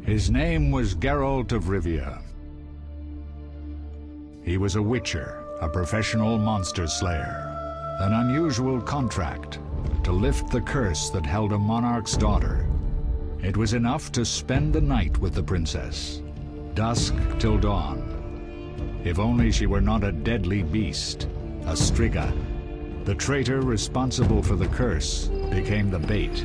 His name was Geralt of Rivia. He was a witcher, a professional monster slayer. An unusual contract to lift the curse that held a monarch's daughter. It was enough to spend the night with the princess, dusk till dawn. If only she were not a deadly beast, a striga. The traitor responsible for the curse became the bait.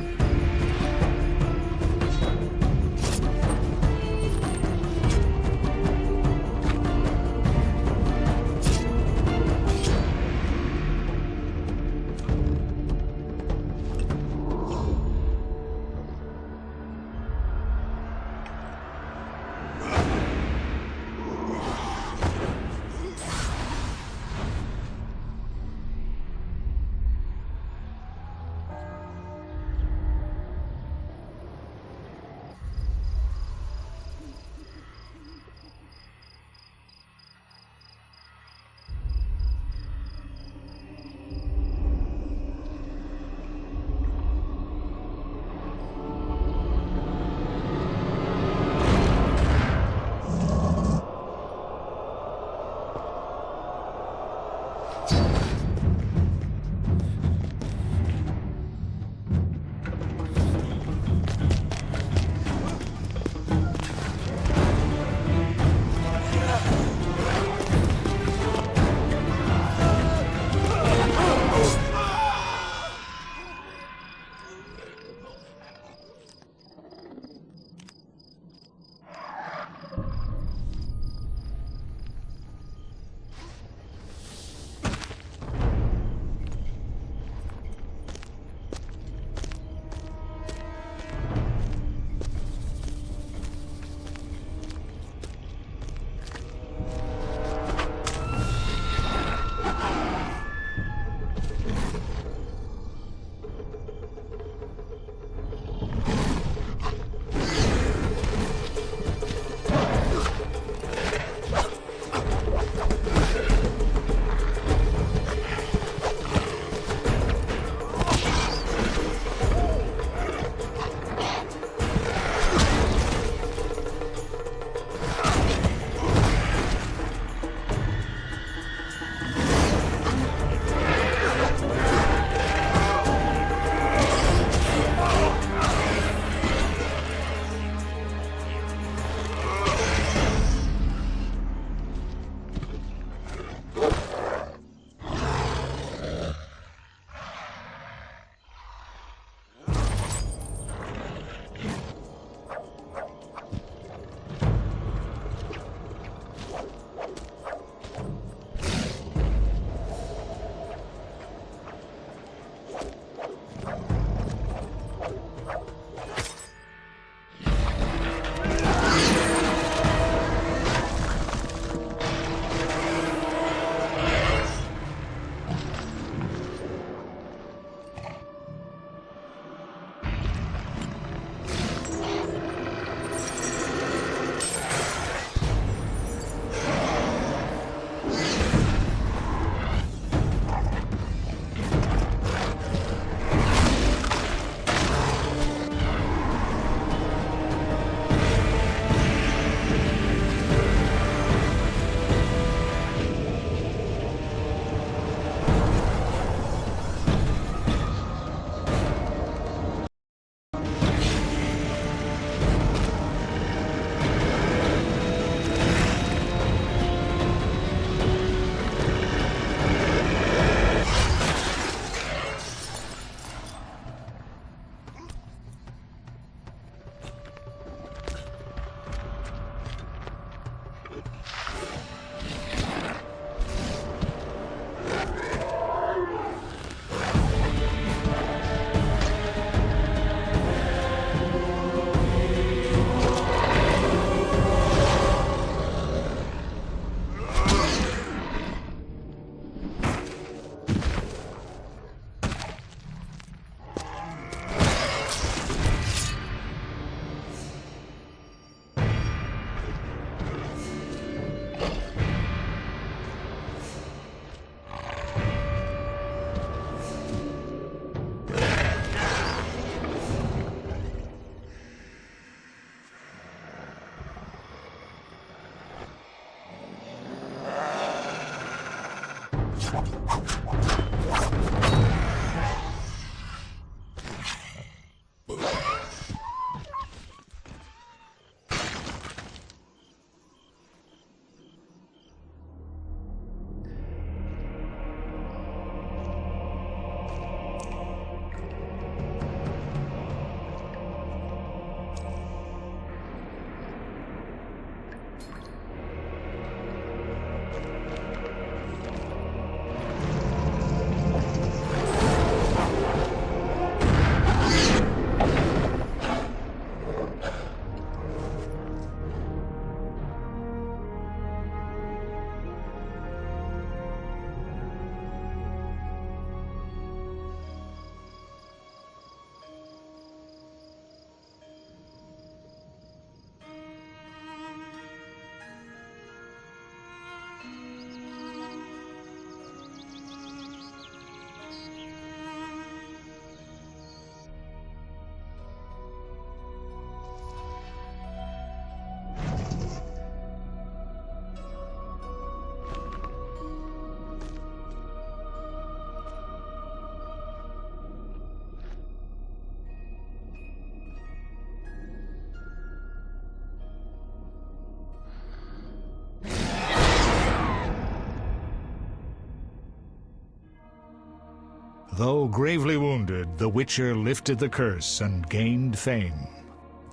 Though gravely wounded, the Witcher lifted the curse and gained fame.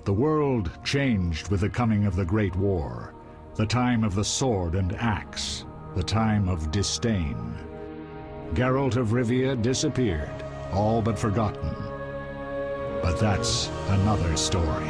The world changed with the coming of the Great War, the time of the sword and axe, the time of disdain. Geralt of Rivia disappeared, all but forgotten. But that's another story.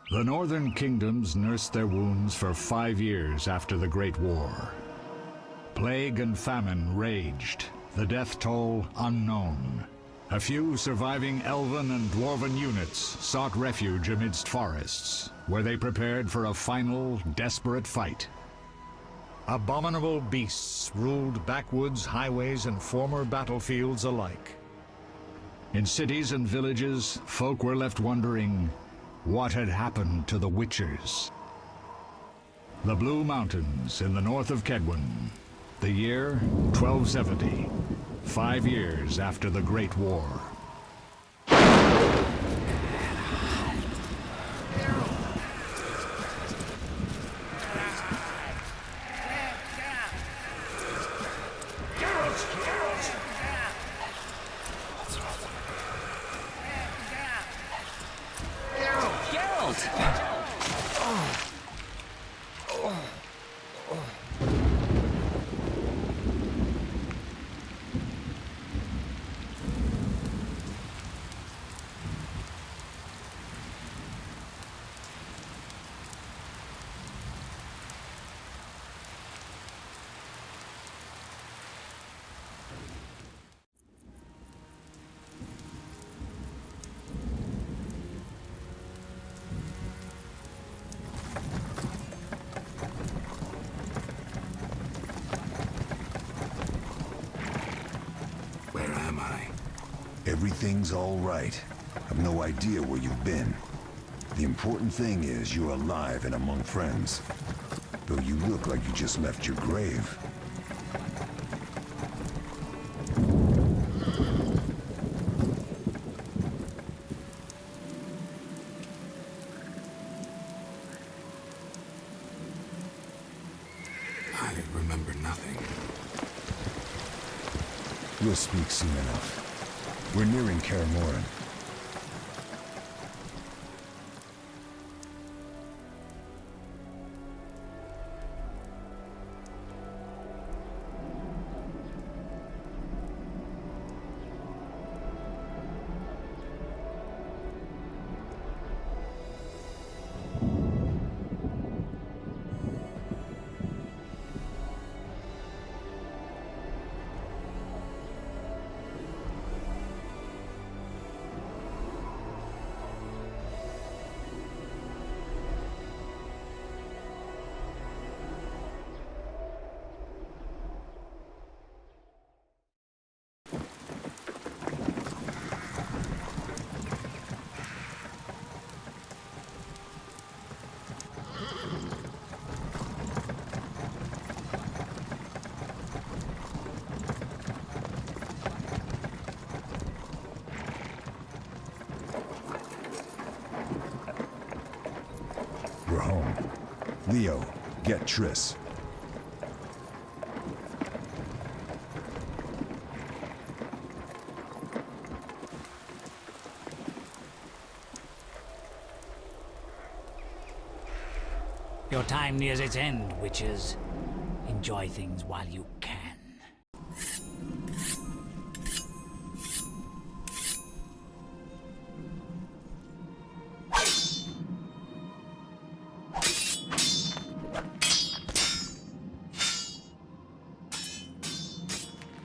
The northern kingdoms nursed their wounds for 5 years after the Great War. Plague and famine raged, the death toll unknown. A few surviving elven and dwarven units sought refuge amidst forests, where they prepared for a final, desperate fight. Abominable beasts ruled backwoods, highways, and former battlefields alike. In cities and villages, folk were left wondering, what had happened to the Witchers? The Blue Mountains in the north of Kedwen. The year 1270, 5 years after the Great War. Everything's all right. I've no idea where you've been. The important thing is you're alive and among friends. Though you look like you just left your grave. I I remember nothing. We'll speak soon enough. We're nearing Kaer Morhen. We're home. Leo, get Triss. Your time nears its end, witches. Enjoy things while you can.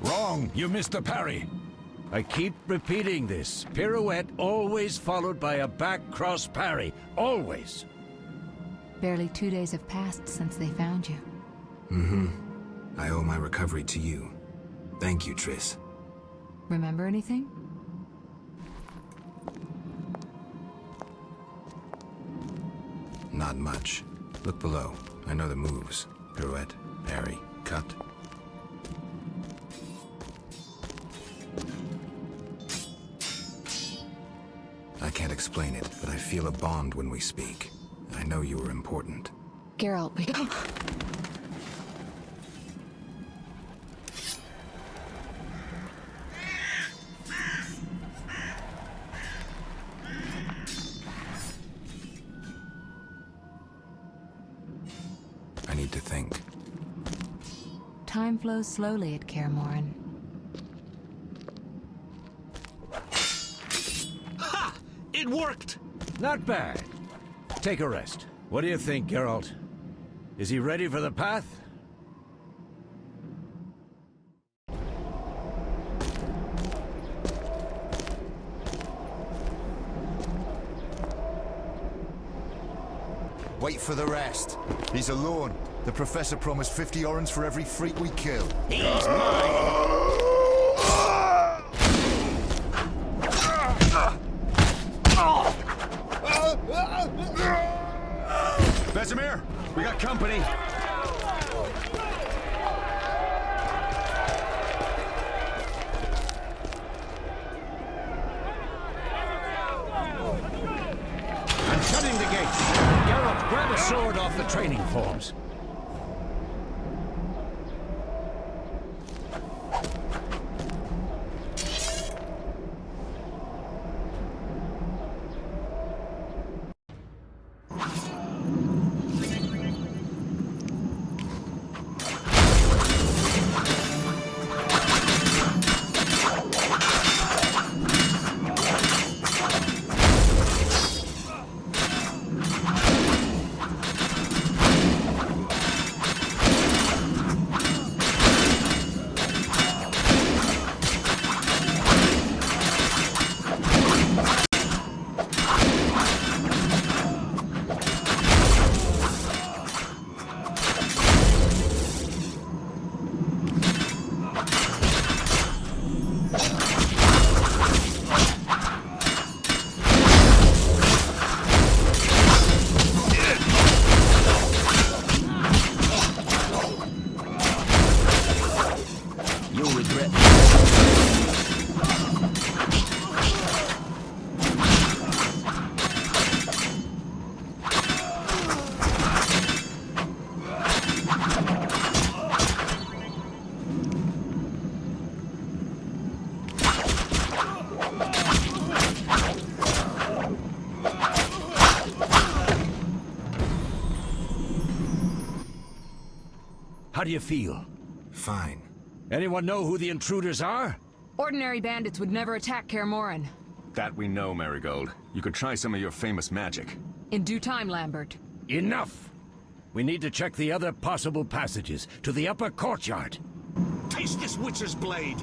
Wrong! You missed the parry! I keep repeating this. Pirouette always followed by a back cross parry. Always! Barely 2 days have passed since they found you. I owe my recovery to you. Thank you, Triss. Remember anything? Not much. Look below. I know the moves. Pirouette, parry, cut. I can't explain it, but I feel a bond when we speak. I know you were important. Geralt, we... I need to think. Time flows slowly at Kaer Morhen. Ha! It worked! Not bad. Take a rest. What do you think, Geralt? Is he ready for the path? Wait for the rest. He's alone. The Professor promised 50 orens for every freak we kill. He's mine! Vesemir, we got company. I'm shutting the gates. Geralt, grab a sword off the training forms. How do you feel? Fine. Anyone know who the intruders are? Ordinary bandits would never attack Kaer Morhen. That we know, Marigold. You could try some of your famous magic. In due time, Lambert. Enough! We need to check the other possible passages to the upper courtyard. Taste this witcher's blade!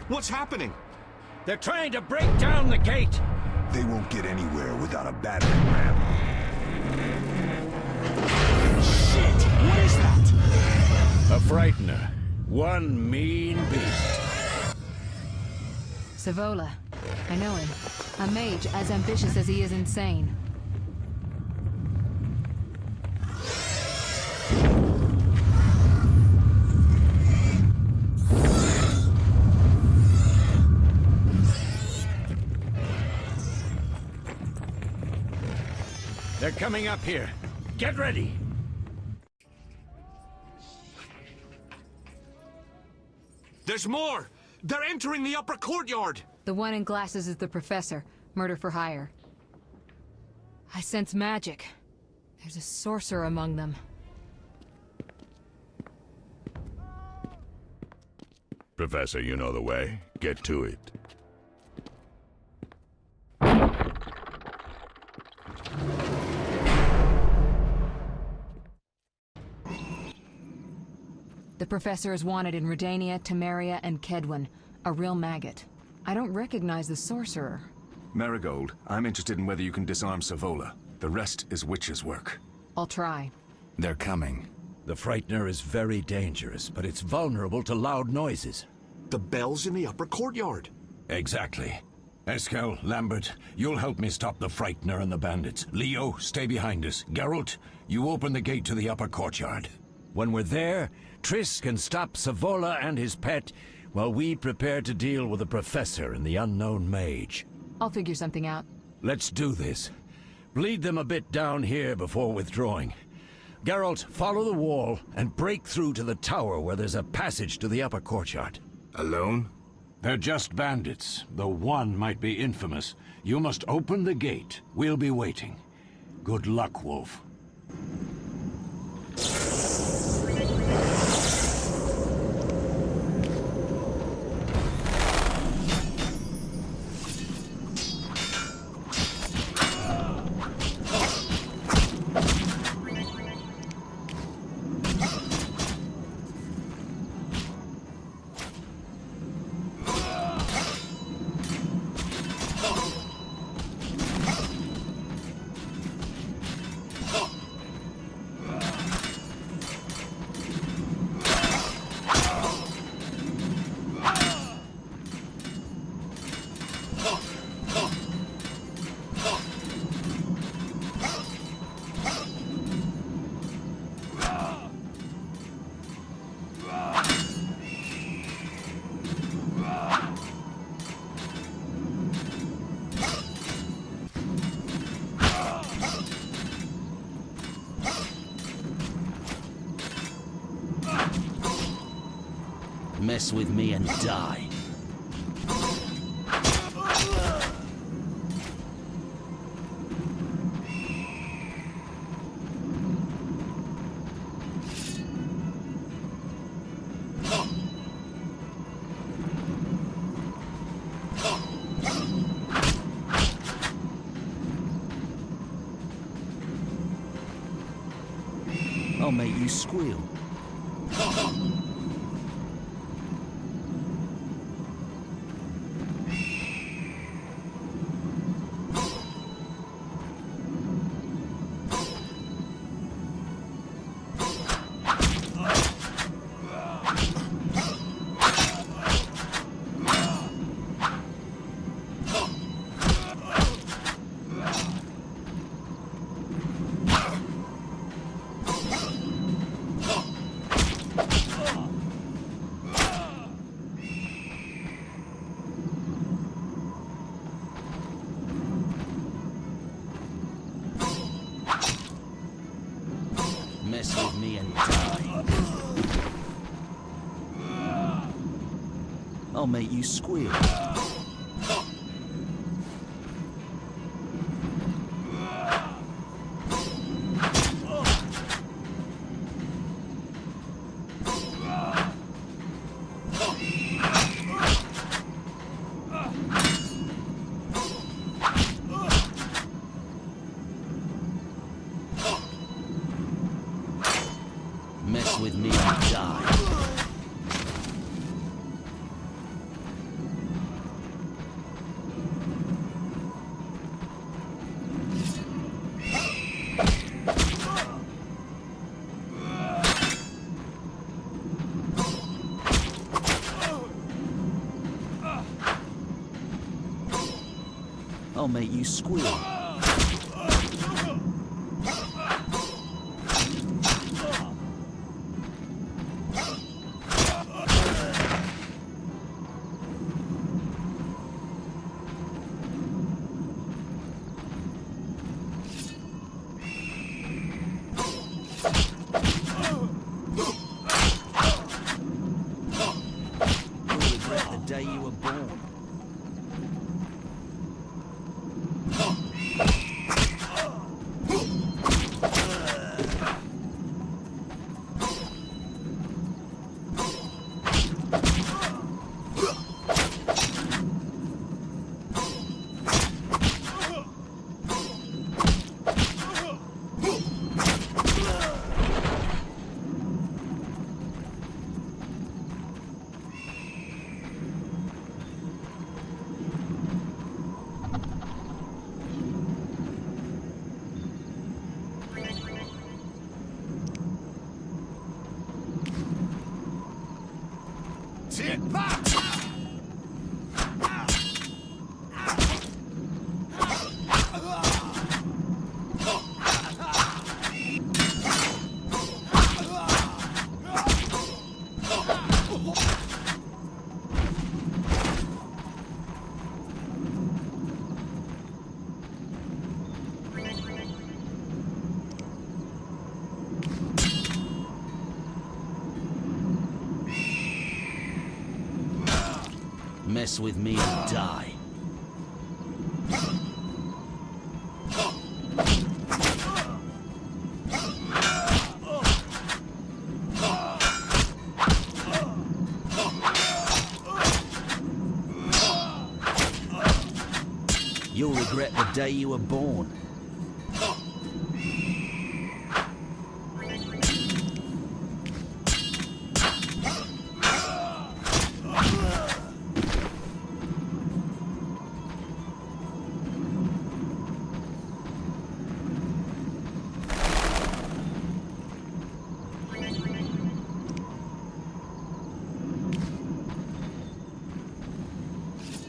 What's happening? They're trying to break down the gate! They won't get anywhere without a battering ram. Shit! What is that? A frightener. One mean beast. Savola. I know him. A mage as ambitious as he is insane. They're coming up here. Get ready! There's more! They're entering the upper courtyard! The one in glasses is the professor. Murder for hire. I sense magic. There's a sorcerer among them. Professor, you know the way. Get to it. The professor is wanted in Redania, Temeria, and Kedwen. A real maggot. I don't recognize the sorcerer. Marigold, I'm interested in whether you can disarm Savola. The rest is Witcher's work. I'll try. They're coming. The frightener is very dangerous, but it's vulnerable to loud noises. The bell's in the upper courtyard. Exactly. Eskel, Lambert, you'll help me stop the frightener and the bandits. Leo, stay behind us. Geralt, you open the gate to the upper courtyard. When we're there, Triss can stop Savola and his pet while we prepare to deal with the professor and the unknown mage. I'll figure something out. Let's do this. Bleed them a bit down here before withdrawing. Geralt, follow the wall and break through to the tower where there's a passage to the upper courtyard. Alone? They're just bandits, though one might be infamous. You must open the gate. We'll be waiting. Good luck, Wolf. Mess with me and die. I'll make you squeal. Mess with me and die. I'll make you squeal. Mess with me and die. I'll make you squeal. You'll regret the day you were born. Take that! Mess with me and die. You'll regret the day you were born.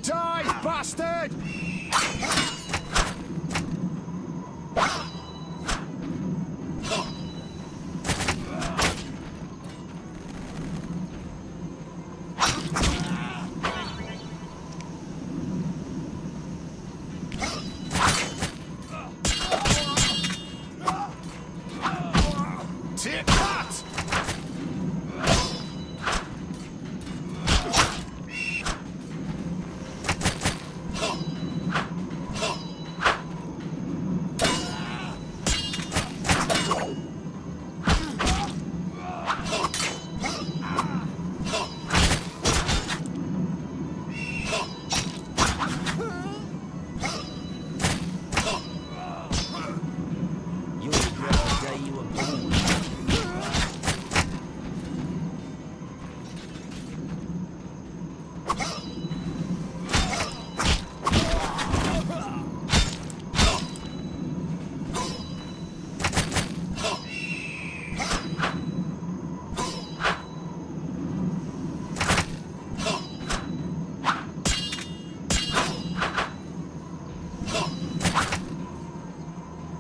Die, bastard! Take that! You'll regret the day you were born.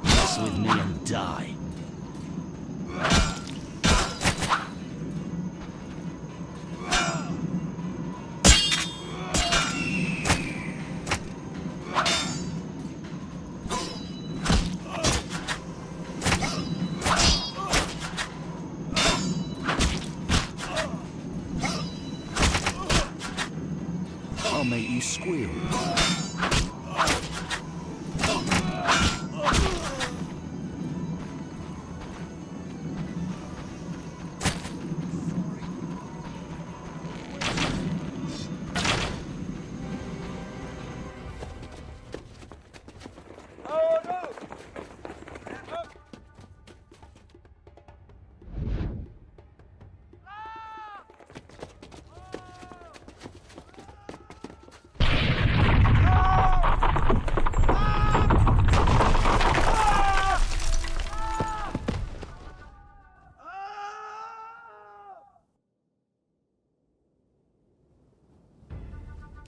Mess with me and die. I'll make you squeal.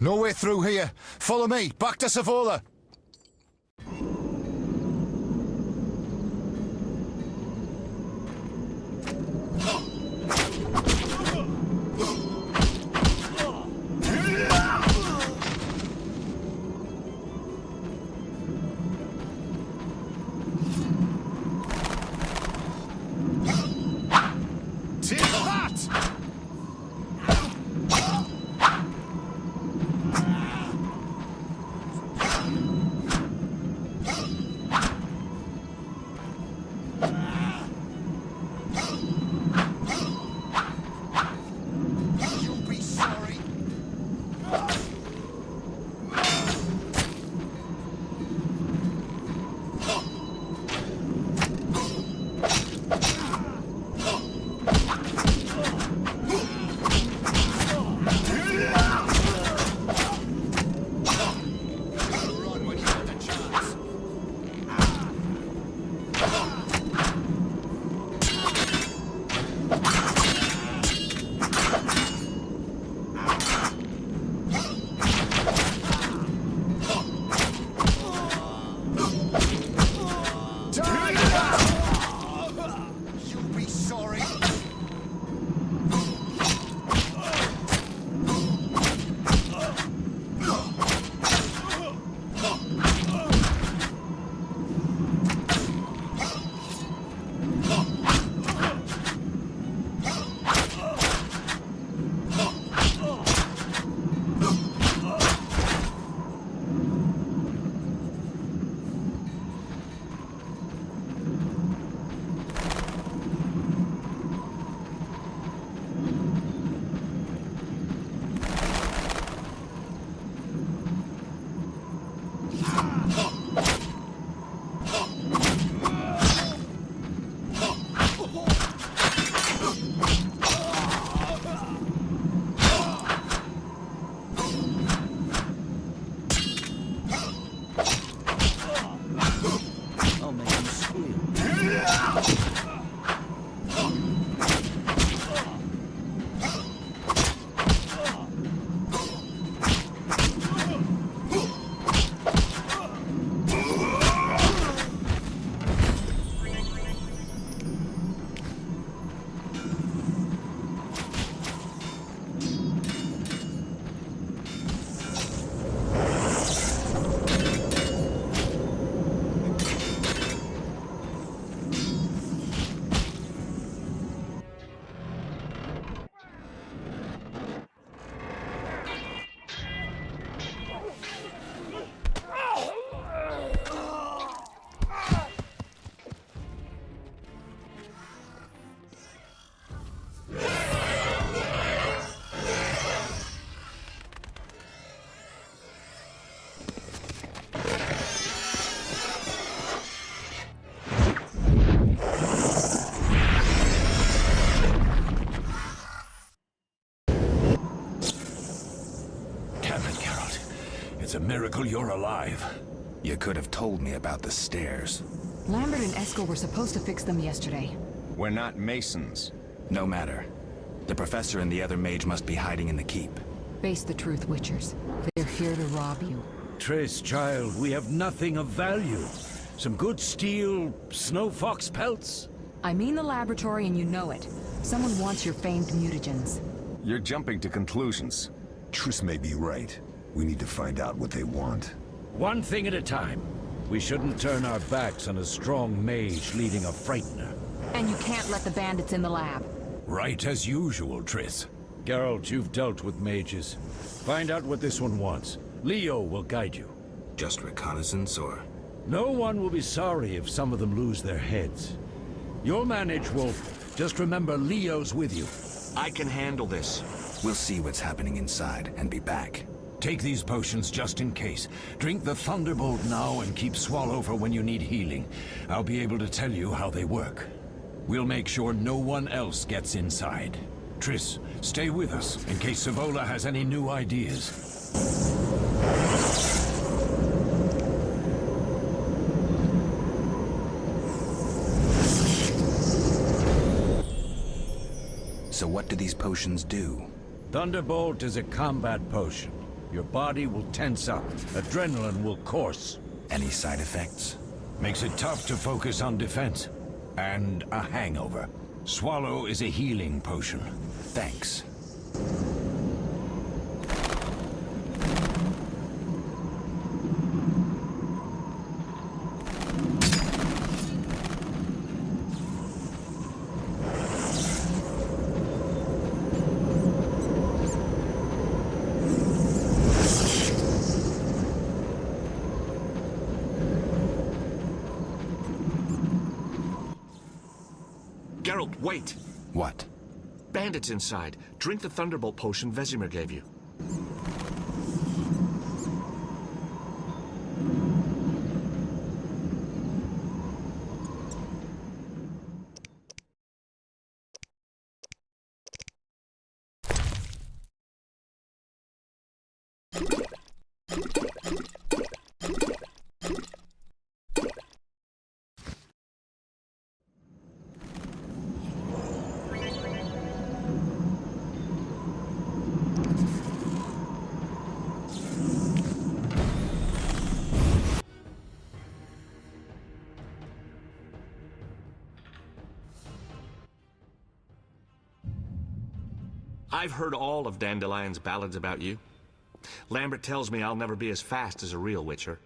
No way through here. Follow me, back to Savola. It's a miracle you're alive. You could have told me about the stairs. Lambert and Eskel were supposed to fix them yesterday. We're not masons. No matter. The professor and the other mage must be hiding in the keep. Face the truth, Witchers. They're here to rob you. Triss, child, we have nothing of value. Some good steel, snow fox pelts. I mean the laboratory and you know it. Someone wants your famed mutagens. You're jumping to conclusions. Triss may be right. We need to find out what they want. One thing at a time. We shouldn't turn our backs on a strong mage leading a frightener. And you can't let the bandits in the lab. Right as usual, Triss. Geralt, you've dealt with mages. Find out what this one wants. Leo will guide you. Just reconnaissance, or...? No one will be sorry if some of them lose their heads. You'll manage, Wolf. Just remember Leo's with you. I can handle this. We'll see what's happening inside and be back. Take these potions just in case. Drink the Thunderbolt now and keep Swallow for when you need healing. I'll be able to tell you how they work. We'll make sure no one else gets inside. Triss, stay with us in case Savola has any new ideas. So what do these potions do? Thunderbolt is a combat potion. Your body will tense up. Adrenaline will course. Any side effects? Makes it tough to focus on defense. And a hangover. Swallow is a healing potion. Thanks. Geralt, wait! What? Bandits inside. Drink the Thunderbolt potion Vesemir gave you. I've heard all of Dandelion's ballads about you. Lambert tells me I'll never be as fast as a real Witcher.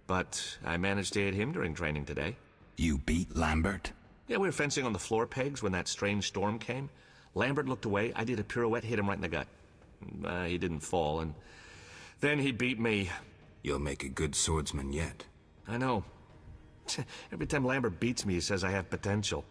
But I managed to hit him during training today. You beat Lambert? Yeah, we were fencing on the floor pegs when that strange storm came. Lambert looked away, I did a pirouette, hit him right in the gut. He didn't fall, and then he beat me. You'll make a good swordsman yet. I know. Every time Lambert beats me, he says I have potential.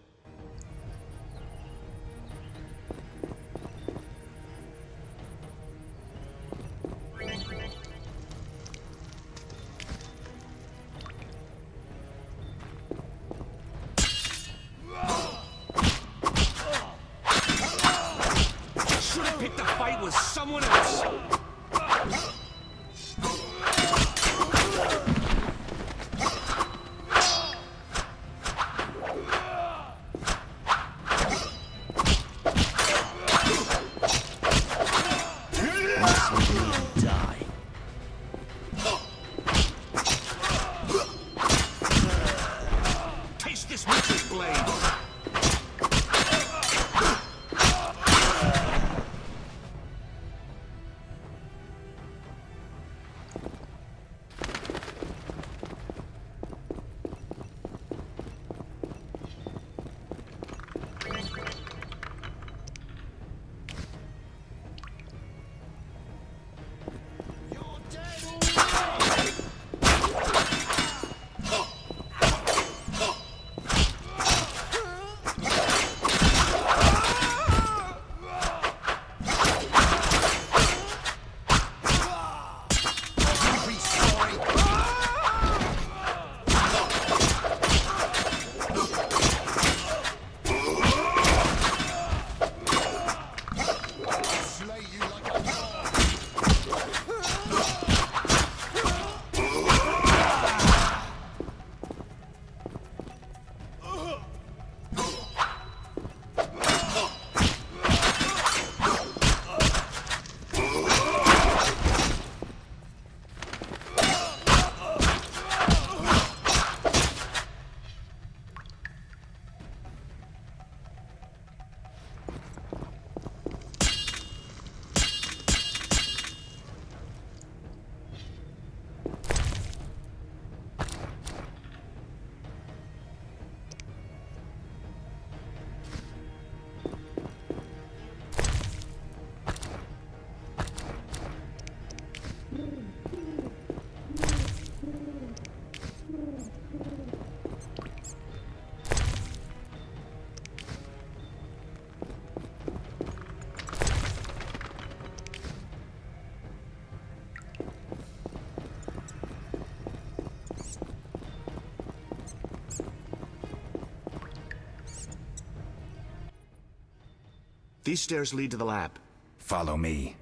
These stairs lead to the lab. Follow me.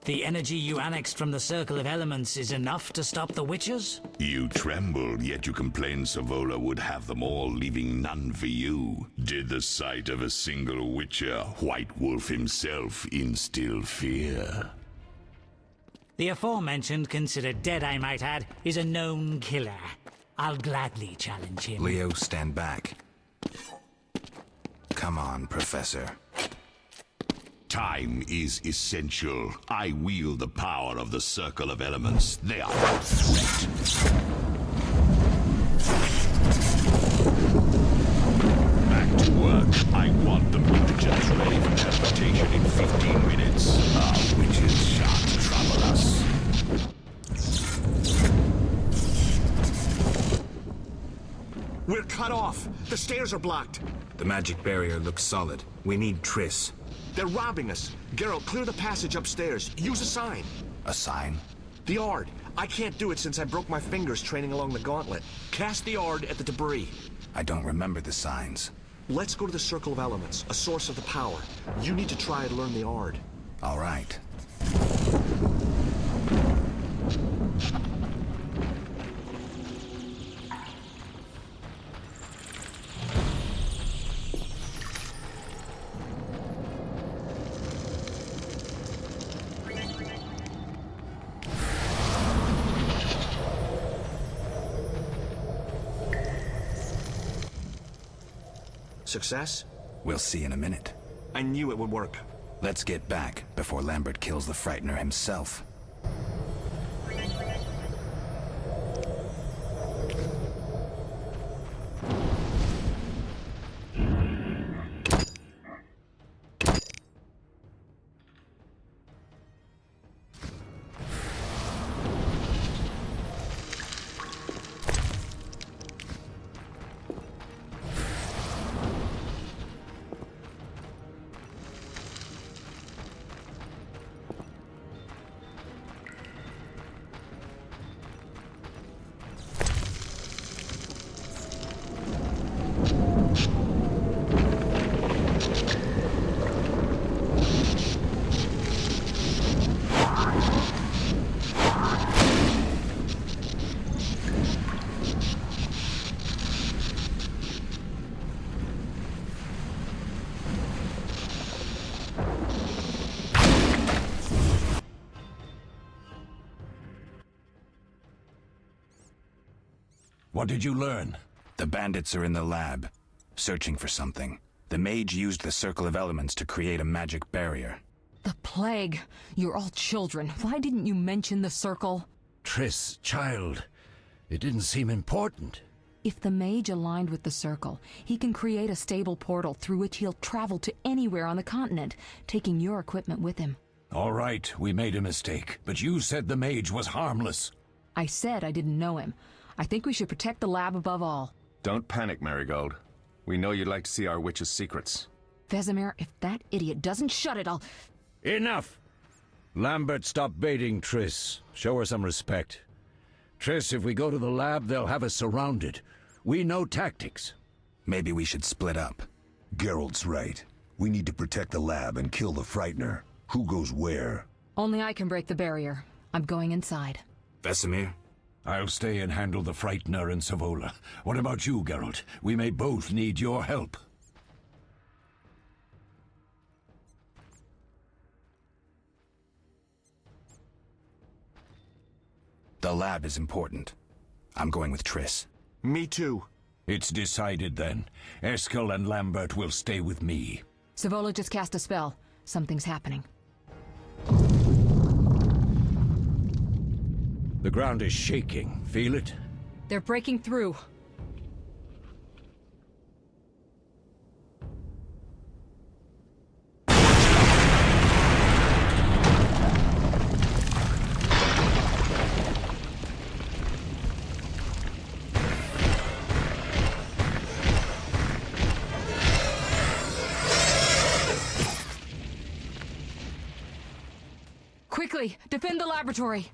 The energy you annexed from the Circle of Elements is enough to stop the Witchers? You trembled, yet you complained Savola would have them all, leaving none for you. Did the sight of a single Witcher, White Wolf himself, instill fear? The aforementioned, considered dead I might add, is a known killer. I'll gladly challenge him. Leo, stand back. Come on, Professor. Time is essential. I wield the power of the Circle of Elements. They are no threat. Back to work. I want the mutagens ready for transportation in 15 minutes. Our witches shan't trouble us. We're cut off. The stairs are blocked. The magic barrier looks solid. We need Triss. They're robbing us. Geralt, clear the passage upstairs. Use a sign. A sign? The Ard. I can't do it since I broke my fingers training along the gauntlet. Cast the Ard at the debris. I don't remember the signs. Let's go to the Circle of Elements, a source of the power. You need to try to learn the Ard. All right. Success? We'll see in a minute. I knew it would work. Let's get back before Lambert kills the Frightener himself. What did you learn? The bandits are in the lab, searching for something. The mage used the Circle of Elements to create a magic barrier. The plague. You're all children. Why didn't you mention the circle? Triss, child, it didn't seem important. If the mage aligned with the circle, he can create a stable portal through which he'll travel to anywhere on the continent, taking your equipment with him. All right, we made a mistake, but you said the mage was harmless. I said I didn't know him. I think we should protect the lab above all. Don't panic, Marigold. We know you'd like to see our witch's secrets. Vesemir, if that idiot doesn't shut it, I'll... Enough! Lambert, stop baiting Triss. Show her some respect. Triss, if we go to the lab, they'll have us surrounded. We know tactics. Maybe we should split up. Geralt's right. We need to protect the lab and kill the Frightener. Who goes where? Only I can break the barrier. I'm going inside. Vesemir? I'll stay and handle the Frightener and Savola. What about you, Geralt? We may both need your help. The lab is important. I'm going with Triss. Me too. It's decided then. Eskel and Lambert will stay with me. Savola just cast a spell. Something's happening. The ground is shaking. Feel it? They're breaking through. Quickly, defend the laboratory.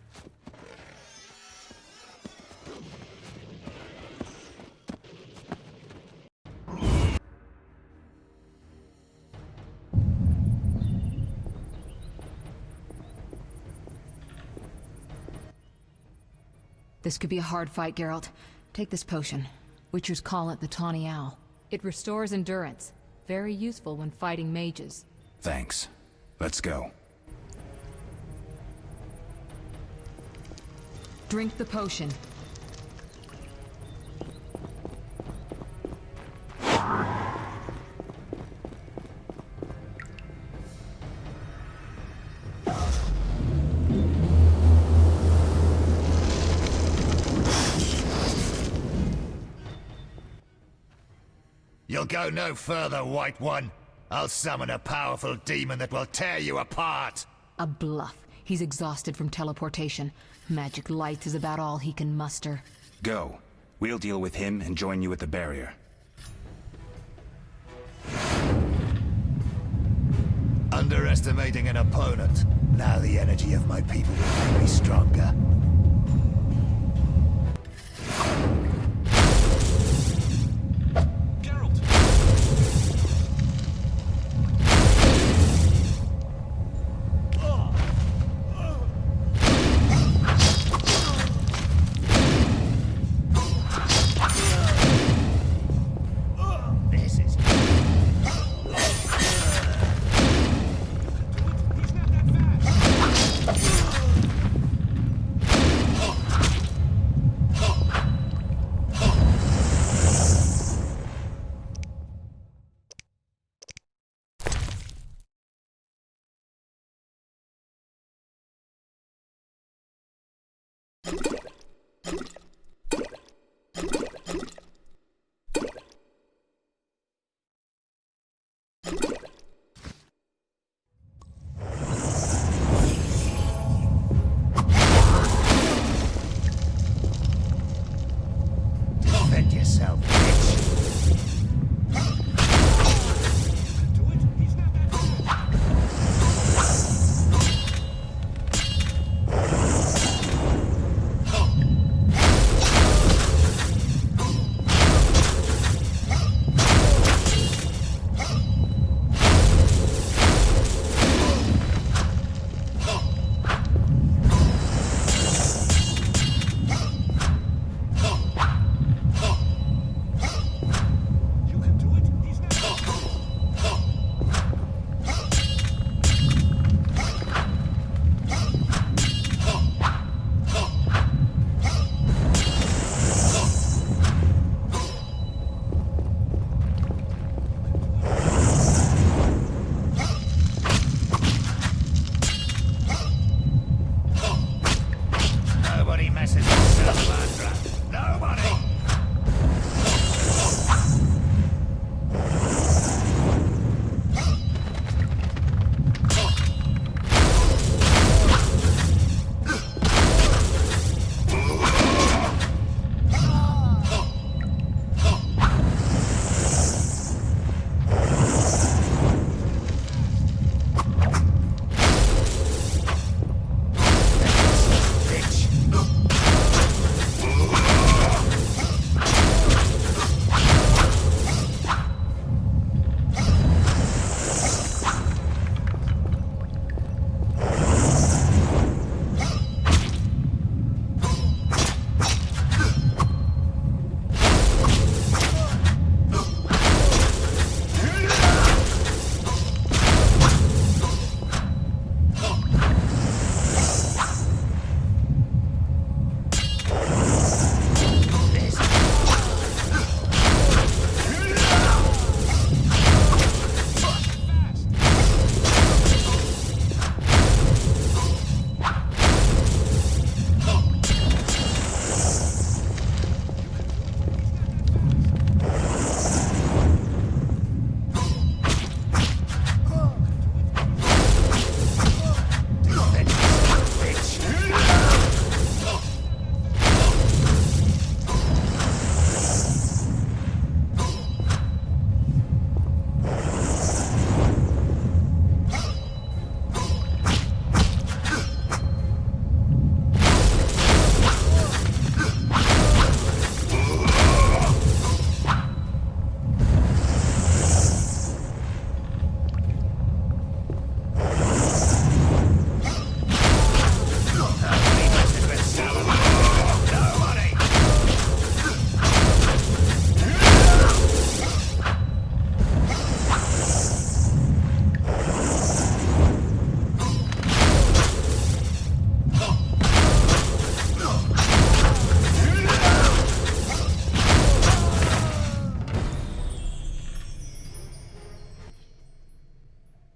This could be a hard fight, Geralt. Take this potion. Witchers call it the Tawny Owl. It restores endurance. Very useful when fighting mages. Thanks. Let's go. Drink the potion. You'll go no further, White One. I'll summon a powerful demon that will tear you apart. A bluff. He's exhausted from teleportation. Magic light is about all he can muster. Go. We'll deal with him and join you at the barrier. Underestimating an opponent. Now the energy of my people will make me stronger.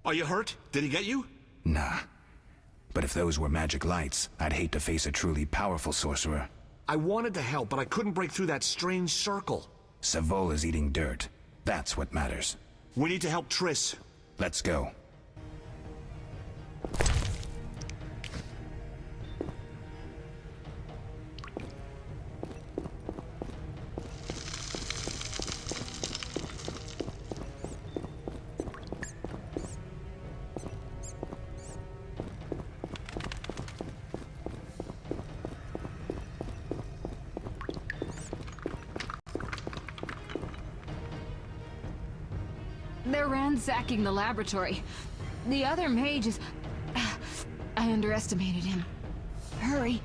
Are you hurt? Did he get you? Nah. But if those were magic lights, I'd hate to face a truly powerful sorcerer. I wanted to help, but I couldn't break through that strange circle. Savola's eating dirt. That's what matters. We need to help Triss. Let's go. They're ransacking the laboratory. The other mage is... I underestimated him. Hurry.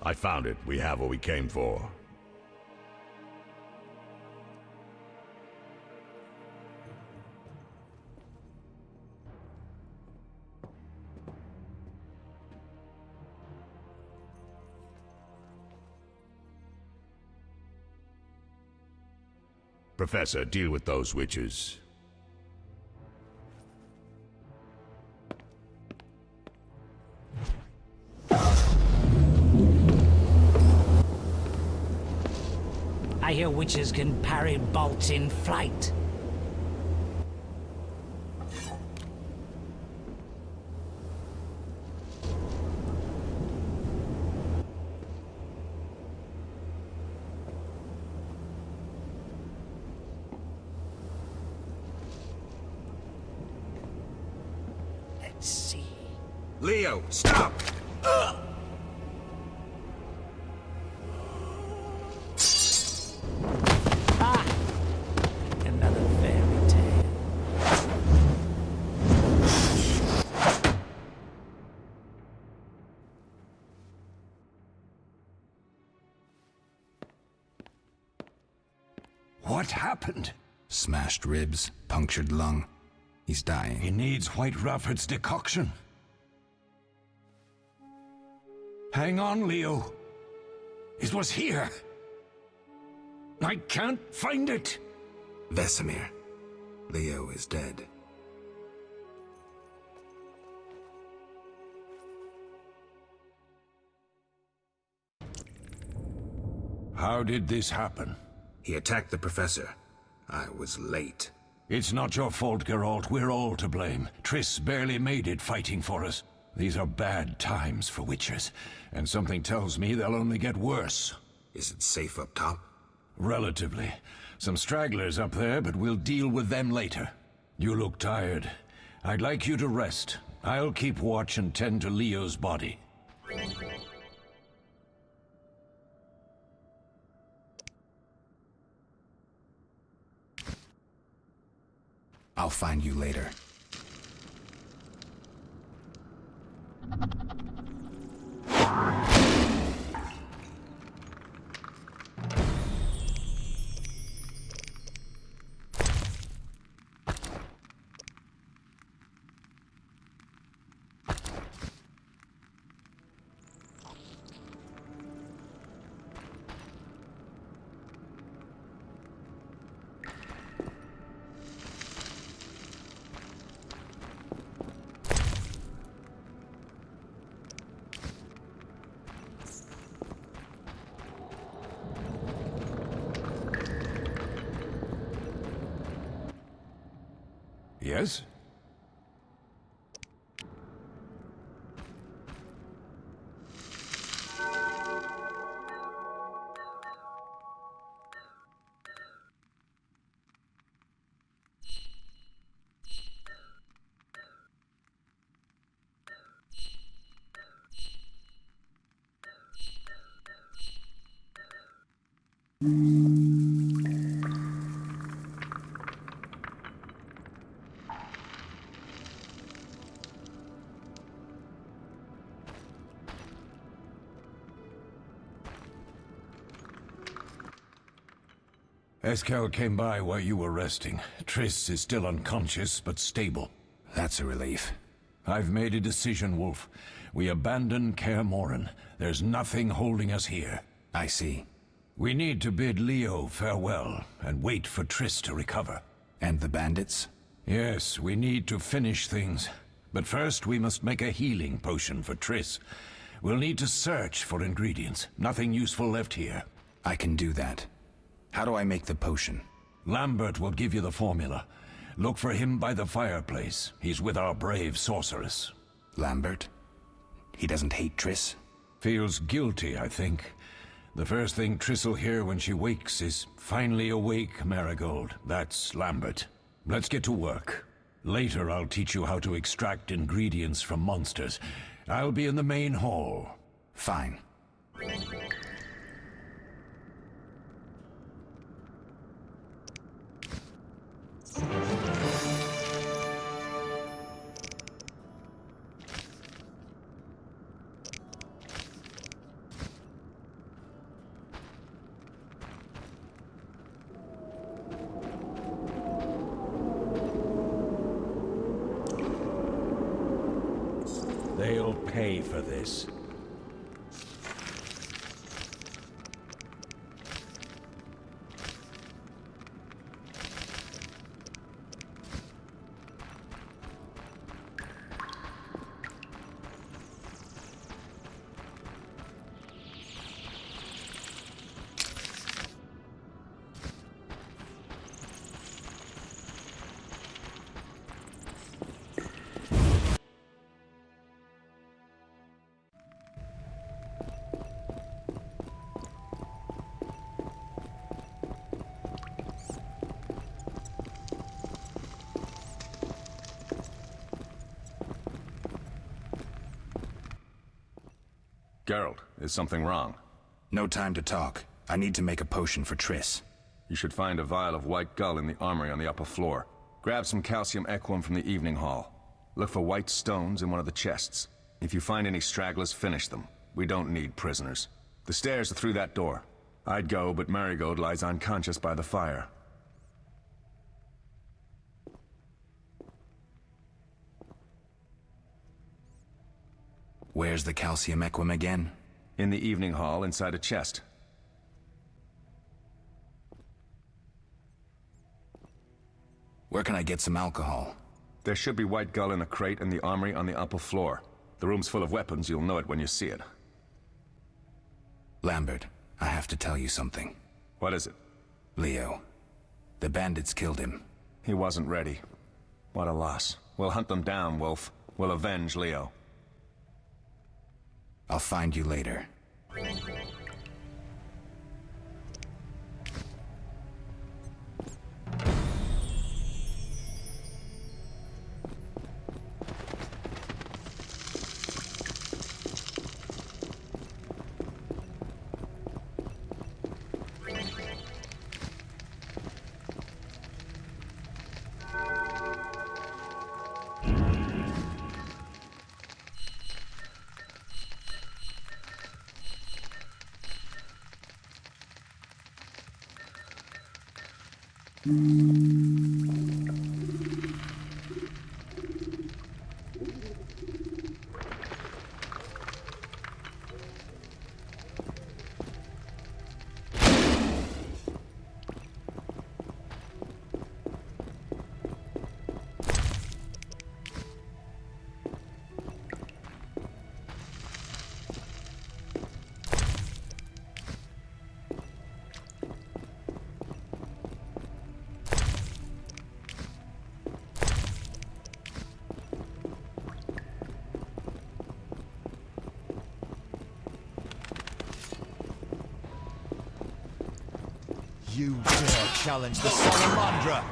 I found it. We have what we came for. Professor, deal with those witches. I hear witches can parry bolts in flight. Let's see. Leo, stop! Another fairy tale. What happened? Smashed ribs, punctured lung. He's dying. He needs White Rafford's decoction. Hang on, Leo. It was here. I can't find it. Vesemir. Leo is dead. How did this happen? He attacked the professor. I was late. It's not your fault, Geralt. We're all to blame. Triss barely made it fighting for us. These are bad times for witchers, and something tells me they'll only get worse. Is it safe up top? Relatively. Some stragglers up there, but we'll deal with them later. You look tired. I'd like you to rest. I'll keep watch and tend to Leo's body. I'll find you later. Yes? Eskel came by while you were resting. Triss is still unconscious, but stable. That's a relief. I've made a decision, Wolf. We abandon Kaer Morhen. There's nothing holding us here. I see. We need to bid Leo farewell and wait for Triss to recover. And the bandits? Yes, we need to finish things. But first we must make a healing potion for Triss. We'll need to search for ingredients. Nothing useful left here. I can do that. How do I make the potion? Lambert will give you the formula. Look for him by the fireplace. He's with our brave sorceress. Lambert? He doesn't hate Triss? Feels guilty, I think. The first thing Triss will hear when she wakes is, "Finally awake, Marigold." That's Lambert. Let's get to work. Later I'll teach you how to extract ingredients from monsters. I'll be in the main hall. Fine. They'll pay for this. Geralt, is something wrong? No time to talk. I need to make a potion for Triss. You should find a vial of white gull in the armory on the upper floor. Grab some calcium equum from the evening hall. Look for white stones in one of the chests. If you find any stragglers, finish them. We don't need prisoners. The stairs are through that door. I'd go, but Marigold lies unconscious by the fire. Where's the calcium equum again? In the evening hall, inside a chest. Where can I get some alcohol? There should be white gull in a crate in the armory on the upper floor. The room's full of weapons, you'll know it when you see it. Lambert, I have to tell you something. What is it? Leo. The bandits killed him. He wasn't ready. What a loss. We'll hunt them down, Wolf. We'll avenge Leo. I'll find you later. You dare challenge the Salamandra!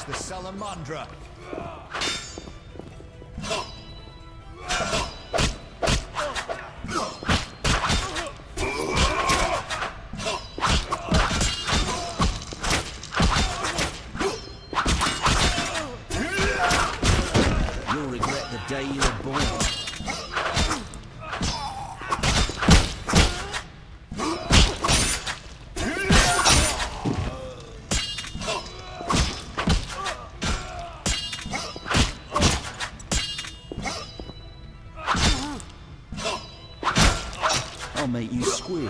the salamandra. You'll regret the day you were born. I'll make you squeal.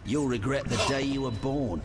You'll regret the day you were born.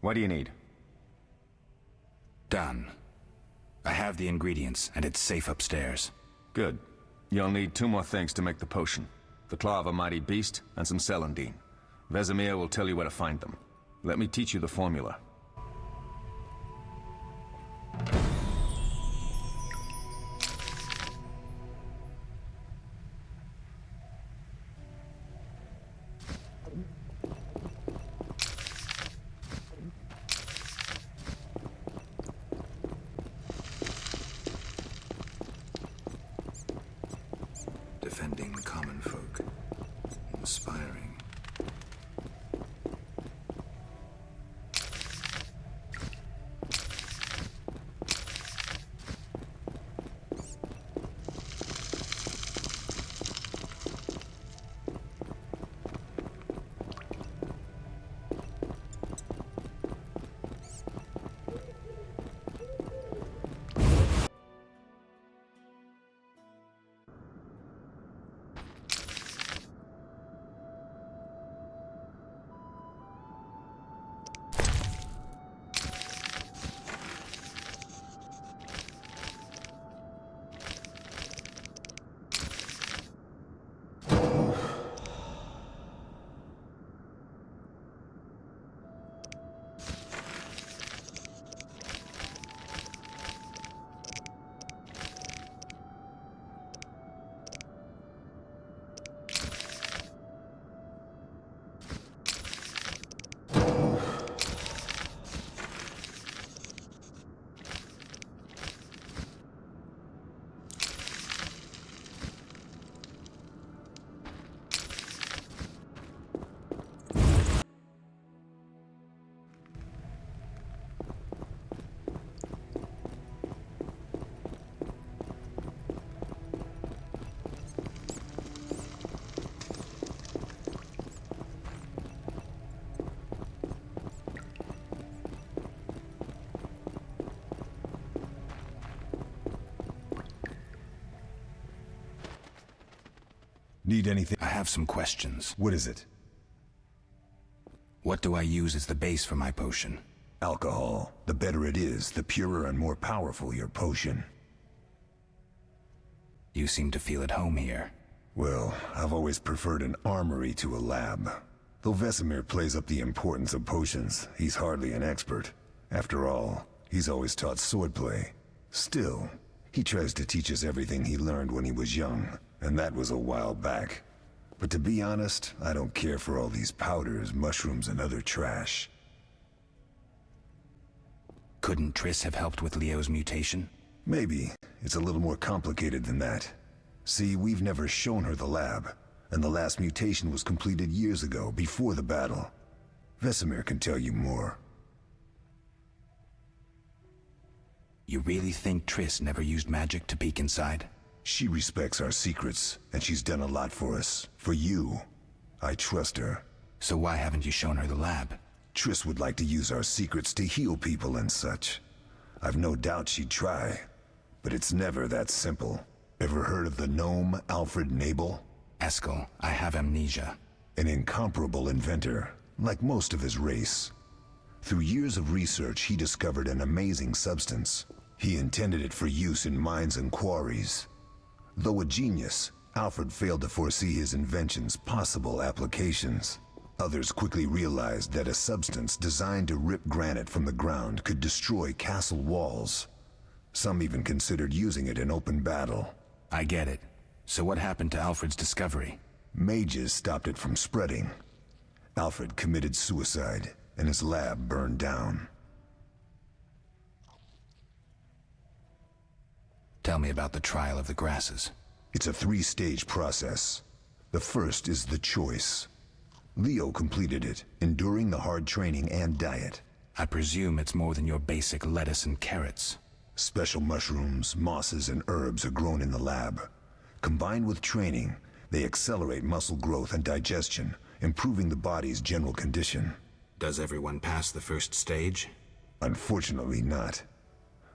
What do you need? Done. I have the ingredients, and it's safe upstairs. Good. You'll need 2 more things to make the potion. The claw of a mighty beast, and some celandine. Vesemir will tell you where to find them. Let me teach you the formula. Defending common folk. Inspiring. Need anything? I have some questions. What is it? What do I use as the base for my potion? Alcohol. The better it is, the purer and more powerful your potion. You seem to feel at home here. Well, I've always preferred an armory to a lab. Though Vesemir plays up the importance of potions, he's hardly an expert. After all, he's always taught swordplay. Still, he tries to teach us everything he learned when he was young, and that was a while back. But to be honest, I don't care for all these powders, mushrooms, and other trash. Couldn't Triss have helped with Leo's mutation? Maybe. It's a little more complicated than that. See, we've never shown her the lab, and the last mutation was completed years ago, before the battle. Vesemir can tell you more. You really think Triss never used magic to peek inside? She respects our secrets, and she's done a lot for us. For you. I trust her. So why haven't you shown her the lab? Triss would like to use our secrets to heal people and such. I've no doubt she'd try, but it's never that simple. Ever heard of the gnome Alfred Nabel? Eskel, I have amnesia. An incomparable inventor, like most of his race. Through years of research, he discovered an amazing substance. He intended it for use in mines and quarries. Though a genius, Alfred failed to foresee his invention's possible applications. Others quickly realized that a substance designed to rip granite from the ground could destroy castle walls. Some even considered using it in open battle. I get it. So what happened to Alfred's discovery? Mages stopped it from spreading. Alfred committed suicide, and his lab burned down. Tell me about the trial of the grasses. It's a three-stage process. The first is the choice. Leo completed it, enduring the hard training and diet. I presume it's more than your basic lettuce and carrots. Special mushrooms, mosses, and herbs are grown in the lab. Combined with training, they accelerate muscle growth and digestion, improving the body's general condition. Does everyone pass the first stage? Unfortunately not.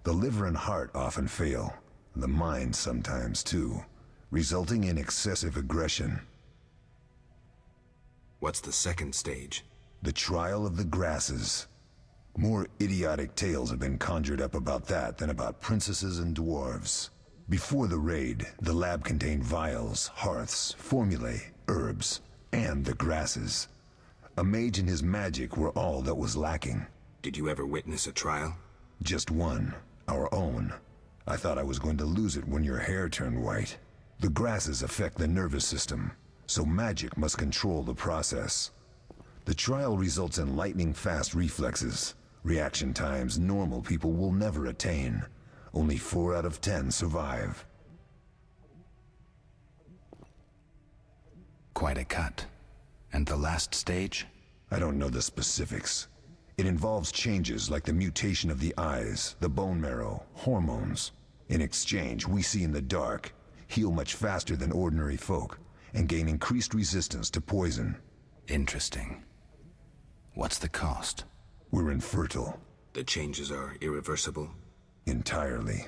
The liver and heart often fail, the mind sometimes too, resulting in excessive aggression. What's the second stage? The trial of the grasses. More idiotic tales have been conjured up about that than about princesses and dwarves. Before the raid, the lab contained vials, hearths, formulae, herbs, and the grasses. A mage and his magic were all that was lacking. Did you ever witness a trial? Just one, our own. I thought I was going to lose it when your hair turned white. The grasses affect the nervous system, so magic must control the process. The trial results in lightning-fast reflexes, reaction times normal people will never attain. Only 4 out of 10 survive. Quite a cut. And the last stage? I don't know the specifics. It involves changes like the mutation of the eyes, the bone marrow, hormones. In exchange, we see in the dark, heal much faster than ordinary folk, and gain increased resistance to poison. Interesting. What's the cost? We're infertile. The changes are irreversible? Entirely.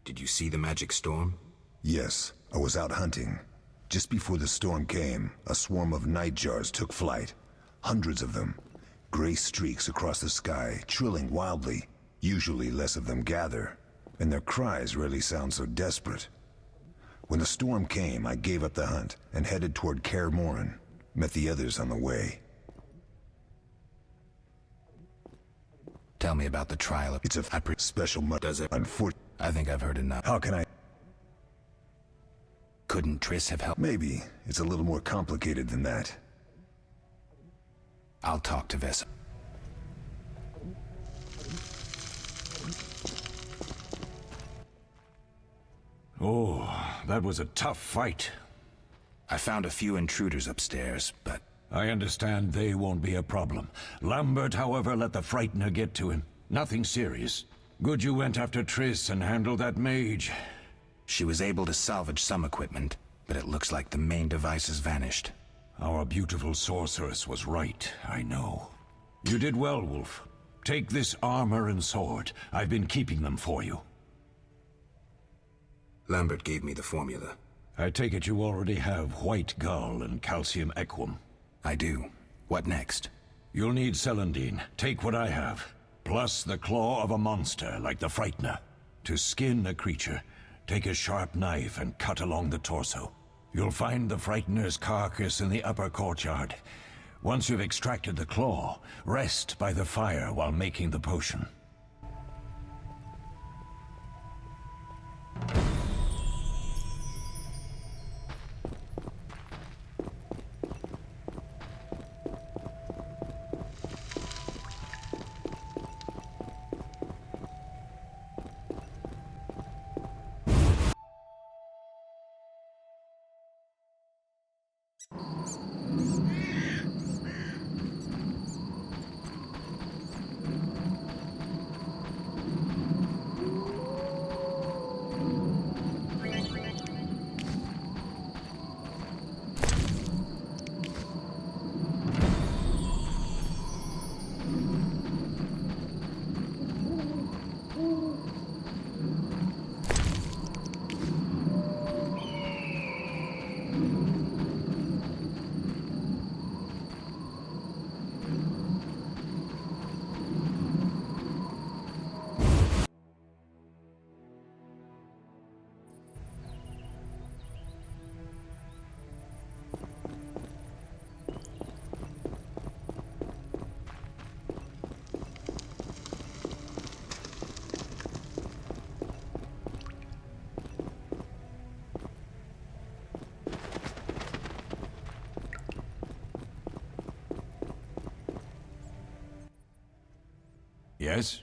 Did you see the magic storm? Yes, I was out hunting. Just before the storm came, a swarm of nightjars took flight. Hundreds of them. Gray streaks across the sky, trilling wildly. Usually less of them gather, and their cries rarely sound so desperate. When the storm came, I gave up the hunt and headed toward Kaer Morhen. Met the others on the way. Tell me about the trial of... It's a special Does it? I think I've heard enough. How can I... Couldn't Triss have helped? Maybe. It's a little more complicated than that. I'll talk to Vess. Oh, that was a tough fight. I found a few intruders upstairs, but... I understand they won't be a problem. Lambert, however, let the Frightener get to him. Nothing serious. Good you went after Triss and handled that mage. She was able to salvage some equipment, but it looks like the main device has vanished. Our beautiful sorceress was right, I know. You did well, Wolf. Take this armor and sword. I've been keeping them for you. Lambert gave me the formula. I take it you already have white gall and calcium equum. I do. What next? You'll need celandine. Take what I have. Plus the claw of a monster, like the Frightener. To skin a creature, take a sharp knife and cut along the torso. You'll find the Frightener's carcass in the upper courtyard. Once you've extracted the claw, rest by the fire while making the potion. Yes?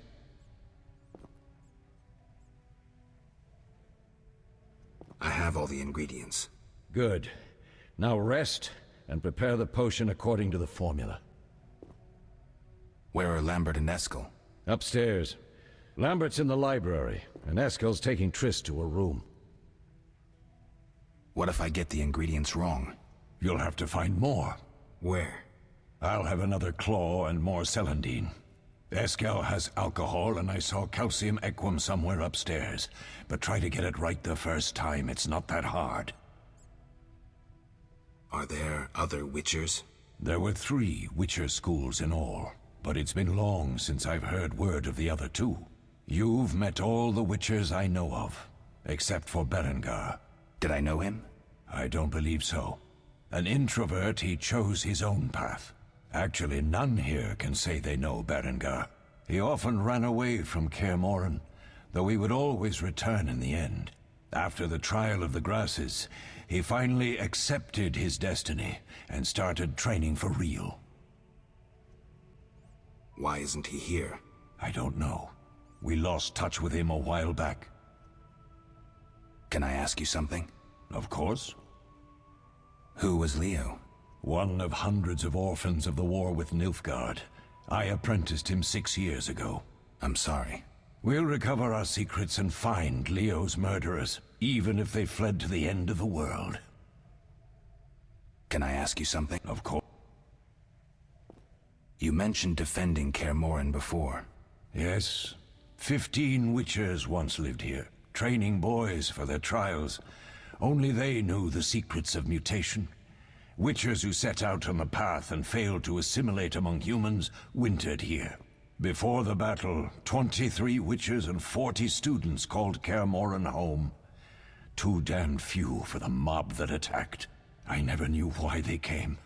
I have all the ingredients. Good. Now rest and prepare the potion according to the formula. Where are Lambert and Eskel? Upstairs. Lambert's in the library, and Eskel's taking Triss to a room. What if I get the ingredients wrong? You'll have to find more. Where? I'll have another claw and more celandine. Eskel has alcohol, and I saw calcium equum somewhere upstairs. But try to get it right the first time. It's not that hard. Are there other Witchers? There were 3 Witcher schools in all, but it's been long since I've heard word of the other 2. You've met all the Witchers I know of, except for Berengar. Did I know him? I don't believe so. An introvert, he chose his own path. Actually, none here can say they know Berengar. He often ran away from Kaer Morhen, though he would always return in the end. After the trial of the grasses, he finally accepted his destiny and started training for real. Why isn't he here? I don't know. We lost touch with him a while back. Can I ask you something? Of course. Who was Leo? One of hundreds of orphans of the war with Nilfgaard. I apprenticed him 6 years ago. I'm sorry. We'll recover our secrets and find Leo's murderers, even if they fled to the end of the world. Can I ask you something? Of course. You mentioned defending Kaer Morhen before. Yes. 15 Witchers once lived here, training boys for their trials. Only they knew the secrets of mutation. Witchers who set out on the path and failed to assimilate among humans wintered here. Before the battle, 23 Witchers and 40 students called Kaer Morhen home. Too damn few for the mob that attacked. I never knew why they came.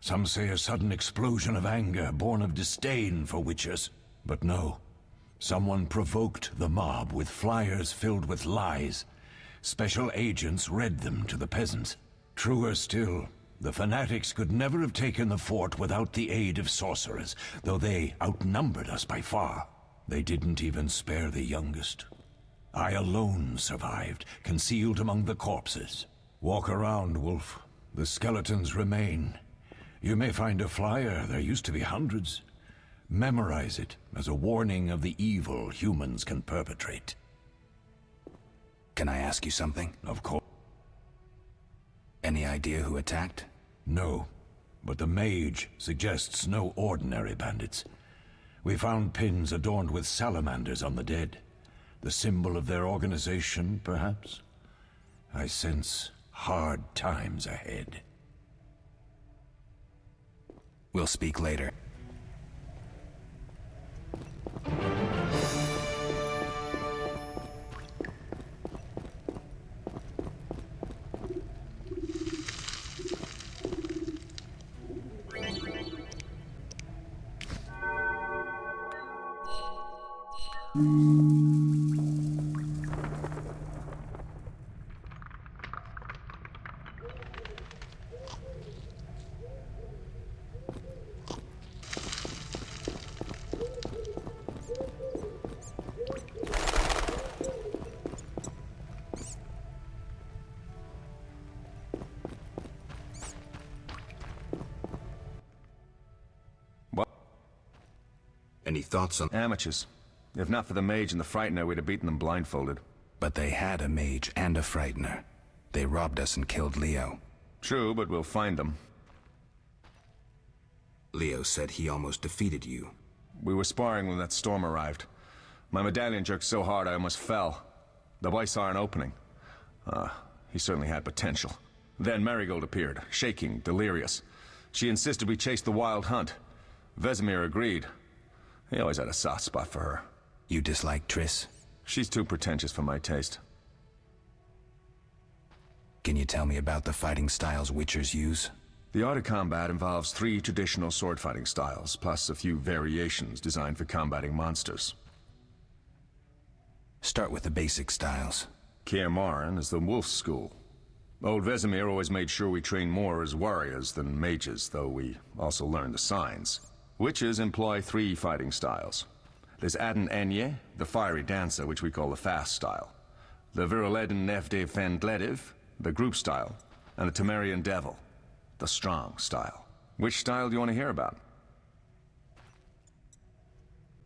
Some say a sudden explosion of anger born of disdain for Witchers. But no. Someone provoked the mob with flyers filled with lies. Special agents read them to the peasants. Truer still, the fanatics could never have taken the fort without the aid of sorcerers, though they outnumbered us by far. They didn't even spare the youngest. I alone survived, concealed among the corpses. Walk around, Wolf. The skeletons remain. You may find a flyer, there used to be hundreds. Memorize it as a warning of the evil humans can perpetrate. Can I ask you something? Of course. Any idea who attacked? No, but the mage suggests no ordinary bandits. We found pins adorned with salamanders on the dead. The symbol of their organization, perhaps? I sense hard times ahead. We'll speak later. Any thoughts on... Amateurs. If not for the mage and the frightener, we'd have beaten them blindfolded. But they had a mage and a frightener. They robbed us and killed Leo. True, but we'll find them. Leo said he almost defeated you. We were sparring when that storm arrived. My medallion jerked so hard I almost fell. The boy saw an opening. He certainly had potential. Then Marigold appeared, shaking, delirious. She insisted we chase the wild hunt. Vesemir agreed. He always had a soft spot for her. You dislike Triss? She's too pretentious for my taste. Can you tell me about the fighting styles Witchers use? The art of combat involves 3 traditional sword-fighting styles, plus a few variations designed for combating monsters. Start with the basic styles. Kaer Morhen is the wolf school. Old Vesemir always made sure we trained more as warriors than mages, though we also learned the signs. Witches employ 3 fighting styles. There's Aden Enye, the fiery dancer, which we call the fast style. The Viruleden Nefde Fendlediv, the group style. And the Temerian Devil, the strong style. Which style do you want to hear about?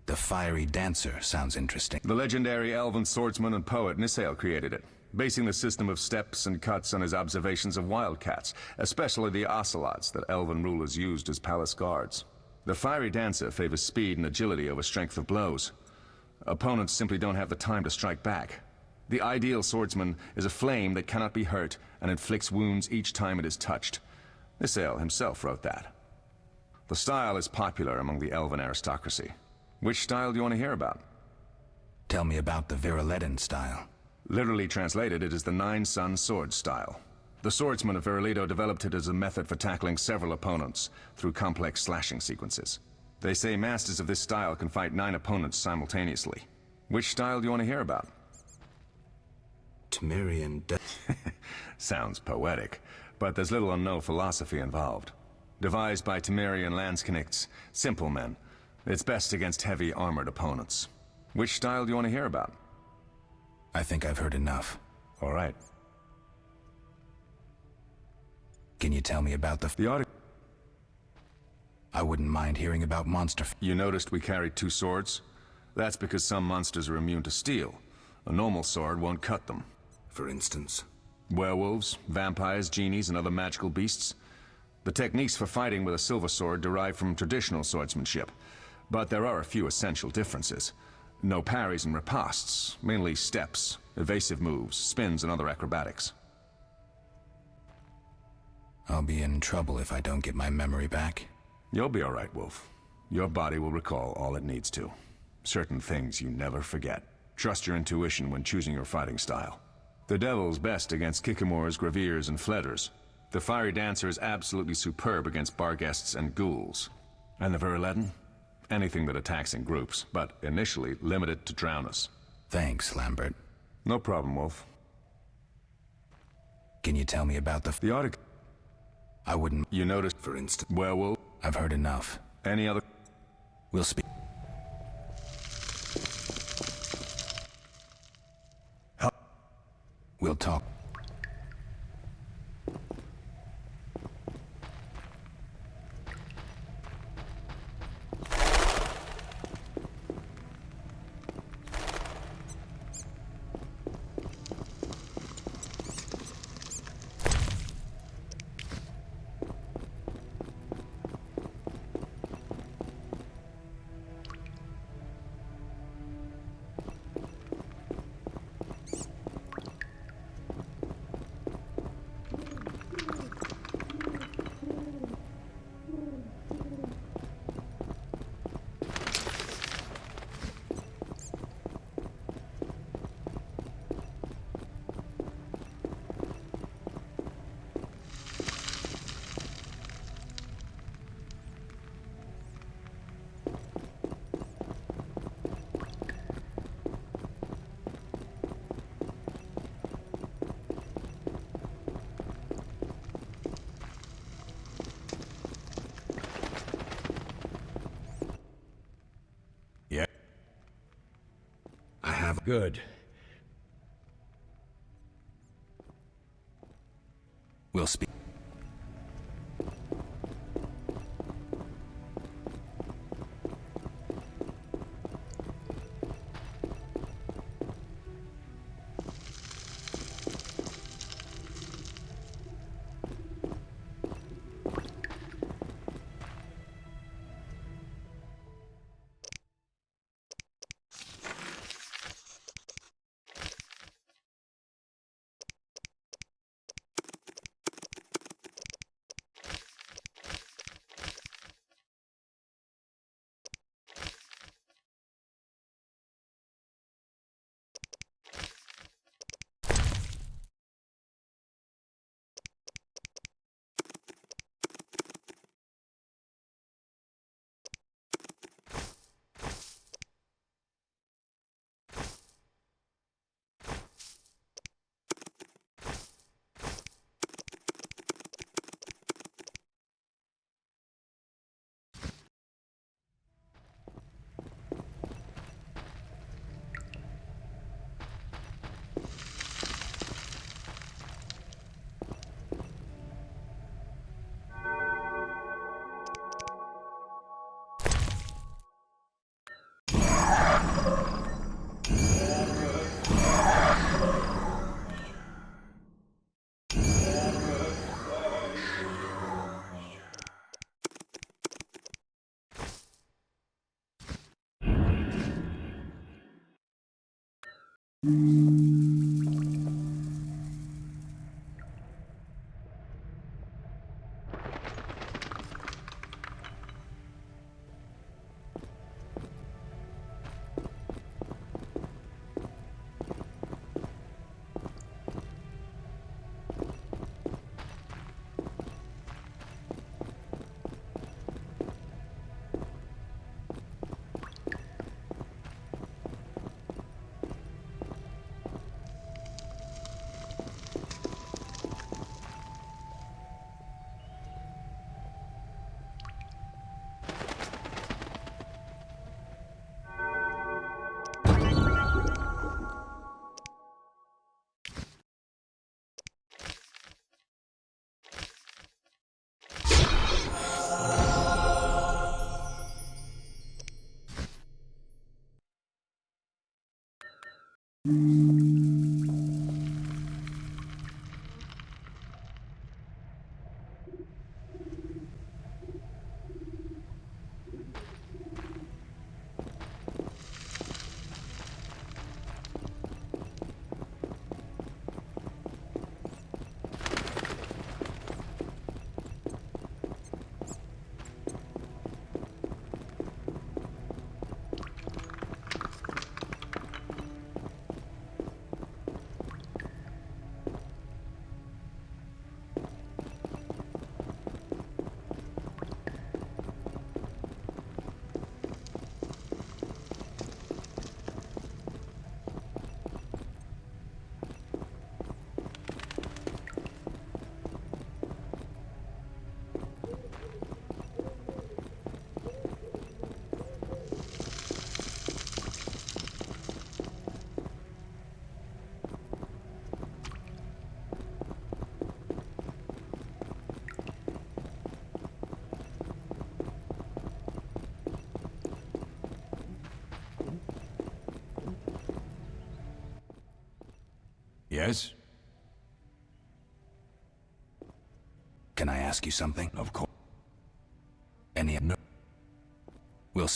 The fiery dancer sounds interesting. The legendary elven swordsman and poet Nisael created it, basing the system of steps and cuts on his observations of wildcats, especially the ocelots that elven rulers used as palace guards. The fiery dancer favors speed and agility over strength of blows. Opponents simply don't have the time to strike back. The ideal swordsman is a flame that cannot be hurt and inflicts wounds each time it is touched. Nisael himself wrote that. The style is popular among the elven aristocracy. Which style do you want to hear about? Tell me about the Viruleden style. Literally translated, it is the Nine-Sun Sword style. The swordsmen of Viruledo developed it as a method for tackling several opponents through complex slashing sequences. They say masters of this style can fight 9 opponents simultaneously. Which style do you want to hear about? Temerian Sounds poetic, but there's little or no philosophy involved. Devised by Temerian Landsknechts, simple men. It's best against heavy armored opponents. Which style do you want to hear about? I think I've heard enough. All right. Can you tell me about the article? I wouldn't mind hearing about monster... You noticed we carried 2 swords? That's because some monsters are immune to steel. A normal sword won't cut them. For instance? Werewolves, vampires, genies, and other magical beasts. The techniques for fighting with a silver sword derive from traditional swordsmanship. But there are a few essential differences. No parries and ripostes, mainly steps, evasive moves, spins, and other acrobatics. I'll be in trouble if I don't get my memory back. You'll be all right, Wolf. Your body will recall all it needs to. Certain things you never forget. Trust your intuition when choosing your fighting style. The Devil's best against Kikimors, Graviers, and Fledders. The Fiery Dancer is absolutely superb against Barghests and Ghouls. And the Viruleden? Anything that attacks in groups, but initially limited to drowners. Thanks, Lambert. No problem, Wolf. Can you tell me about the article? I wouldn't... You noticed, for instance... Werewolf? I've heard enough. Any other... We'll speak... We'll talk. Good. We'll speak. Yes? Can I ask you something? Of course. Any... No. We'll...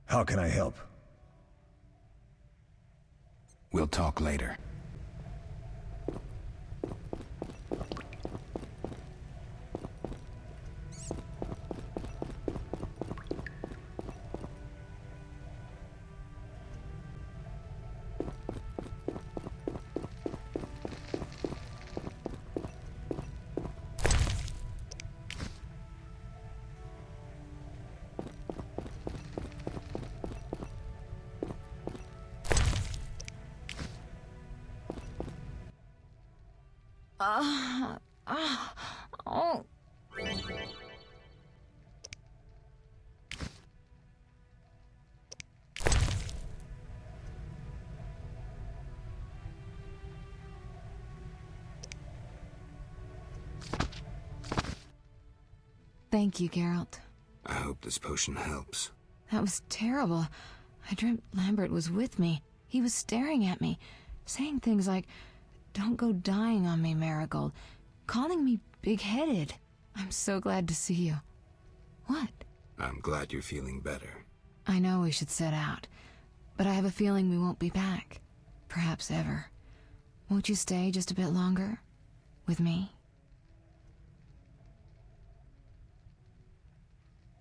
How can I help? We'll talk later. Oh. Thank you, Geralt. I hope this potion helps. That was terrible. I dreamt Lambert was with me. He was staring at me, saying things like, "Don't go dying on me, Marigold," calling me big-headed. I'm so glad to see you. What? I'm glad you're feeling better. I know we should set out, but I have a feeling we won't be back. Perhaps ever. Won't you stay just a bit longer? With me?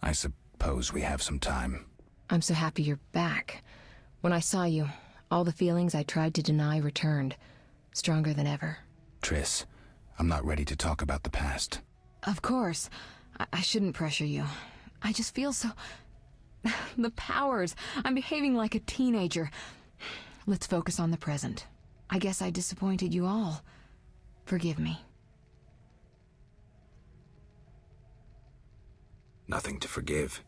I suppose we have some time. I'm so happy you're back. When I saw you, all the feelings I tried to deny returned, stronger than ever. Triss, I'm not ready to talk about the past. Of course. I shouldn't pressure you. I just feel so... The powers. I'm behaving like a teenager. Let's focus on the present. I guess I disappointed you all. Forgive me. Nothing to forgive.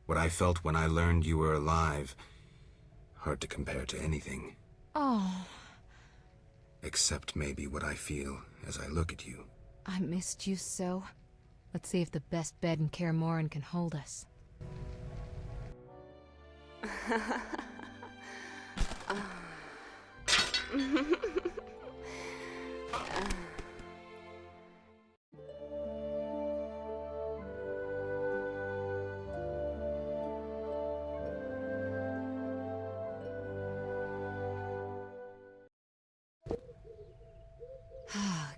What I felt when I learned you were alive, hard to compare to anything. Oh. Except maybe what I feel as I look at you. I missed you so. Let's see if the best bed in Kaer Morhen can hold us.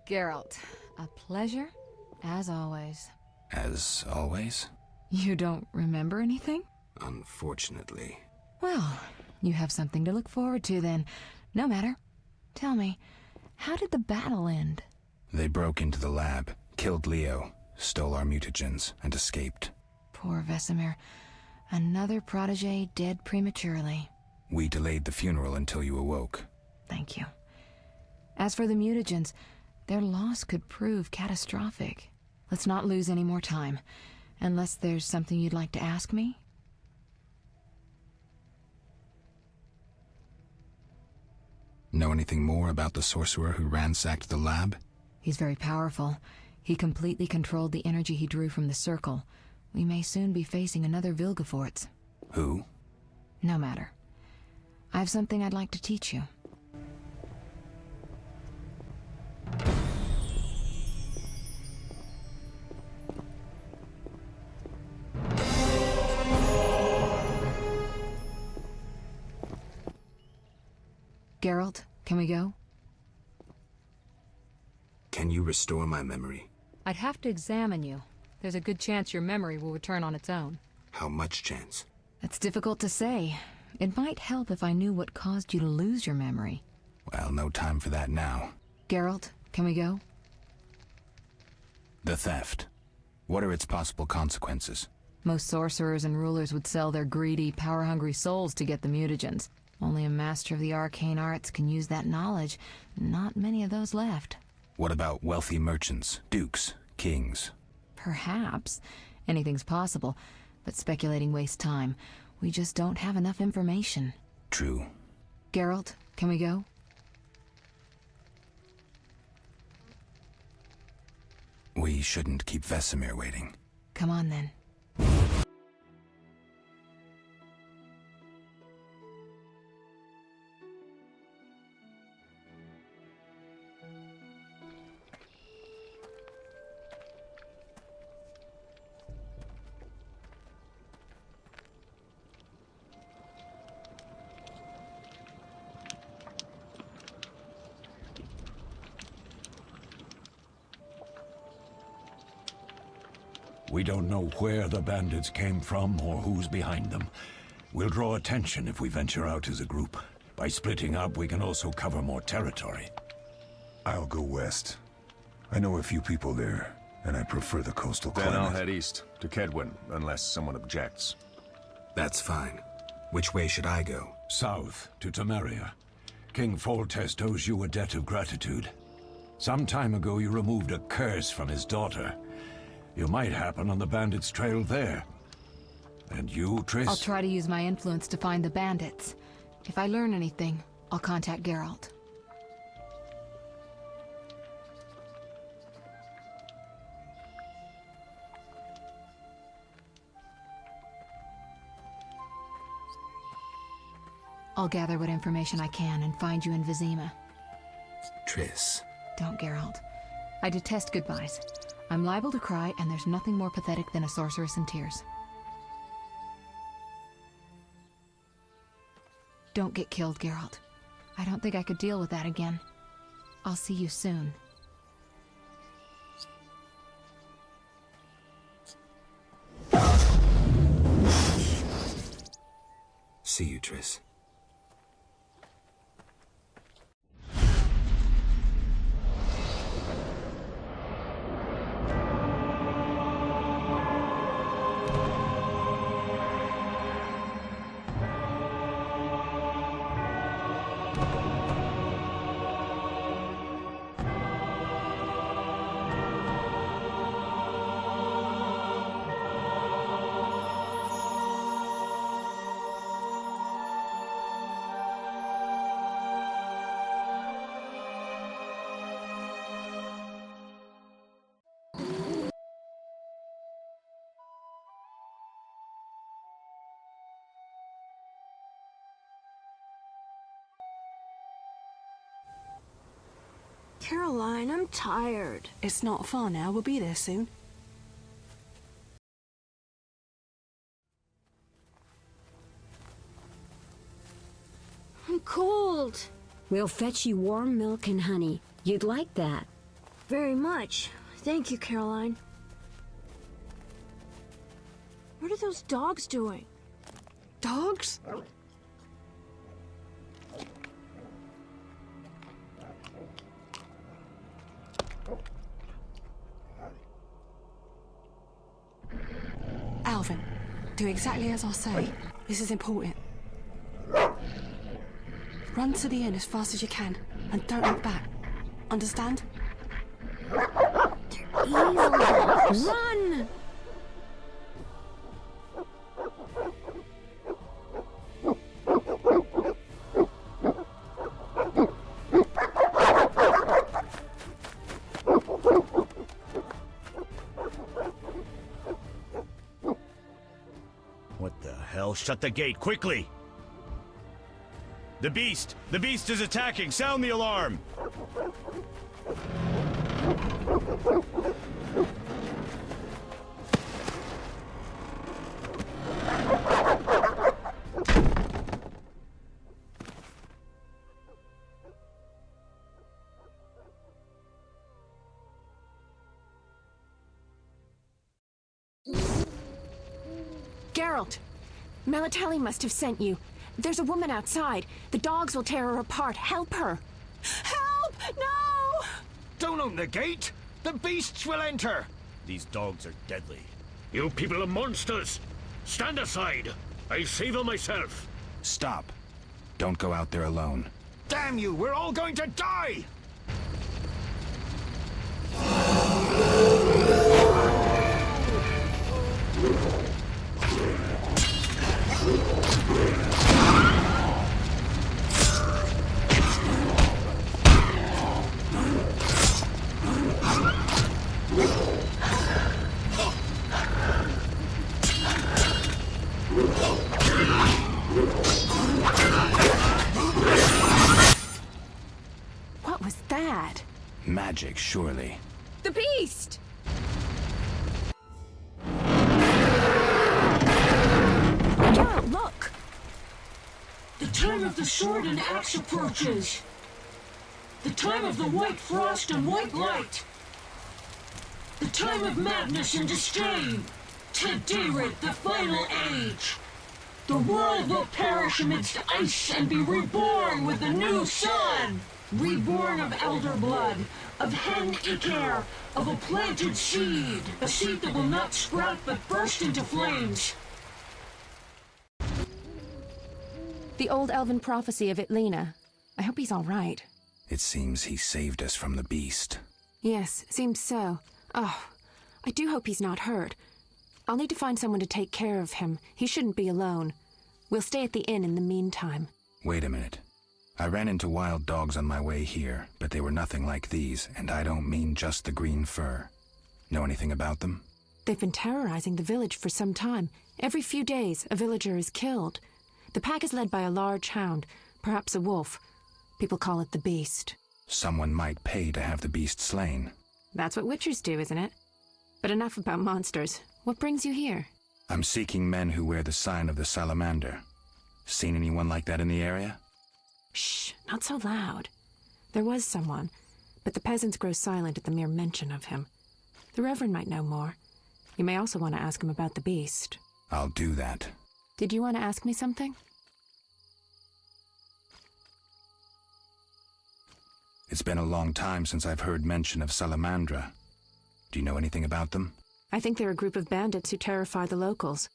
Geralt, a pleasure, as always. As always? You don't remember anything? Unfortunately. Well, you have something to look forward to then. No matter. Tell me, how did the battle end? They broke into the lab, killed Leo, stole our mutagens, and escaped. Poor Vesemir. Another protege dead prematurely. We delayed the funeral until you awoke. Thank you. As for the mutagens, their loss could prove catastrophic. Let's not lose any more time. Unless there's something you'd like to ask me? Know anything more about the sorcerer who ransacked the lab? He's very powerful. He completely controlled the energy he drew from the circle. We may soon be facing another Vilgefortz. Who? No matter. I have something I'd like to teach you. Geralt, can we go? Can you restore my memory? I'd have to examine you. There's a good chance your memory will return on its own. How much chance? That's difficult to say. It might help if I knew what caused you to lose your memory. Well, no time for that now. Geralt, can we go? The theft. What are its possible consequences? Most sorcerers and rulers would sell their greedy, power-hungry souls to get the mutagens. Only a master of the arcane arts can use that knowledge. Not many of those left. What about wealthy merchants, dukes, kings? Perhaps. Anything's possible, but speculating wastes time. We just don't have enough information. True. Geralt, can we go? We shouldn't keep Vesemir waiting. Come on, then. We don't know where the bandits came from or who's behind them. We'll draw attention if we venture out as a group. By splitting up, we can also cover more territory. I'll go west. I know a few people there, and I prefer the coastal climate. Then I'll head east, to Kedwin, unless someone objects. That's fine. Which way should I go? South, to Temeria. King Foltest owes you a debt of gratitude. Some time ago you removed a curse from his daughter. You might happen on the bandits' trail there. And you, Triss? I'll try to use my influence to find the bandits. If I learn anything, I'll contact Geralt. I'll gather what information I can and find you in Vizima. Triss. Don't, Geralt. I detest goodbyes. I'm liable to cry, and there's nothing more pathetic than a sorceress in tears. Don't get killed, Geralt. I don't think I could deal with that again. I'll see you soon. See you, Triss. Caroline, I'm tired. It's not far now. We'll be there soon. I'm cold. We'll fetch you warm milk and honey. You'd like that. Very much. Thank you, Caroline. What are those dogs doing? Dogs? Alvin, do exactly as I say. This is important. Run to the inn as fast as you can, and don't look back. Understand? They're evil dogs. Run! What the hell? Shut the gate, quickly! The beast! The beast is attacking! Sound the alarm! Geralt! Melatelli must have sent you. There's a woman outside. The dogs will tear her apart. Help her! Help! No! Don't open the gate! The beasts will enter! These dogs are deadly. You people are monsters! Stand aside! I'll save her myself! Stop. Don't go out there alone. Damn you! We're all going to die! What was that? Magic, surely. The beast! Geralt, look! The time of the sword and axe approaches. The time of the white frost and white light. The time of madness and disdain. Today, the final age. The world will perish amidst ice and be reborn with a new sun. Reborn of elder blood, of hen Iker, of a planted seed. A seed that will not sprout but burst into flames. The old elven prophecy of Itlena. I hope he's all right. It seems he saved us from the beast. Yes, seems so. Oh, I do hope he's not hurt. I'll need to find someone to take care of him. He shouldn't be alone. We'll stay at the inn in the meantime. Wait a minute. I ran into wild dogs on my way here, but they were nothing like these, and I don't mean just the green fur. Know anything about them? They've been terrorizing the village for some time. Every few days, a villager is killed. The pack is led by a large hound, perhaps a wolf. People call it the beast. Someone might pay to have the beast slain. That's what witchers do, isn't it? But enough about monsters. What brings you here? I'm seeking men who wear the sign of the salamander. Seen anyone like that in the area? Shh, not so loud. There was someone, but the peasants grow silent at the mere mention of him. The Reverend might know more. You may also want to ask him about the beast. I'll do that. Did you want to ask me something? It's been a long time since I've heard mention of Salamandra. Do you know anything about them? I think they're a group of bandits who terrify the locals.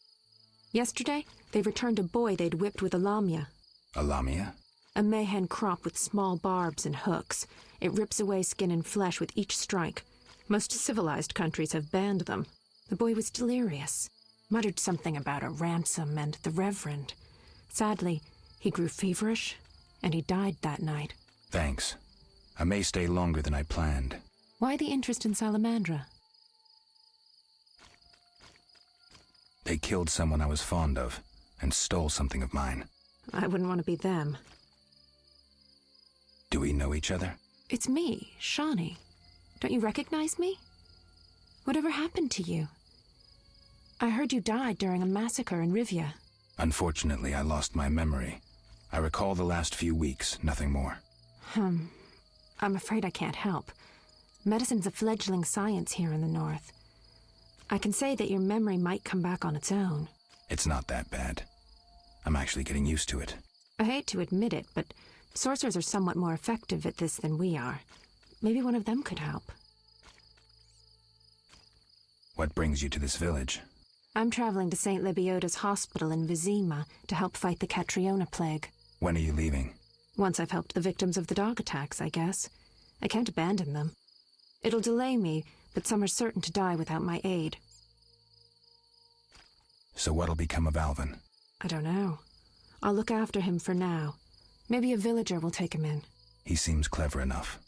Yesterday, they returned a boy they'd whipped with a lamia. A lamia? A mayhen crop with small barbs and hooks. It rips away skin and flesh with each strike. Most civilized countries have banned them. The boy was delirious. Muttered something about a ransom and the Reverend. Sadly, he grew feverish, and he died that night. Thanks. I may stay longer than I planned. Why the interest in Salamandra? They killed someone I was fond of, and stole something of mine. I wouldn't want to be them. Do we know each other? It's me, Shawnee. Don't you recognize me? Whatever happened to you? I heard you died during a massacre in Rivia. Unfortunately, I lost my memory. I recall the last few weeks, nothing more. I'm afraid I can't help. Medicine's a fledgling science here in the north. I can say that your memory might come back on its own. It's not that bad. I'm actually getting used to it. I hate to admit it, but sorcerers are somewhat more effective at this than we are. Maybe one of them could help. What brings you to this village? I'm traveling to St. Lebioda's hospital in Vizima to help fight the Catriona plague. When are you leaving? Once I've helped the victims of the dog attacks, I guess. I can't abandon them. It'll delay me, but some are certain to die without my aid. So what'll become of Alvin? I don't know. I'll look after him for now. Maybe a villager will take him in. He seems clever enough.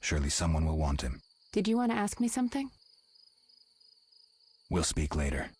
Surely someone will want him. Did you want to ask me something? We'll speak later.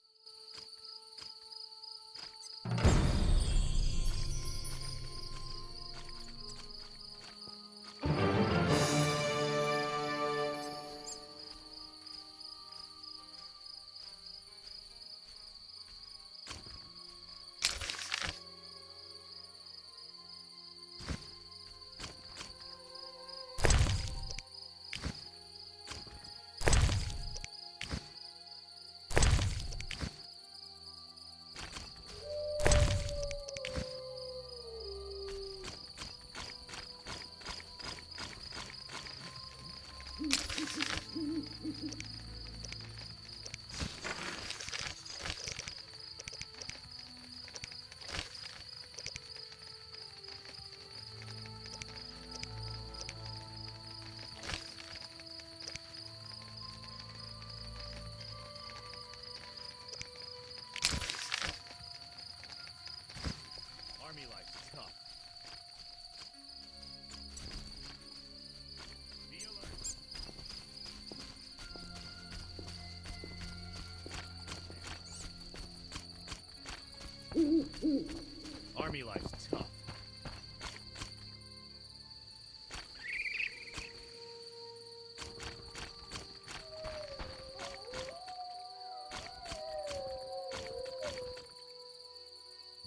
Army life's tough.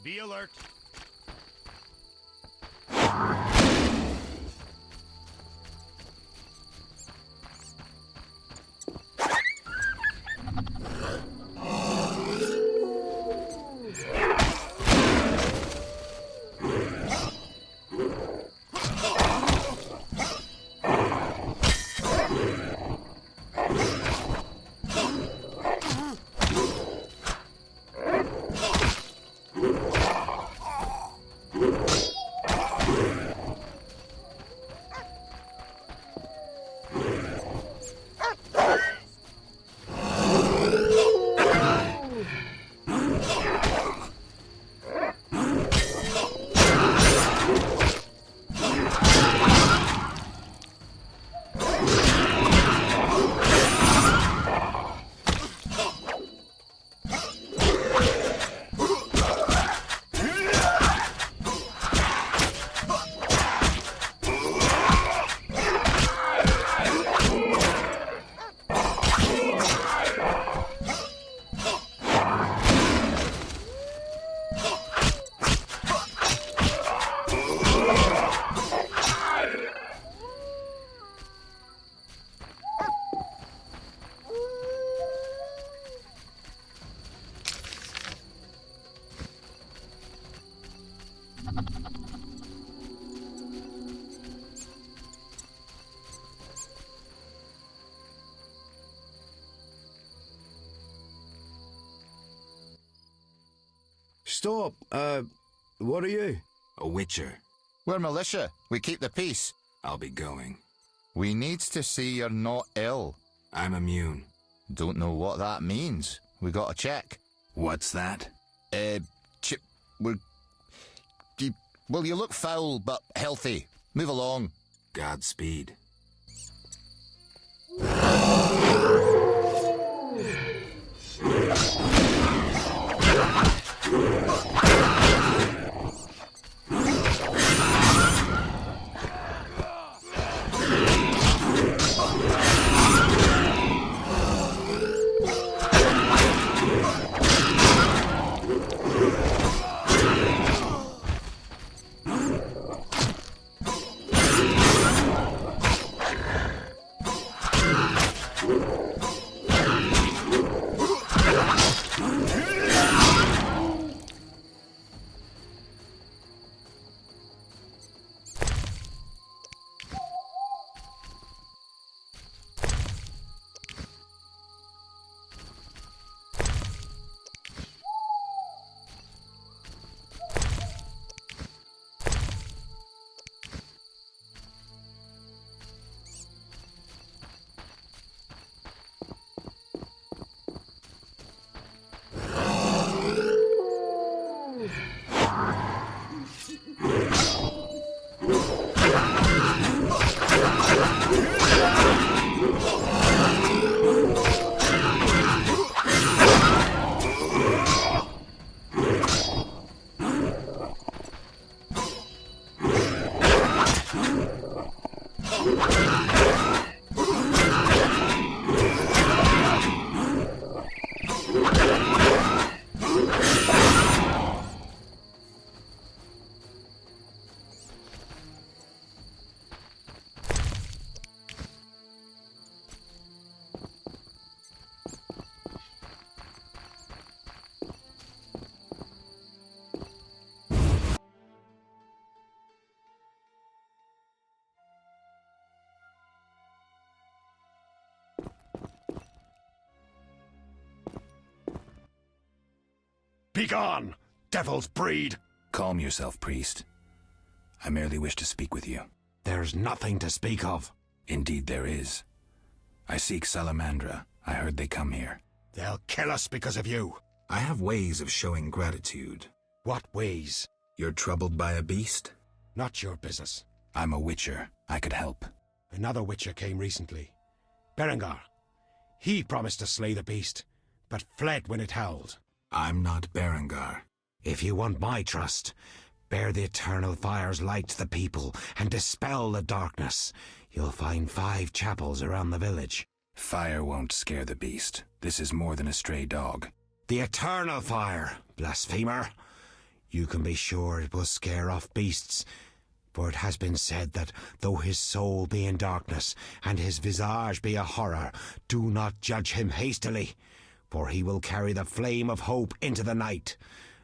Be alert. Stop. What are you? A witcher. We're militia. We keep the peace. I'll be going. We needs to see you're not ill. I'm immune. Don't know what that means. We got to check. What's that? Well, you look foul, but healthy. Move along. Godspeed. Begone, devil's breed! Calm yourself, priest. I merely wish to speak with you. There's nothing to speak of. Indeed there is. I seek Salamandra. I heard they come here. They'll kill us because of you. I have ways of showing gratitude. What ways? You're troubled by a beast? Not your business. I'm a witcher. I could help. Another witcher came recently. Berengar. He promised to slay the beast, but fled when it howled. I'm not Berengar. If you want my trust, bear the eternal fire's light to the people and dispel the darkness. You'll find 5 chapels around the village. Fire won't scare the beast. This is more than a stray dog. The eternal fire, blasphemer. You can be sure it will scare off beasts, for it has been said that though his soul be in darkness and his visage be a horror, do not judge him hastily, for he will carry the flame of hope into the night.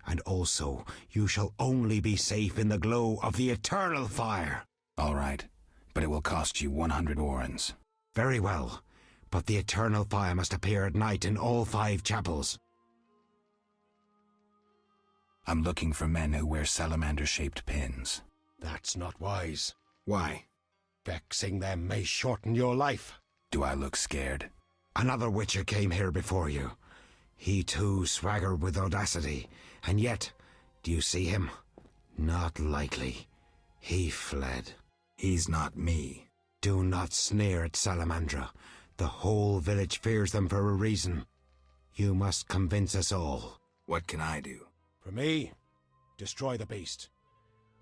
And also, you shall only be safe in the glow of the eternal fire. All right, but it will cost you 100 orens. Very well, but the eternal fire must appear at night in all 5 chapels. I'm looking for men who wear salamander-shaped pins. That's not wise. Why? Vexing them may shorten your life. Do I look scared? Another witcher came here before you. He too swaggered with audacity, and yet, do you see him? Not likely. He fled. He's not me. Do not sneer at Salamandra. The whole village fears them for a reason. You must convince us all. What can I do? For me, destroy the beast.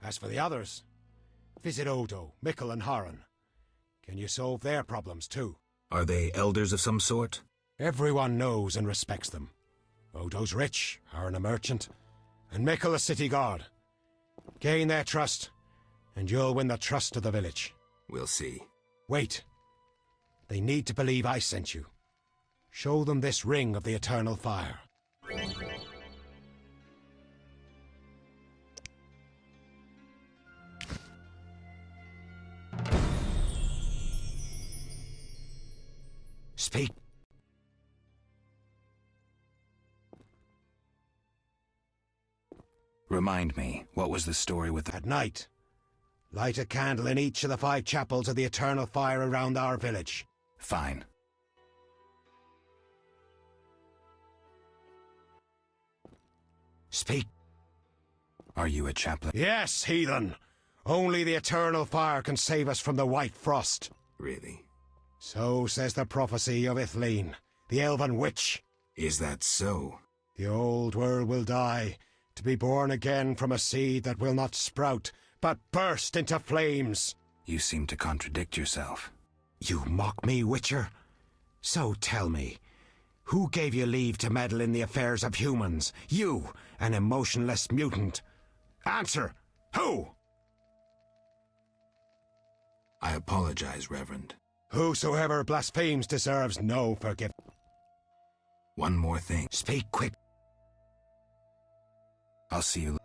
As for the others, visit Odo, Mikkel and Haran. Can you solve their problems too? Are they elders of some sort? Everyone knows and respects them. Odo's rich, Haran a merchant, and Mikkel a city guard. Gain their trust, and you'll win the trust of the village. We'll see. Wait. They need to believe I sent you. Show them this ring of the eternal fire. Speak. Remind me, what was the story with the... At night, light a candle in each of the 5 chapels of the eternal fire around our village. Fine. Speak. Are you a chaplain? Yes, heathen. Only the eternal fire can save us from the white frost. Really? So says the prophecy of Ithleen, the elven witch. Is that so? The old world will die, to be born again from a seed that will not sprout, but burst into flames. You seem to contradict yourself. You mock me, Witcher? So tell me, who gave you leave to meddle in the affairs of humans? You, an emotionless mutant. Answer! Who? I apologize, Reverend. Whosoever blasphemes deserves no forgiveness. One more thing. Speak quick. I'll see you later.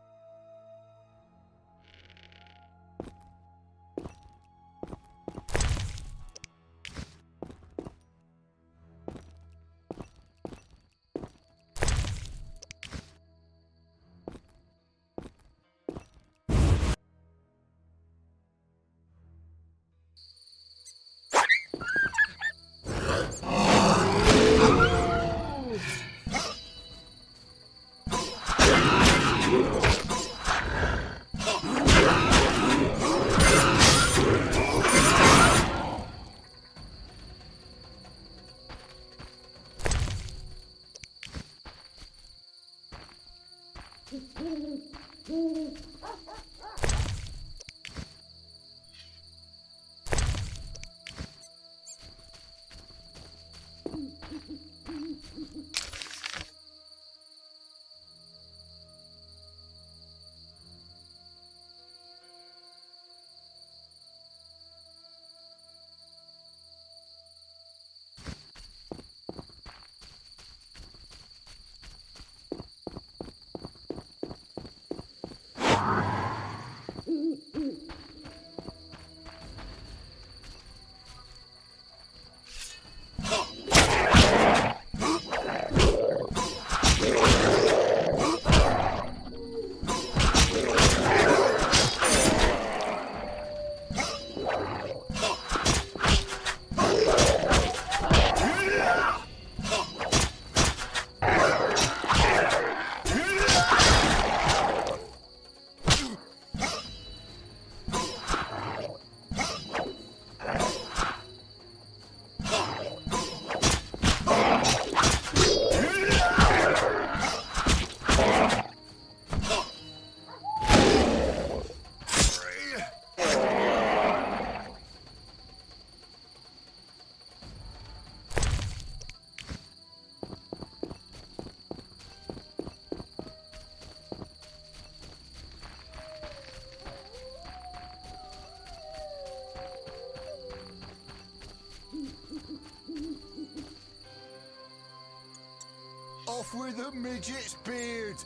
Off with the midget's beard!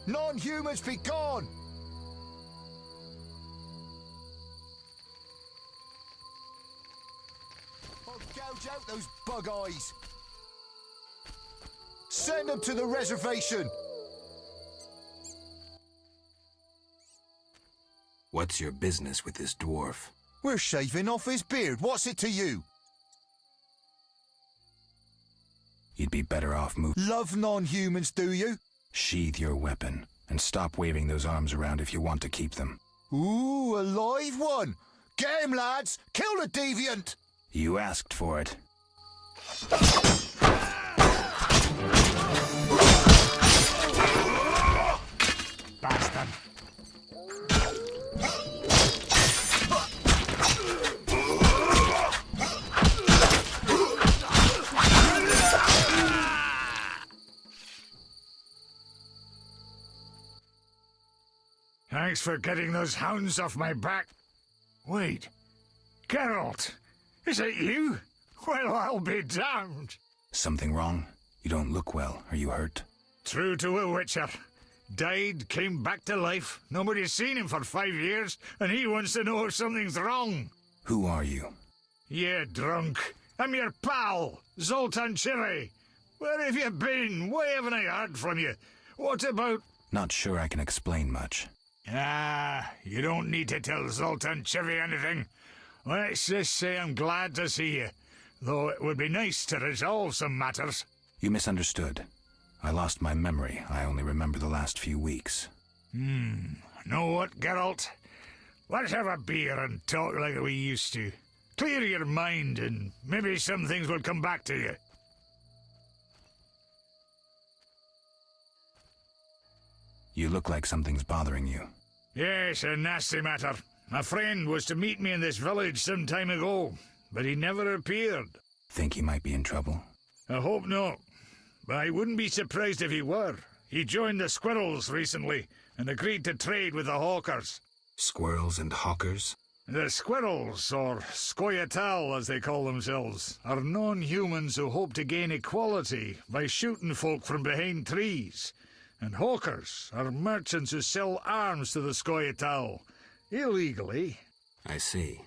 Non-humans be gone! I'll gouge out those bug eyes! Send them to the reservation! What's your business with this dwarf? We're shaving off his beard. What's it to you? You'd be better off moving. Love non-humans, do you? Sheathe your weapon, and stop waving those arms around if you want to keep them. Ooh, a live one! Get him, lads! Kill the deviant! You asked for it. Bastard! Thanks for getting those hounds off my back. Wait, Geralt, is it you? Well, I'll be damned. Something wrong? You don't look well. Are you hurt? True to a Witcher. Died, came back to life. Nobody's seen him for 5 years, and he wants to know if something's wrong. Who are you? Yeah, drunk. I'm your pal, Zoltan Chivy. Where have you been? Why haven't I heard from you? What about... Not sure I can explain much. You don't need to tell Zoltan Chivy anything. Let's just say I'm glad to see you, though it would be nice to resolve some matters. You misunderstood. I lost my memory. I only remember the last few weeks. Know what, Geralt? Let's have a beer and talk like we used to. Clear your mind and maybe some things will come back to you. You look like something's bothering you. Yes, a nasty matter. A friend was to meet me in this village some time ago, but he never appeared. Think he might be in trouble? I hope not. But I wouldn't be surprised if he were. He joined the squirrels recently and agreed to trade with the hawkers. Squirrels and hawkers? The squirrels, or Scoia'tael as they call themselves, are non-humans who hope to gain equality by shooting folk from behind trees. And hawkers are merchants who sell arms to the Scoia'tael, illegally. I see.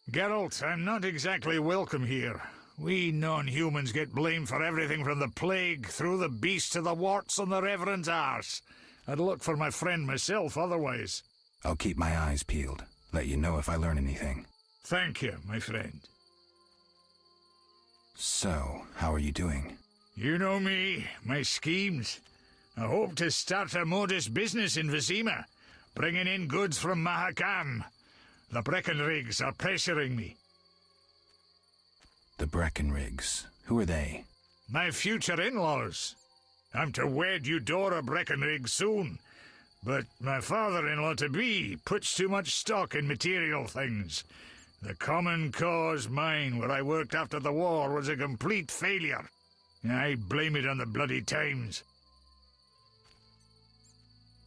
Geralt, I'm not exactly welcome here. We non-humans get blamed for everything from the plague through the beast to the warts on the Reverend's arse. I'd look for my friend myself otherwise. I'll keep my eyes peeled. Let you know if I learn anything. Thank you, my friend. So, how are you doing? You know me, my schemes. I hope to start a modest business in Vizima, bringing in goods from Mahakam. The Breckenrigs are pressuring me. The Breckenrigs? Who are they? My future in-laws. I'm to wed Eudora Breckenrig soon, but my father-in-law-to-be puts too much stock in material things. The Common Cause mine, where I worked after the war, was a complete failure. I blame it on the bloody times.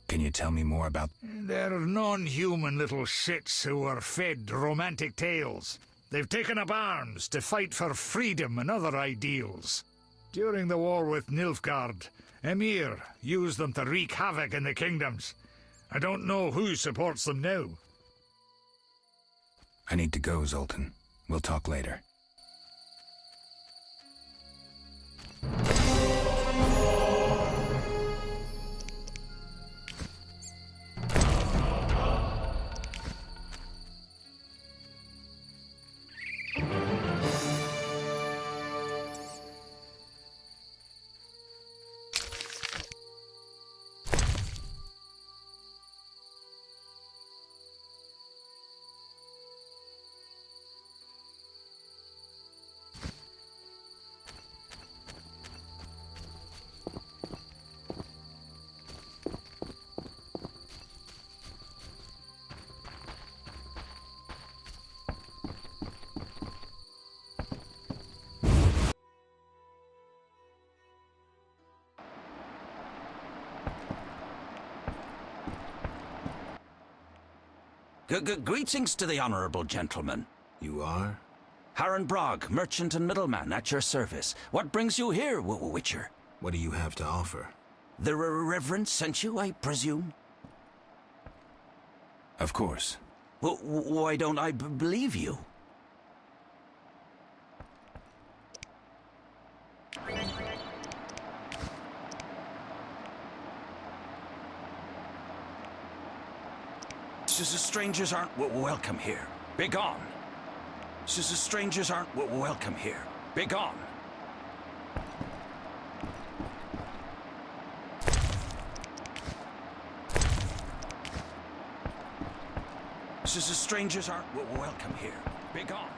Can you tell me more about... They're non-human little shits who are fed romantic tales. They've taken up arms to fight for freedom and other ideals. During the war with Nilfgaard, Emir used them to wreak havoc in the kingdoms. I don't know who supports them now. I need to go, Zoltan. We'll talk later. Greetings to the honorable gentleman. You are? Harren Brog, merchant and middleman, at your service. What brings you here, Witcher? What do you have to offer? The Reverend sent you, I presume? Of course. Well, why don't I believe you? Strangers aren't welcome here. Begone. Strangers aren't welcome here. Begone. Strangers aren't welcome here. Begone.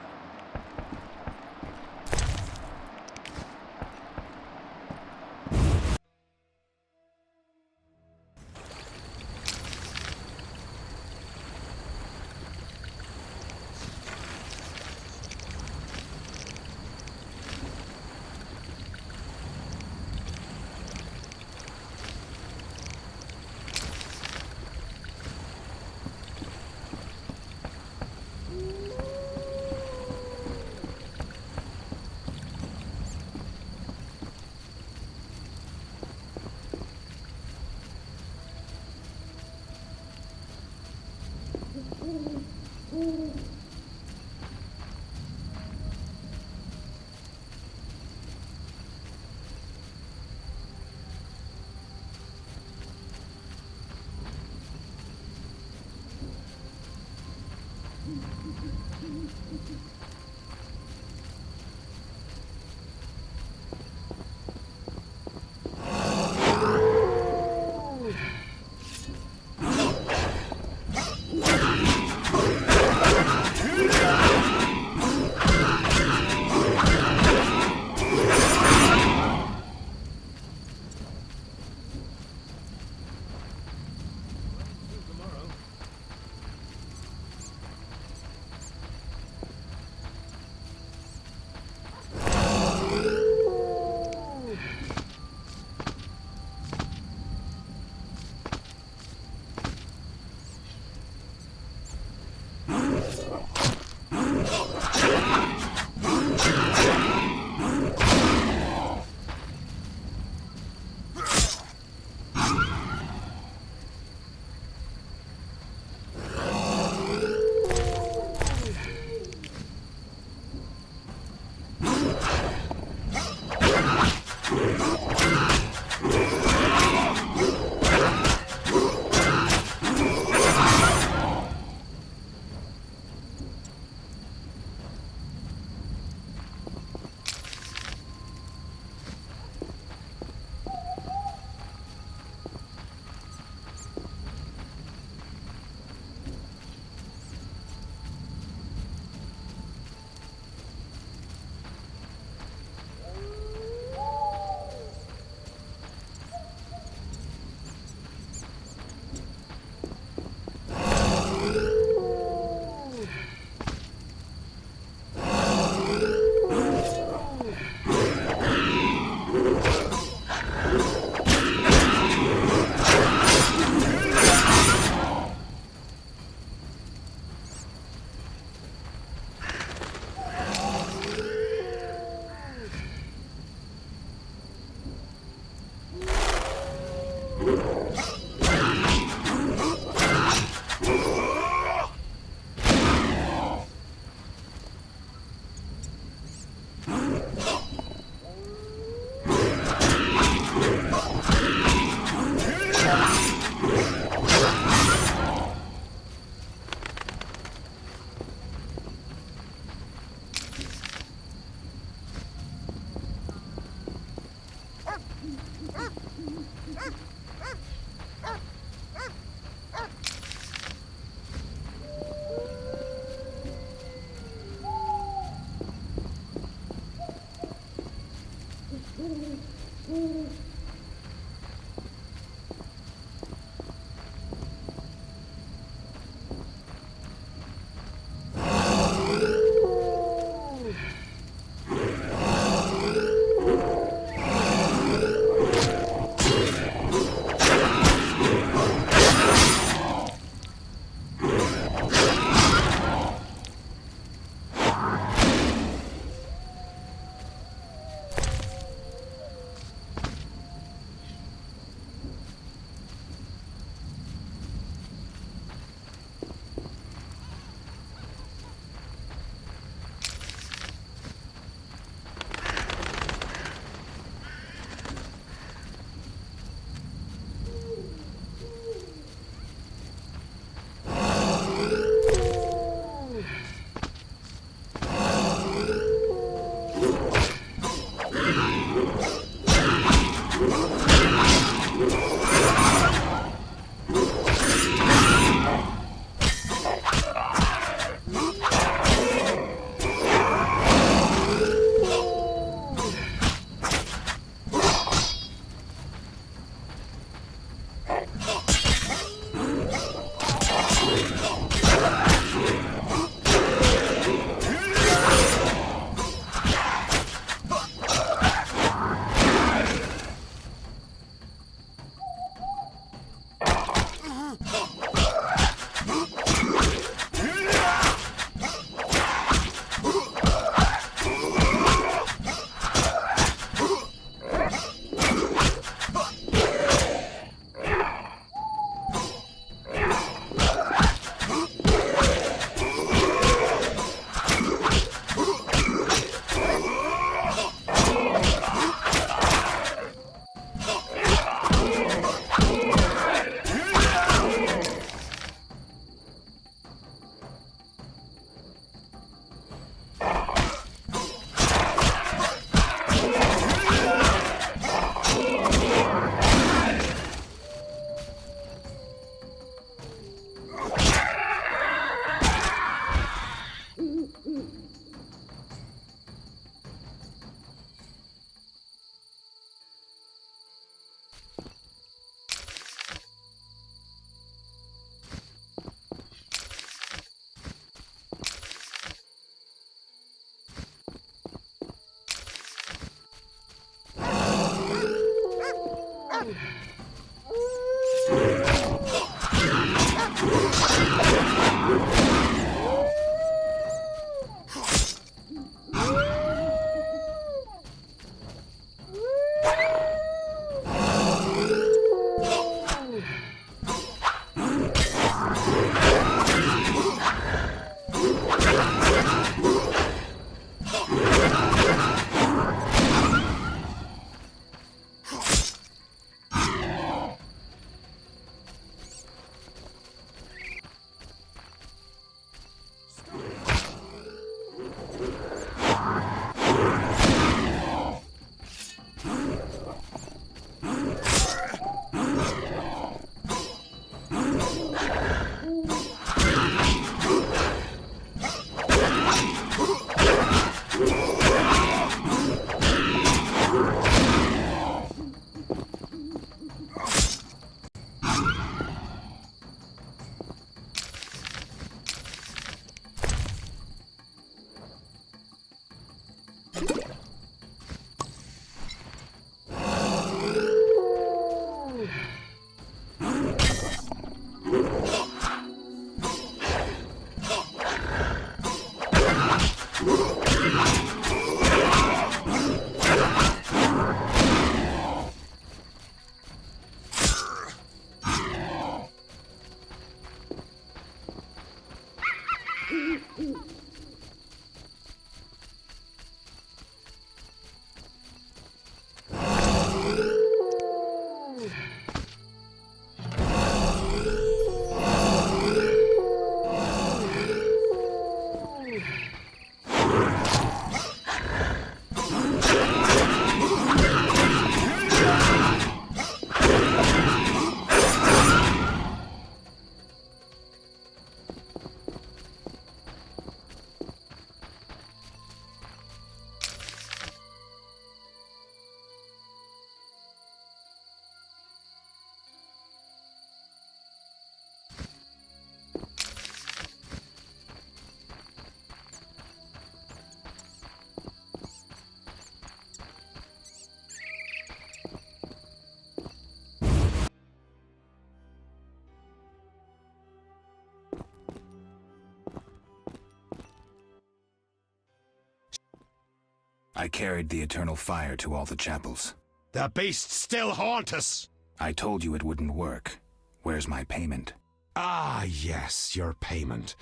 I carried the eternal fire to all the chapels. The beasts still haunt us! I told you it wouldn't work. Where's my payment? Ah, yes, your payment.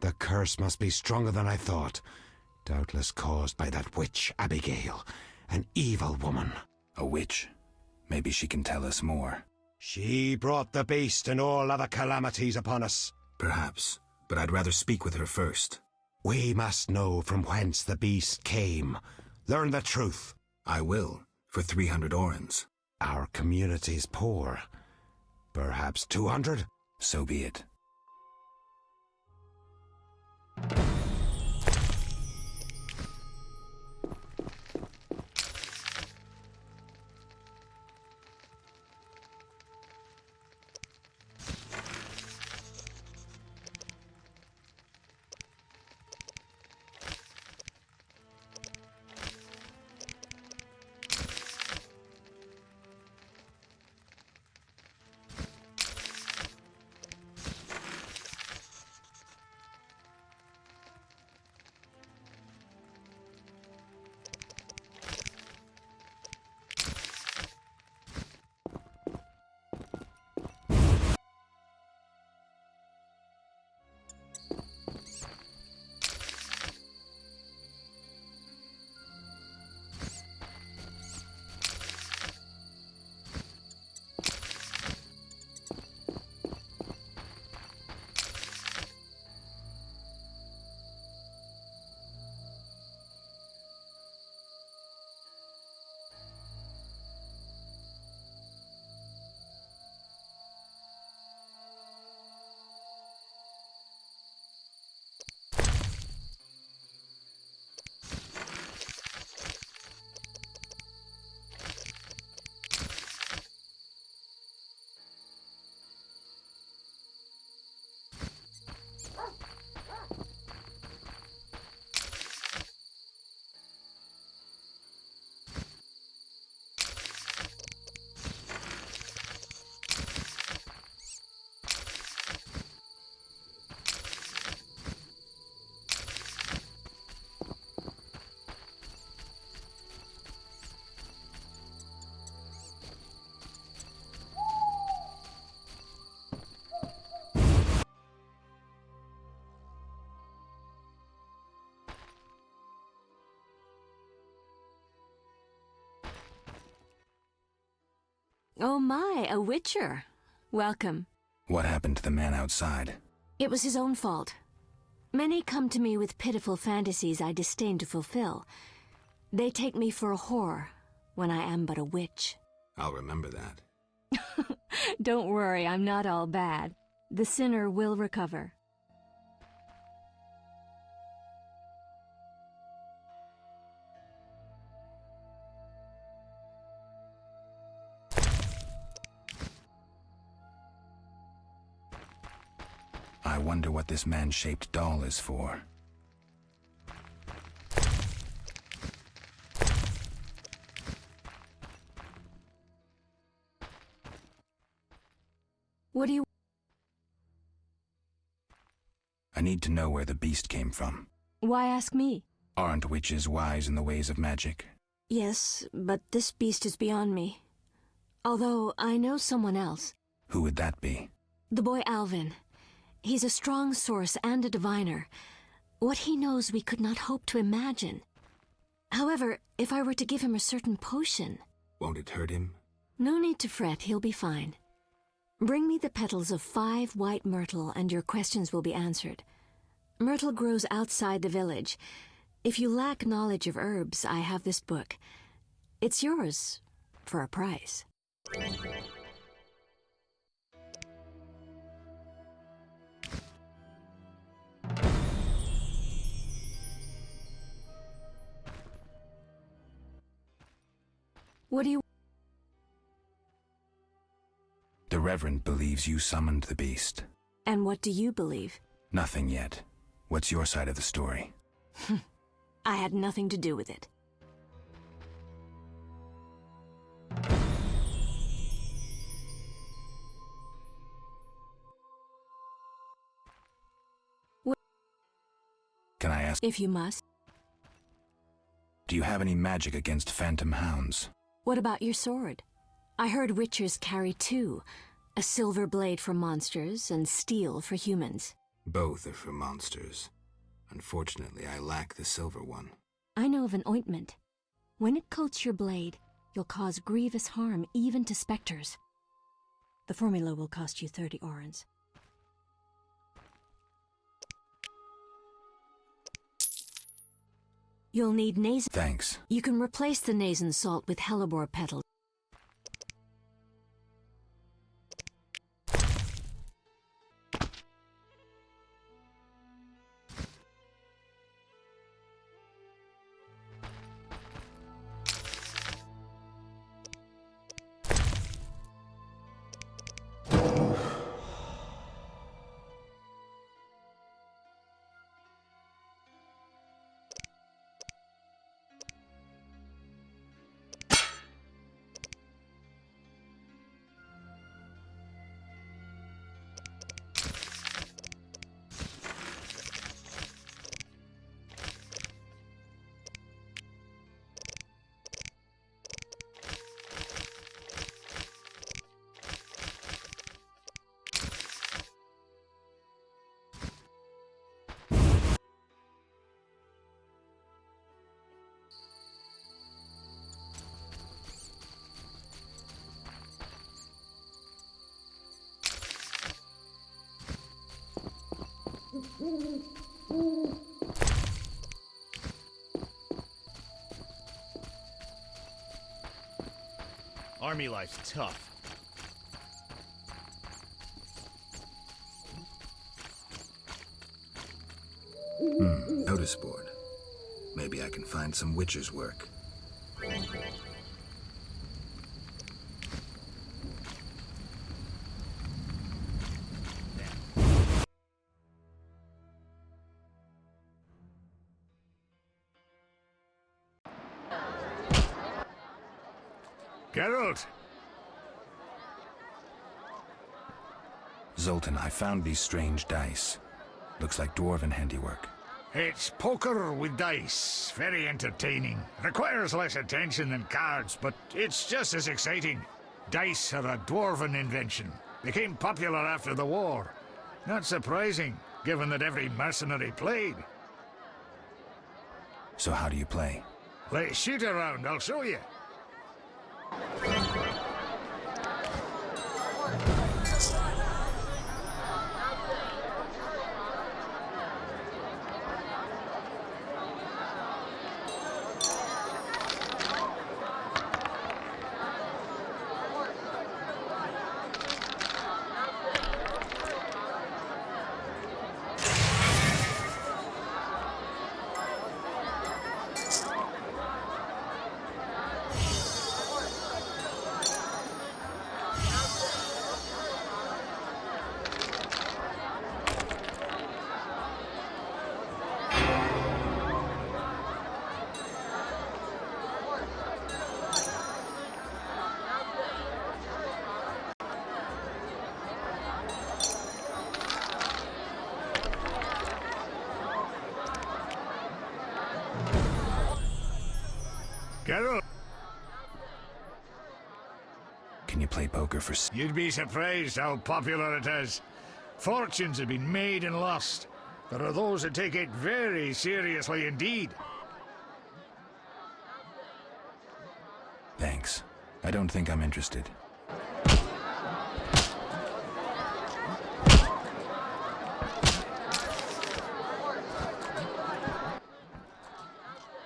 The curse must be stronger than I thought. Doubtless caused by that witch, Abigail. An evil woman. A witch? Maybe she can tell us more. She brought the beast and all other calamities upon us. Perhaps, but I'd rather speak with her first. We must know from whence the beast came. Learn the truth. I will, for 300 orens. Our community's poor. Perhaps 200? So be it. Oh my, a witcher. Welcome. What happened to the man outside? It was his own fault. Many come to me with pitiful fantasies I disdain to fulfill. They take me for a whore, when I am but a witch. I'll remember that. Don't worry, I'm not all bad. The sinner will recover. I wonder what this man-shaped doll is for. What do you... I need to know where the beast came from. Why ask me? Aren't witches wise in the ways of magic? Yes, but this beast is beyond me. Although I know someone else. Who would that be? The boy Alvin. He's a strong source and a diviner. What he knows we could not hope to imagine. However, if I were to give him a certain potion... Won't it hurt him? No need to fret, he'll be fine. Bring me the petals of 5 white myrtle and your questions will be answered. Myrtle grows outside the village. If you lack knowledge of herbs, I have this book. It's yours for a price. What do you... The Reverend believes you summoned the beast. And what do you believe? Nothing yet. What's your side of the story? I had nothing to do with it. What? Can I ask? If you must. Do you have any magic against phantom hounds? What about your sword? I heard witchers carry 2. A silver blade for monsters and steel for humans. Both are for monsters. Unfortunately, I lack the silver one. I know of an ointment. When it coats your blade, you'll cause grievous harm even to specters. The formula will cost you 30 orens. You'll need nason... Thanks. You can replace the nason salt with hellebore petals. Army life's tough. Notice board. Maybe I can find some witcher's work. Geralt! Zoltan, I found these strange dice. Looks like dwarven handiwork. It's poker with dice. Very entertaining. Requires less attention than cards, but it's just as exciting. Dice are a dwarven invention. Became popular after the war. Not surprising, given that every mercenary played. So how do you play? Let's shoot around, I'll show you. mediocre for... You'd be surprised how popular it is. Fortunes have been made and lost. There are those who take it very seriously indeed. Thanks. I don't think I'm interested.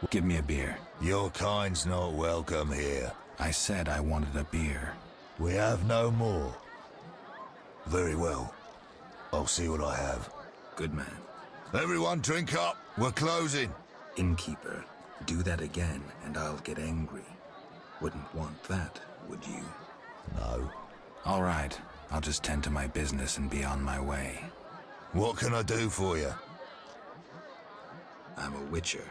Give me a beer. Your kind's not welcome here. I said I wanted a beer. We have no more. Very well. I'll see what I have. Good man. Everyone drink up. We're closing. Innkeeper, do that again and I'll get angry. Wouldn't want that, would you? No. All right. I'll just tend to my business and be on my way. What can I do for you? I'm a witcher.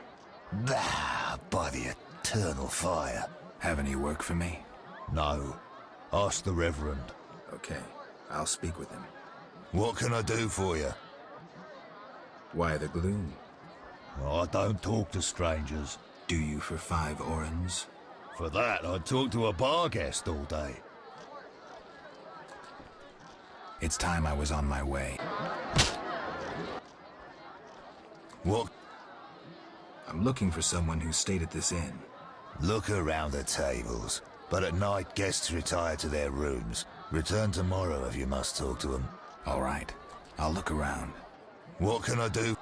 Ah, by the eternal fire. Have any work for me? No. Ask the Reverend. Okay. I'll speak with him. What can I do for you? Why the gloom? I don't talk to strangers. Do you for 5 orens? For that, I'd talk to a bar guest all day. It's time I was on my way. What? I'm looking for someone who stayed at this inn. Look around the tables. But at night, guests retire to their rooms. Return tomorrow if you must talk to them. All right. I'll look around. What can I do?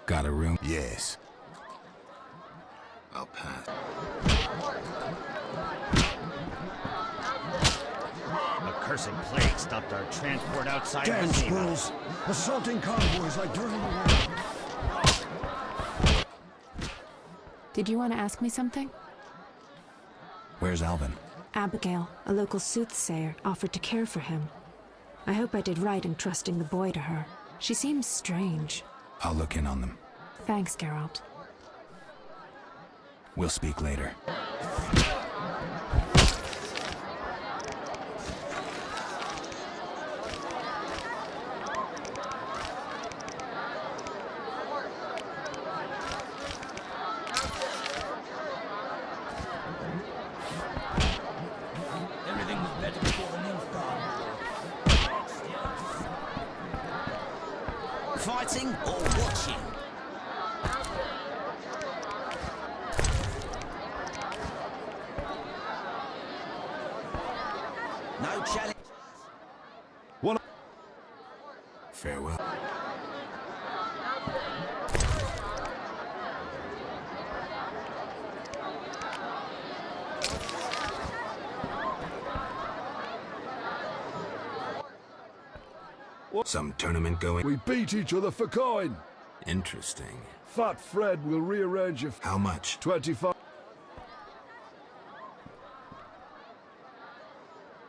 Got a room? Yes. I'll pass. A cursed plague stopped our transport outside Damn of the squirrels! Assaulting convoys like during the war. Did you want to ask me something? Where's Alvin? Abigail, a local soothsayer, offered to care for him. I hope I did right in trusting the boy to her. She seems strange. I'll look in on them. Thanks, Geralt. We'll speak later. Everything was better before the nymph gone. Fighting or watching? No challenge. What? Farewell. Some tournament going? We beat each other for coin. Interesting. Fat Fred will rearrange your... How much? 25.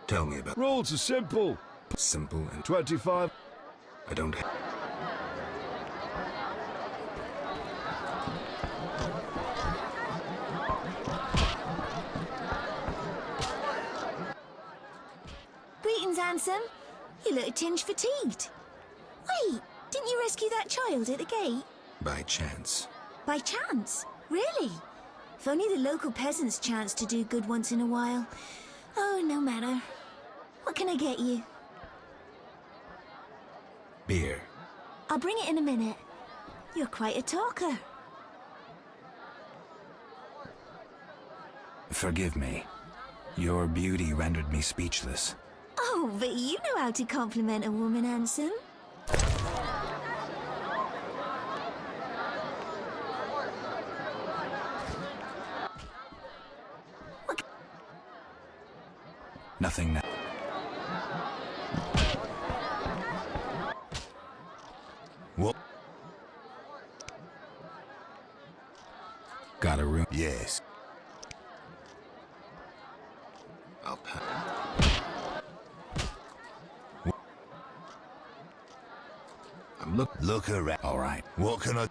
Tell me about... Rules are simple. Simple and... 25. I don't... Greetings, handsome. You look a tinge fatigued. Wait, didn't you rescue that child at the gate? By chance. By chance? Really? If only the local peasants chance to do good once in a while. Oh, no matter. What can I get you? Beer. I'll bring it in a minute. You're quite a talker. Forgive me. Your beauty rendered me speechless. Oh, but you know how to compliment a woman, handsome. Nothing now. What? Got a room? Yes. I'll pass. I'm Look around. All right. What can I...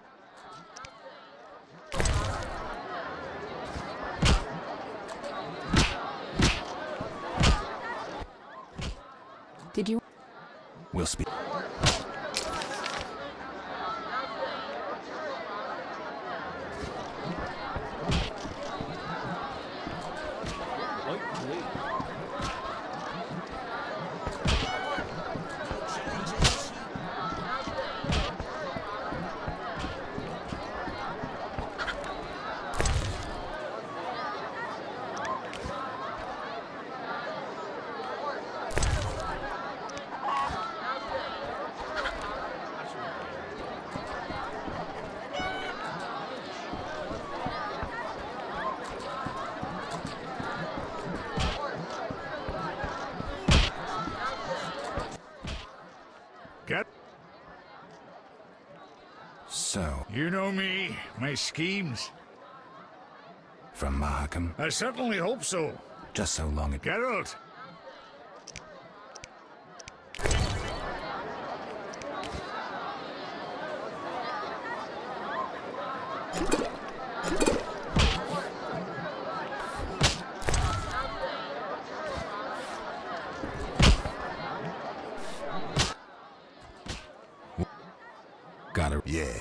Did you... We'll speak. Get. So, You know me, my schemes. from Mahakam, I certainly hope so. just so long ago. Geralt. Got it. Yeah.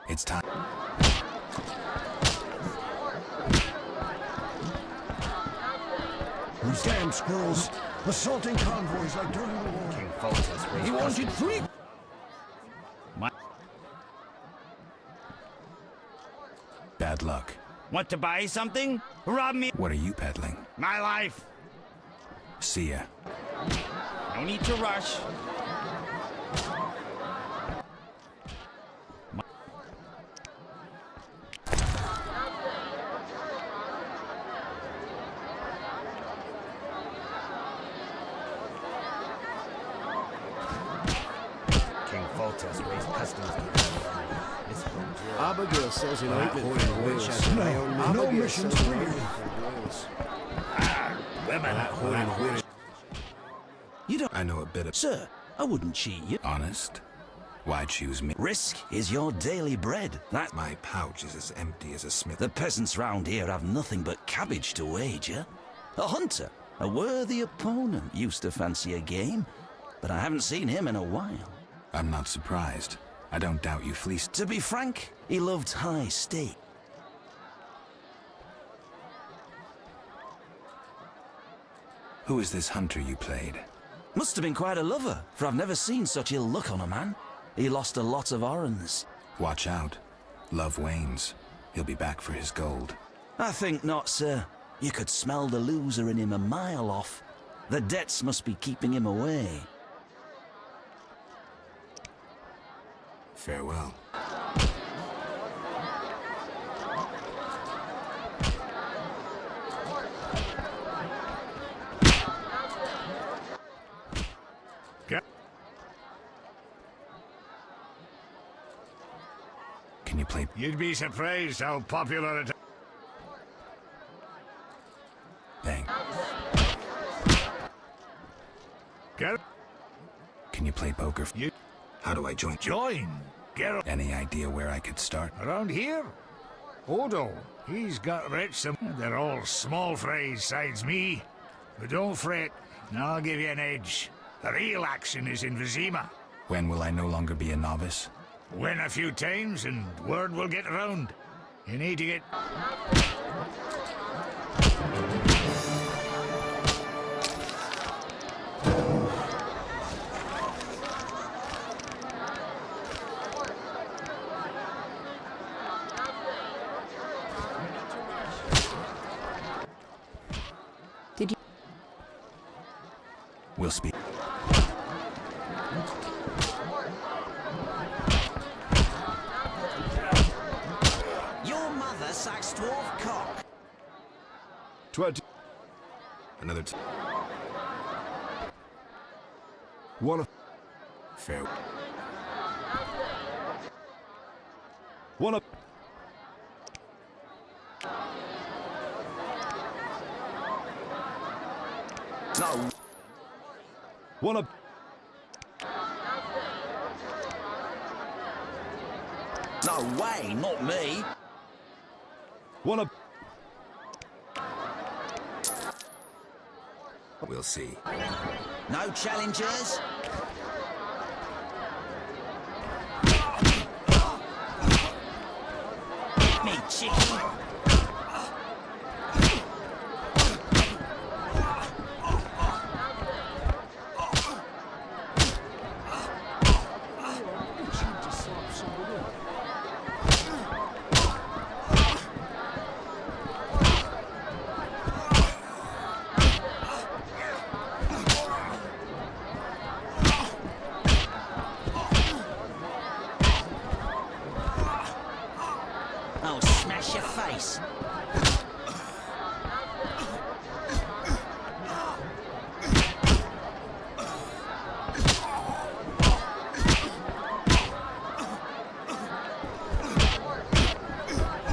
It's time. These damn squirrels. Assaulting convoys like during the war. King Foltest He wanted three. Bad luck. Want to buy something? Rob me. What are you peddling? My life. See ya. No need to rush. King Foltest raised customs duties. Abigail says in ointment for Wales. No missions for you. Women. You don't... I know a bit of... Sir, I wouldn't cheat you. Honest? Why choose me? Risk is your daily bread. That... My pouch is as empty as a smith. The peasants round here have nothing but cabbage to wager. A hunter, a worthy opponent, used to fancy a game, but I haven't seen him in a while. I'm not surprised. I don't doubt you fleeced... To be frank, he loved high stake. Who is this hunter you played? Must have been quite a lover, for I've never seen such ill luck on a man. He lost a lot of orans. Watch out. Love wanes. He'll be back for his gold. I think not, sir. You could smell the loser in him a mile off. The debts must be keeping him away. Farewell. Can you play? You'd be surprised how popular it is. Bang. Geralt. Can you play poker? You. How do I join? Join. Geralt. Any idea where I could start? Around here? Odo. He's got rich. They're all small fries sides me. But don't fret. I'll give you an edge. The real action is in Vizima. When will I no longer be a novice? Win a few times and word will get around. You need to get... Did you... We'll speak. Your mother sucks dwarf cock. 20. Another One of. Fair. One of. No. One of. No way, not me. One of. We'll see. No challengers? Hit me, chicken. face.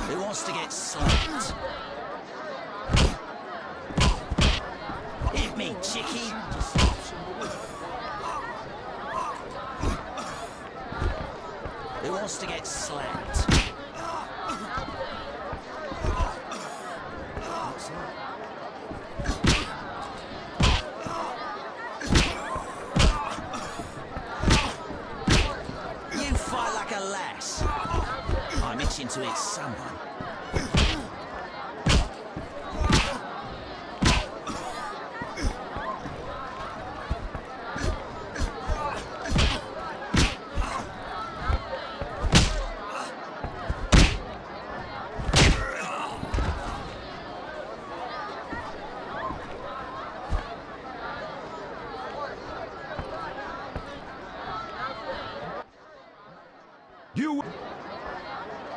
Who wants to get slapped? Hit me, chickie. Who wants to get slapped? You fight like a lass. I'm itching to hit someone.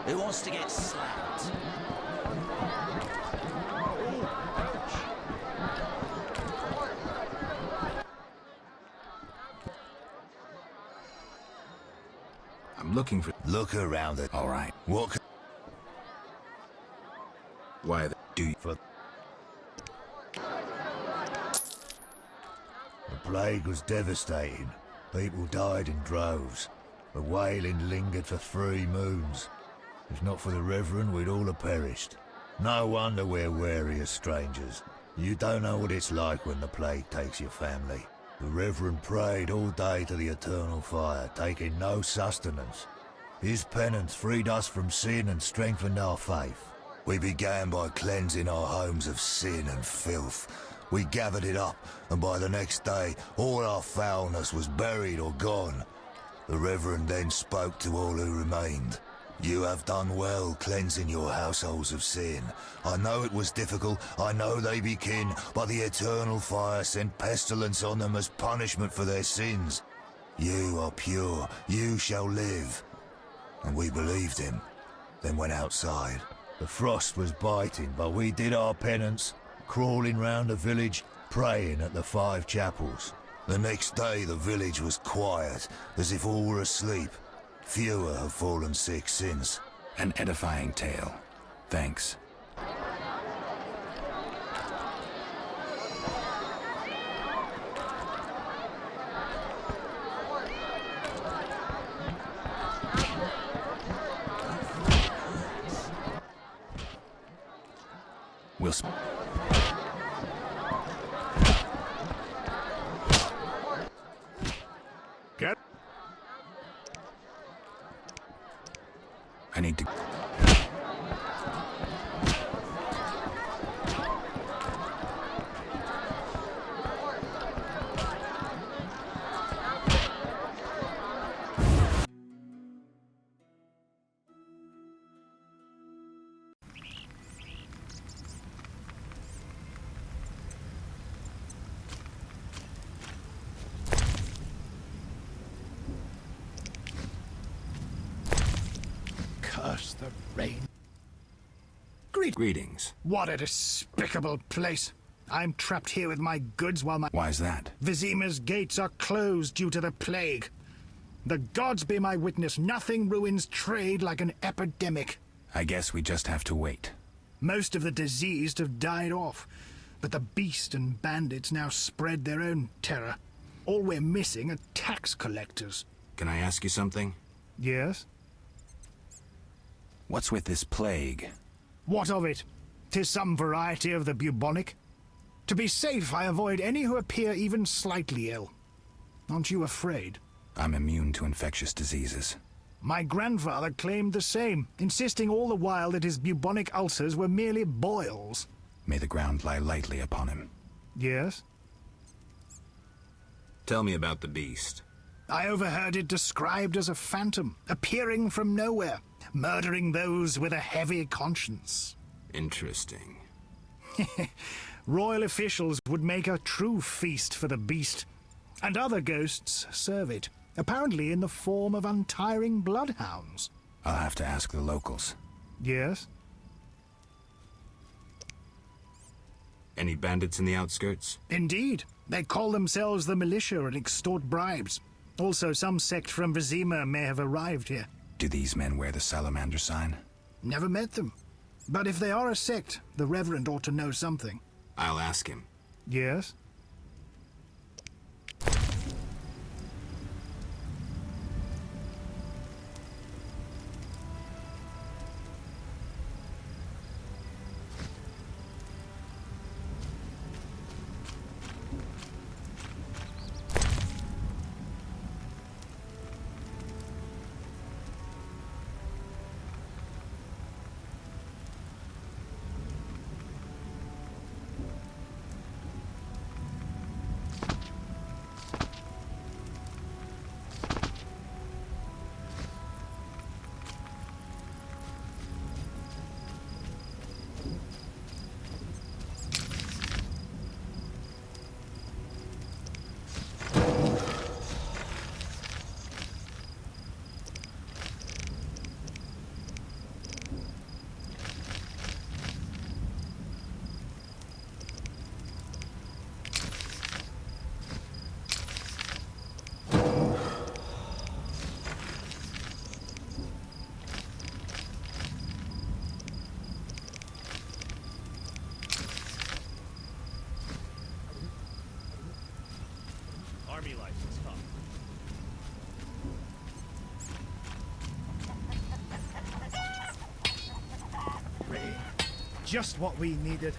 Who wants to get slapped? I'm looking for... Look around it. All right. What? Why do you... For... The plague was devastating. People died in droves. The wailing lingered for 3 moons. If not for the Reverend, we'd all have perished. No wonder we're wary of strangers. You don't know what it's like when the plague takes your family. The Reverend prayed all day to the eternal fire, taking no sustenance. His penance freed us from sin and strengthened our faith. We began by cleansing our homes of sin and filth. We gathered it up, and by the next day, all our foulness was buried or gone. The Reverend then spoke to all who remained. You have done well cleansing your households of sin. I know it was difficult, I know they be kin, but the eternal fire sent pestilence on them as punishment for their sins. You are pure, you shall live. And we believed him, then went outside. The frost was biting, but we did our penance, crawling round the village, praying at the 5 chapels. The next day the village was quiet, as if all were asleep. Fewer have fallen sick since. An edifying tale. Thanks. We'll... Get... I need to... Curse the rain. Greetings. What a despicable place. I'm trapped here with my goods while my... Why's that? Vizima's gates are closed due to the plague. The gods be my witness, nothing ruins trade like an epidemic. I guess we just have to wait. Most of the diseased have died off, but the beast and bandits now spread their own terror. All we're missing are tax collectors. Can I ask you something? Yes? What's with this plague? What of it? 'Tis some variety of the bubonic. To be safe, I avoid any who appear even slightly ill. Aren't you afraid? I'm immune to infectious diseases. My grandfather claimed the same, insisting all the while that his bubonic ulcers were merely boils. May the ground lie lightly upon him. Yes? Tell me about the beast. I overheard it described as a phantom, appearing from nowhere, murdering those with a heavy conscience. Interesting. Royal officials would make a true feast for the beast, and other ghosts serve it, apparently in the form of untiring bloodhounds. I'll have to ask the locals. Yes? Any bandits in the outskirts? Indeed. They call themselves the militia and extort bribes. Also, some sect from Vizima may have arrived here. Do these men wear the salamander sign? Never met them. But if they are a sect, the Reverend ought to know something. I'll ask him. Yes? Army life is tough. Just what we needed.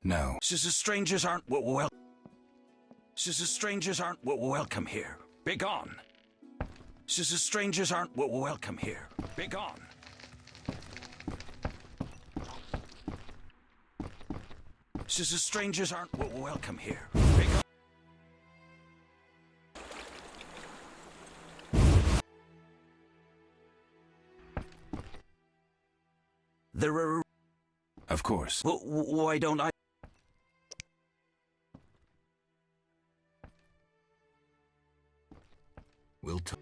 No. Strangers aren't strangers aren't welcome here. Begone. Strangers aren't welcome here. Begone. Strangers aren't welcome here. Begone. There are... Of course. Why don't I... We'll talk.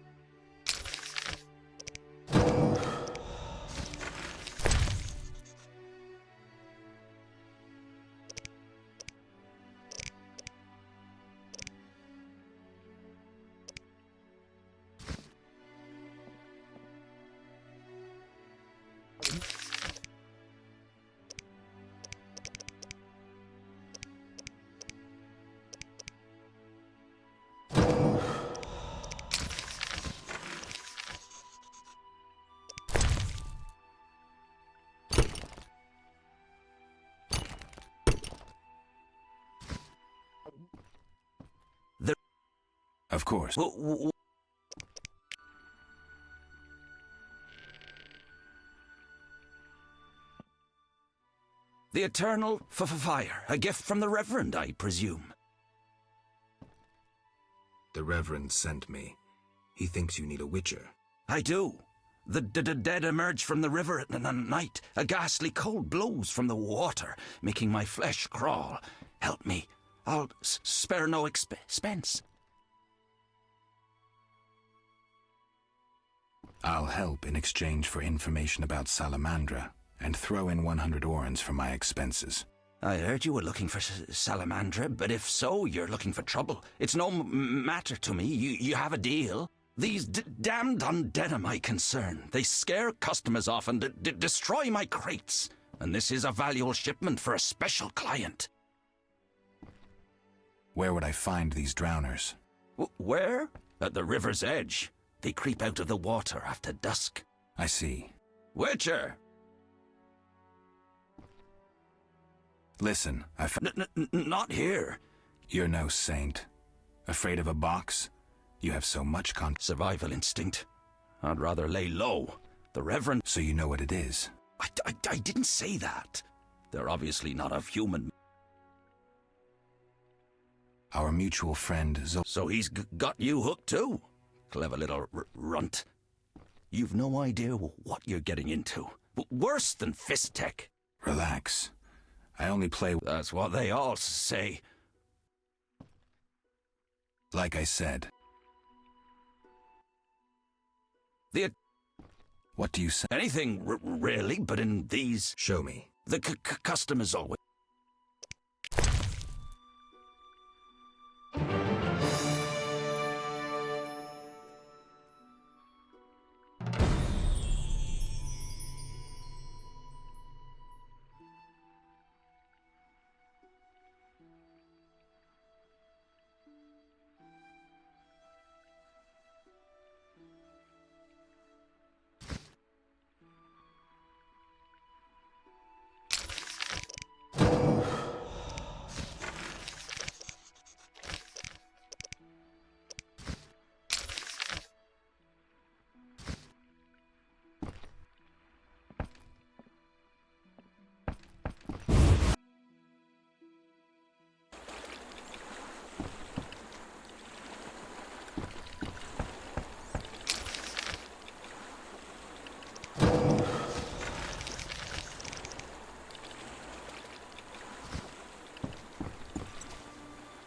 Of course. The eternal fire, a gift from the Reverend, I presume. The Reverend sent me. He thinks you need a witcher. I do. The dead emerge from the river at night. A ghastly cold blows from the water, making my flesh crawl. Help me. I'll spare no expense. I'll help in exchange for information about Salamandra, and throw in 100 orens for my expenses. I heard you were looking for Salamandra, but if so, you're looking for trouble. It's no matter to me. You have a deal. These damned undead are my concern. They scare customers off and destroy my crates. And this is a valuable shipment for a special client. Where would I find these drowners? Where? At the river's edge. They creep out of the water after dusk. I see. Witcher! Listen, not here. You're no saint. Afraid of a box? You have so much survival instinct. I'd rather lay low. The Reverend... So you know what it is? I didn't say that. They're obviously not of human... Our mutual friend So he's got you hooked too? Clever little runt. You've no idea what you're getting into. Worse than fist tech. Relax. I only play... That's what they all say. Like I said. What do you say? Anything, really, but in these... Show me. The custom is always...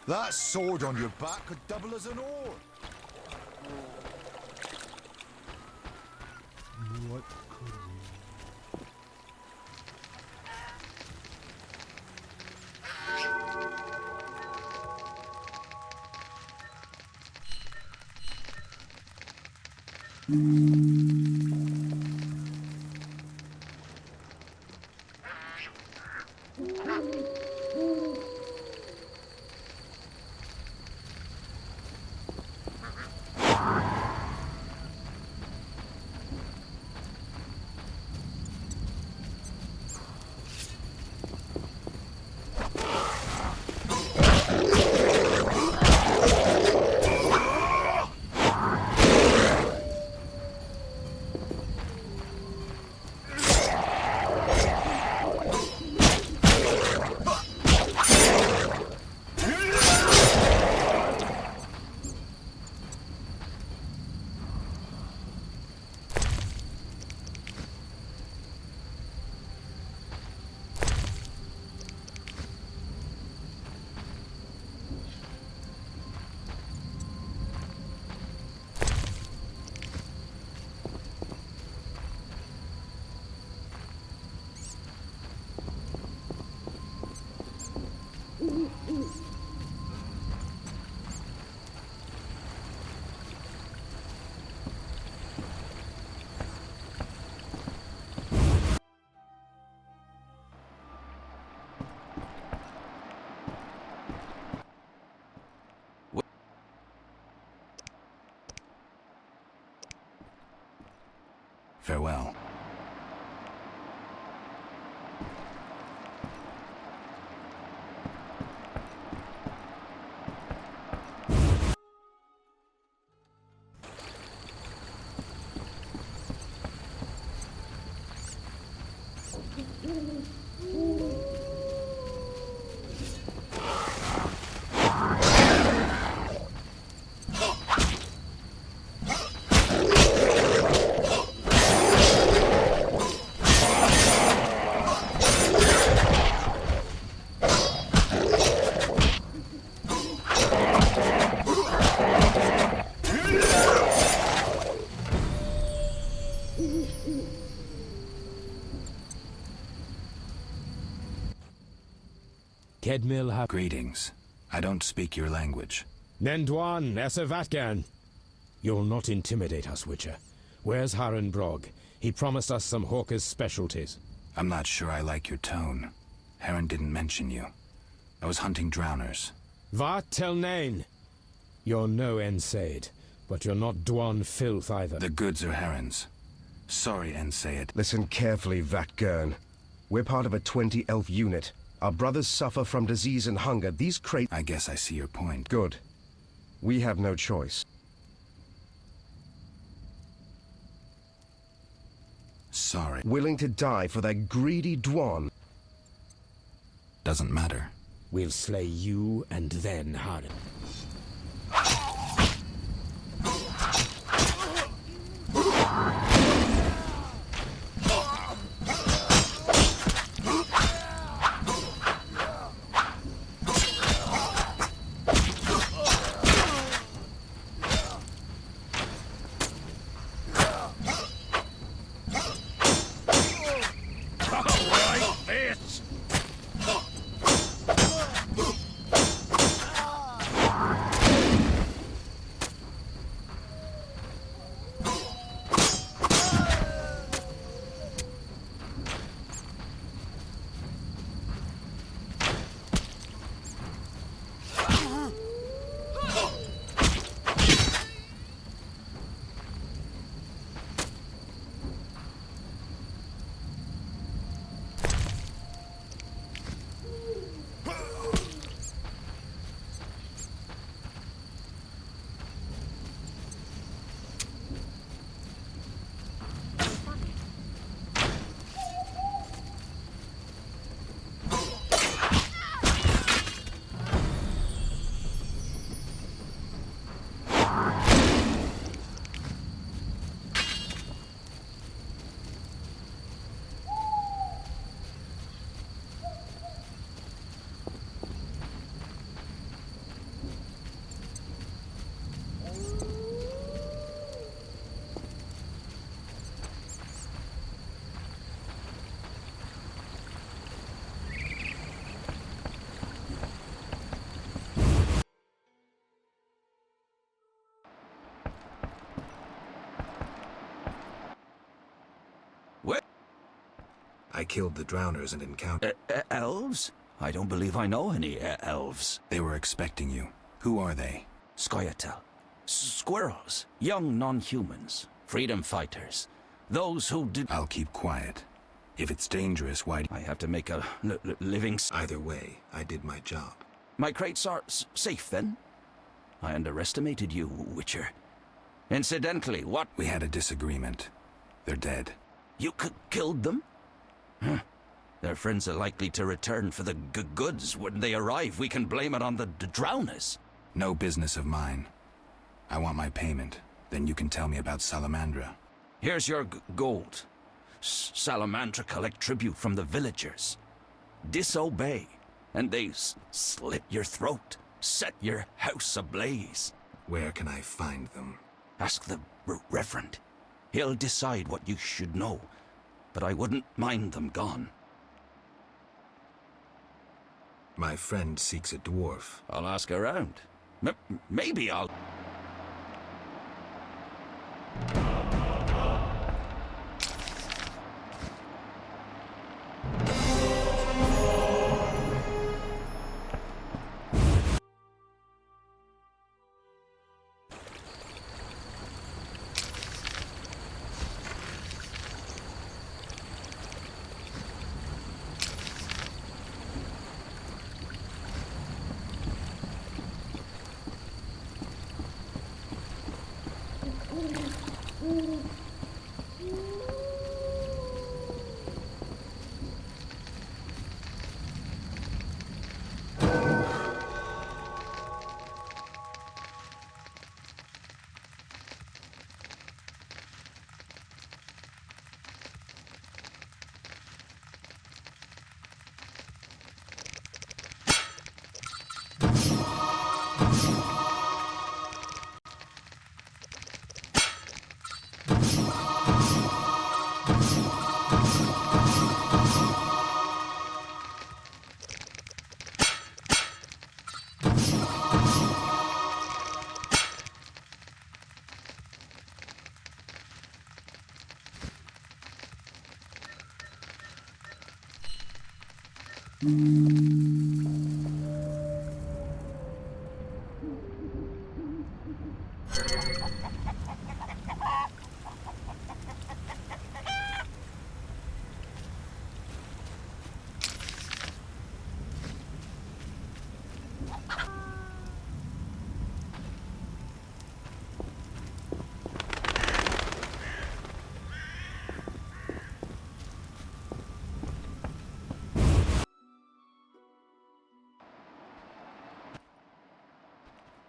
That sword on your back could double as an oar. What could Farewell. Greetings. I don't speak your language. Nendwan Esavatgan. You'll not intimidate us, Witcher. Where's Harren Brog? He promised us some hawker's specialties. I'm not sure I like your tone. Harren didn't mention you. I was hunting drowners. Va tel nain. You're no Ensaid, but you're not Dwan filth either. The goods are Harren's. Sorry, Ensaid. Listen carefully, Vatgern. We're part of a 20-elf unit. Our brothers suffer from disease and hunger. These crates... I guess I see your point. Good. We have no choice. sorry. Willing to die for their greedy Dwan. Doesn't matter. We'll slay you and then Haran. I killed the drowners and encountered... Elves? I don't believe I know any elves. They were expecting you. Who are they? Scoia'tael. Squirrels. Young non-humans. Freedom fighters. Those who did... I'll keep quiet. If it's dangerous, why do I have to make a living... Either way, I did my job. My crates are safe, then? I underestimated you, Witcher. Incidentally, what... We had a disagreement. They're dead. You killed them? Huh. Their friends are likely to return for the goods. When they arrive, we can blame it on the drowners. No business of mine. I want my payment. Then you can tell me about Salamandra. Here's your gold. Salamandra collect tribute from the villagers. Disobey, and they slit your throat, set your house ablaze. Where can I find them? Ask the Reverend. He'll decide what you should know, but I wouldn't mind them gone. My friend seeks a dwarf. I'll ask around. Maybe I'll...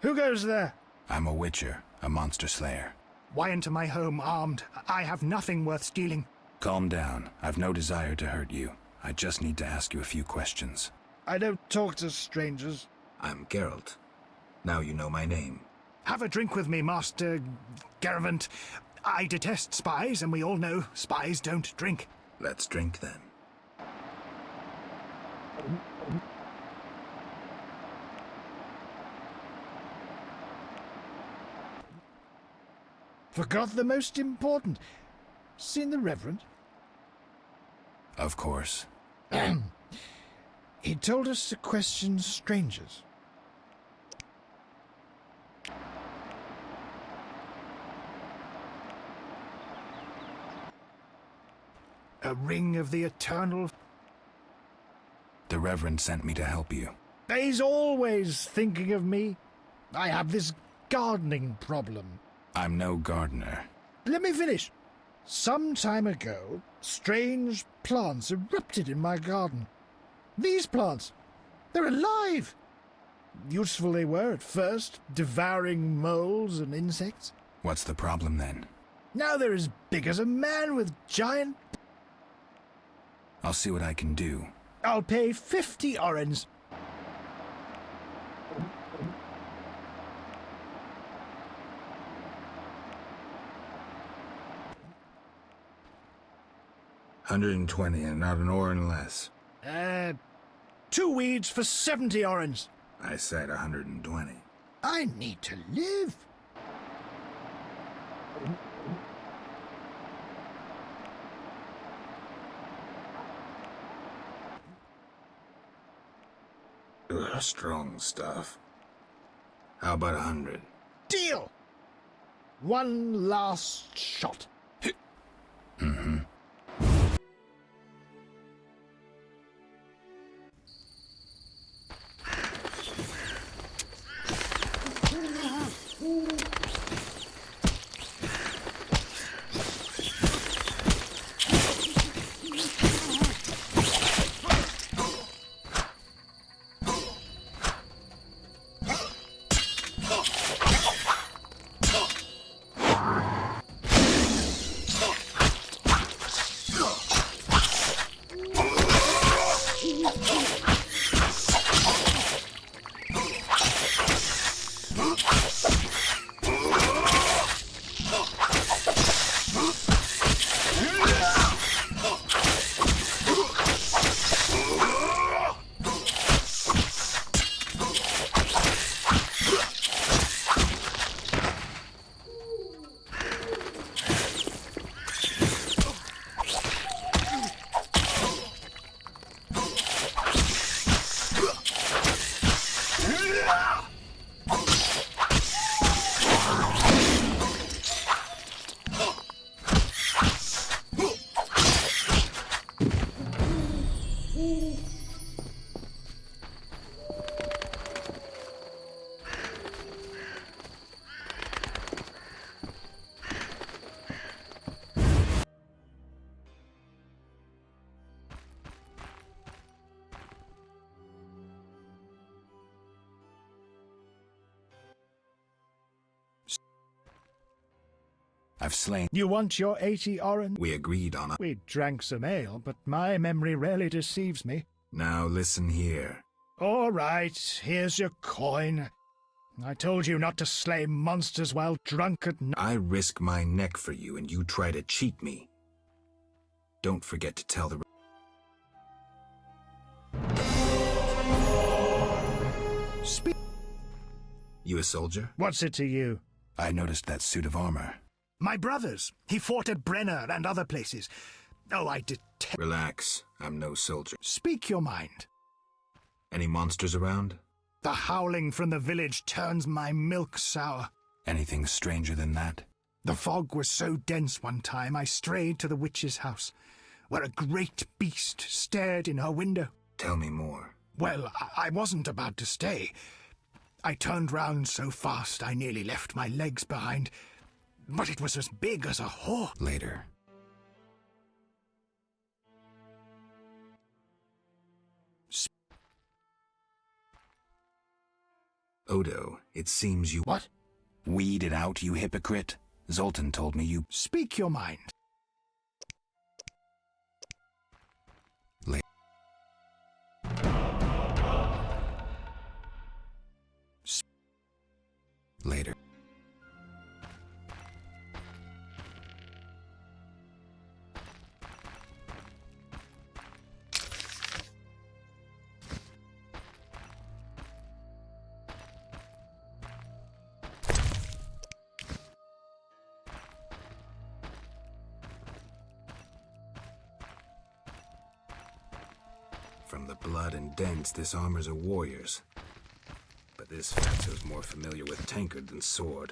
Who goes there? I'm a witcher, a monster slayer. Why into my home armed? I have nothing worth stealing. Calm down. I've no desire to hurt you. I just need to ask you a few questions. I don't talk to strangers. I'm Geralt. Now you know my name. Have a drink with me, Master Garavant. I detest spies, and we all know spies don't drink. Let's drink then. Forgot the most important. Seen the Reverend? Of course. He told us to question strangers. A ring of the eternal... The Reverend sent me to help you. He's always thinking of me. I have this gardening problem. I'm no gardener. Let me finish. Some time ago, strange plants erupted in my garden. These plants, they're alive. Useful they were at first, devouring moles and insects. What's the problem then? Now they're as big as a man with giant... I'll see what I can do. I'll pay 50 orens. $120 and not an oren less. 2 weeds for 70 orens. I said 120. I need to live. Ugh, strong stuff. How about 100? Deal! One last shot. Mm-hmm. I've slain... You want your 80 oren? We agreed on a... We drank some ale, but my memory rarely deceives me. Now listen here. All right, here's your coin. I told you not to slay monsters while drunk at night. I risk my neck for you and you try to cheat me. Don't forget to tell the... You a soldier? What's it to you? I noticed that suit of armor. My brother's. He fought at Brenner and other places. Oh, I detest... Relax. I'm no soldier. Speak your mind. Any monsters around? The howling from the village turns my milk sour. Anything stranger than that? The fog was so dense one time I strayed to the witch's house, where a great beast stared in her window. Tell me more. Well, I wasn't about to stay. I turned round so fast I nearly left my legs behind. But it was as big as a horse. Later. Odo, it seems you... What? Weed it out, you hypocrite. Zoltan told me you... Speak your mind. Later. From the blood and dents, this armor's a warrior's. But this fatso's more familiar with tankard than sword.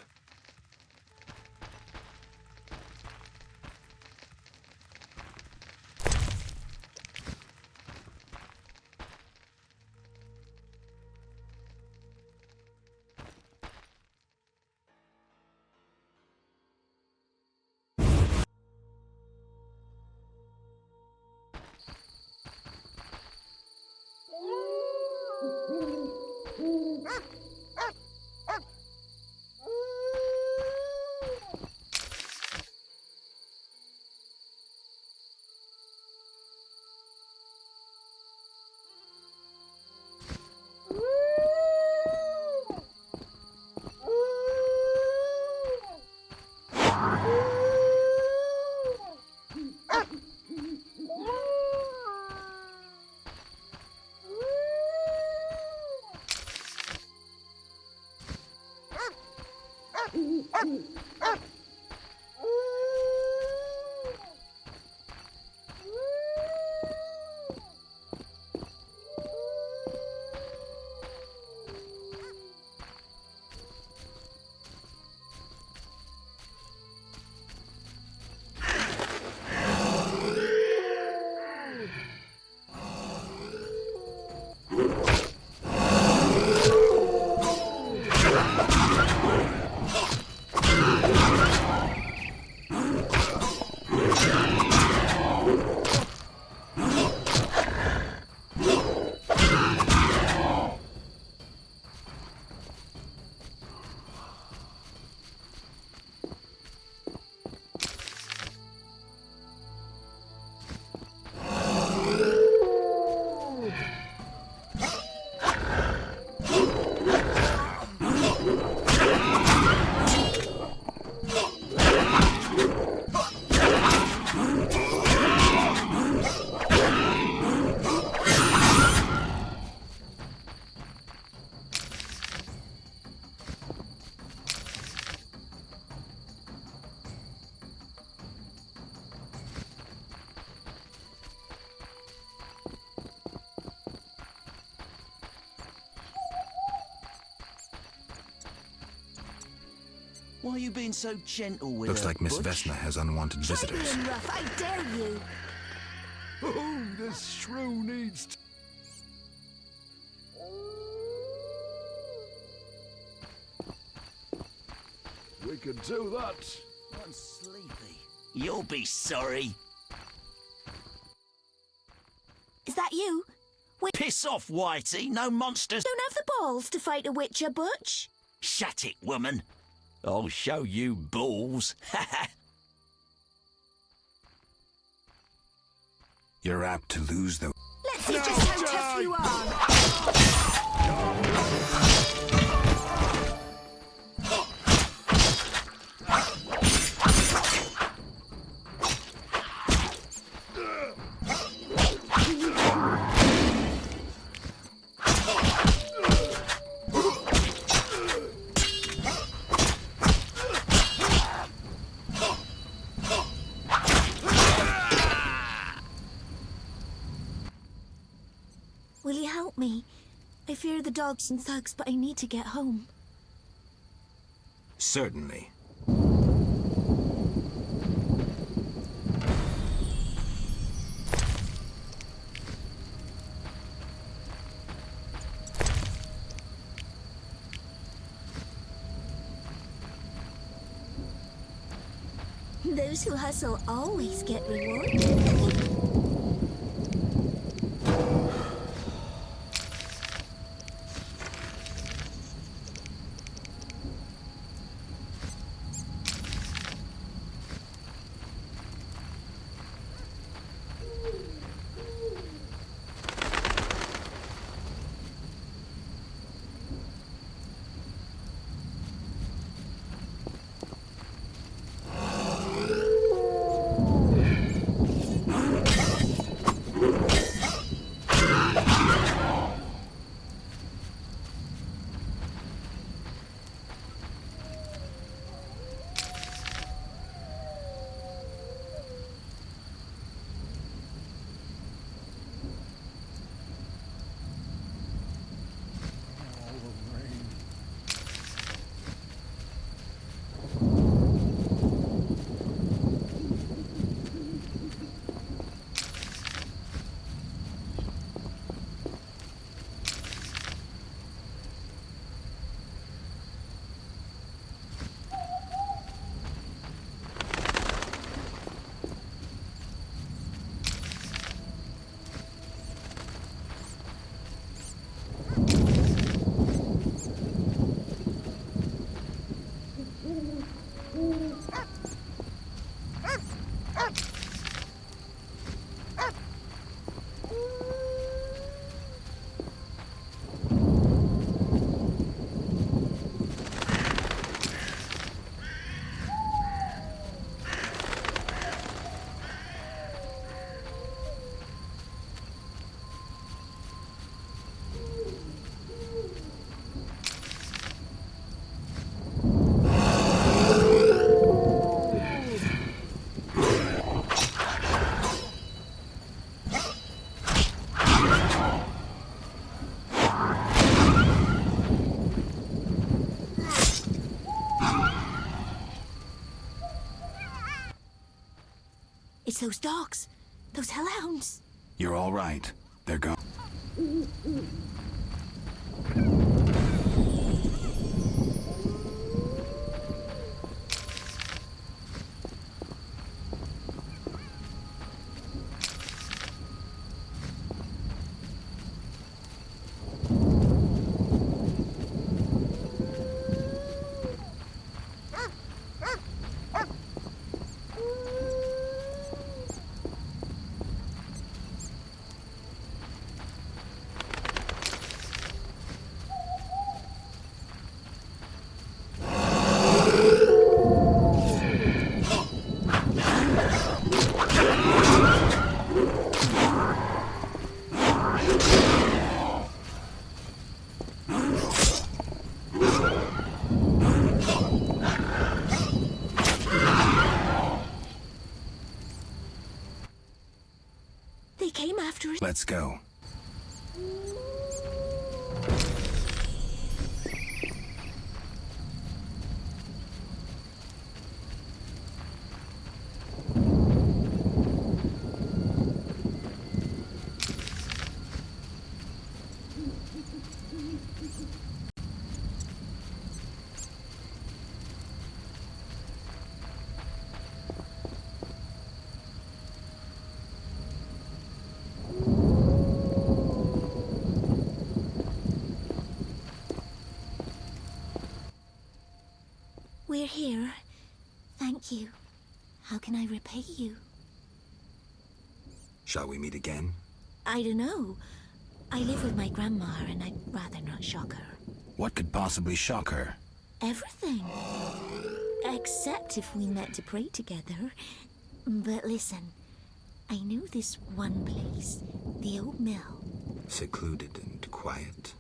Why are you being so gentle with Looks her, like Miss Butch? Vesna has unwanted visitors. Try being rough, I dare you. Oh, this shrew needs... We can do that. I'm sleepy. You'll be sorry. Is that you? Piss off, Whitey. No monsters. Don't have the balls to fight a Witcher, Butch. Shut it, woman. I'll show you balls. You're apt to lose the... Let's see just how tough you are. Will you help me? I fear the dogs and thugs, but I need to get home. Certainly. Those who hustle always get rewarded. It's those dogs. Those hellhounds. You're all right. They're gone. They came after us. Let's go. We're here. Thank you. How can I repay you? Shall we meet again? I don't know. I live with my grandma and I'd rather not shock her. What could possibly shock her? Everything. Except if we met to pray together. But listen, I know this one place, the old mill. Secluded and quiet.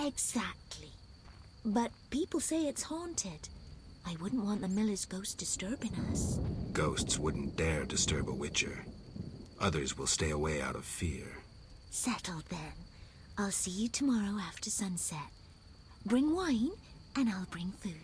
Exactly. But people say it's haunted. I wouldn't want the miller's ghost disturbing us. Ghosts wouldn't dare disturb a witcher. Others will stay away out of fear. Settled then. I'll see you tomorrow after sunset. Bring wine, and I'll bring food.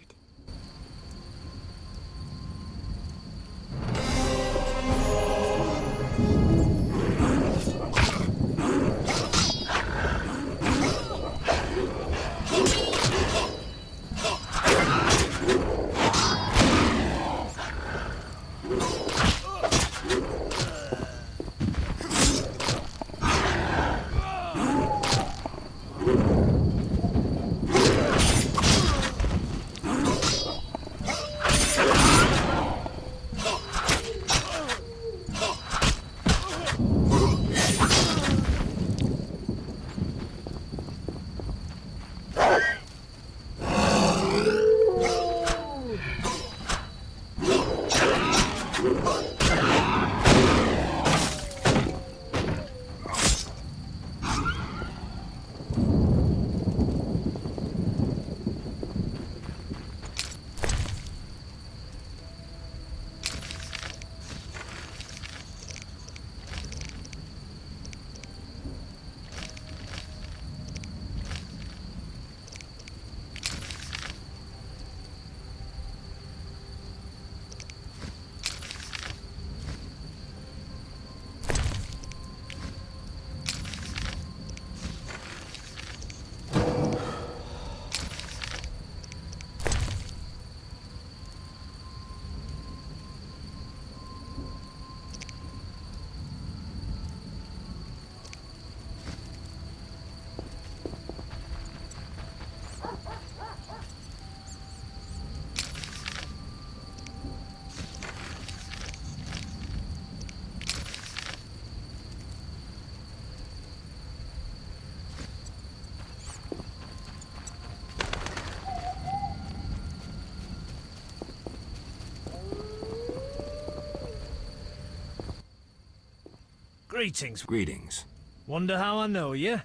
Greetings. Greetings. Wonder how I know you?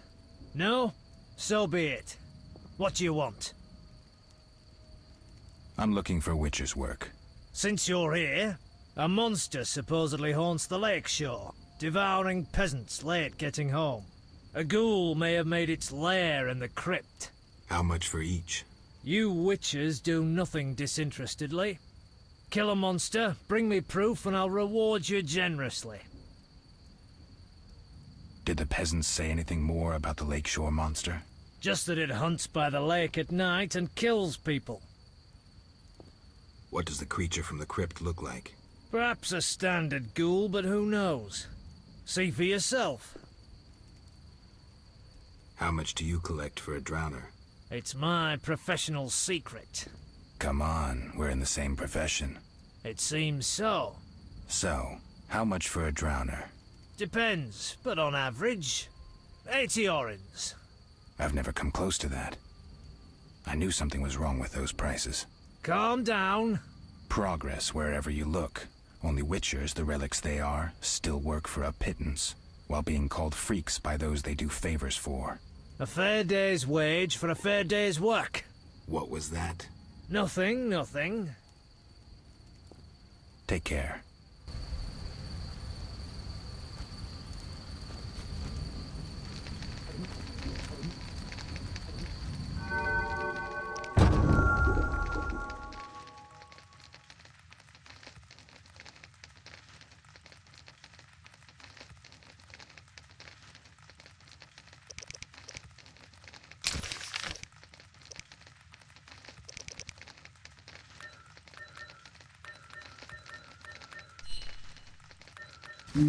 No? So be it. What do you want? I'm looking for witcher's work. Since you're here, a monster supposedly haunts the lake shore, devouring peasants late getting home. A ghoul may have made its lair in the crypt. How much for each? You witchers do nothing disinterestedly. Kill a monster, bring me proof, and I'll reward you generously. Did the peasants say anything more about the lakeshore monster? Just that it hunts by the lake at night and kills people. What does the creature from the crypt look like? Perhaps a standard ghoul, but who knows? See for yourself. How much do you collect for a drowner? It's my professional secret. Come on, we're in the same profession. It seems so. So, how much for a drowner? Depends, but on average, 80 orens. I've never come close to that. I knew something was wrong with those prices. Calm down. Progress wherever you look. Only witchers, the relics they are, still work for a pittance, while being called freaks by those they do favors for. A fair day's wage for a fair day's work. What was that? Nothing, nothing. Take care. Right.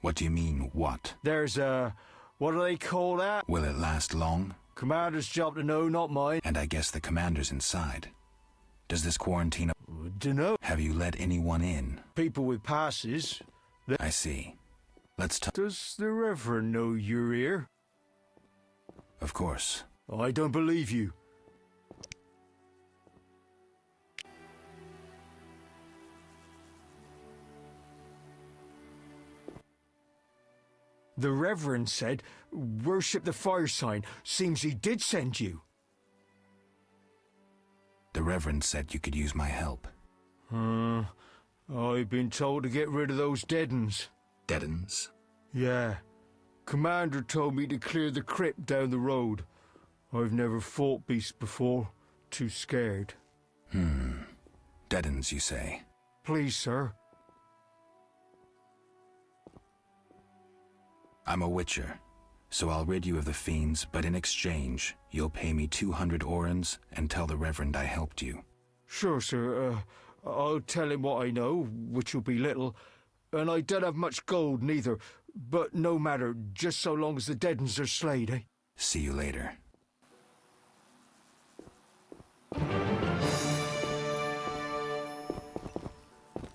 What do you mean, what? There's what do they call that? Will it last long? Commander's job to know, not mine. And I guess the commander's inside. Does this quarantine... Dunno. Have you let anyone in? People with passes. I see. Let's talk. Does the Reverend know you're here? Of course. I don't believe you. The Reverend said, worship the fire sign. Seems he did send you. The Reverend said you could use my help. I've been told to get rid of those dead uns. Dead uns? Yeah. Commander told me to clear the crypt down the road. I've never fought beasts before. Too scared. Dead uns, you say? Please, sir. I'm a witcher, so I'll rid you of the fiends, but in exchange, you'll pay me 200 orens and tell the Reverend I helped you. Sure, sir. I'll tell him what I know, which will be little, and I don't have much gold neither, but no matter, just so long as the dead uns are slayed, eh? See you later.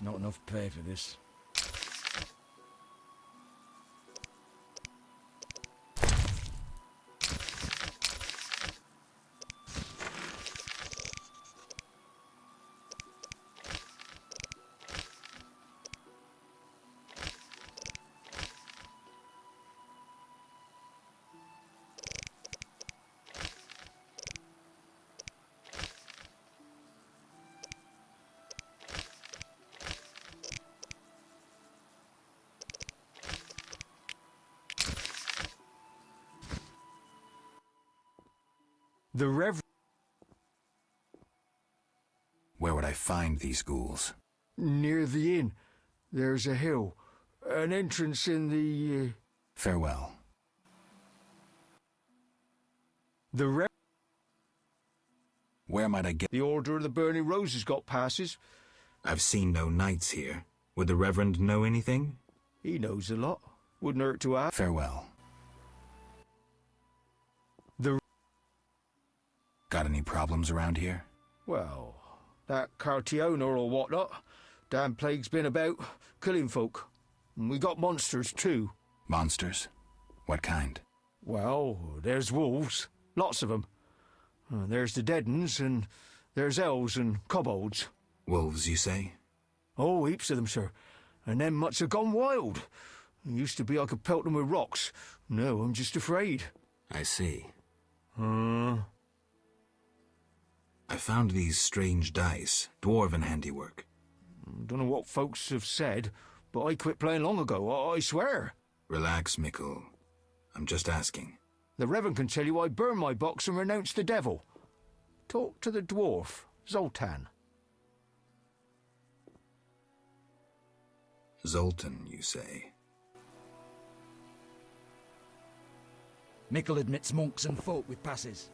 Not enough pay for this. The Reverend... Where would I find these ghouls? Near the inn. There's a hill. An entrance in the... Farewell. The Reverend... Where might I get... The Order of the Burning Roses got passes. I've seen no knights here. Would the Reverend know anything? He knows a lot. Wouldn't hurt to ask. Farewell. The... Got any problems around here? Well, that Cartiona or whatnot. Damn plague's been about, killing folk. And we got monsters too. Monsters? What kind? Well, there's wolves. Lots of them. There's the dead uns, and there's elves and kobolds. Wolves, you say? Oh, heaps of them, sir. And them mutts have gone wild. It used to be I could pelt them with rocks. No, I'm just afraid. I see. I found these strange dice, dwarven handiwork. Don't know what folks have said, but I quit playing long ago, I swear. Relax, Mikkel. I'm just asking. The Reverend can tell you I burned my box and renounced the devil. Talk to the dwarf, Zoltan. Zoltan, you say? Mikkel admits monks and folk with passes.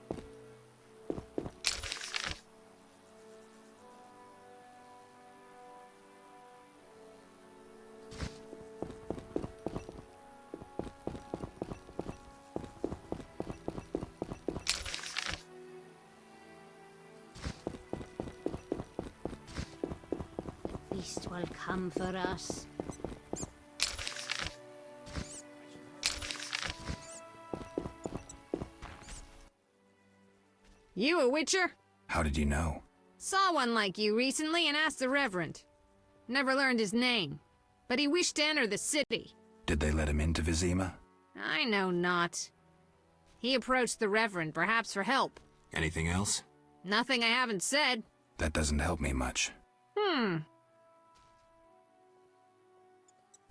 Feast will come for us. You a Witcher? How did you know? Saw one like you recently and asked the Reverend. Never learned his name, but he wished to enter the city. Did they let him into Vizima? I know not. He approached the Reverend, perhaps for help. Anything else? Nothing I haven't said. That doesn't help me much.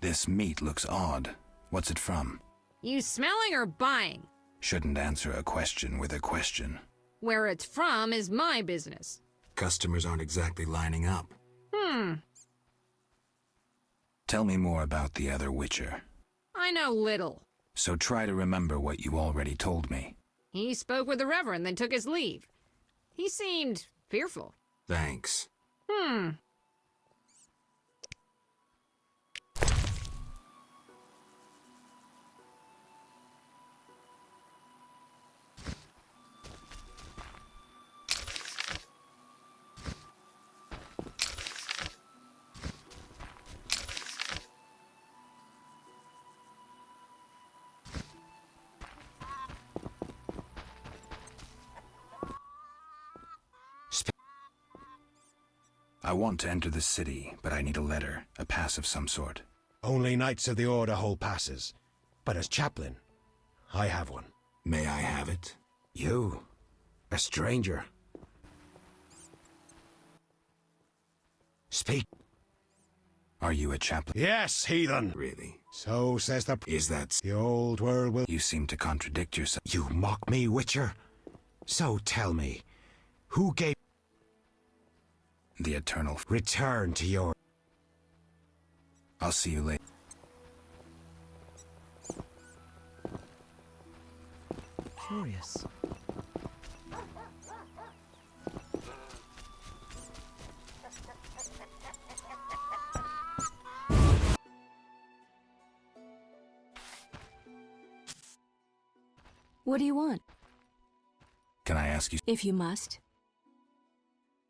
This meat looks odd. What's it from? You smelling or buying? Shouldn't answer a question with a question. Where it's from is my business. Customers aren't exactly lining up. Tell me more about the other Witcher. I know little. So try to remember what you already told me. He spoke with the Reverend, then took his leave. He seemed fearful. Thanks. I want to enter the city, but I need a letter, a pass of some sort. Only Knights of the Order hold passes. But as chaplain, I have one. May I have it? You, a stranger. Speak. Are you a chaplain? Yes, heathen. Really? So says the... Is that... The old world will... You seem to contradict yourself. You mock me, Witcher? So tell me, who gave... The eternal... Return to your... I'll see you later. Curious. What do you want? Can I ask you... If you must.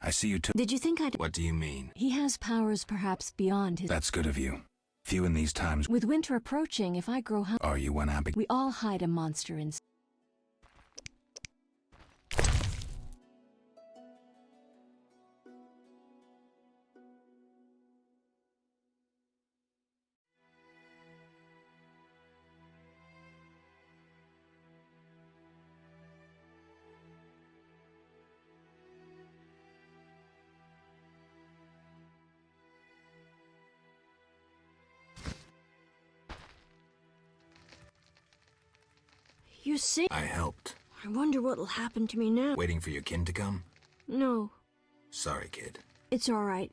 I see you took... Did you think I'd... What do you mean? He has powers perhaps beyond his... That's good of you. Few in these times... With winter approaching, if I grow hungry... Are you one Abigail? We all hide a monster in... You see? I helped. I wonder what'll happen to me now. Waiting for your kin to come? No. Sorry, kid. It's all right.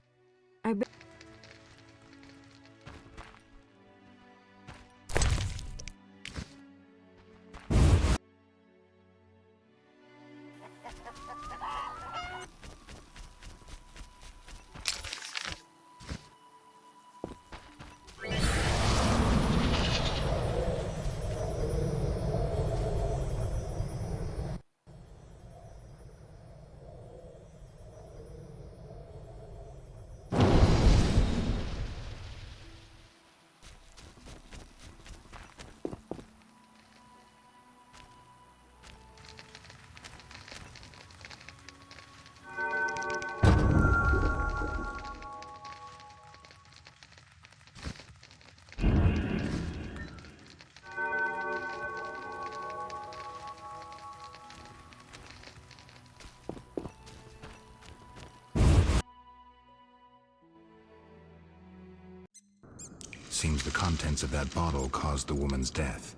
Seems the contents of that bottle caused the woman's death.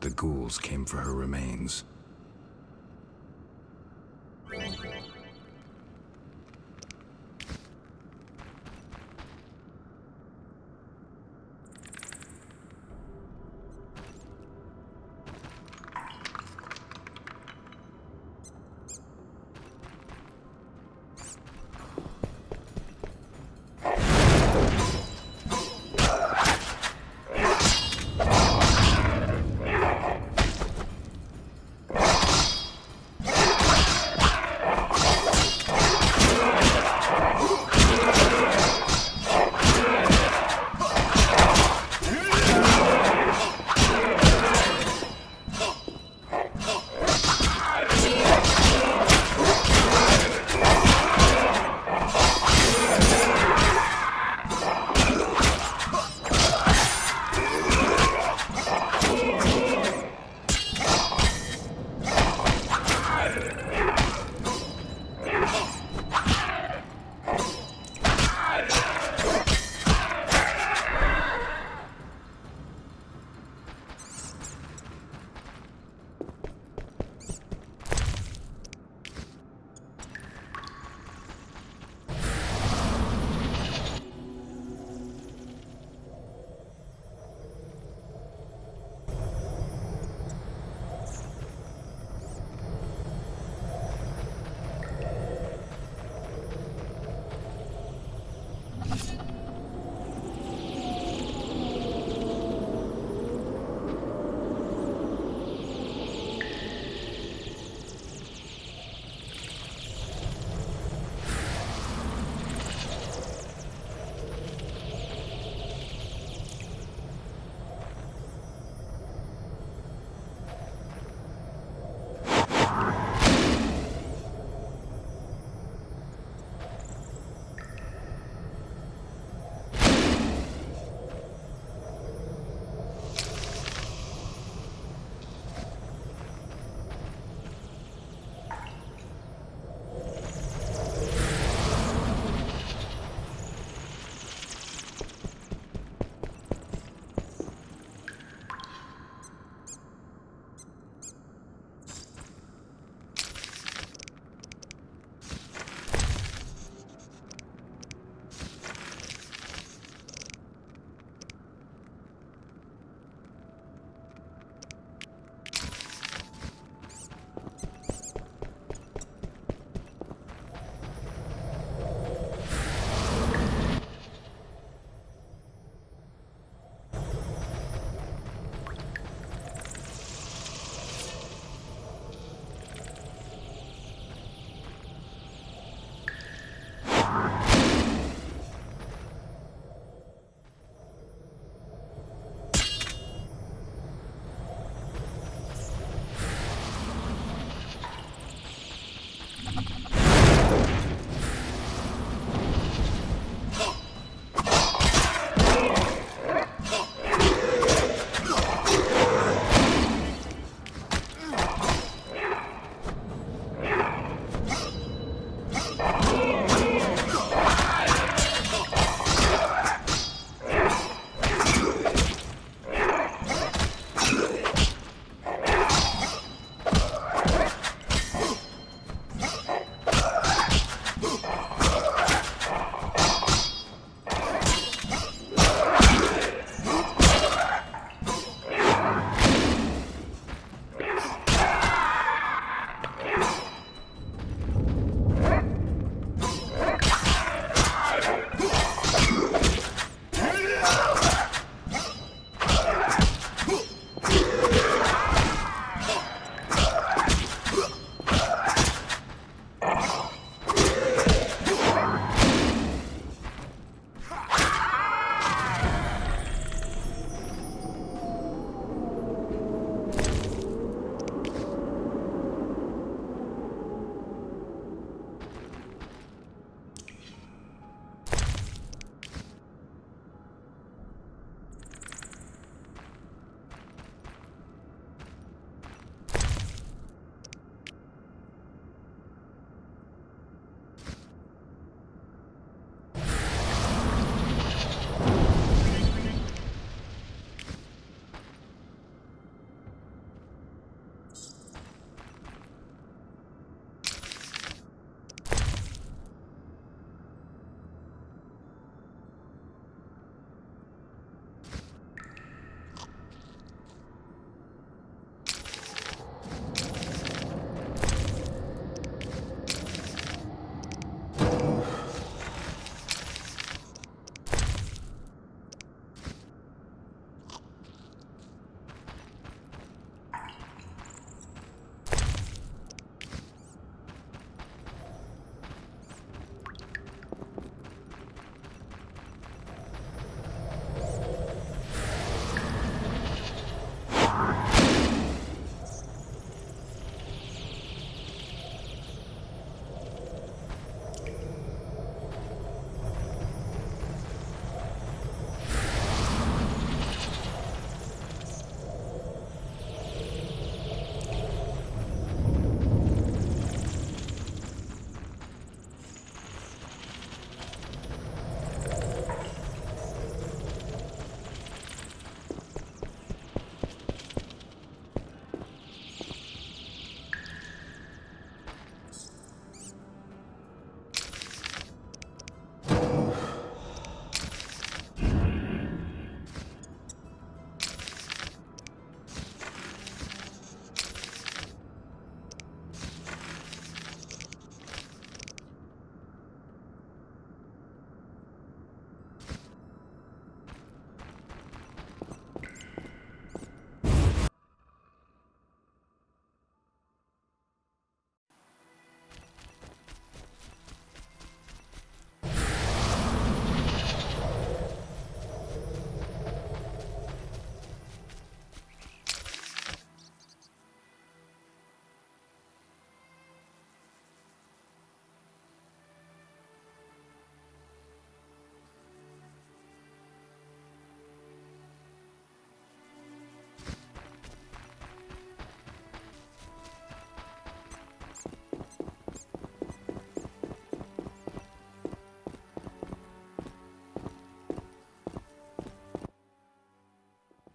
The ghouls came for her remains.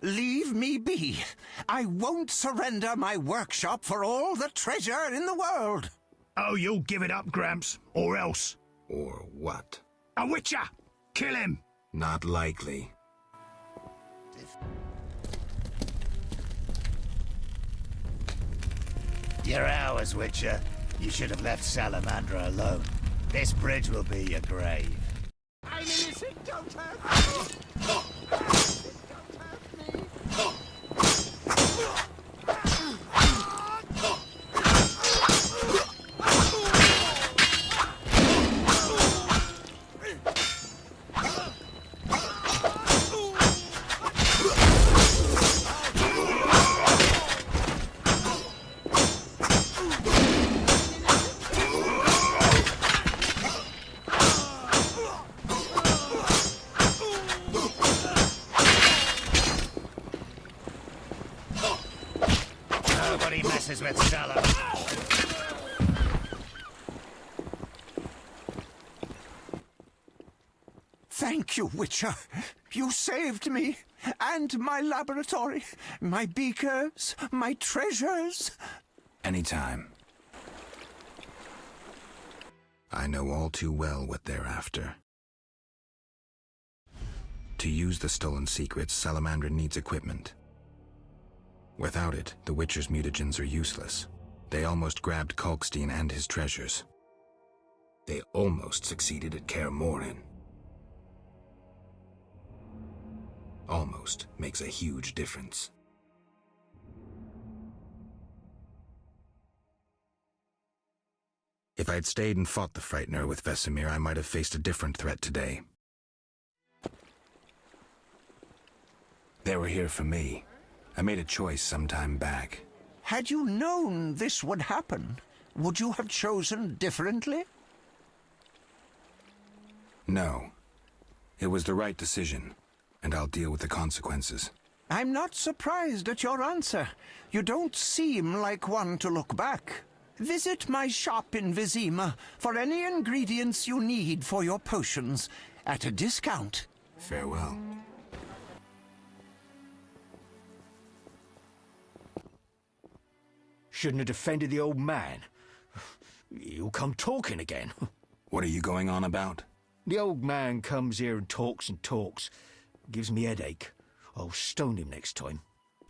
Leave me be. I won't surrender my workshop for all the treasure in the world. Oh, you'll give it up, Gramps, or else. Or what? A Witcher! Kill him! Not likely. You're ours, Witcher. You should have left Salamandra alone. This bridge will be your grave. I'm innocent, don't hurt me! Nobody messes with Salam. Thank you, Witcher. You saved me, and my laboratory, my beakers, my treasures. Anytime. I know all too well what they're after. To use the stolen secrets, Salamandra needs equipment. Without it, the Witcher's mutagens are useless. They almost grabbed Kalkstein and his treasures. They almost succeeded at Kaer Morhen. Almost makes a huge difference. If I'd stayed and fought the Frightener with Vesemir, I might have faced a different threat today. They were here for me. I made a choice some time back. Had you known this would happen, would you have chosen differently? No. It was the right decision, and I'll deal with the consequences. I'm not surprised at your answer. You don't seem like one to look back. Visit my shop in Vizima for any ingredients you need for your potions at a discount. Farewell. Shouldn't have defended the old man. He'll come talking again. What are you going on about? The old man comes here and talks. Gives me headache. I'll stone him next time.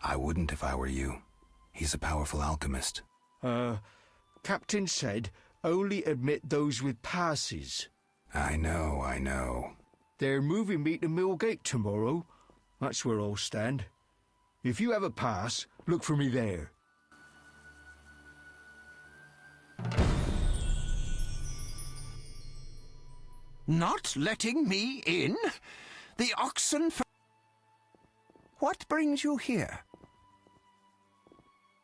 I wouldn't if I were you. He's a powerful alchemist. Captain said only admit those with passes. I know. They're moving me to Millgate tomorrow. That's where I'll stand. If you have a pass, look for me there. Not letting me in? The oxen... What brings you here?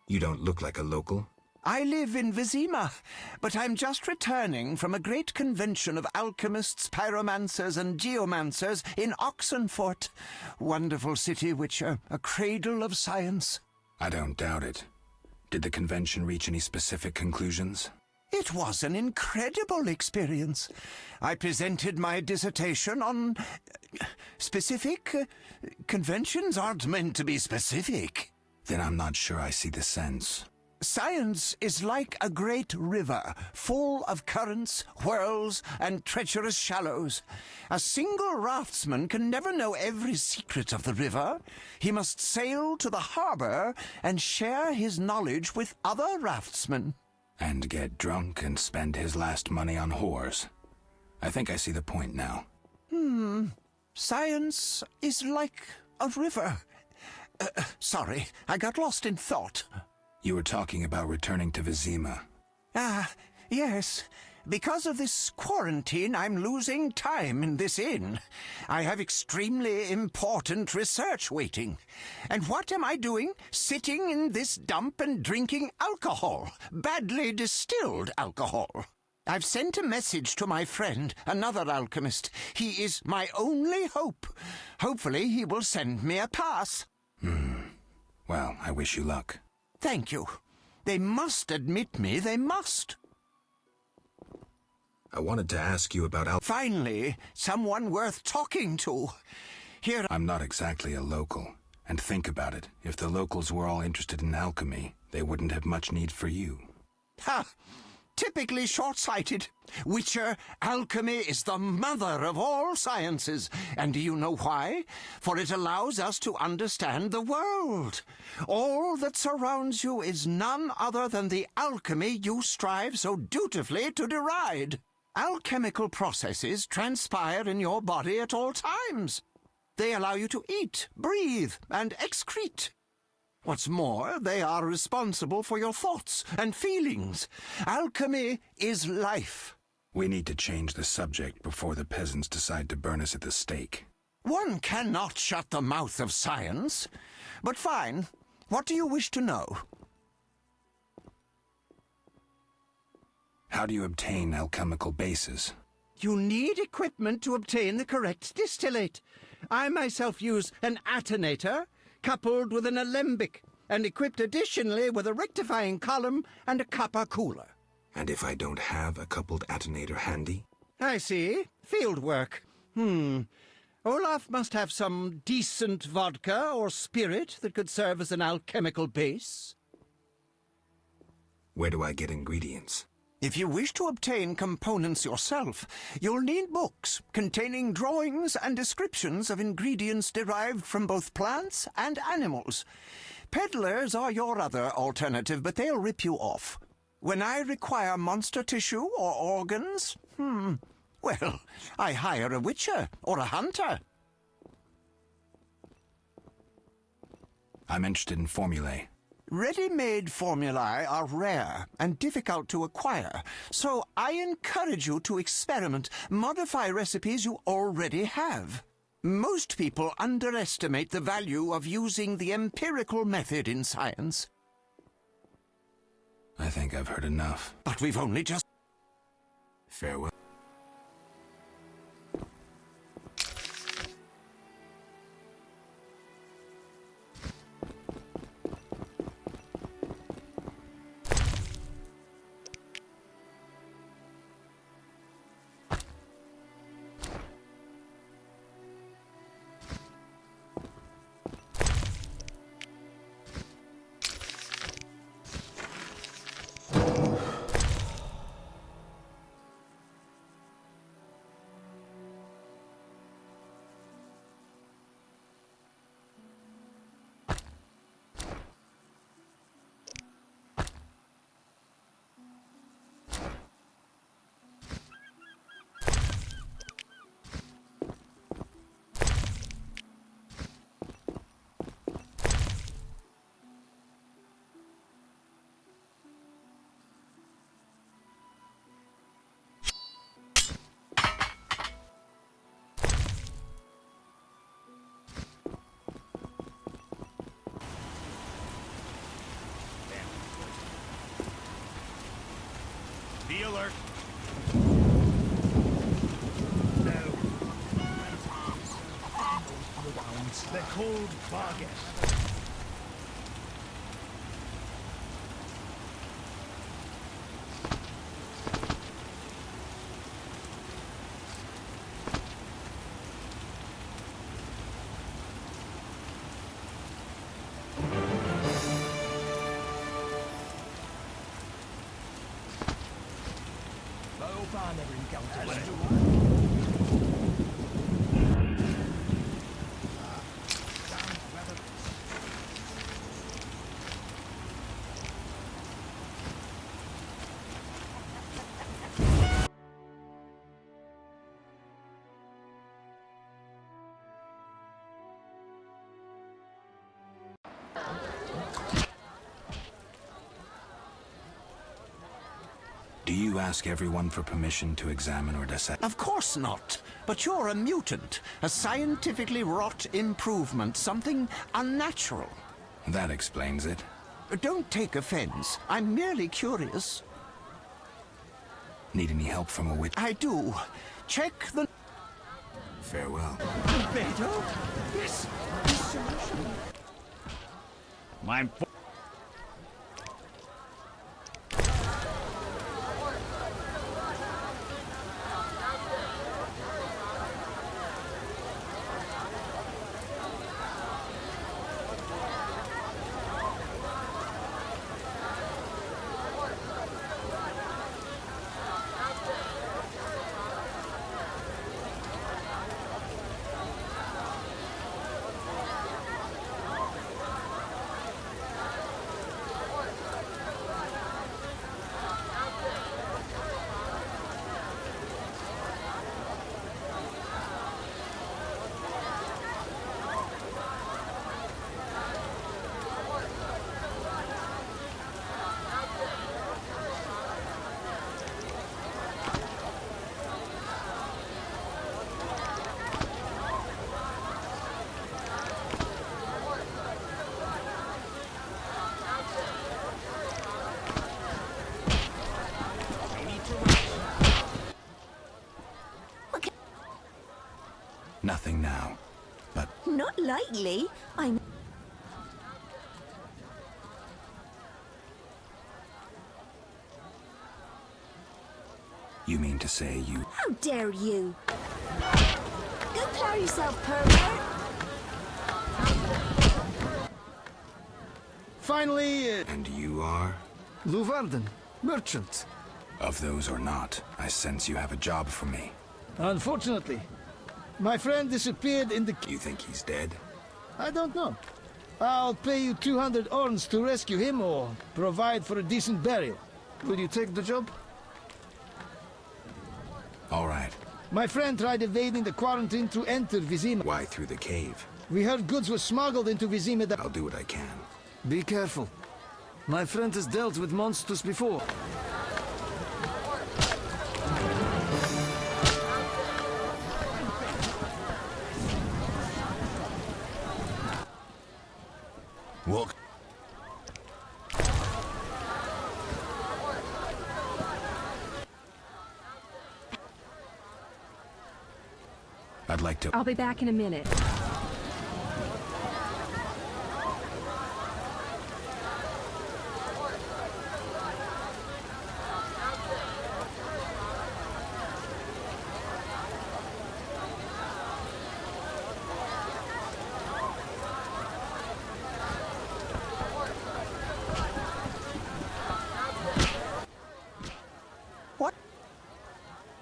You don't look like a local. I live in Vizima, but I'm just returning from a great convention of alchemists, pyromancers, and geomancers in Oxenfurt. Wonderful city, Witcher, a cradle of science. I don't doubt it. Did the convention reach any specific conclusions? It was an incredible experience. I presented my dissertation on... specific? Conventions aren't meant to be specific. Then I'm not sure I see the sense. Science is like a great river, full of currents, whirls, and treacherous shallows. A single raftsman can never know every secret of the river. He must sail to the harbor and share his knowledge with other raftsmen. And get drunk and spend his last money on whores. I think I see the point now. Science is like a river. Sorry, I got lost in thought. You were talking about returning to Vizima. Yes. Because of this quarantine, I'm losing time in this inn. I have extremely important research waiting. And what am I doing? Sitting in this dump and drinking alcohol. Badly distilled alcohol. I've sent a message to my friend, another alchemist. He is my only hope. Hopefully he will send me a pass. Well, I wish you luck. Thank you. They must admit me, they must. I wanted to ask you about Finally, someone worth talking to. Here... I'm not exactly a local. And think about it. If the locals were all interested in alchemy, they wouldn't have much need for you. Ha! Typically short-sighted. Witcher, alchemy is the mother of all sciences. And do you know why? For it allows us to understand the world. All that surrounds you is none other than the alchemy you strive so dutifully to deride. Alchemical processes transpire in your body at all times. They allow you to eat, breathe, and excrete. What's more, they are responsible for your thoughts and feelings. Alchemy is life. We need to change the subject before the peasants decide to burn us at the stake. One cannot shut the mouth of science. But fine. What do you wish to know? How do you obtain alchemical bases? You need equipment to obtain the correct distillate. I myself use an attenator, coupled with an alembic, and equipped additionally with a rectifying column and a copper cooler. And if I don't have a coupled attenator handy? I see. Field work. Olaf must have some decent vodka or spirit that could serve as an alchemical base. Where do I get ingredients? If you wish to obtain components yourself, you'll need books containing drawings and descriptions of ingredients derived from both plants and animals. Peddlers are your other alternative, but they'll rip you off. When I require monster tissue or organs, well, I hire a witcher or a hunter. I'm interested in formulae. Ready-made formulae are rare and difficult to acquire, so I encourage you to experiment, modify recipes you already have. Most people underestimate the value of using the empirical method in science. I think I've heard enough. But we've only just... Farewell. Be alert. They're called bargains. Do you ask everyone for permission to examine or dissect? Of course not. But you're a mutant, a scientifically wrought improvement, something unnatural. That explains it. Don't take offense. I'm merely curious. Need any help from a witch? I do. Check the... Farewell. Beto? Yes. My... Nothing now, but... Not likely. I'm... You mean to say you... How dare you? Go plow yourself, pervert! Finally, And you are? Luvarden, merchant. Of those or not, I sense you have a job for me. Unfortunately, my friend disappeared in the... You think he's dead? I don't know. I'll pay you 200 orns to rescue him or provide for a decent burial. Will you take the job? All right. My friend tried evading the quarantine to enter Vizima. Why through the cave? We heard goods were smuggled into Vizima that... I'll do what I can. Be careful. My friend has dealt with monsters before. Walk. I'd like to... I'll be back in a minute.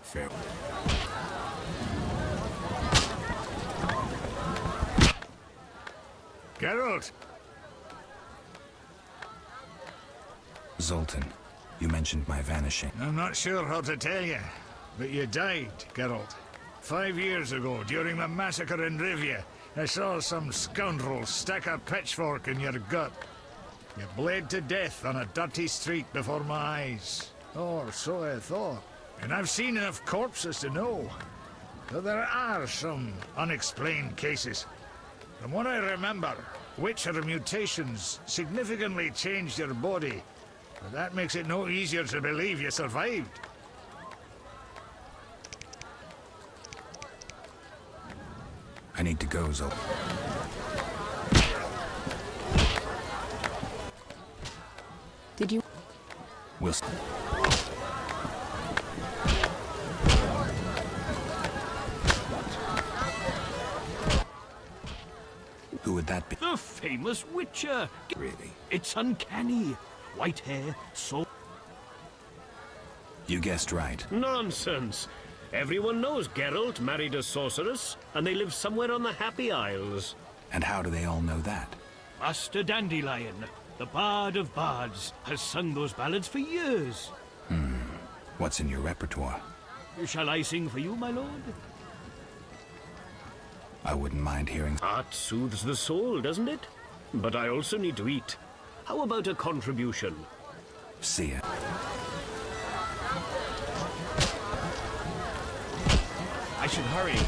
Fair. Geralt! Zoltan, you mentioned my vanishing. I'm not sure how to tell you, but you died, Geralt. 5 years ago, during the massacre in Rivia, I saw some scoundrel stick a pitchfork in your gut. You bled to death on a dirty street before my eyes. Or so I thought. And I've seen enough corpses to know that there are some unexplained cases. From what I remember, Witcher mutations significantly changed your body, but that makes it no easier to believe you survived. I need to go, Zoltan. Did you... We'll... Who would that be? The famous Witcher! Really? It's uncanny. White hair, so... You guessed right. Nonsense. Everyone knows Geralt married a sorceress, and they live somewhere on the Happy Isles. And how do they all know that? Master Dandelion, the bard of bards, has sung those ballads for years. What's in your repertoire? Shall I sing for you, my lord? I wouldn't mind hearing... Art soothes the soul, doesn't it? But I also need to eat. How about a contribution? See ya. I should hurry.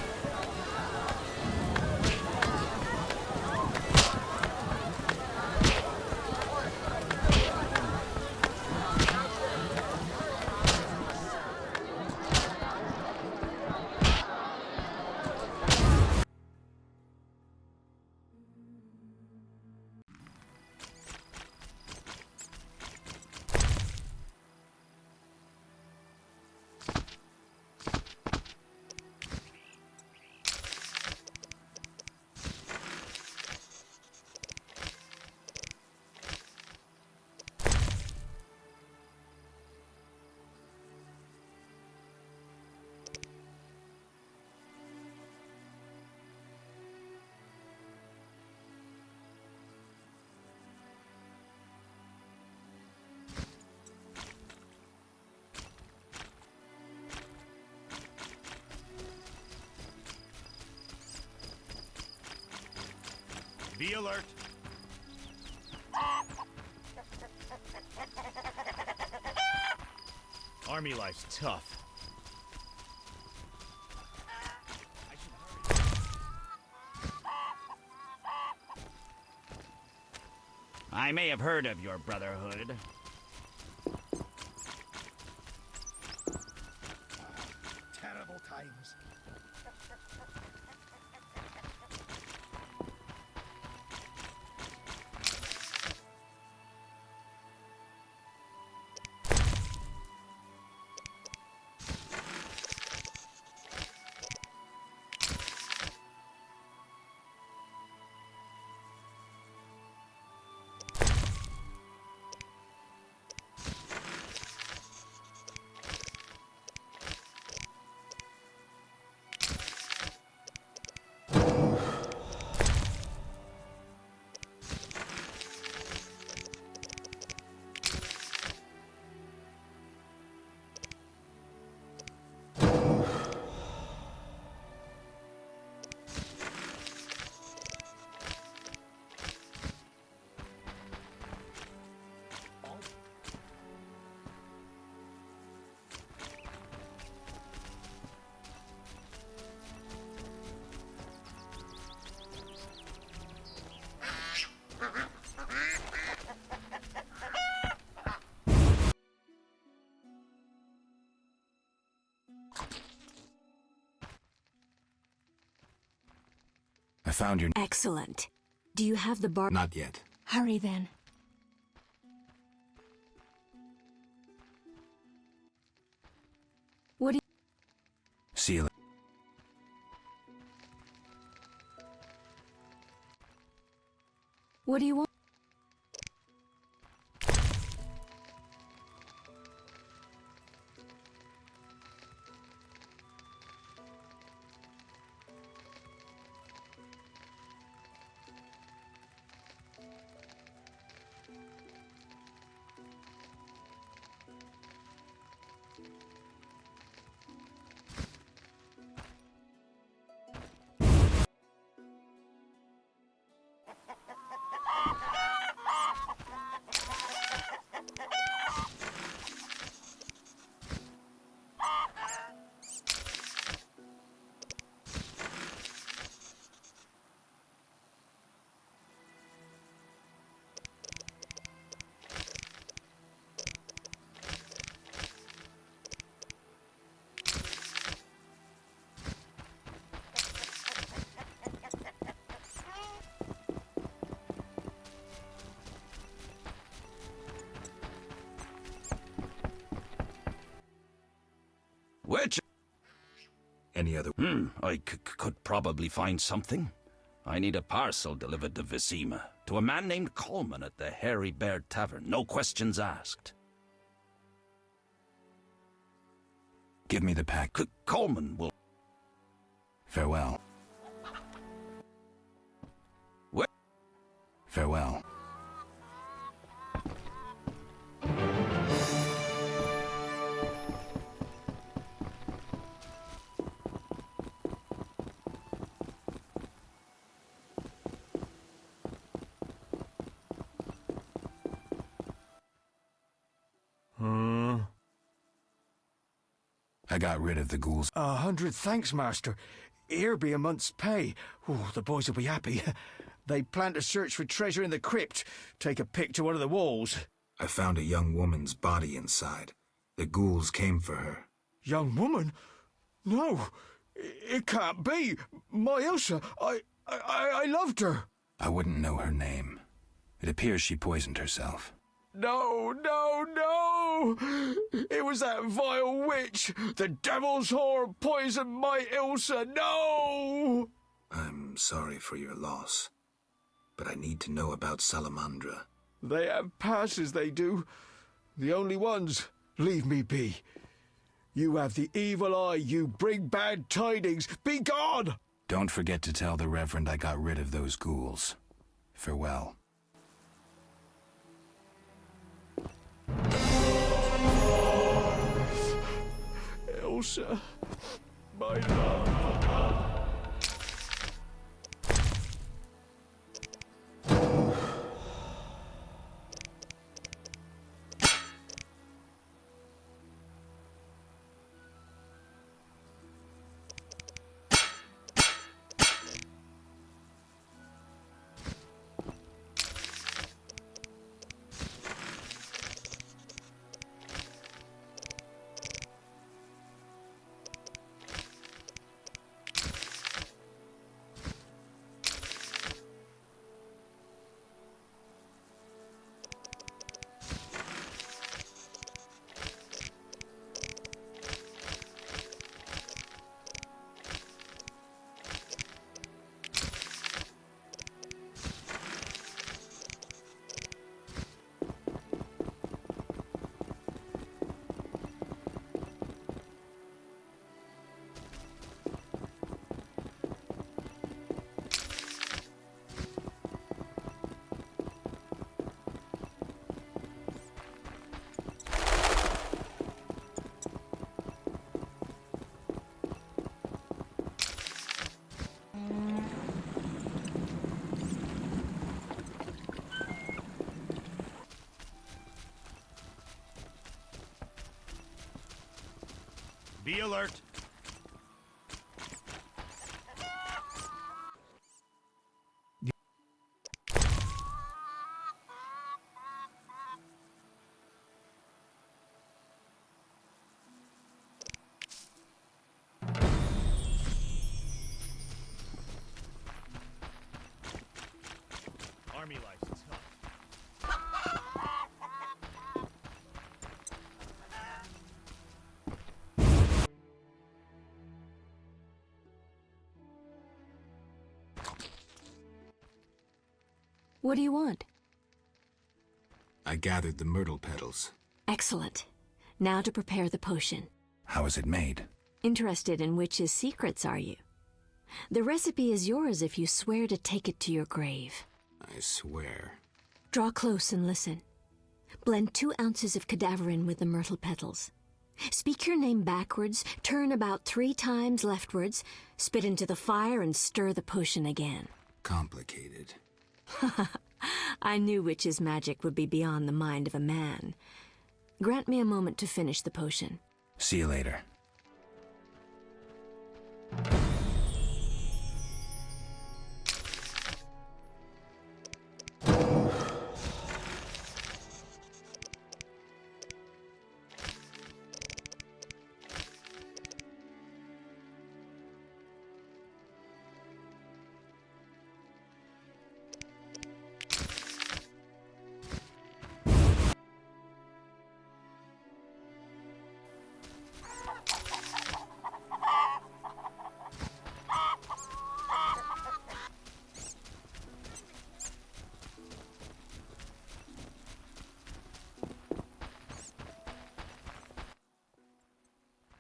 Be alert. Army life's tough. I may have heard of your brotherhood. Terrible times. found your... Excellent. Do you have the bar? Not yet. Hurry then. What do you... See you later. What do you want? Which? Any other? I could probably find something. I need a parcel delivered to Visima, to a man named Coleman at the Hairy Bear Tavern. No questions asked. Give me the pack. Coleman will... Farewell. What? Farewell. I got rid of the ghouls. 100 thanks, Master. Here be a month's pay. Oh, the boys will be happy. They plan to search for treasure in the crypt. Take a pick to one of the walls. I found a young woman's body inside. The ghouls came for her. Young woman? No, it can't be. My Ilsa, I loved her. I wouldn't know her name. It appears she poisoned herself. No, no, no! It was that vile witch! The devil's whore poisoned my Ilsa! No! I'm sorry for your loss, but I need to know about Salamandra. They have passes, they do. The only ones. Leave me be. You have the evil eye, you bring bad tidings. Be gone! Don't forget to tell the Reverend I got rid of those ghouls. Farewell. Ilsa, my love. Be alert. What do you want? I gathered the myrtle petals. Excellent. Now to prepare the potion. How is it made? Interested in witches' secrets, are you? The recipe is yours if you swear to take it to your grave. I swear. Draw close and listen. Blend 2 ounces of cadaverin with the myrtle petals. Speak your name backwards, turn about 3 times leftwards, spit into the fire and stir the potion again. Complicated. I knew witches' magic would be beyond the mind of a man. Grant me a moment to finish the potion. See you later.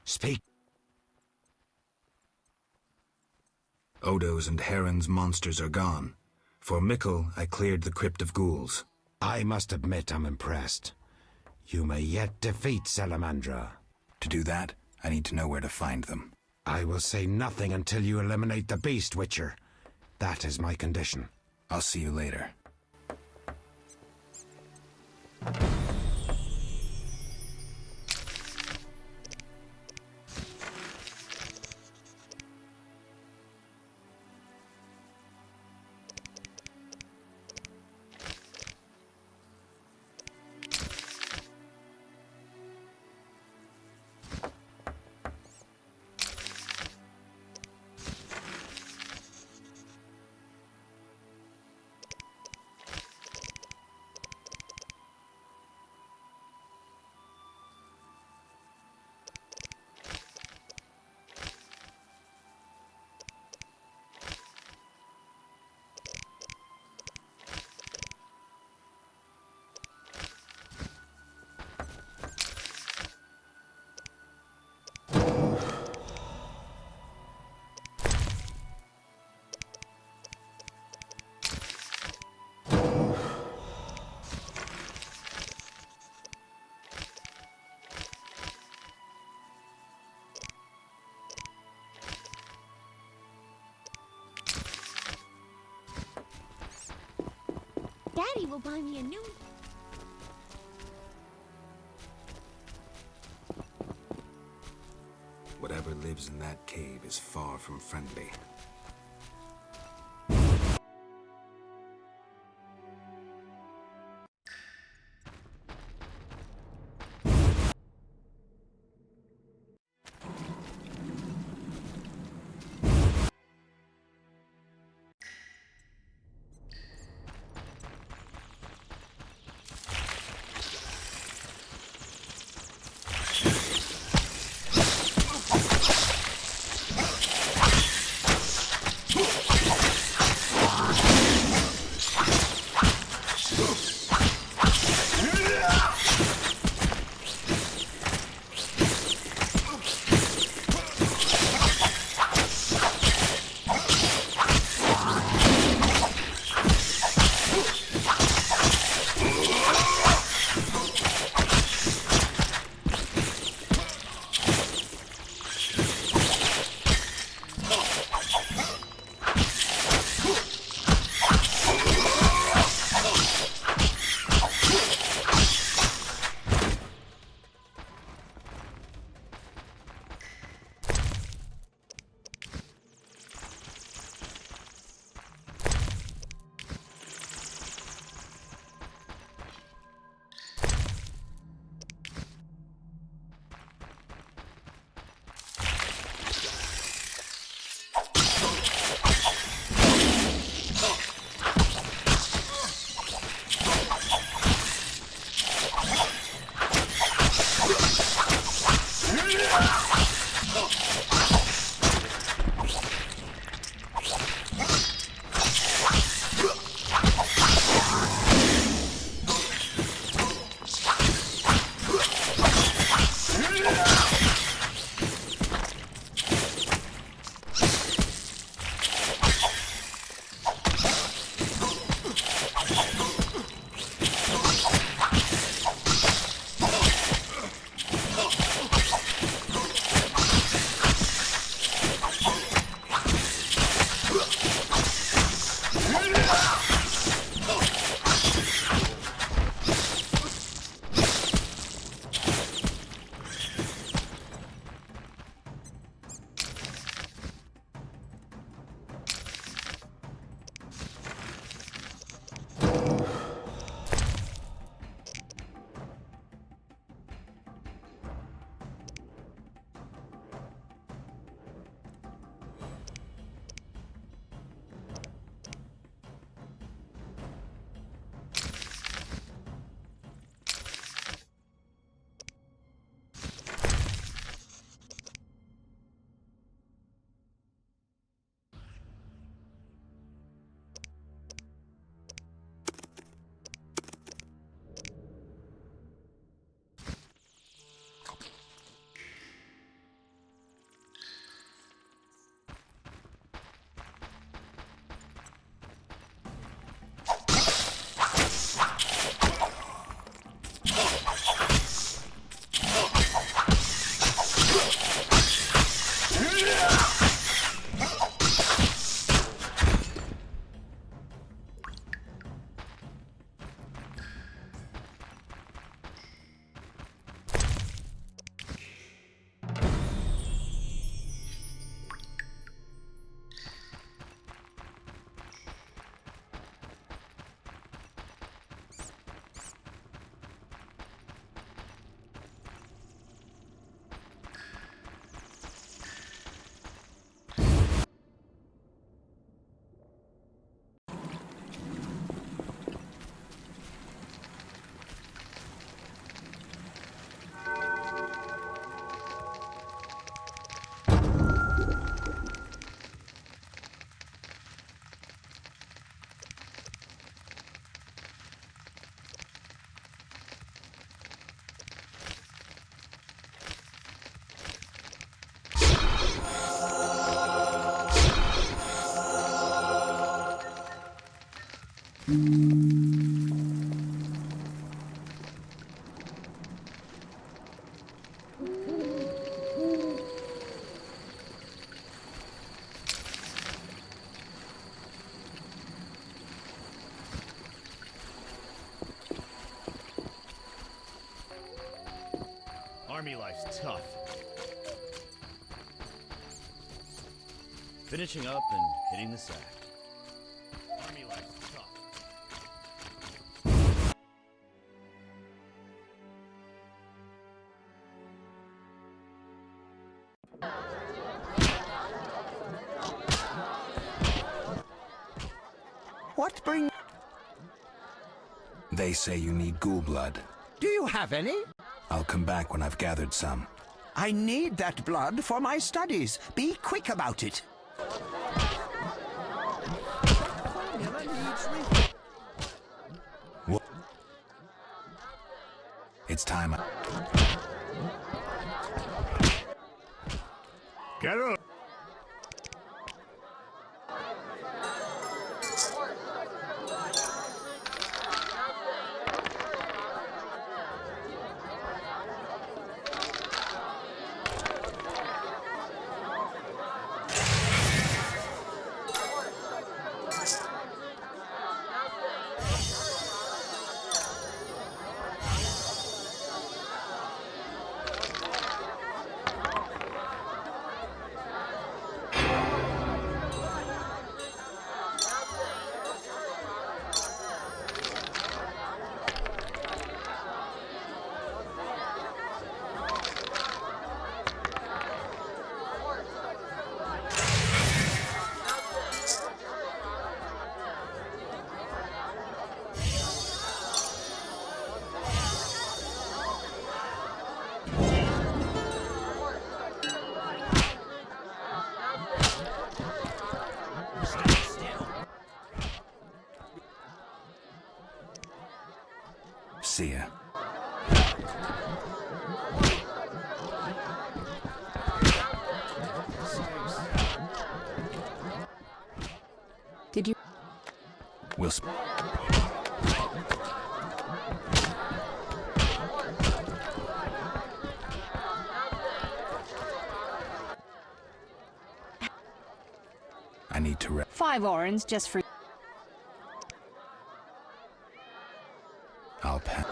Speak. Odo's and Heron's monsters are gone. For Mickle, I cleared the crypt of ghouls. I must admit I'm impressed. You may yet defeat Salamandra. To do that, I need to know where to find them. I will say nothing until you eliminate the beast, Witcher. That is my condition. I'll see you later. Daddy will buy me a new... Whatever lives in that cave is far from friendly. Army life's tough. Finishing up and hitting the sack. Army life's tough. What bring... They say you need ghoul blood. Do you have any? I'll come back when I've gathered some. I need that blood for my studies. Be quick about it. What? It's time. Geralt! See ya. Did you? We'll I need to 5 orange just for... I'll pass.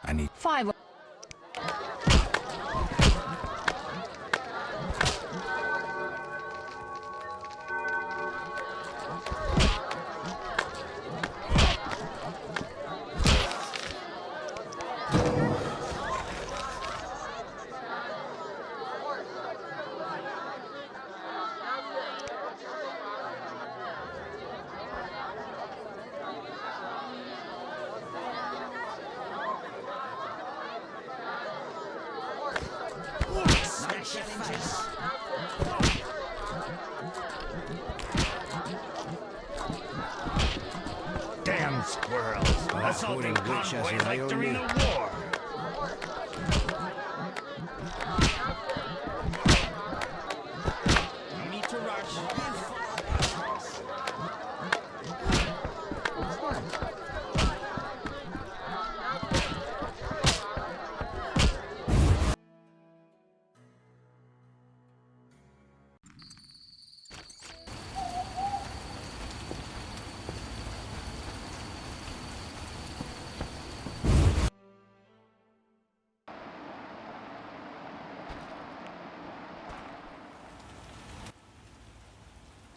I need 5... Damn squirrels! Assaulting convoys like during the war! No need to rush.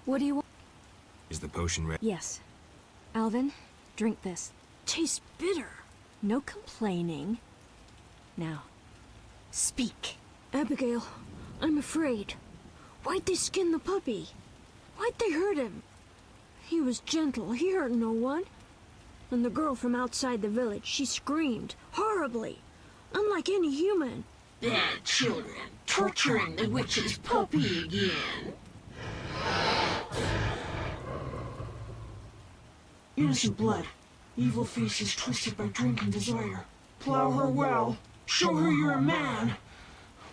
What do you want? Is the potion ready? Yes. Alvin, drink this. Tastes bitter. No complaining. Now, speak. Abigail, I'm afraid. Why'd they skin the puppy? Why'd they hurt him? He was gentle. He hurt no one. And the girl from outside the village, she screamed horribly, unlike any human. Bad children, torturing the witch's puppy again. Innocent blood. Evil faces twisted by drink and desire. Plow her well. Show her you're a man.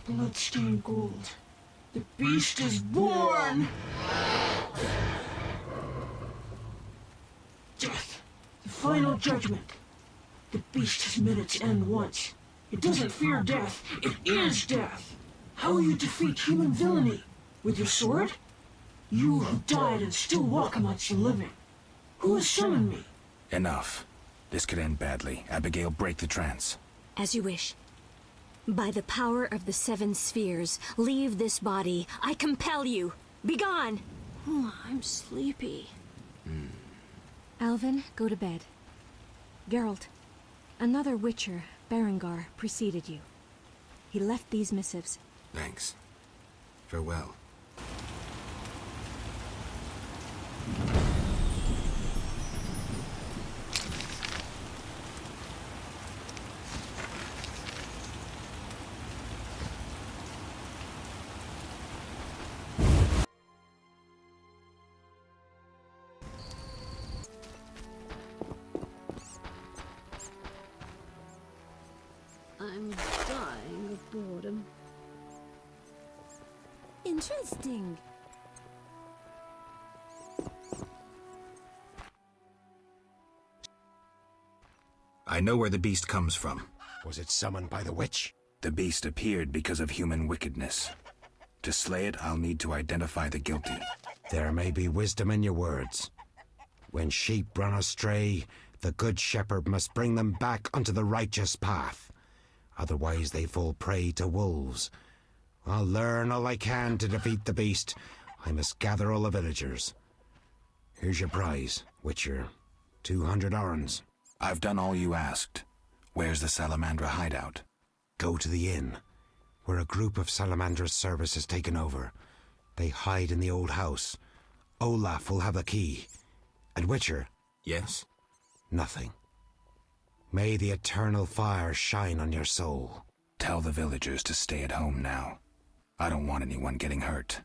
Blood-stained gold. The beast is born! Death. The final judgment. The beast has met its end once. It doesn't fear death. It is death. How will you defeat human villainy? With your sword? You who died and still walk amongst the living. Who has summoned me? Enough. This could end badly. Abigail, break the trance. As you wish. By the power of the 7 spheres, leave this body. I compel you. Begone! Oh, I'm sleepy. Alvin, go to bed. Geralt, another Witcher, Berengar, preceded you. He left these missives. Thanks. Farewell. I'm dying of boredom. Interesting. I know where the beast comes from. Was it summoned by the witch? The beast appeared because of human wickedness. To slay it, I'll need to identify the guilty. There may be wisdom in your words. When sheep run astray, the good shepherd must bring them back onto the righteous path. Otherwise they fall prey to wolves. I'll learn all I can to defeat the beast. I must gather all the villagers. Here's your prize, Witcher. 200 orens. I've done all you asked. Where's the Salamandra hideout? Go to the inn, where a group of Salamandra's service has taken over. They hide in the old house. Olaf will have the key. And Witcher? Yes? Nothing. May the eternal fire shine on your soul. Tell the villagers to stay at home now. I don't want anyone getting hurt.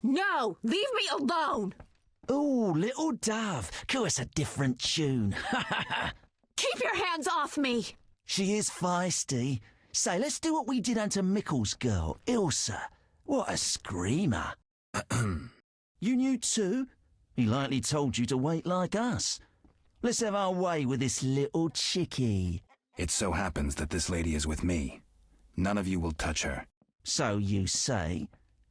No! Leave me alone! Ooh, little dove. Cue us a different tune. Keep your hands off me! She is feisty. Say, let's do what we did unto Mickle's girl, Ilsa. What a screamer. You knew too? He likely told you to wait like us. Let's have our way with this little chickie. It so happens that this lady is with me. None of you will touch her. So you say?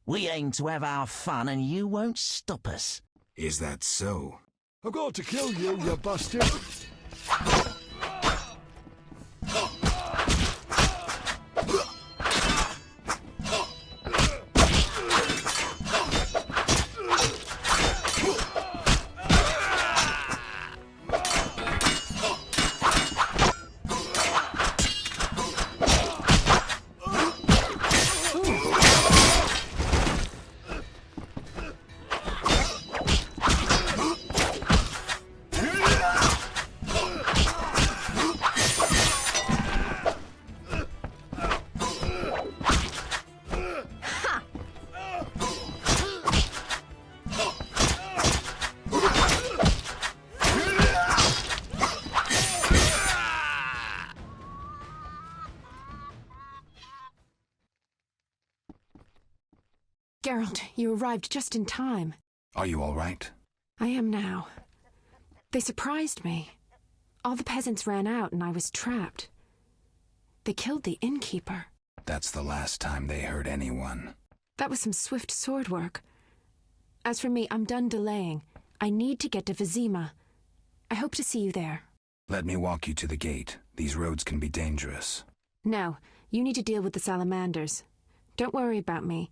We aim to have our fun and you won't stop us. Is that so? I've got to kill you, you bastard. Geralt, you arrived just in time. Are you all right? I am now. They surprised me. All the peasants ran out and I was trapped. They killed the innkeeper. That's the last time they hurt anyone. That was some swift sword work. As for me, I'm done delaying. I need to get to Vizima. I hope to see you there. Let me walk you to the gate. These roads can be dangerous. No, you need to deal with the salamanders. Don't worry about me.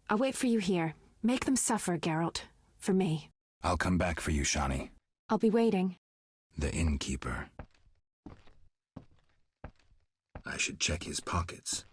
I'll wait for you here. Make them suffer, Geralt. For me. I'll come back for you, Shani. I'll be waiting. The innkeeper. I should check his pockets.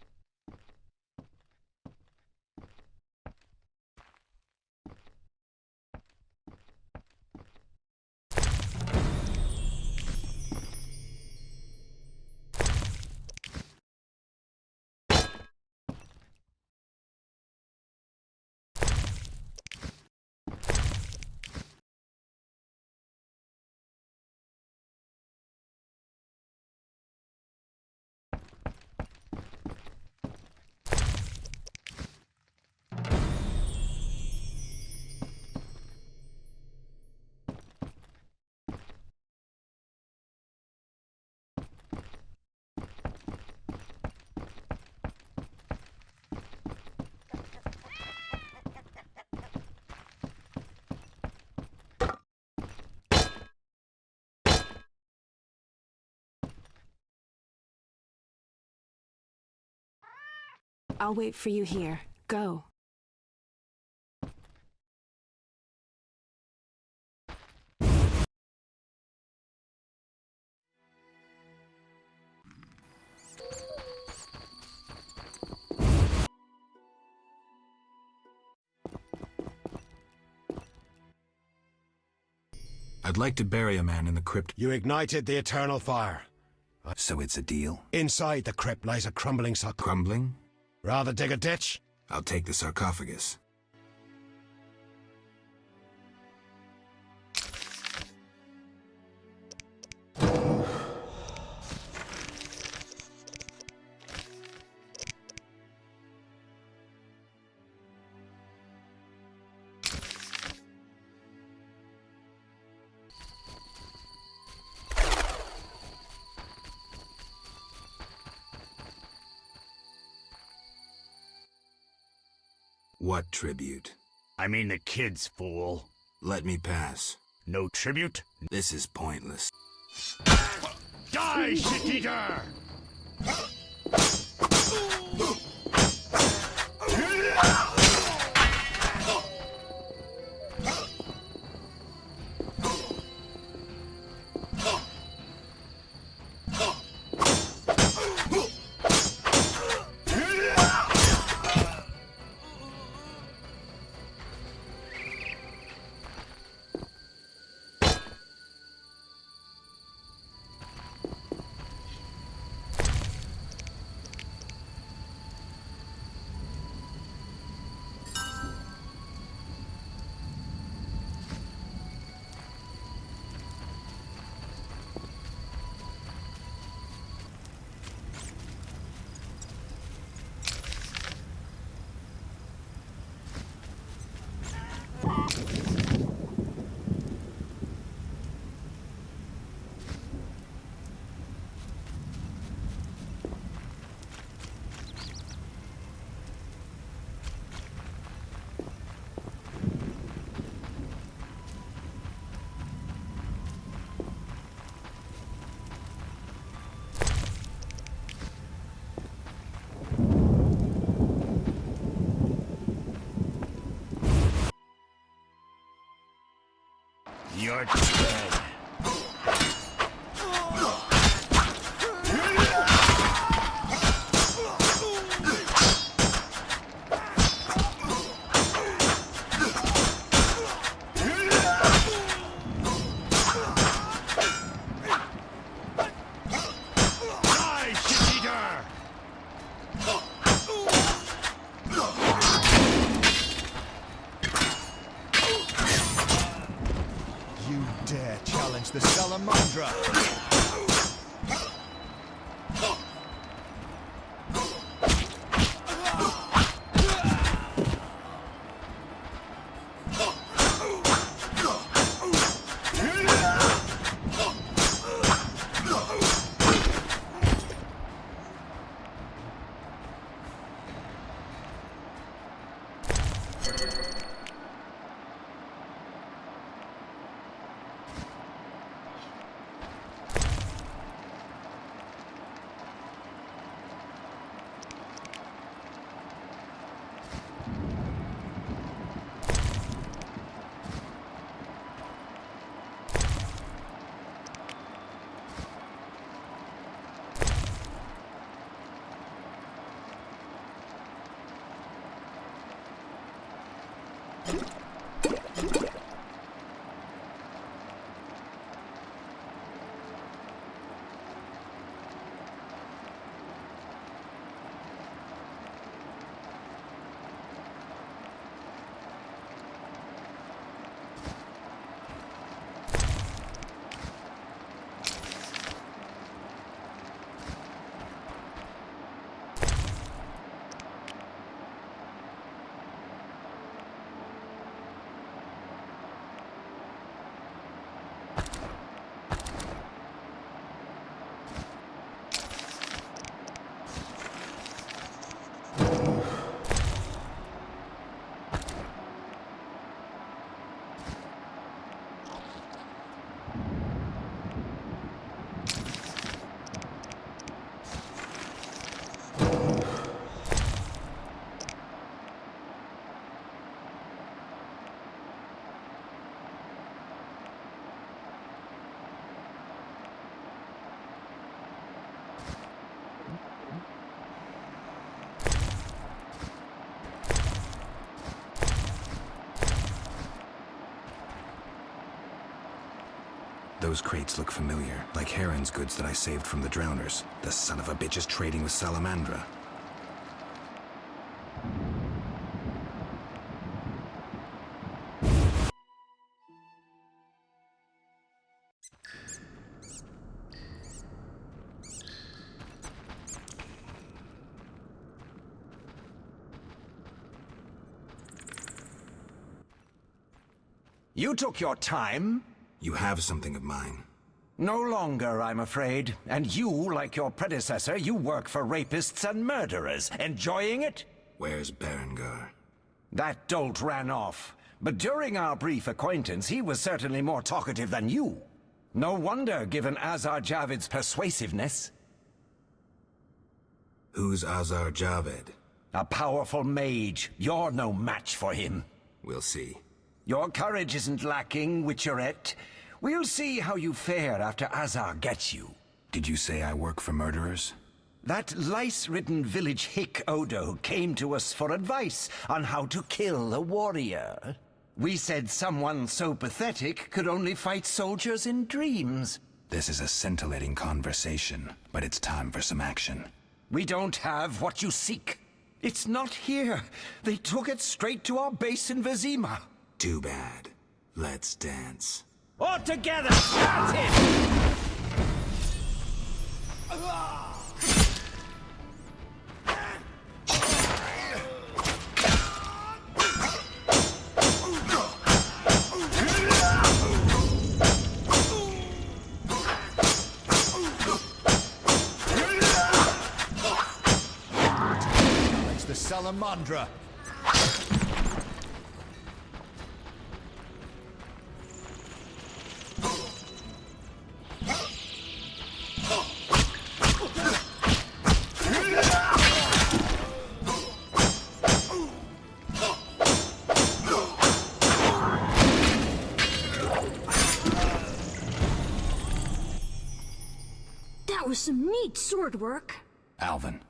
I'll wait for you here. Go. I'd like to bury a man in the crypt. You ignited the eternal fire. So it's a deal? Inside the crypt lies a crumbling sarcophagus. Crumbling? Rather dig a ditch? I'll take the sarcophagus. What tribute? I mean the kids, fool. Let me pass. No tribute? This is pointless. Die, shit-eater! You're dead. The salamandra. Those crates look familiar, like Heron's goods that I saved from the drowners. The son of a bitch is trading with Salamandra. You took your time. You have something of mine. No longer, I'm afraid. And you, like your predecessor, you work for rapists and murderers. Enjoying it? Where's Berengar? That dolt ran off. But during our brief acquaintance, he was certainly more talkative than you. No wonder, given Azar Javed's persuasiveness. Who's Azar Javed? A powerful mage. You're no match for him. We'll see. Your courage isn't lacking, Witcherette. We'll see how you fare after Azar gets you. Did you say I work for murderers? That lice-ridden village hick Odo came to us for advice on how to kill a warrior. We said someone so pathetic could only fight soldiers in dreams. This is a scintillating conversation, but it's time for some action. We don't have what you seek. It's not here. They took it straight to our base in Vizima. Too bad. Let's dance. All together! That's it! It's the Salamandra. That was some neat sword work. Alvin,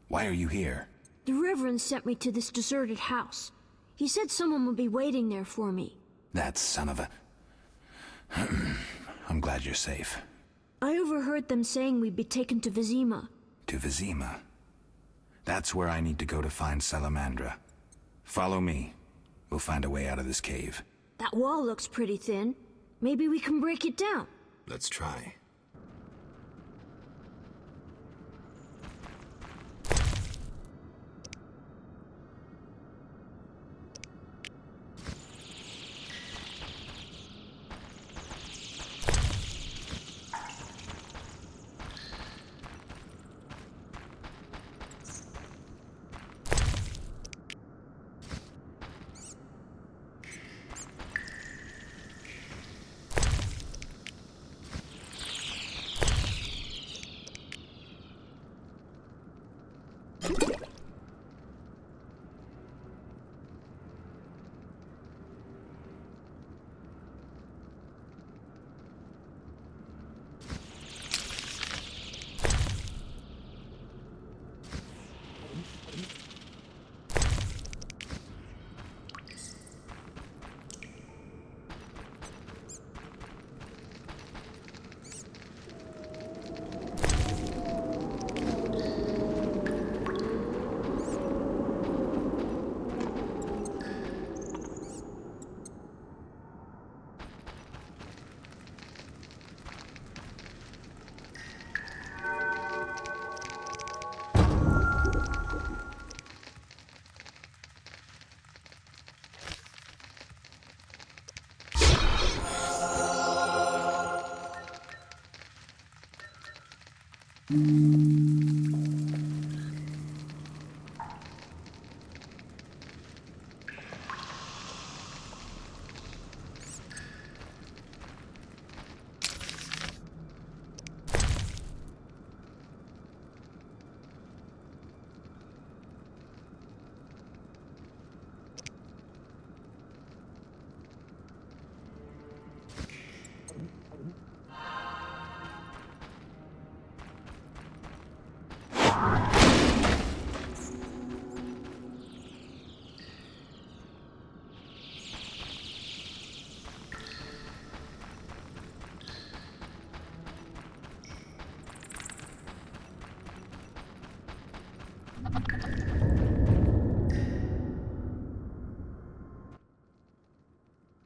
why are you here? The Reverend sent me to this deserted house. He said someone would be waiting there for me. That son of a... I'm glad you're safe. I overheard them saying we'd be taken to Vizima. To Vizima? That's where I need to go to find Salamandra. Follow me. We'll find a way out of this cave. That wall looks pretty thin. Maybe we can break it down. Let's try.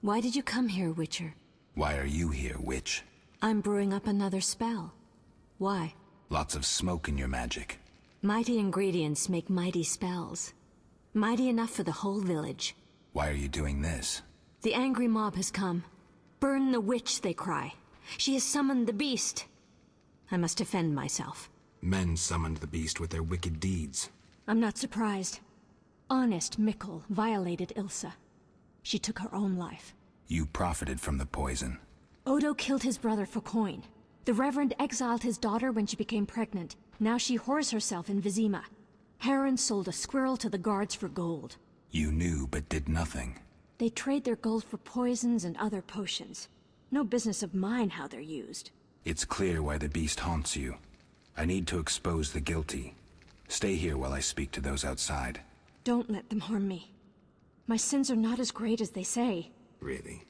Why did you come here, Witcher? Why are you here, witch? I'm brewing up another spell. Why? Lots of smoke in your magic. Mighty ingredients make mighty spells. Mighty enough for the whole village. Why are you doing this? The angry mob has come. Burn the witch, they cry. She has summoned the beast. I must defend myself. Men summoned the beast with their wicked deeds. I'm not surprised. Honest Mikkel violated Ilsa. She took her own life. You profited from the poison. Odo killed his brother for coin. The Reverend exiled his daughter when she became pregnant. Now she whores herself in Vizima. Heron sold a squirrel to the guards for gold. You knew but did nothing. They trade their gold for poisons and other potions. No business of mine how they're used. It's clear why the beast haunts you. I need to expose the guilty. Stay here while I speak to those outside. Don't let them harm me. My sins are not as great as they say. Really?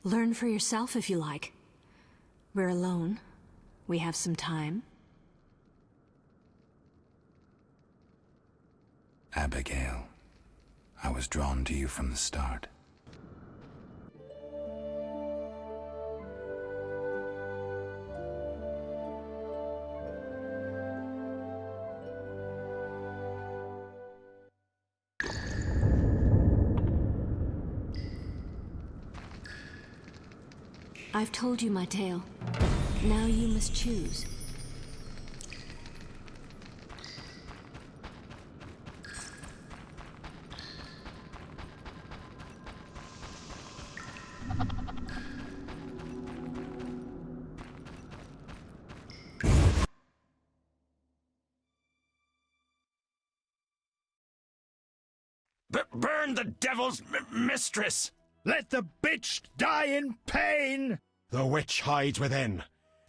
Learn for yourself if you like. We're alone. We have some time. Abigail, I was drawn to you from the start. I've told you my tale. Now you must choose. Burn the devil's mistress! Let the bitch die in pain! The witch hides within.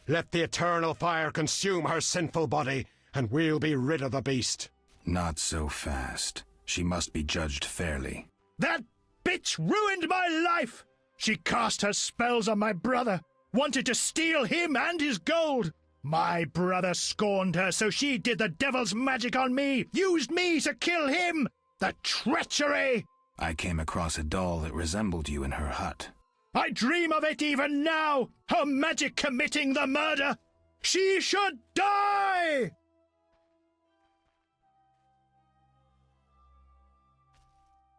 Let the eternal fire consume her sinful body, and we'll be rid of the beast. Not so fast. She must be judged fairly. That bitch ruined my life! She cast her spells on my brother, wanted to steal him and his gold. My brother scorned her, so she did the devil's magic on me, used me to kill him! The treachery! I came across a doll that resembled you in her hut. I dream of it even now! Her magic committing the murder! She should die!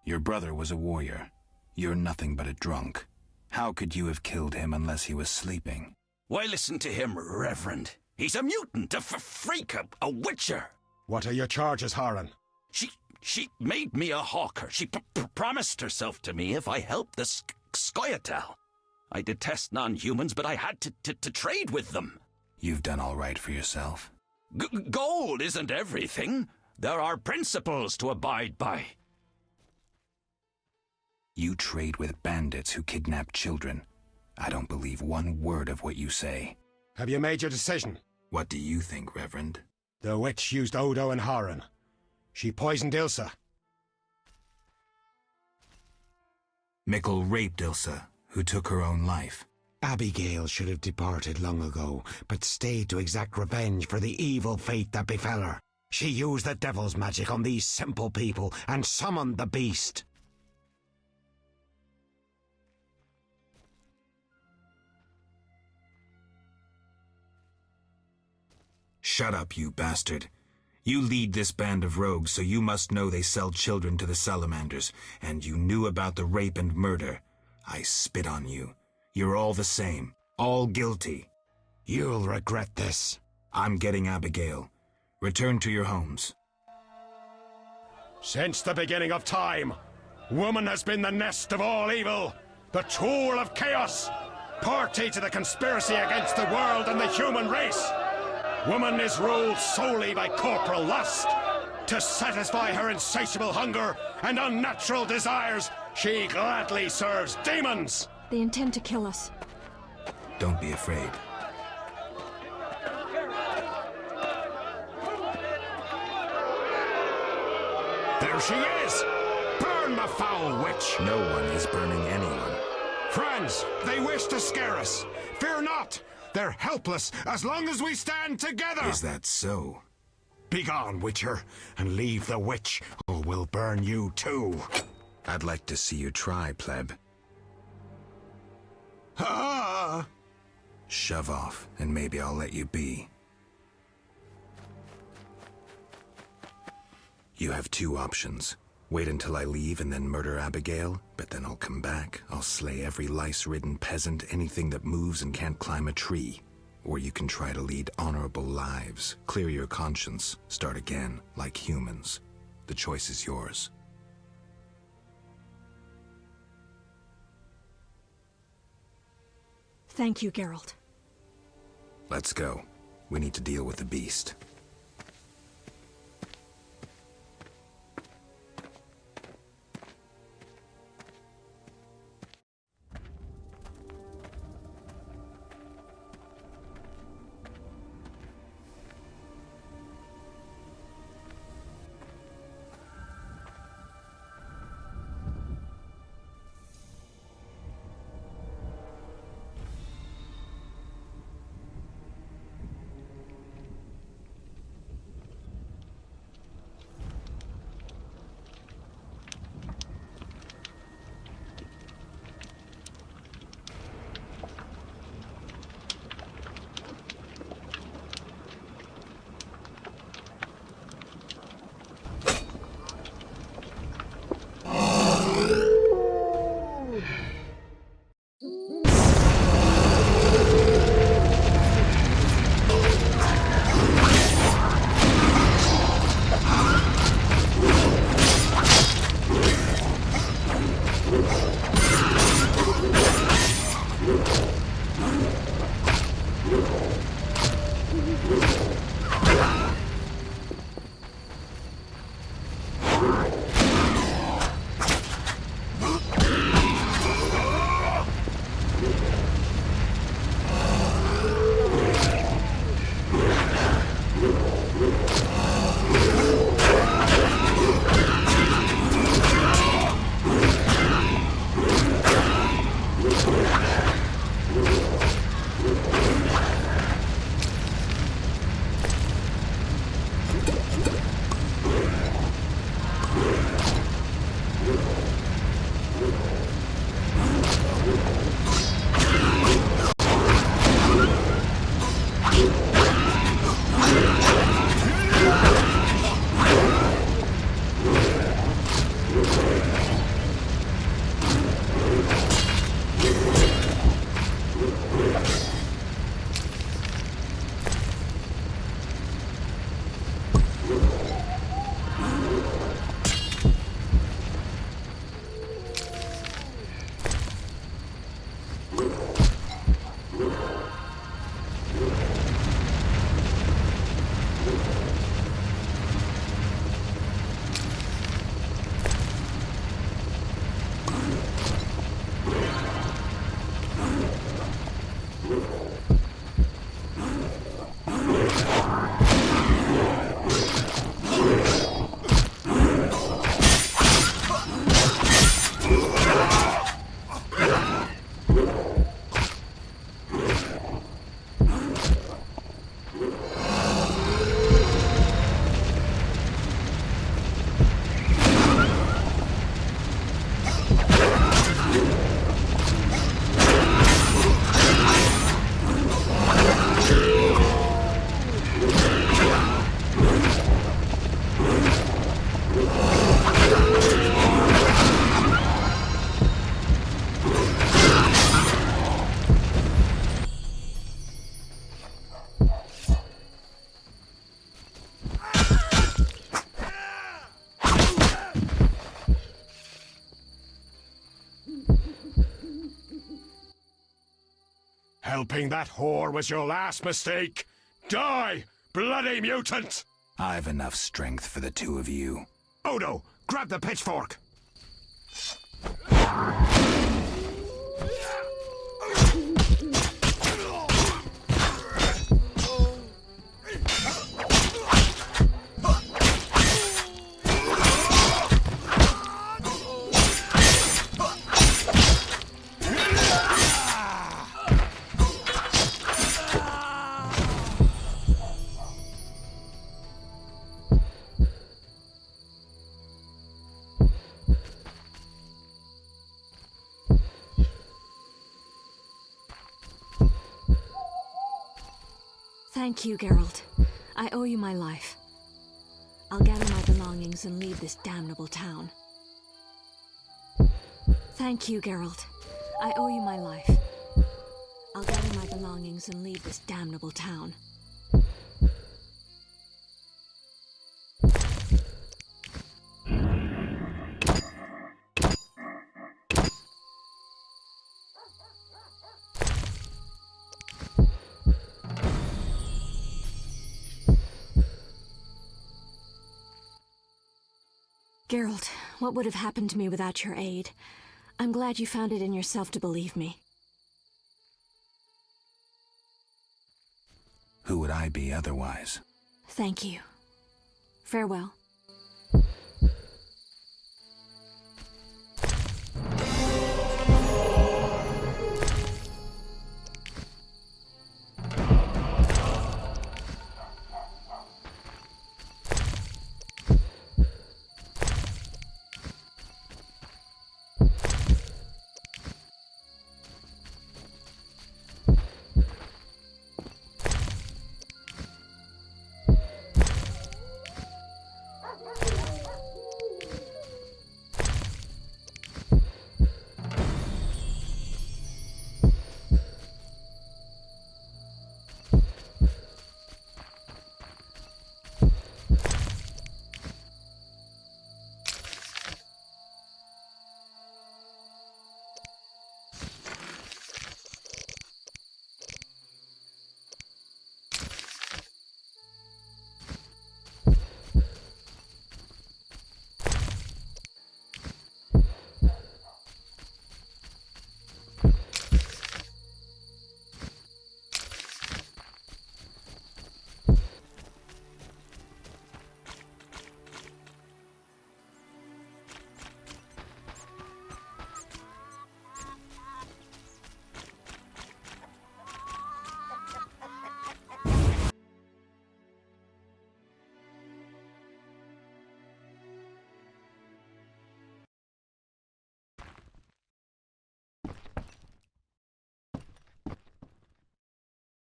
Your brother was a warrior. You're nothing but a drunk. How could you have killed him unless he was sleeping? Why listen to him, Reverend? He's a mutant, a freak, a witcher. What are your charges, Haran? She made me a hawker. She promised herself to me if I helped the Skoyatel. I detest non-humans, but I had to trade with them. You've done all right for yourself. Gold isn't everything. There are principles to abide by. You trade with bandits who kidnap children. I don't believe one word of what you say. Have you made your decision? What do you think, Reverend? The witch used Odo and Haran. She poisoned Ilsa. Mikkel raped Ilsa, who took her own life. Abigail should have departed long ago, but stayed to exact revenge for the evil fate that befell her. She used the devil's magic on these simple people and summoned the beast. Shut up, you bastard. You lead this band of rogues, so you must know they sell children to the salamanders, and you knew about the rape and murder. I spit on you. You're all the same. All guilty. You'll regret this. I'm getting Abigail. Return to your homes. Since the beginning of time, woman has been the nest of all evil, the tool of chaos, party to the conspiracy against the world and the human race. Woman is ruled solely by corporal lust. To satisfy her insatiable hunger and unnatural desires, she gladly serves demons. They intend to kill us. Don't be afraid. There she is! Burn the foul witch! No one is burning anyone. Friends, they wish to scare us. Fear not! They're helpless as long as we stand together! Is that so? Begone, Witcher, and leave the witch, or we'll burn you too. I'd like to see you try, pleb. Ah! Shove off, and maybe I'll let you be. You have two options. Wait until I leave and then murder Abigail, but then I'll come back. I'll slay every lice-ridden peasant, anything that moves and can't climb a tree. Or you can try to lead honorable lives, clear your conscience, start again, like humans. The choice is yours. Thank you, Geralt. Let's go. We need to deal with the beast. Helping that whore was your last mistake. Die, bloody mutant! I've enough strength for the two of you. Odo, grab the pitchfork! Thank you, Geralt. I owe you my life. I'll gather my belongings and leave this damnable town. Thank you, Geralt. I owe you my life. I'll gather my belongings and leave this damnable town. Geralt, what would have happened to me without your aid? I'm glad you found it in yourself to believe me. Who would I be otherwise? Thank you. Farewell.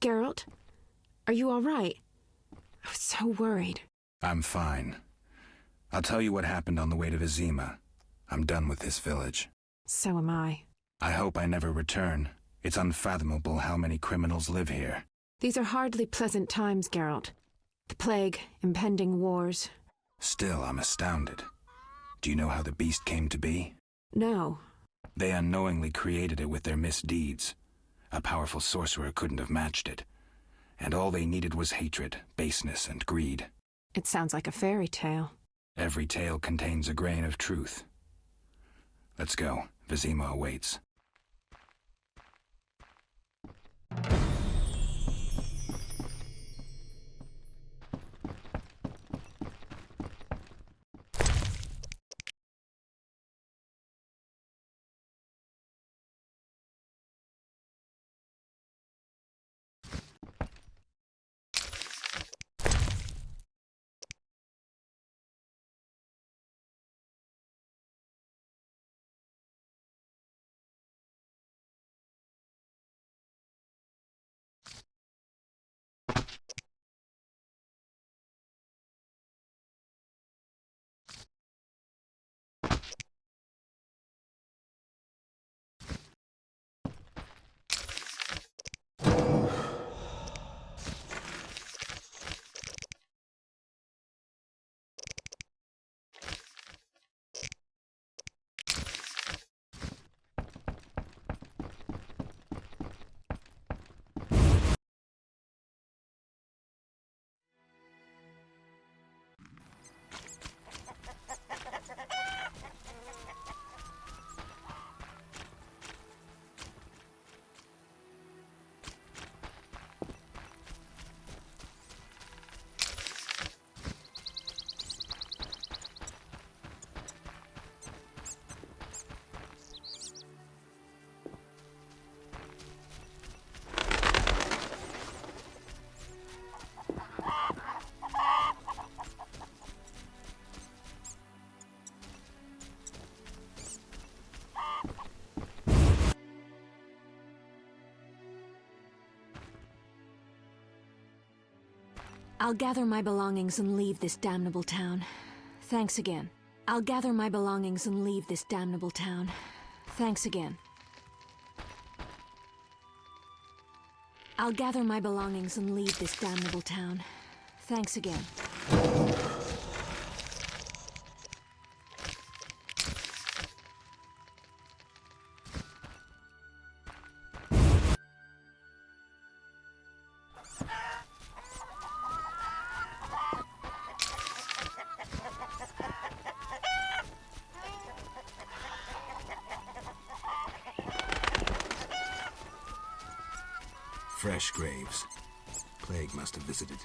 Geralt, are you all right? I was so worried. I'm fine. I'll tell you what happened on the way to Vizima. I'm done with this village. So am I. I hope I never return. It's unfathomable how many criminals live here. These are hardly pleasant times, Geralt. The plague, impending wars. Still, I'm astounded. Do you know how the beast came to be? No. They unknowingly created it with their misdeeds. A powerful sorcerer couldn't have matched it. And all they needed was hatred, baseness, and greed. It sounds like a fairy tale. Every tale contains a grain of truth. Let's go. Vizima awaits. I'll gather my belongings and leave this damnable town. Thanks again. I'll gather my belongings and leave this damnable town. Thanks again. I'll gather my belongings and leave this damnable town. Thanks again. Fresh graves. Plague must have visited.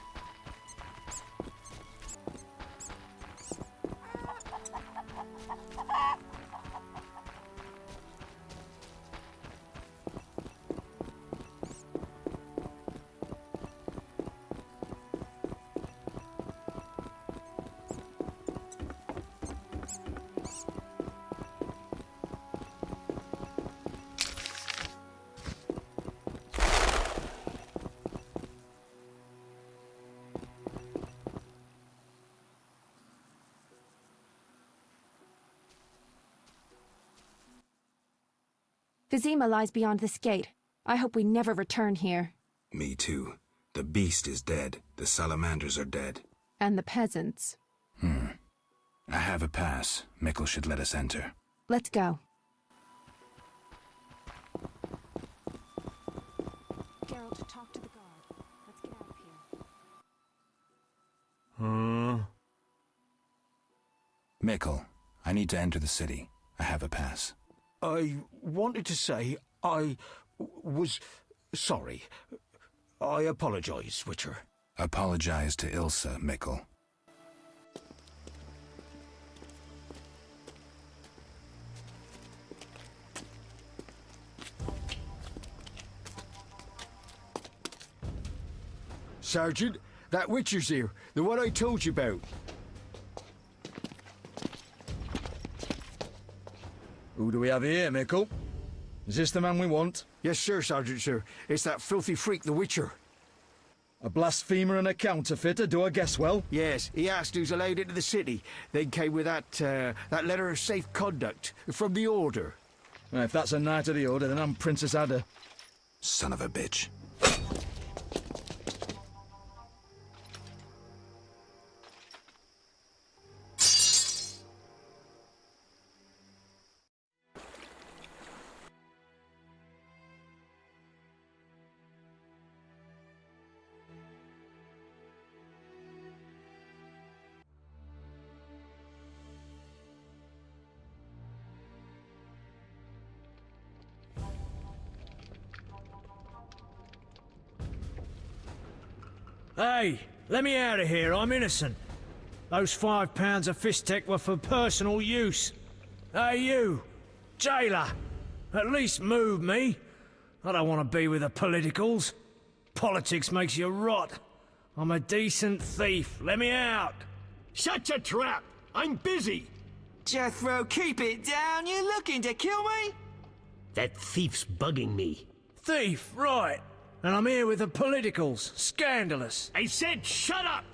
Vizima lies beyond this gate. I hope we never return here. Me too. The beast is dead. The salamanders are dead. And the peasants. I have a pass. Mikkel should let us enter. Let's go. Geralt, talk to the guard. Let's get out of here. Mikkel, I need to enter the city. I have a pass. I wanted to say I was sorry. I apologize, Witcher. Apologize to Ilsa, Mikkel. Sergeant, that Witcher's here. The one I told you about. Who do we have here, Mikkel? Is this the man we want? Yes, sir, Sergeant, sir. It's that filthy freak, the Witcher. A blasphemer and a counterfeiter, do I guess well? Yes, he asked who's allowed into the city. Then came with that letter of safe conduct from the Order. Well, if that's a knight of the Order, then I'm Princess Ada. Son of a bitch. Hey, let me out of here, I'm innocent. Those £5 of fishtech were for personal use. Hey you, jailer, at least move me. I don't want to be with the politicals. Politics makes you rot. I'm a decent thief, let me out. Shut your trap, I'm busy. Jethro, keep it down, you're looking to kill me? That thief's bugging me. Thief, right. And I'm here with the politicals. Scandalous. I said shut up!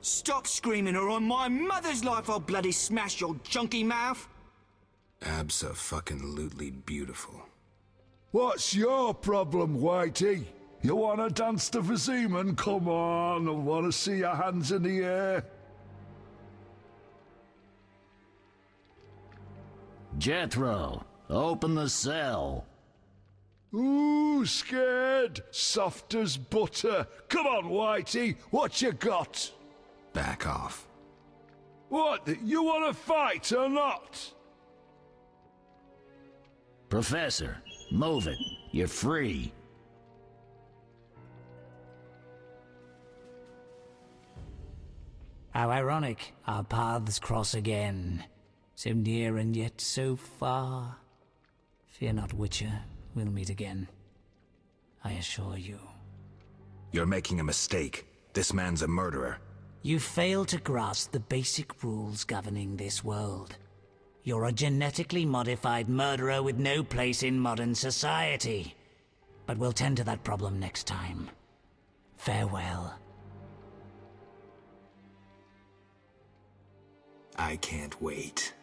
Stop screaming or on my mother's life I'll bloody smash your junky mouth. Abso-fucking-lutely beautiful. What's your problem, Whitey? You wanna dance to Viziman? Come on, I wanna see your hands in the air. Jethro, open the cell. Ooh, scared? Soft as butter. Come on, Whitey, what you got? Back off. What, you wanna fight or not? Professor, move it. You're free. How ironic, our paths cross again. So near and yet so far. Fear not, Witcher. We'll meet again. I assure you. You're making a mistake. This man's a murderer. You fail to grasp the basic rules governing this world. You're a genetically modified murderer with no place in modern society. But we'll tend to that problem next time. Farewell. I can't wait.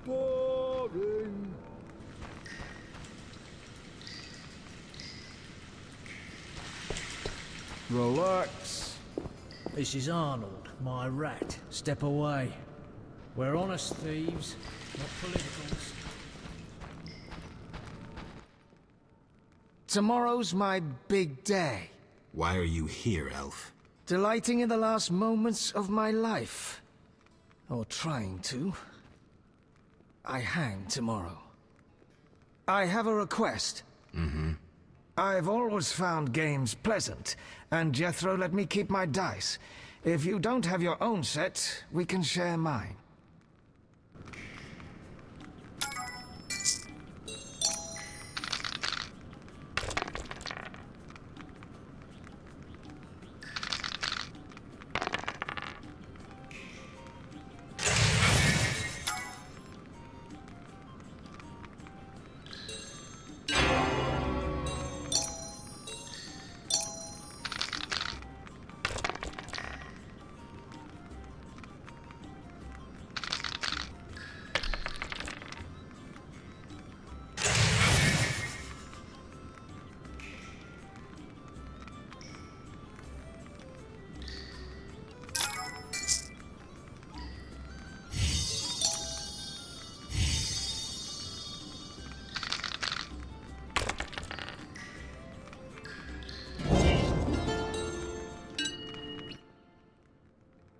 Boring. Relax. This is Arnold, my rat. Step away. We're honest thieves, not politicals. Tomorrow's my big day. Why are you here, Elf? Delighting in the last moments of my life. Or trying to. I hang tomorrow. I have a request. Mm-hmm. I've always found games pleasant, and Jethro let me keep my dice. If you don't have your own set, we can share mine.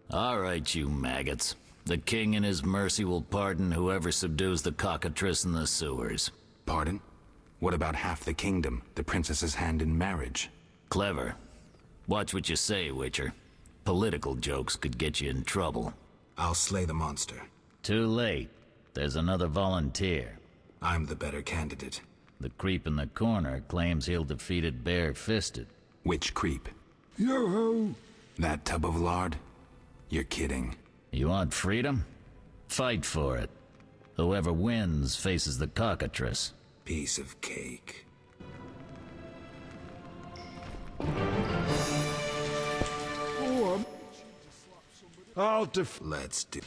All right, you maggots. The king in his mercy will pardon whoever subdues the cockatrice in the sewers. Pardon? What about half the kingdom, the princess's hand in marriage? Clever. Watch what you say, Witcher. Political jokes could get you in trouble. I'll slay the monster. Too late. There's another volunteer. I'm the better candidate. The creep in the corner claims he'll defeat it bare-fisted. Which creep? Yoo-hoo! That tub of lard? You're kidding. You want freedom? Fight for it. Whoever wins faces the cockatrice. Piece of cake. Oh, I'll Let's do...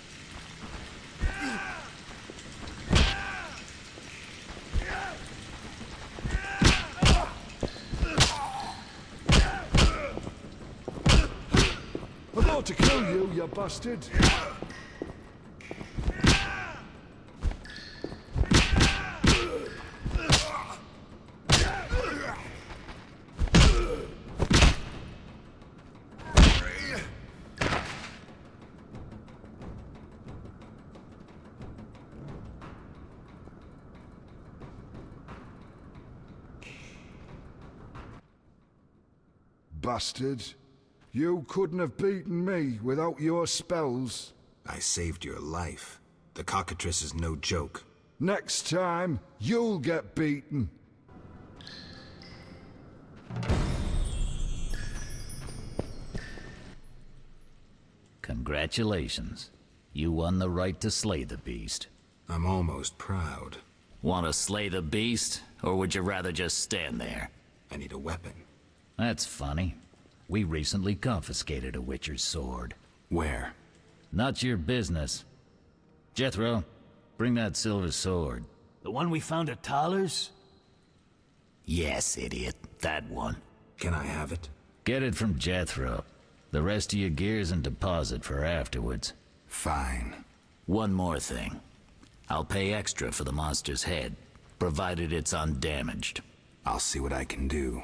I'm about to kill you, you bastard! Bastard. You couldn't have beaten me without your spells. I saved your life. The cockatrice is no joke. Next time, you'll get beaten. Congratulations. You won the right to slay the beast. I'm almost proud. Want to slay the beast, or would you rather just stand there? I need a weapon. That's funny. We recently confiscated a Witcher's sword. Where? Not your business. Jethro, bring that silver sword. The one we found at Thaler's? Yes, idiot. That one. Can I have it? Get it from Jethro. The rest of your gear's in deposit for afterwards. Fine. One more thing. I'll pay extra for the monster's head, provided it's undamaged. I'll see what I can do.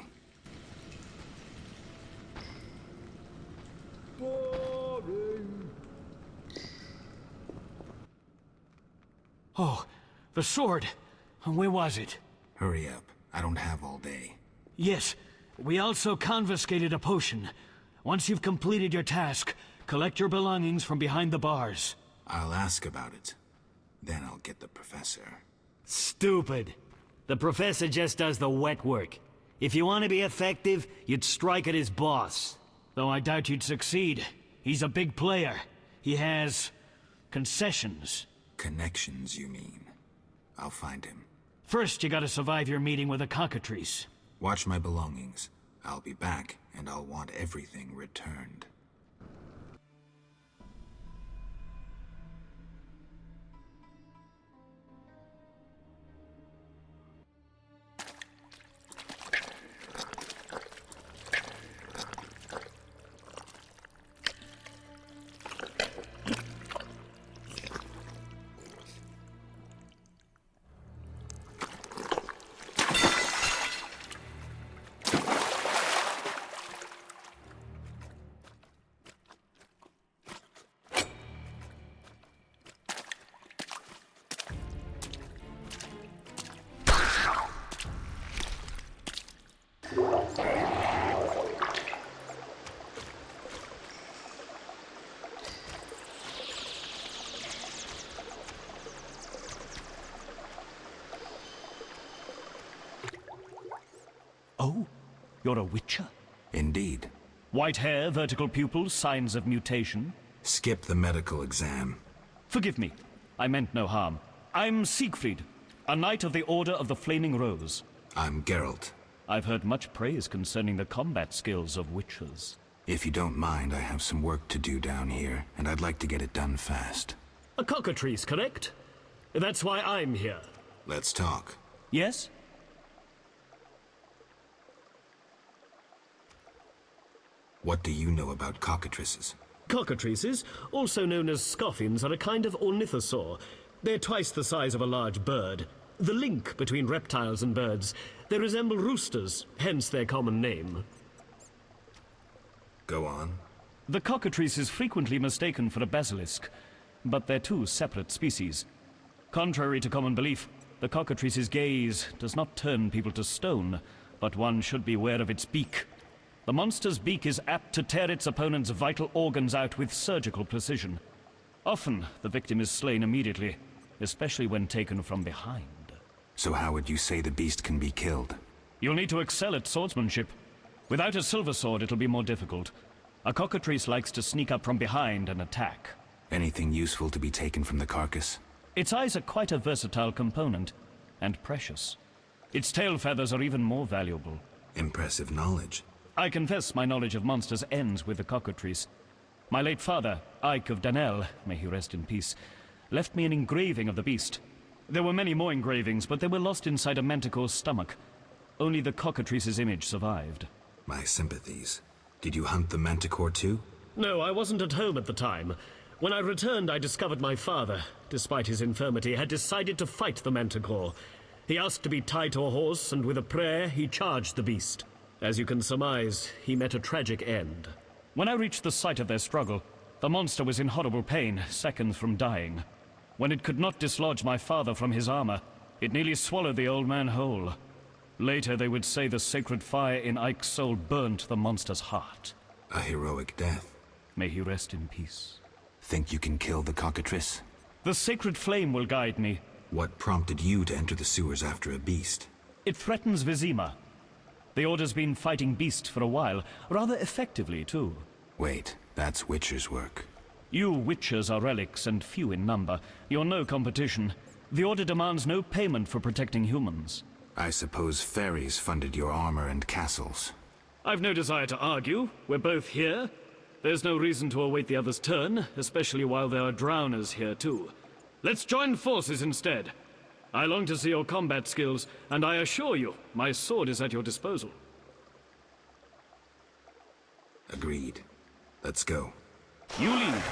Boring. Oh, the sword. Where was it? Hurry up. I don't have all day. Yes, we also confiscated a potion. Once you've completed your task, collect your belongings from behind the bars. I'll ask about it. Then I'll get the professor. Stupid. The professor just does the wet work. If you want to be effective, you'd strike at his boss. Though I doubt you'd succeed. He's a big player. He has concessions. Connections, you mean? I'll find him. First, you gotta survive your meeting with the cockatrice. Watch my belongings. I'll be back, and I'll want everything returned. Oh, you're a Witcher? Indeed. White hair, vertical pupils, signs of mutation? Skip the medical exam. Forgive me. I meant no harm. I'm Siegfried, a knight of the Order of the Flaming Rose. I'm Geralt. I've heard much praise concerning the combat skills of Witchers. If you don't mind, I have some work to do down here, and I'd like to get it done fast. A cockatrice, correct? That's why I'm here. Let's talk. Yes? What do you know about cockatrices? Cockatrices, also known as scoffins, are a kind of ornithosaur. They're twice the size of a large bird. The link between reptiles and birds. They resemble roosters, hence their common name. Go on. The cockatrice is frequently mistaken for a basilisk, but they're two separate species. Contrary to common belief, the cockatrice's gaze does not turn people to stone, but one should beware of its beak. The monster's beak is apt to tear its opponent's vital organs out with surgical precision. Often, the victim is slain immediately, especially when taken from behind. So how would you say the beast can be killed? You'll need to excel at swordsmanship. Without a silver sword, it'll be more difficult. A cockatrice likes to sneak up from behind and attack. Anything useful to be taken from the carcass? Its eyes are quite a versatile component, and precious. Its tail feathers are even more valuable. Impressive knowledge. I confess my knowledge of monsters ends with the cockatrice. My late father, Ike of Danel, may he rest in peace, left me an engraving of the beast. There were many more engravings, but they were lost inside a manticore's stomach. Only the cockatrice's image survived. My sympathies. Did you hunt the manticore too? No, I wasn't at home at the time. When I returned, I discovered my father, despite his infirmity, had decided to fight the manticore. He asked to be tied to a horse, and with a prayer, he charged the beast. As you can surmise, he met a tragic end. When I reached the site of their struggle, the monster was in horrible pain, seconds from dying. When it could not dislodge my father from his armor, it nearly swallowed the old man whole. Later, they would say the sacred fire in Ike's soul burnt the monster's heart. A heroic death. May he rest in peace. Think you can kill the cockatrice? The sacred flame will guide me. What prompted you to enter the sewers after a beast? It threatens Vizima. The Order's been fighting beasts for a while, rather effectively, too. Wait, that's Witcher's work. You Witchers are relics and few in number. You're no competition. The Order demands no payment for protecting humans. I suppose fairies funded your armor and castles. I've no desire to argue. We're both here. There's no reason to await the other's turn, especially while there are drowners here, too. Let's join forces instead. I long to see your combat skills, and I assure you, my sword is at your disposal. Agreed. Let's go. You lead.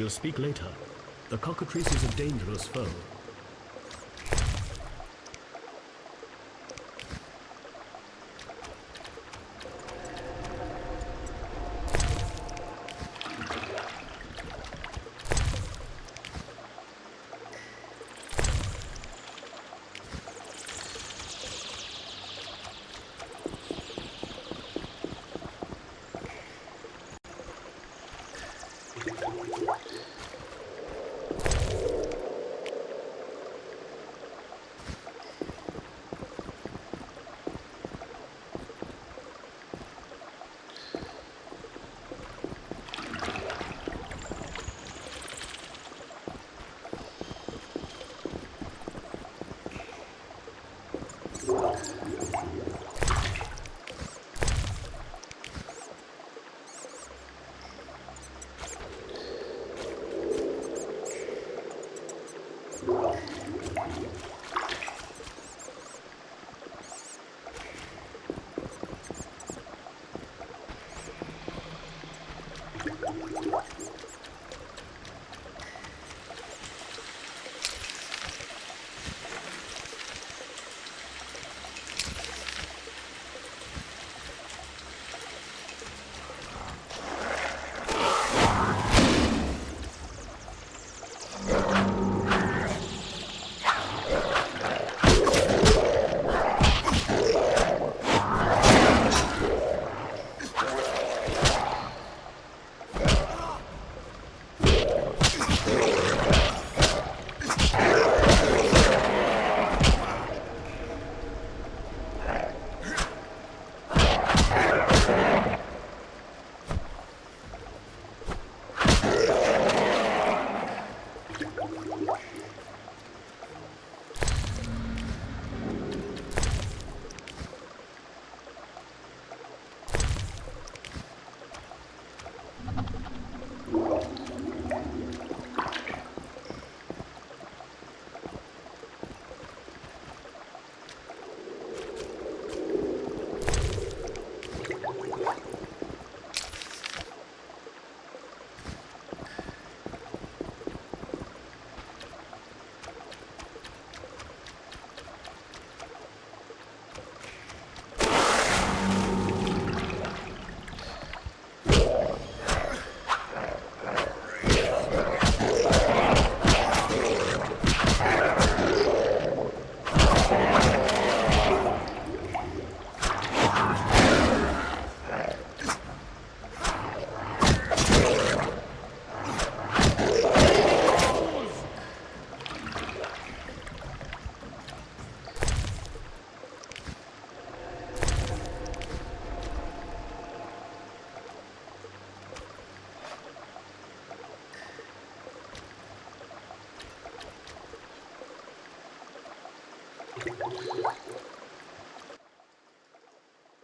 We'll speak later. The cockatrice is a dangerous foe.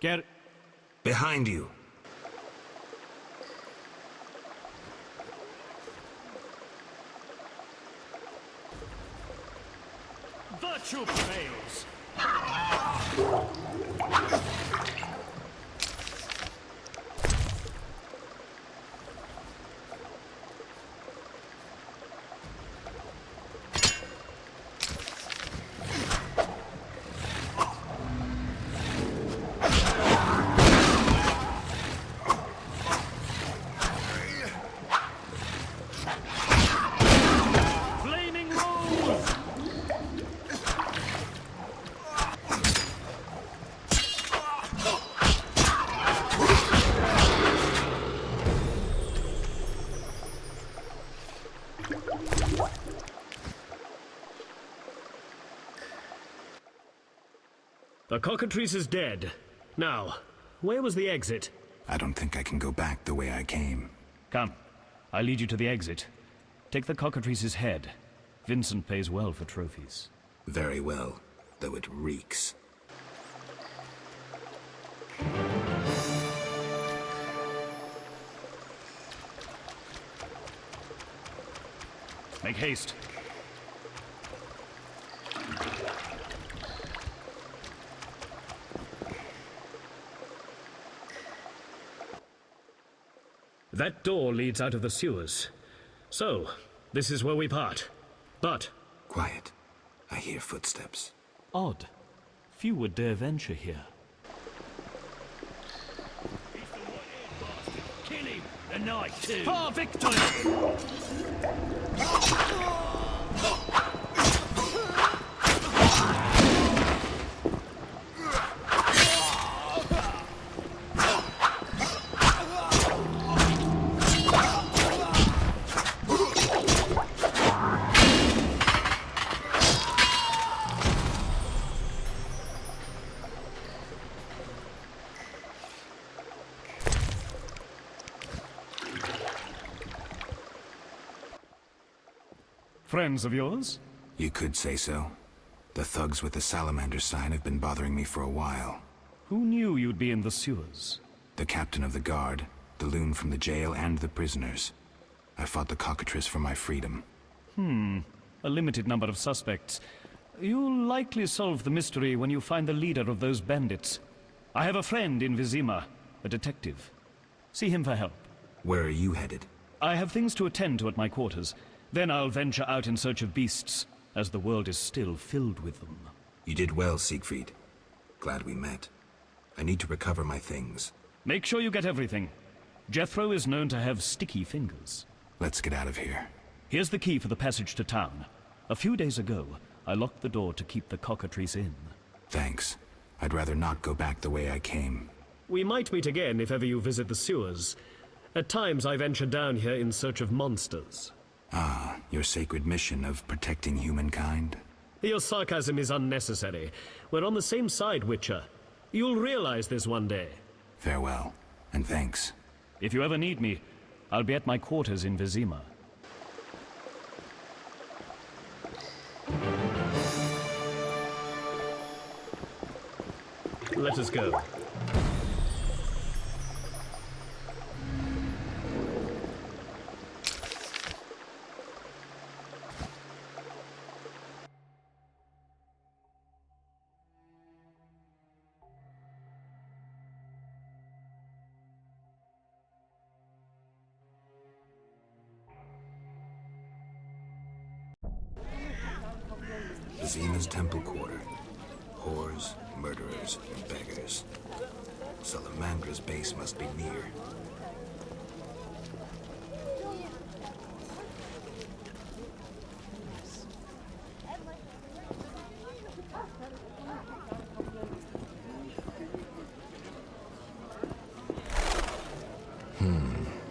Get behind you. Virtue prevails. The cockatrice is dead. Now, where was the exit? I don't think I can go back the way I came. Come, I'll lead you to the exit. Take the cockatrice's head. Vincent pays well for trophies. Very well, though it reeks. Make haste. That door leads out of the sewers. So, this is where we part. But... Quiet. I hear footsteps. Odd. Few would dare venture here. Kill him! The night too! For victory! Friends of yours? You could say so. The thugs with the salamander sign have been bothering me for a while. Who knew you'd be in the sewers? The captain of the guard, the loon from the jail, and the prisoners. I fought the cockatrice for my freedom. A limited number of suspects. You'll likely solve the mystery when you find the leader of those bandits. I have a friend in Vizima, a detective. See him for help. Where are you headed? I have things to attend to at my quarters. Then I'll venture out in search of beasts, as the world is still filled with them. You did well, Siegfried. Glad we met. I need to recover my things. Make sure you get everything. Jethro is known to have sticky fingers. Let's get out of here. Here's the key for the passage to town. A few days ago, I locked the door to keep the cockatrice in. Thanks. I'd rather not go back the way I came. We might meet again if ever you visit the sewers. At times I venture down here in search of monsters. Ah, your sacred mission of protecting humankind? Your sarcasm is unnecessary. We're on the same side, Witcher. You'll realize this one day. Farewell, and thanks. If you ever need me, I'll be at my quarters in Vizima. Let us go. Vizima's temple quarter. Whores, murderers, and beggars. Salamandra's base must be near.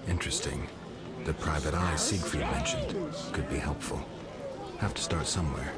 Interesting. The private eye Siegfried mentioned could be helpful. Have to start somewhere.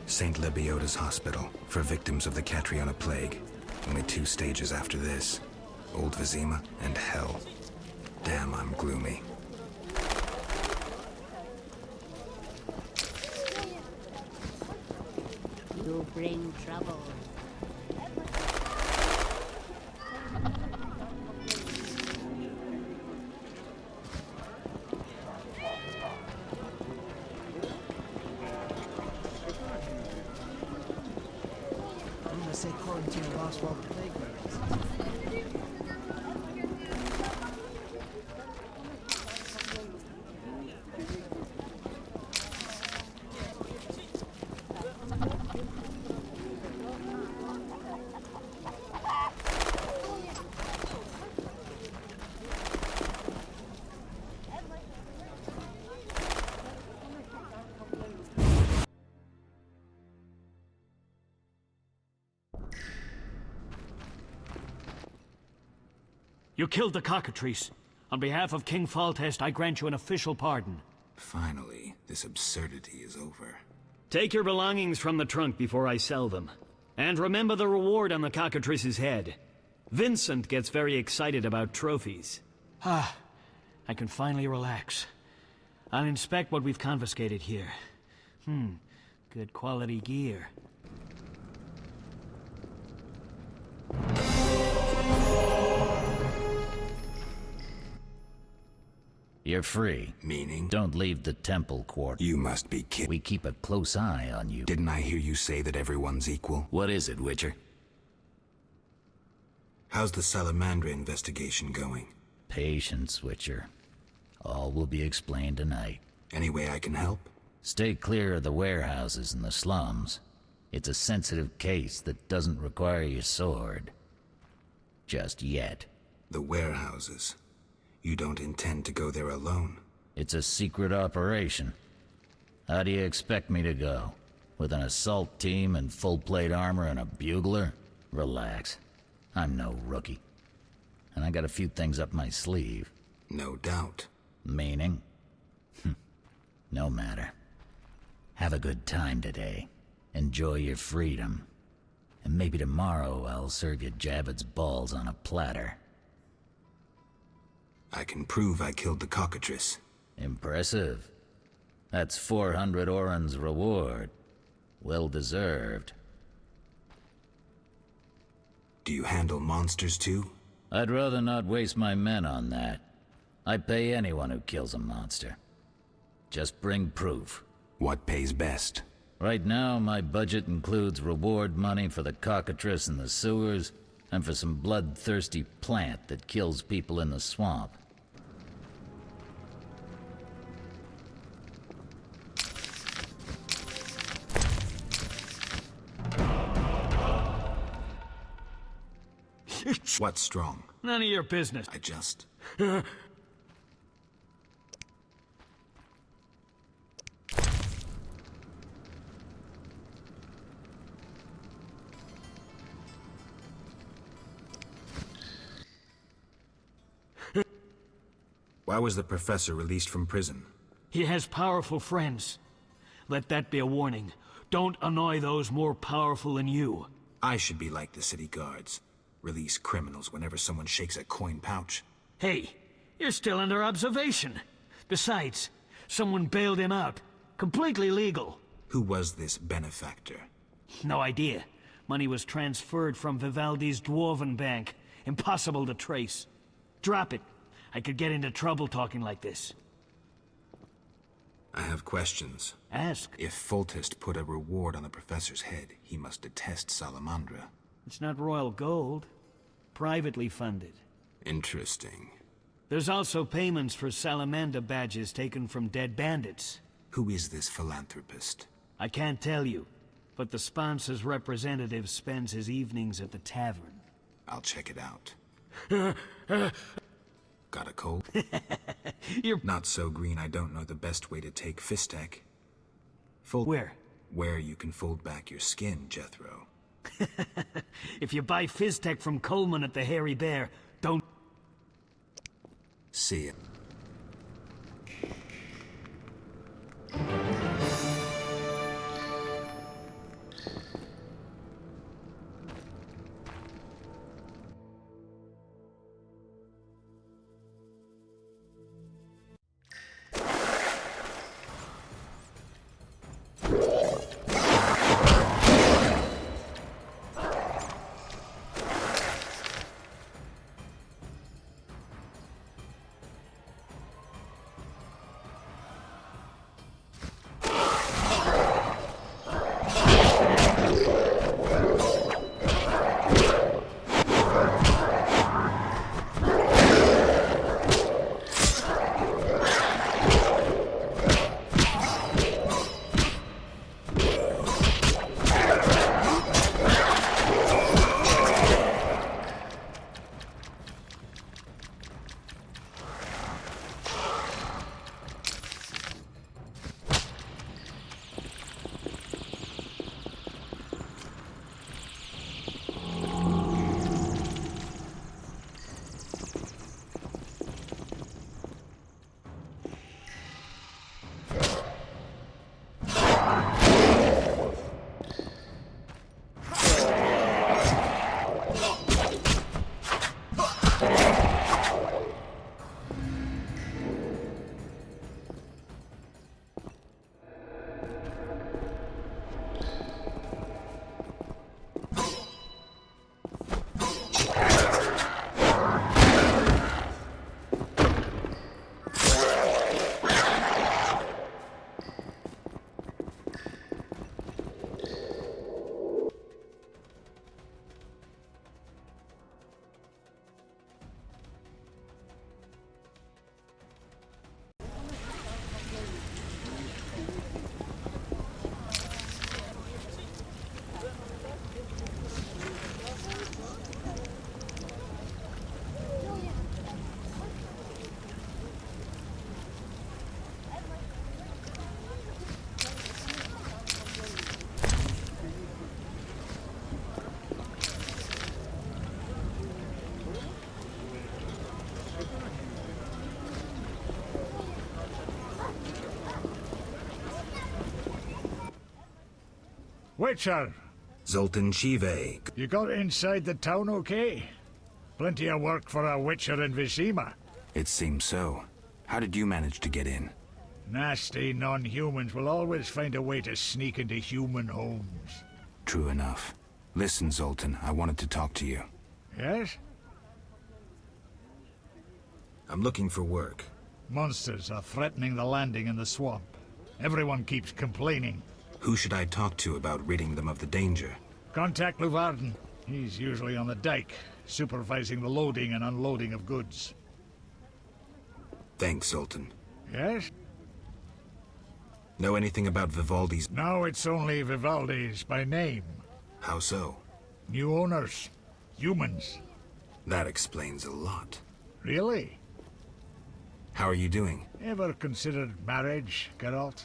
St. Lebioda's hospital for victims of the Catriona plague. Only 2 stages after this. Old Vizima and hell. Damn, I'm gloomy. You bring trouble. Say quarantine lasts while the plague rages. You killed the cockatrice. On behalf of King Faltest, I grant you an official pardon. Finally, this absurdity is over. Take your belongings from the trunk before I sell them. And remember the reward on the cockatrice's head. Vincent gets very excited about trophies. Ah, I can finally relax. I'll inspect what we've confiscated here. Good quality gear. You're free. Meaning? Don't leave the temple quarter. You must be kidding. We keep a close eye on you. Didn't I hear you say that everyone's equal? What is it, Witcher? How's the Salamandra investigation going? Patience, Witcher. All will be explained tonight. Any way I can help? Stay clear of the warehouses and the slums. It's a sensitive case that doesn't require your sword. Just yet. The warehouses. You don't intend to go there alone? It's a secret operation. How do you expect me to go? With an assault team and full-plate armor and a bugler? Relax. I'm no rookie. And I got a few things up my sleeve. No doubt. Meaning? No matter. Have a good time today. Enjoy your freedom. And maybe tomorrow I'll serve you Javed's balls on a platter. I can prove I killed the cockatrice. Impressive. That's 400 Oren's reward. Well deserved. Do you handle monsters too? I'd rather not waste my men on that. I pay anyone who kills a monster. Just bring proof. What pays best? Right now, my budget includes reward money for the cockatrice in the sewers, and for some bloodthirsty plant that kills people in the swamp. What's strong? None of your business. I just... Why was the professor released from prison? He has powerful friends. Let that be a warning. Don't annoy those more powerful than you. I should be like the city guards. Release criminals whenever someone shakes a coin pouch. Hey, you're still under observation. Besides, someone bailed him out. Completely legal. Who was this benefactor? No idea. Money was transferred from Vivaldi's Dwarven Bank. Impossible to trace. Drop it. I could get into trouble talking like this. I have questions. Ask. If Foltest put a reward on the professor's head, he must detest Salamandra. It's not royal gold. Privately funded. Interesting. There's also payments for Salamander badges taken from dead bandits. Who is this philanthropist? I can't tell you, but the sponsor's representative spends his evenings at the tavern. I'll check it out. Got a cold? You're not so green I don't know the best way to take Fistek. Where? Where you can fold back your skin, Jethro. If you buy Fizztech from Coleman at the Hairy Bear, don't... See ya. Witcher! Zoltan Chive. You got inside the town okay? Plenty of work for a Witcher in Vizima. It seems so. How did you manage to get in? Nasty non-humans will always find a way to sneak into human homes. True enough. Listen, Zoltan, I wanted to talk to you. Yes? I'm looking for work. Monsters are threatening the landing in the swamp. Everyone keeps complaining. Who should I talk to about ridding them of the danger? Contact Luvarden. He's usually on the dike, supervising the loading and unloading of goods. Thanks, Zoltan. Yes? Know anything about Vivaldi's? No, it's only Vivaldi's by name. How so? New owners. Humans. That explains a lot. Really? How are you doing? Ever considered marriage, Geralt?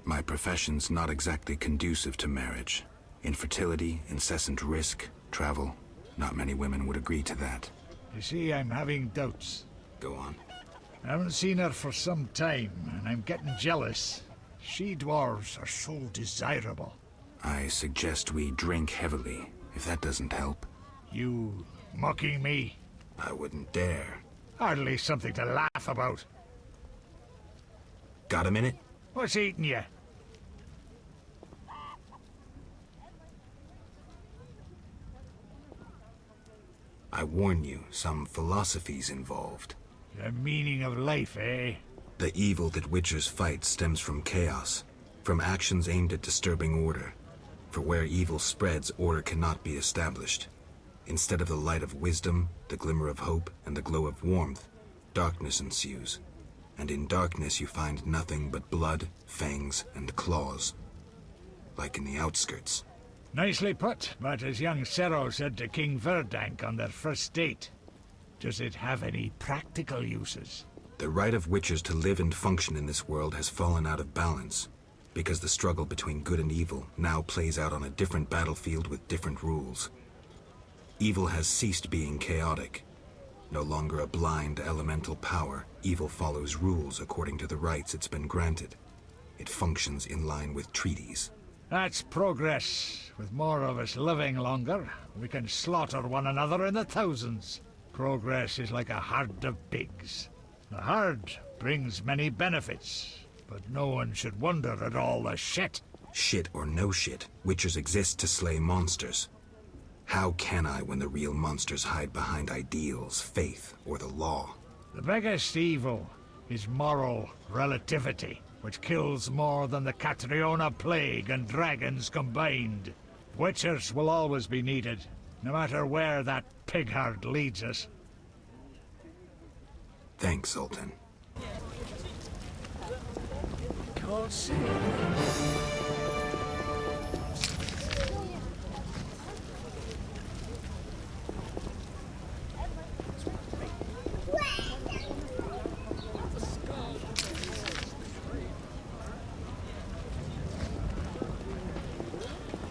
My profession's not exactly conducive to marriage. Infertility, incessant risk, travel. Not many women would agree to that. You see, I'm having doubts. Go on. I haven't seen her for some time, and I'm getting jealous. She-dwarves are so desirable. I suggest we drink heavily, if that doesn't help. You mocking me? I wouldn't dare. Hardly something to laugh about. Got a minute? What's eating you? I warn you, some philosophy's involved. The meaning of life, eh? The evil that Witchers fight stems from chaos, from actions aimed at disturbing order. For where evil spreads, order cannot be established. Instead of the light of wisdom, the glimmer of hope, and the glow of warmth, darkness ensues. And in darkness you find nothing but blood, fangs, and claws. Like in the outskirts. Nicely put, but as young Cero said to King Verdank on their first date, does it have any practical uses? The right of Witchers to live and function in this world has fallen out of balance, because the struggle between good and evil now plays out on a different battlefield with different rules. Evil has ceased being chaotic. No longer a blind elemental power, evil follows rules according to the rights it's been granted. It functions in line with treaties. That's progress. With more of us living longer, we can slaughter one another in the thousands. Progress is like a herd of pigs. The herd brings many benefits, but no one should wonder at all the shit. Shit or no shit, Witchers exist to slay monsters. How can I when the real monsters hide behind ideals, faith, or the law? The biggest evil is moral relativity, which kills more than the Catriona plague and dragons combined. Witchers will always be needed, no matter where that pig herd leads us. Thanks, Zoltan. Can't see.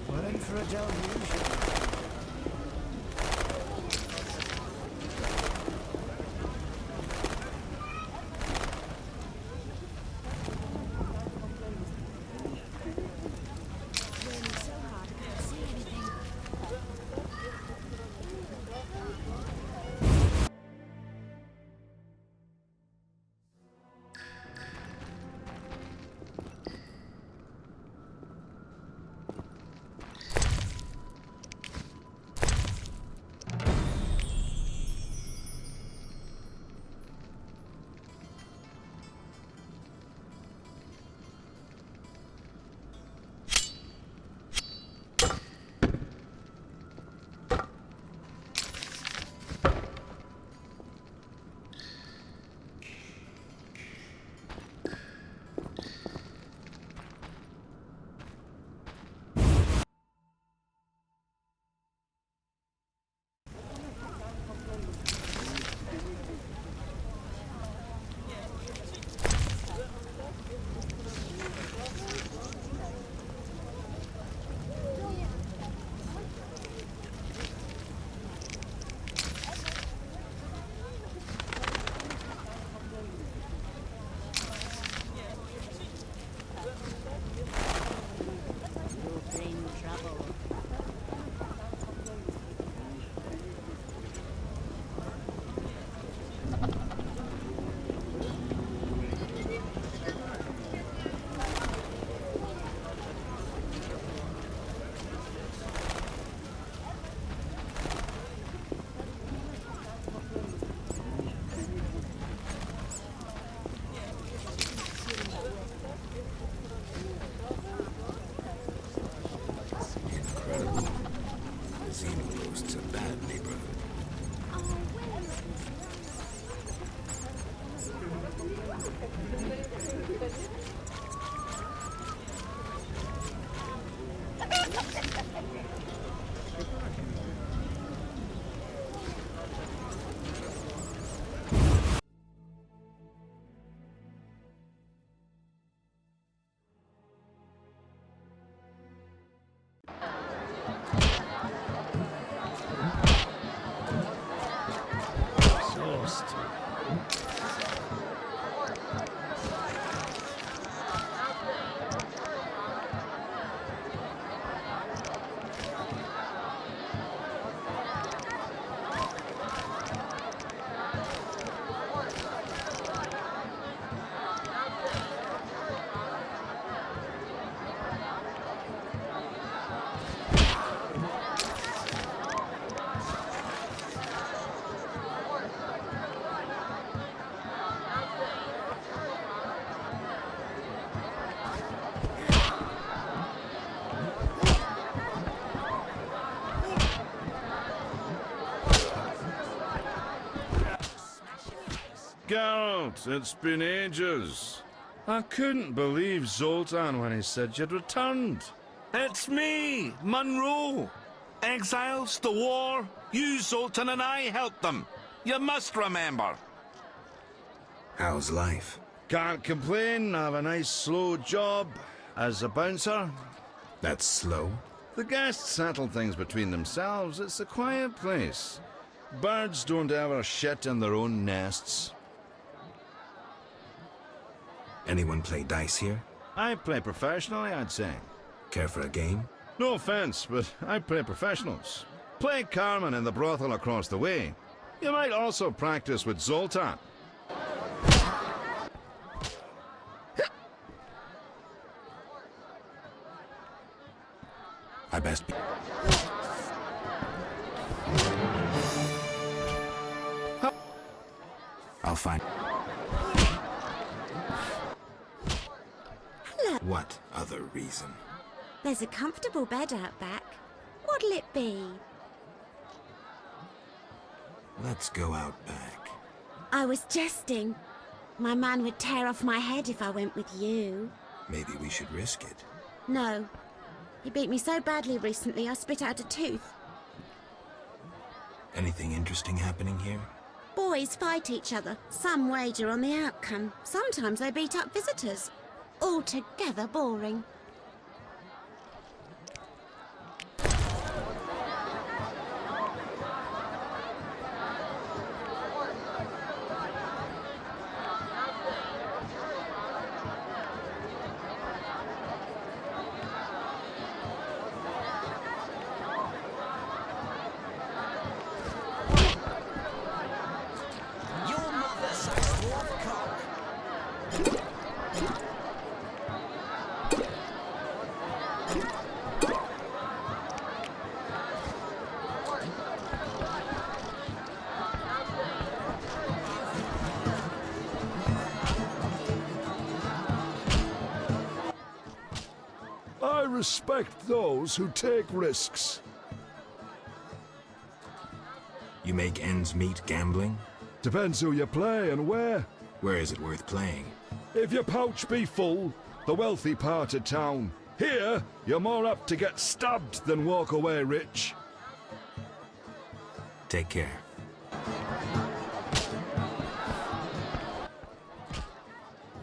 We're in for a deluge. Geralt, it's been ages. I couldn't believe Zoltan when he said you'd returned. It's me, Monroe. Exiles, the war, you, Zoltan, and I helped them. You must remember. How's life? Can't complain, I have a nice slow job as a bouncer. That's slow? The guests settle things between themselves. It's a quiet place. Birds don't ever shit in their own nests. Anyone play dice here? I play professionally, I'd say. Care for a game? No offense, but I play professionals. Play Carmen in the brothel across the way. You might also practice with Zoltan. I best be... I'll find... Hello. What other reason? There's a comfortable bed out back. What'll it be? Let's go out back. I was jesting. My man would tear off my head if I went with you. Maybe we should risk it. No. He beat me so badly recently I spit out a tooth. Anything interesting happening here? Boys fight each other. Some wager on the outcome. Sometimes they beat up visitors. Altogether boring. I respect those who take risks. You make ends meet gambling? Depends who you play and where. Where is it worth playing? If your pouch be full, the wealthy part of town. Here, you're more apt to get stabbed than walk away rich. Take care.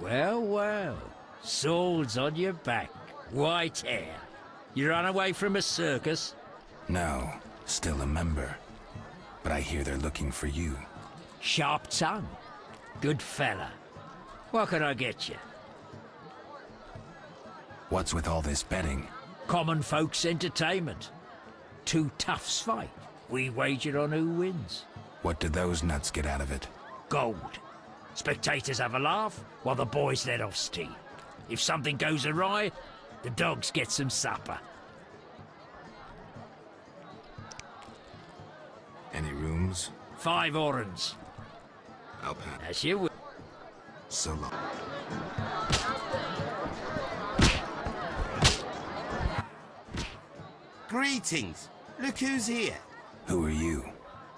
Well, well. Swords on your back. White hair. You run away from a circus? No, still a member. But I hear they're looking for you. Sharp tongue. Good fella. What can I get you? What's with all this betting? Common folks' entertainment. Two toughs fight. We wager on who wins. What do those nuts get out of it? Gold. Spectators have a laugh while the boys let off steam. If something goes awry, the dogs get some supper. Any rooms? 5 orens. I'll pass. As you will. So long. Greetings. Look who's here. Who are you?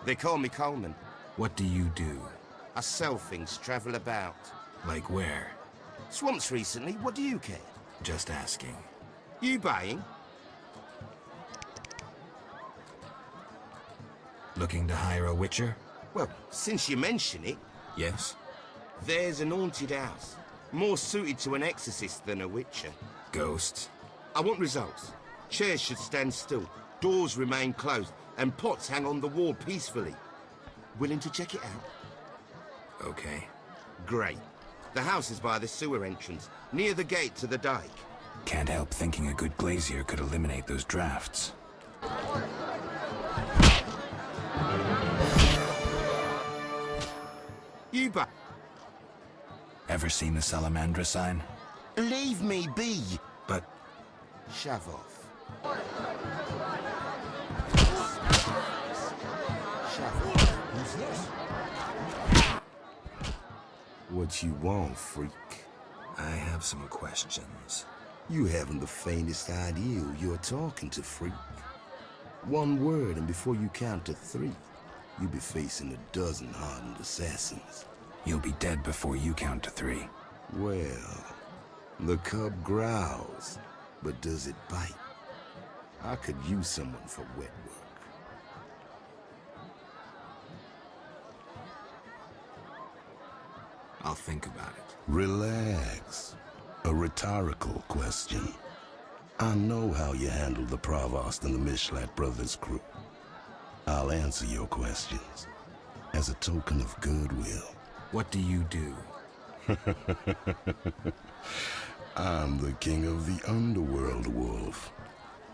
They call me Coleman. What do you do? I sell things, travel about. Like where? Swamps recently, what do you care? Just asking. You buying? Looking to hire a witcher? Well, since you mention it... Yes? There's an haunted house. More suited to an exorcist than a witcher. Ghosts? I want results. Chairs should stand still, doors remain closed, and pots hang on the wall peacefully. Willing to check it out? Okay. Great. The house is by the sewer entrance, near the gate to the dike. Can't help thinking a good glazier could eliminate those drafts. You buy. Ever seen the Salamandra sign? Leave me be. But... Shove off. Shove off. Who's this? What you want, freak? I have some questions. You haven't the faintest idea who you're talking to, freak. One word, and before you count to 3, you'll be facing a dozen hardened assassins. You'll be dead before you count to 3. Well, the cub growls, but does it bite? I could use someone for wet work. I'll think about it. Relax. A rhetorical question. I know how you handled the Provost and the Mishlat brothers' crew. I'll answer your questions as a token of goodwill. What do you do? I'm the king of the underworld, Wolf.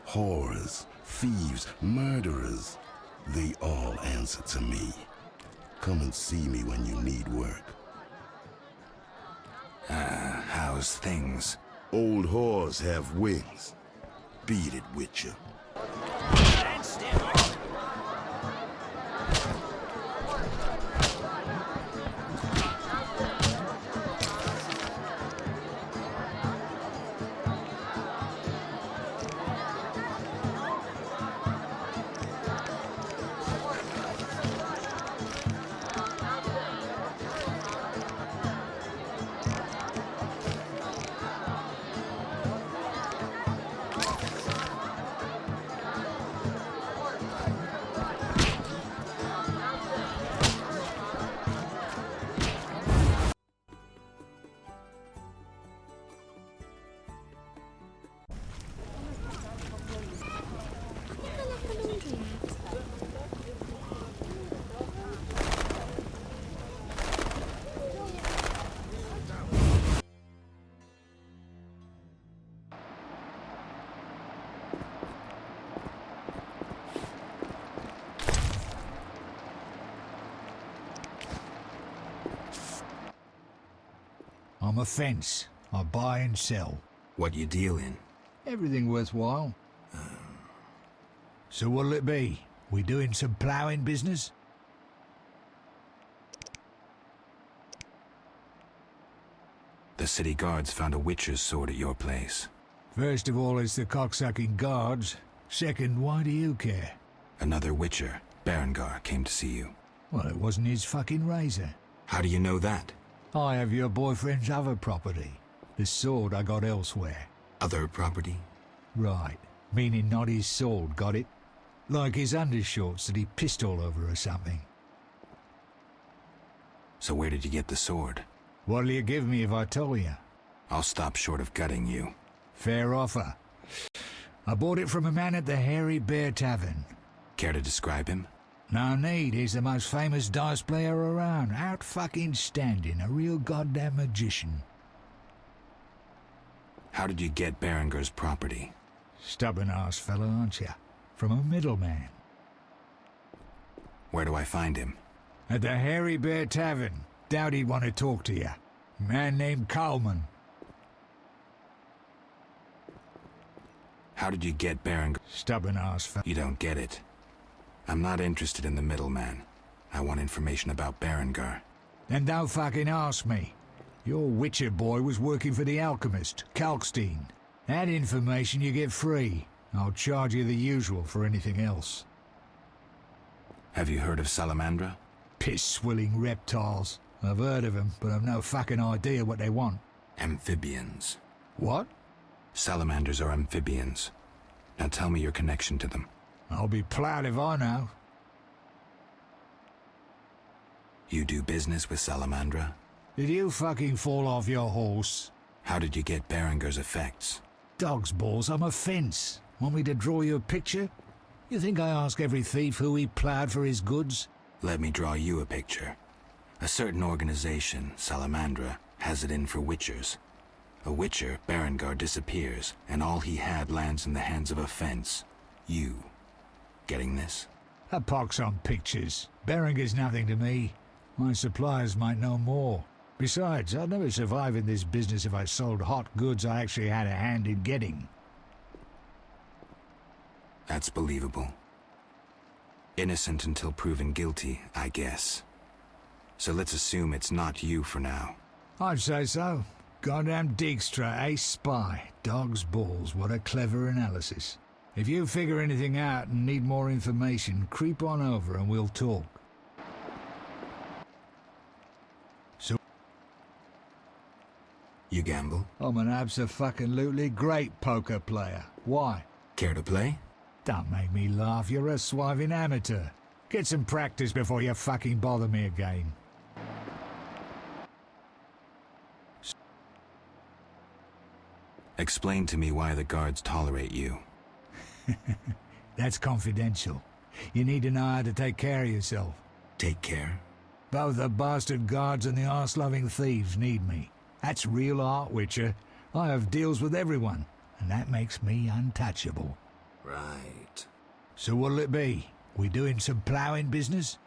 Whores, thieves, murderers, they all answer to me. Come and see me when you need work. How's things? Old whores have wings. Beat it, Witcher. Stand still. I'm a fence. I buy and sell. What you deal in? Everything worthwhile. So what'll it be? We doing some ploughing business? The city guards found a witcher's sword at your place. First of all, it's the cocksucking guards. Second, why do you care? Another witcher, Berengar, came to see you. Well, it wasn't his fucking razor. How do you know that? I have your boyfriend's other property. The sword I got elsewhere. Other property? Right. Meaning not his sword, got it? Like his undershorts that he pissed all over or something. So where did you get the sword? What'll you give me if I tell you? I'll stop short of gutting you. Fair offer. I bought it from a man at the Hairy Bear Tavern. Care to describe him? No need, he's the most famous dice player around. Out fucking standing, a real goddamn magician. How did you get Berengar's property? Stubborn-ass fellow, aren't you? From a middleman. Where do I find him? At the Hairy Bear Tavern. Doubt he'd want to talk to you. Man named Coleman. How did you get Berengar? Stubborn-ass fellow. You don't get it. I'm not interested in the middleman. I want information about Berengar. Then don't fucking ask me. Your Witcher boy was working for the alchemist, Kalkstein. That information you get free. I'll charge you the usual for anything else. Have you heard of Salamandra? Piss-swilling reptiles. I've heard of them, but I've no fucking idea what they want. Amphibians. What? Salamanders are amphibians. Now tell me your connection to them. I'll be plowed if I know. You do business with Salamandra? Did you fucking fall off your horse? How did you get Berengar's effects? Dog's balls, I'm a fence. Want me to draw you a picture? You think I ask every thief who he ploughed for his goods? Let me draw you a picture. A certain organization, Salamandra, has it in for witchers. A witcher, Berengar, disappears, and all he had lands in the hands of a fence. You. Getting this? A pox on pictures. Berengar's nothing to me. My suppliers might know more. Besides, I'd never survive in this business if I sold hot goods I actually had a hand in getting. That's believable. Innocent until proven guilty, I guess. So let's assume it's not you for now. I'd say so. Goddamn Dijkstra, ace spy. Dog's balls, what a clever analysis. If you figure anything out and need more information, creep on over and we'll talk. You gamble? I'm an abso-fucking-lutely great poker player. Why? Care to play? Don't make me laugh, you're a swiving amateur. Get some practice before you fucking bother me again. Explain to me why the guards tolerate you. That's confidential. You need to know how to take care of yourself. Take care? Both the bastard guards and the arse-loving thieves need me. That's real art, Witcher. I have deals with everyone, and that makes me untouchable. Right. So what'll it be? We doing some ploughing business?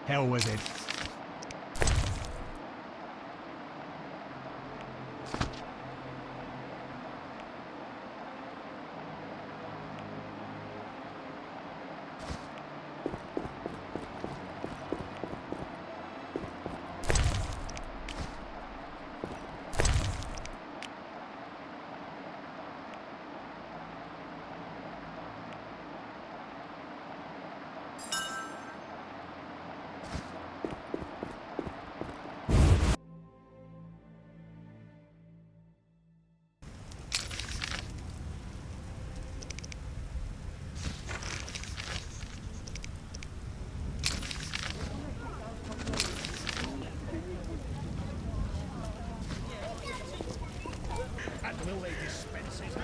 Hell with it. Will they dispense it?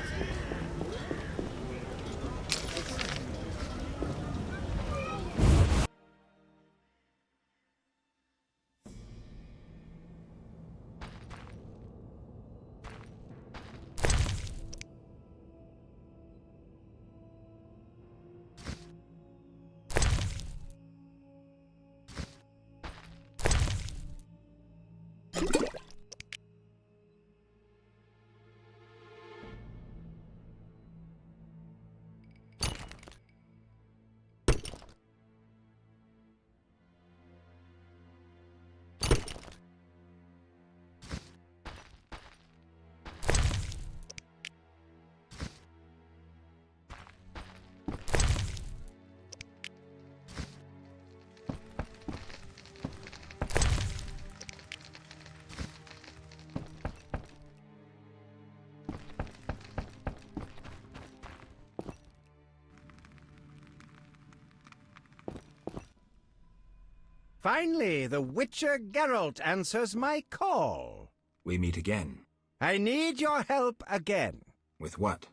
Finally, the Witcher Geralt answers my call. We meet again. I need your help again. With what?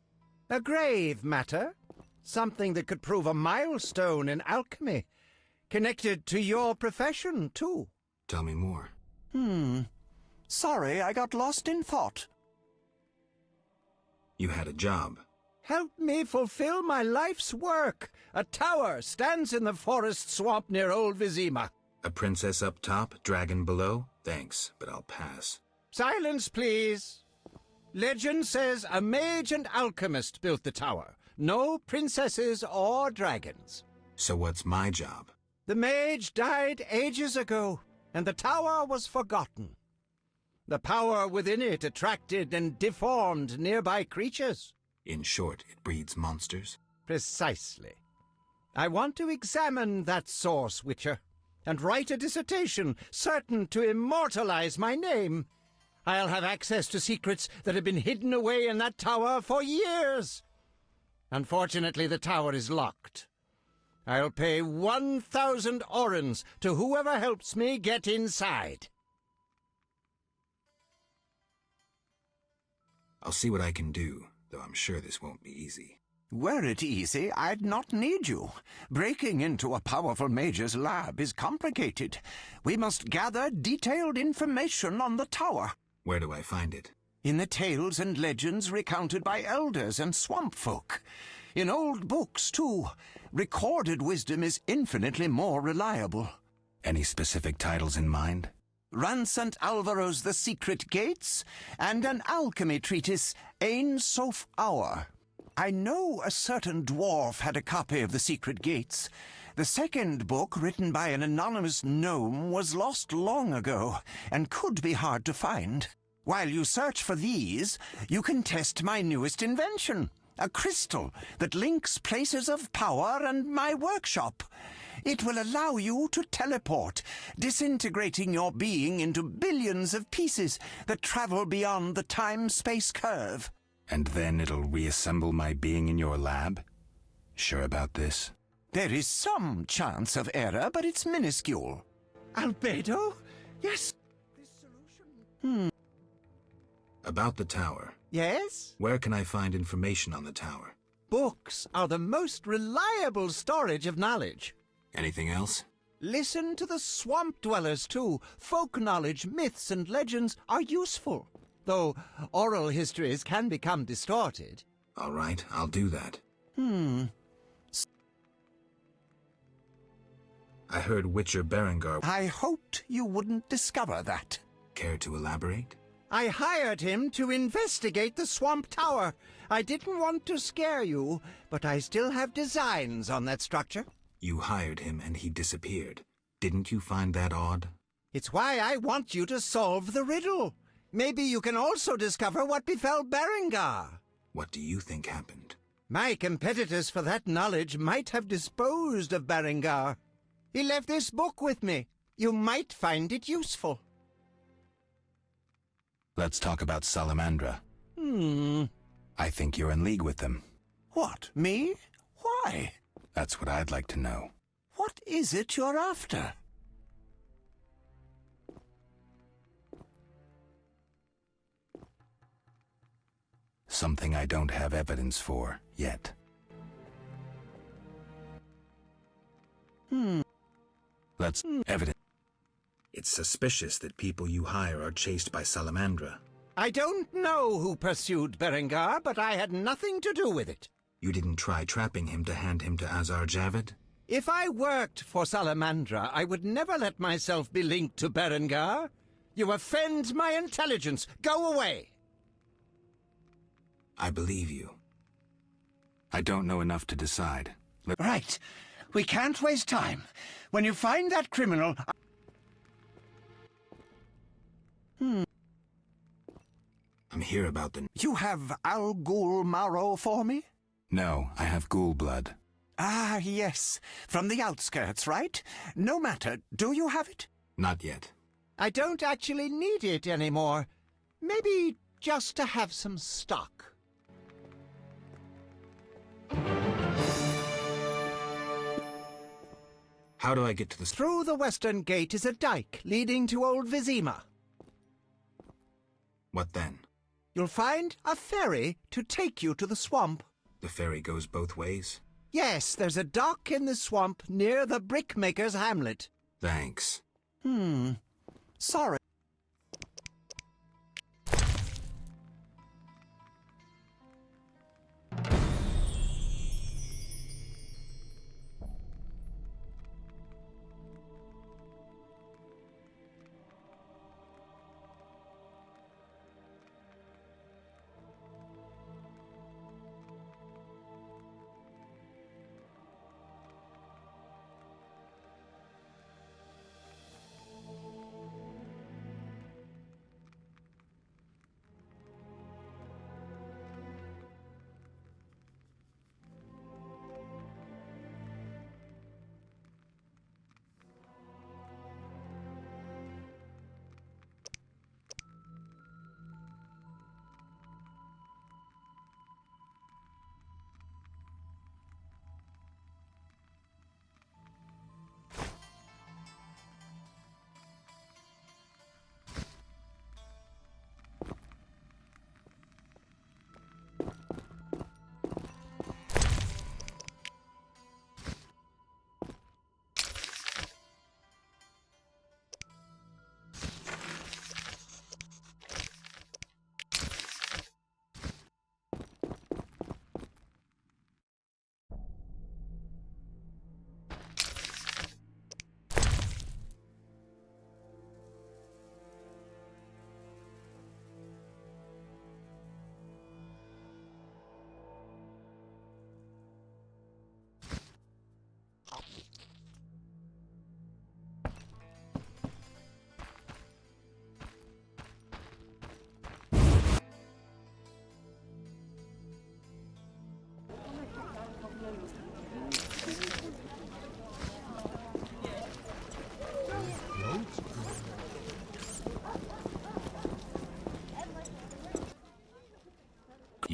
A grave matter. Something that could prove a milestone in alchemy. Connected to your profession, too. Tell me more. Sorry, I got lost in thought. You had a job. Help me fulfill my life's work. A tower stands in the forest swamp near Old Vizima. A princess up top, dragon below? Thanks, but I'll pass. Silence, please. Legend says a mage and alchemist built the tower. No princesses or dragons. So what's my job? The mage died ages ago, and the tower was forgotten. The power within it attracted and deformed nearby creatures. In short, it breeds monsters? Precisely. I want to examine that source, Witcher, and write a dissertation certain to immortalize my name. I'll have access to secrets that have been hidden away in that tower for years. Unfortunately, the tower is locked. I'll pay 1,000 orens to whoever helps me get inside. I'll see what I can do, though I'm sure this won't be easy. Were it easy, I'd not need you. Breaking into a powerful mage's lab is complicated. We must gather detailed information on the tower. Where do I find it? In the tales and legends recounted by elders and swamp folk. In old books, too. Recorded wisdom is infinitely more reliable. Any specific titles in mind? Run St. Alvaro's The Secret Gates, and an alchemy treatise, Ein Sof Hour. I know a certain dwarf had a copy of The Secret Gates. The second book, written by an anonymous gnome, was lost long ago, and could be hard to find. While you search for these, you can test my newest invention, a crystal that links places of power and my workshop. It will allow you to teleport, disintegrating your being into billions of pieces that travel beyond the time-space curve. And then it'll reassemble my being in your lab? Sure about this? There is some chance of error, but it's minuscule. Albedo? Yes? About the tower. Yes? Where can I find information on the tower? Books are the most reliable storage of knowledge. Anything else? Listen to the swamp dwellers, too. Folk knowledge, myths, and legends are useful, though oral histories can become distorted. All right, I'll do that. I heard Witcher Berengar. I hoped you wouldn't discover that. Care to elaborate? I hired him to investigate the swamp tower. I didn't want to scare you, but I still have designs on that structure. You hired him and he disappeared. Didn't you find that odd? It's why I want you to solve the riddle. Maybe you can also discover what befell Berengar. What do you think happened? My competitors for that knowledge might have disposed of Berengar. He left this book with me. You might find it useful. Let's talk about Salamandra. I think you're in league with them. What, me? Why? That's what I'd like to know. What is it you're after? Something I don't have evidence for yet. Let's evidence. It's suspicious that people you hire are chased by Salamandra. I don't know who pursued Berengar, but I had nothing to do with it. You didn't try trapping him to hand him to Azar Javid? If I worked for Salamandra, I would never let myself be linked to Berengar. You offend my intelligence. Go away. I believe you. I don't know enough to decide. Right. We can't waste time. When you find that criminal... I'm here about the... You have Al Ghul marrow for me? No, I have ghoul blood. Ah, yes. From the outskirts, right? No matter. Do you have it? Not yet. I don't actually need it anymore. Maybe just to have some stock. How do I get to the... Through the western gate is a dike leading to Old Vizima. What then? You'll find a ferry to take you to the swamp. The ferry goes both ways? Yes, there's a dock in the swamp near the brickmaker's hamlet. Thanks. Sorry.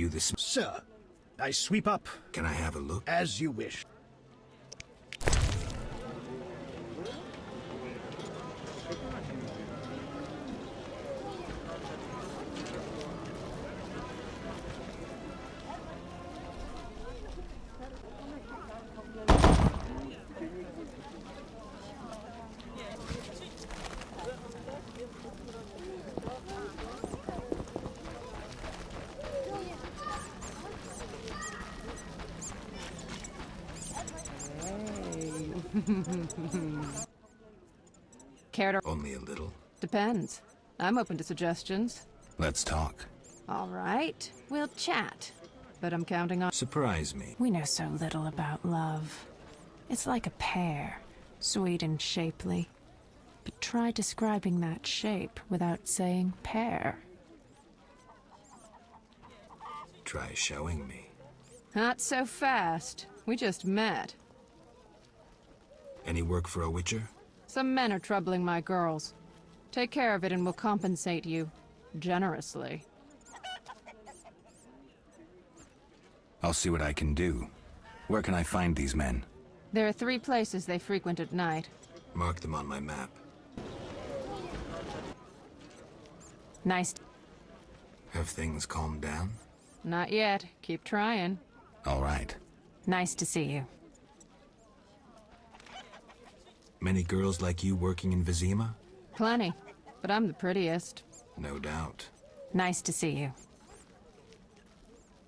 you this... Sir, I sweep up. Can I have a look? As you wish. Care to... Only a little. Depends. I'm open to suggestions. Let's talk. All right, we'll chat. But I'm counting on... Surprise me. We know so little about love. It's like a pear, sweet and shapely. But try describing that shape without saying pear. Try showing me. Not so fast. We just met. Any work for a Witcher? Some men are troubling my girls. Take care of it and we'll compensate you. Generously. I'll see what I can do. Where can I find these men? There are 3 places they frequent at night. Mark them on my map. Nice. Have things calmed down? Not yet. Keep trying. All right. Nice to see you. Many girls like you working in Vizima? Plenty. But I'm the prettiest. No doubt. Nice to see you.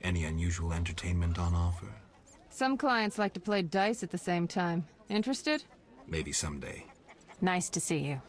Any unusual entertainment on offer? Some clients like to play dice at the same time. Interested? Maybe someday. Nice to see you.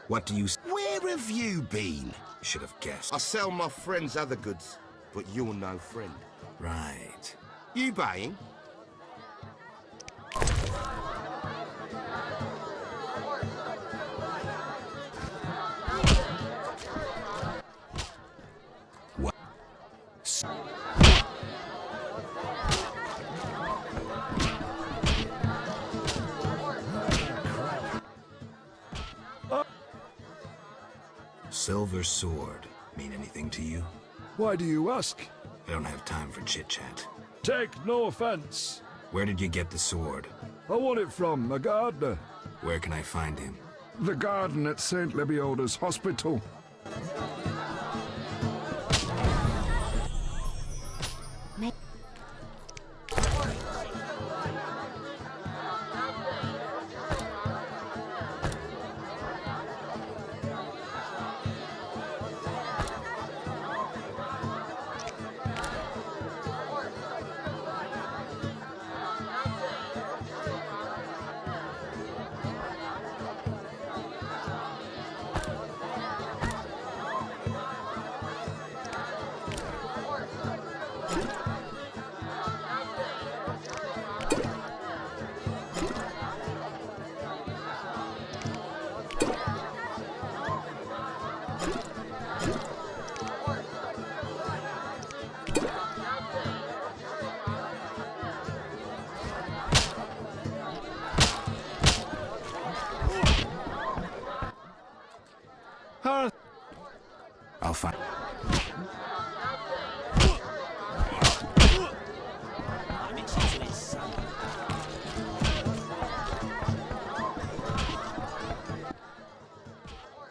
What do you... Where have you been? Should have guessed. I sell my friends other goods, but you're no friend. Right. You buying? What? Silver sword mean anything to you? Why do you ask? I don't have time for chit-chat. Take no offense. Where did you get the sword? I want it from a gardener. Where can I find him? The garden at St. Lebioda's hospital. I'll find...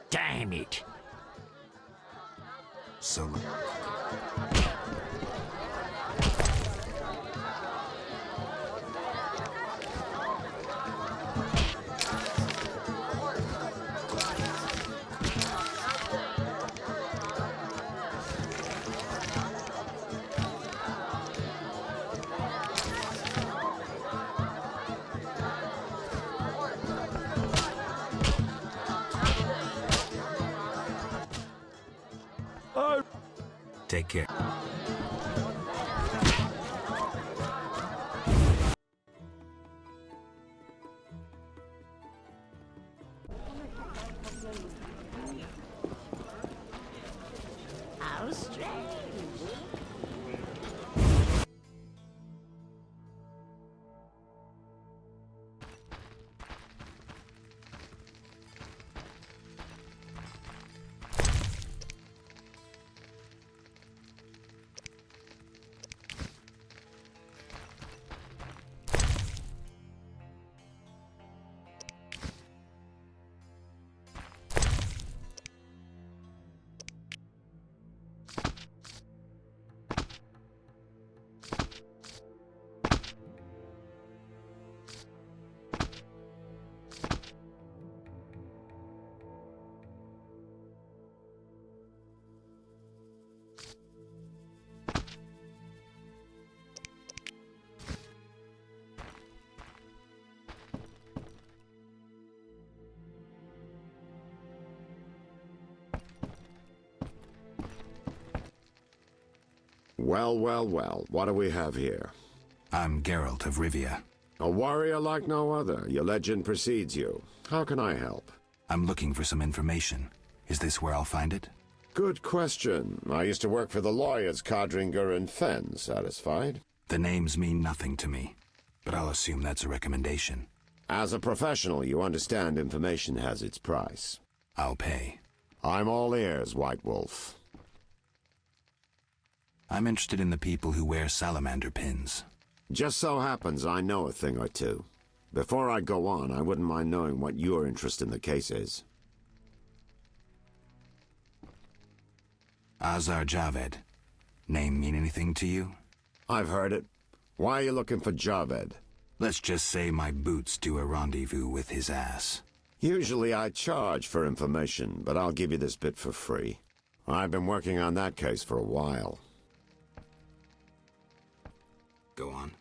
Damn it. So... Take care. How strange. Well, well, well, what do we have here? I'm Geralt of Rivia. A warrior like no other. Your legend precedes you. How can I help? I'm looking for some information. Is this where I'll find it? Good question. I used to work for the lawyers Codringer and Fenn. Satisfied? The names mean nothing to me, but I'll assume that's a recommendation. As a professional, you understand information has its price. I'll pay. I'm all ears, White Wolf. I'm interested in the people who wear salamander pins. Just so happens I know a thing or two. Before I go on, I wouldn't mind knowing what your interest in the case is. Azar Javed. Name mean anything to you? I've heard it. Why are you looking for Javed? Let's just say my boots do a rendezvous with his ass. Usually I charge for information, but I'll give you this bit for free. I've been working on that case for a while. Go on.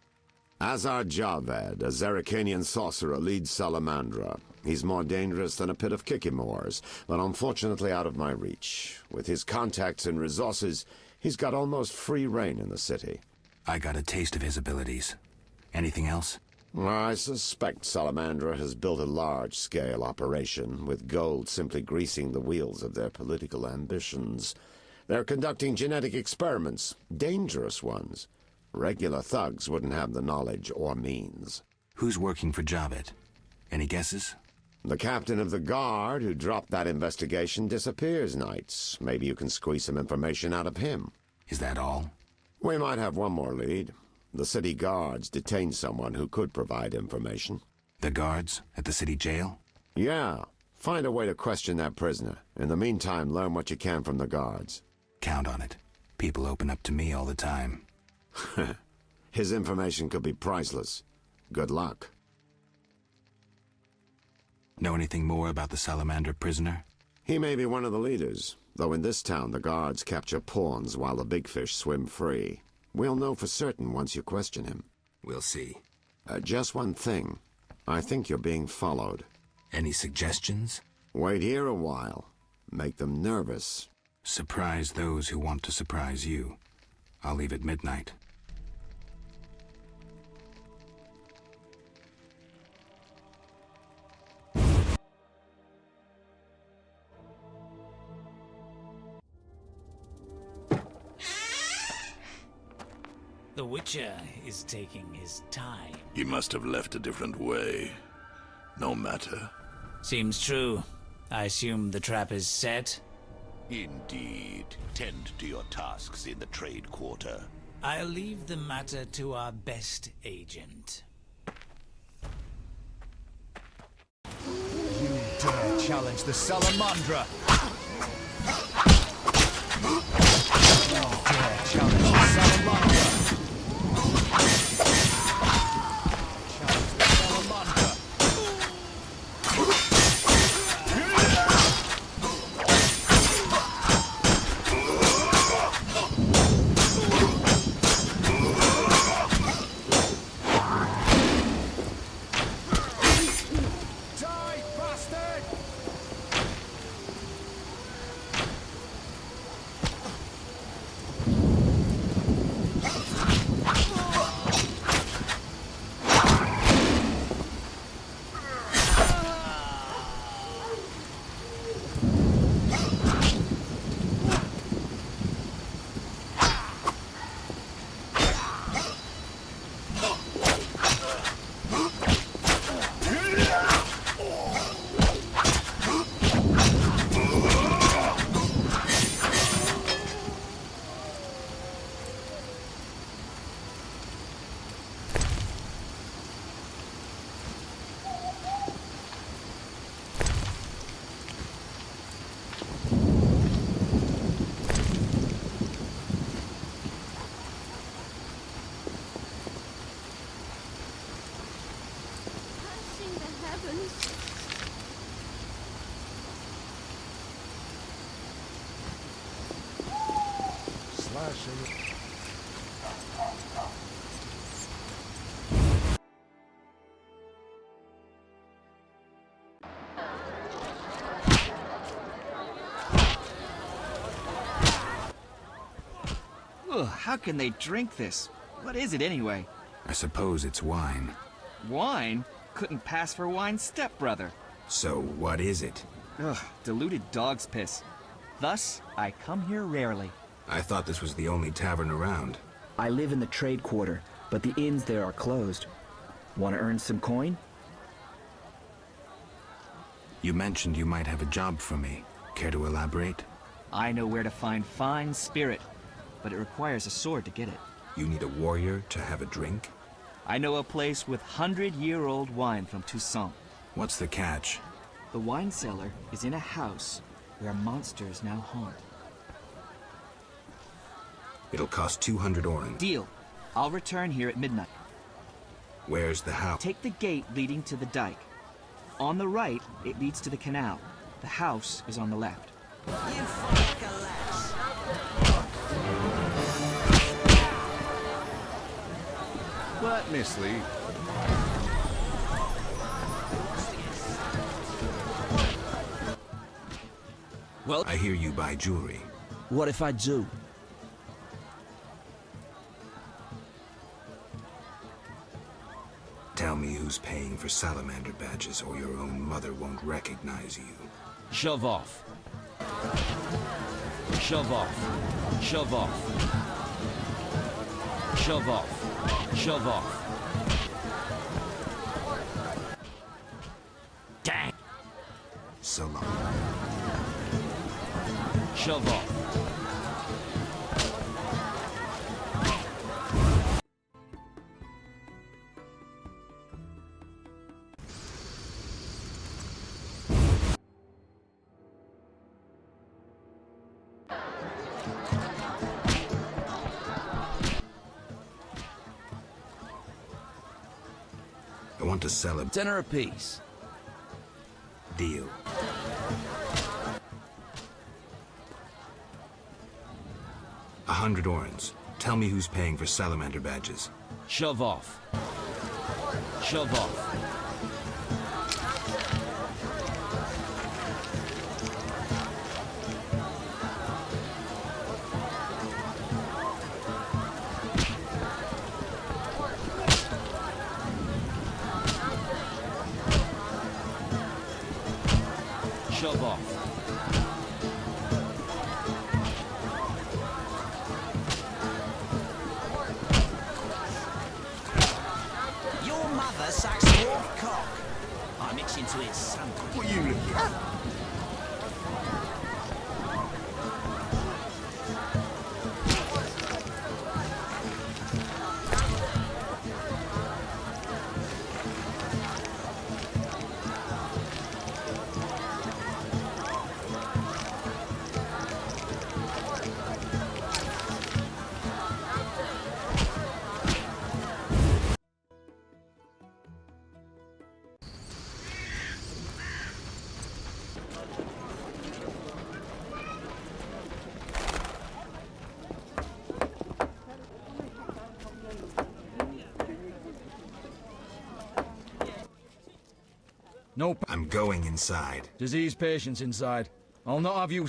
Azar Javed, a Zerrikanian sorcerer, leads Salamandra. He's more dangerous than a pit of Kikimors, but unfortunately out of my reach. With his contacts and resources, he's got almost free reign in the city. I got a taste of his abilities. Anything else? I suspect Salamandra has built a large-scale operation, with gold simply greasing the wheels of their political ambitions. They're conducting genetic experiments, dangerous ones. Regular thugs wouldn't have the knowledge or means. Who's working for Javed? Any guesses? The captain of the guard who dropped that investigation disappears nights. Maybe you can squeeze some information out of him. Is that all? We might have one more lead. The city guards detained someone who could provide information. The guards at the city jail? Yeah. Find a way to question that prisoner. In the meantime, learn what you can from the guards. Count on it. People open up to me all the time. His information could be priceless. Good luck. Know anything more about the salamander prisoner? He may be one of the leaders, though in this town the guards capture pawns while the big fish swim free. We'll know for certain once you question him. We'll see. Just one thing. I think you're being followed. Any suggestions? Wait here a while. Make them nervous. Surprise those who want to surprise you. I'll leave at midnight. The Witcher is taking his time. He must have left a different way. No matter. Seems true. I assume the trap is set? Indeed. Tend to your tasks in the trade quarter. I'll leave the matter to our best agent. You dare challenge the Salamandra! You dare challenge the Salamandra! Challenge the Salamandra! Die, bastard! Cursing the heavens. Slashing. Ugh, how can they drink this? What is it anyway? I suppose it's wine. Wine? Couldn't pass for wine's stepbrother. So what is it? Ugh, diluted dog's piss. Thus, I come here rarely. I thought this was the only tavern around. I live in the trade quarter, but the inns there are closed. Want to earn some coin? You mentioned you might have a job for me. Care to elaborate? I know where to find fine spirit, but it requires a sword to get it. You need a warrior to have a drink? I know a place with 100-year-old wine from Toussaint. What's the catch? The wine cellar is in a house where monsters now haunt. It'll cost 200 oren. Deal. I'll return here at midnight. Where's the house? Take the gate leading to the dike. On the right, it leads to the canal. The house is on the left. Let me sleep. Well, I hear you buy jewelry. What if I do? Tell me who's paying for salamander badges, or your own mother won't recognize you. Shove off. Shove off. Shove off. Shove off. Shove off. Dang. So long. Shove off. I want to sell a dinner apiece. Deal. $100 orens. Tell me who's paying for salamander badges. Shove off. Shove off. Shove off. Your mother sucks more No. I'm going inside. Disease patients inside. I'll not have you.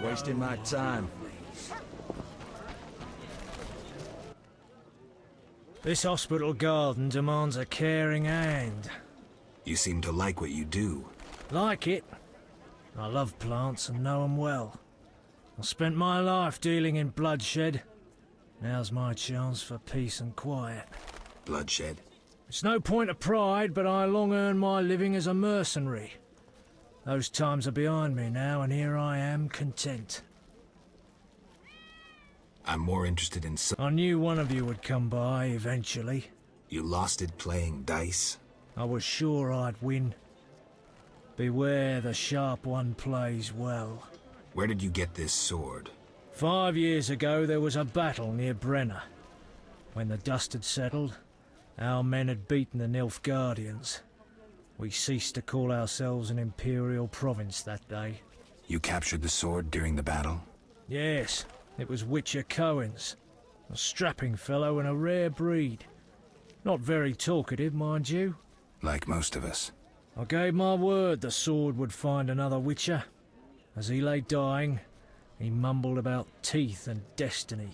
Wasting my time. This hospital garden demands a caring hand. You seem to like what you do. Like it? I love plants and know 'em well. I spent my life dealing in bloodshed. Now's my chance for peace and quiet. Bloodshed? It's no point of pride, but I long earned my living as a mercenary. Those times are behind me now, and here I am, content. I'm more interested in I knew one of you would come by, eventually. You lost it playing dice? I was sure I'd win. Beware, the sharp one plays well. Where did you get this sword? 5 years ago there was a battle near Brenner. When the dust had settled, our men had beaten the Nilfgaardians. We ceased to call ourselves an imperial province that day. You captured the sword during the battle? Yes, it was Witcher Cohen's. A strapping fellow and a rare breed. Not very talkative, mind you. Like most of us. I gave my word the sword would find another Witcher. As he lay dying, he mumbled about teeth and destiny.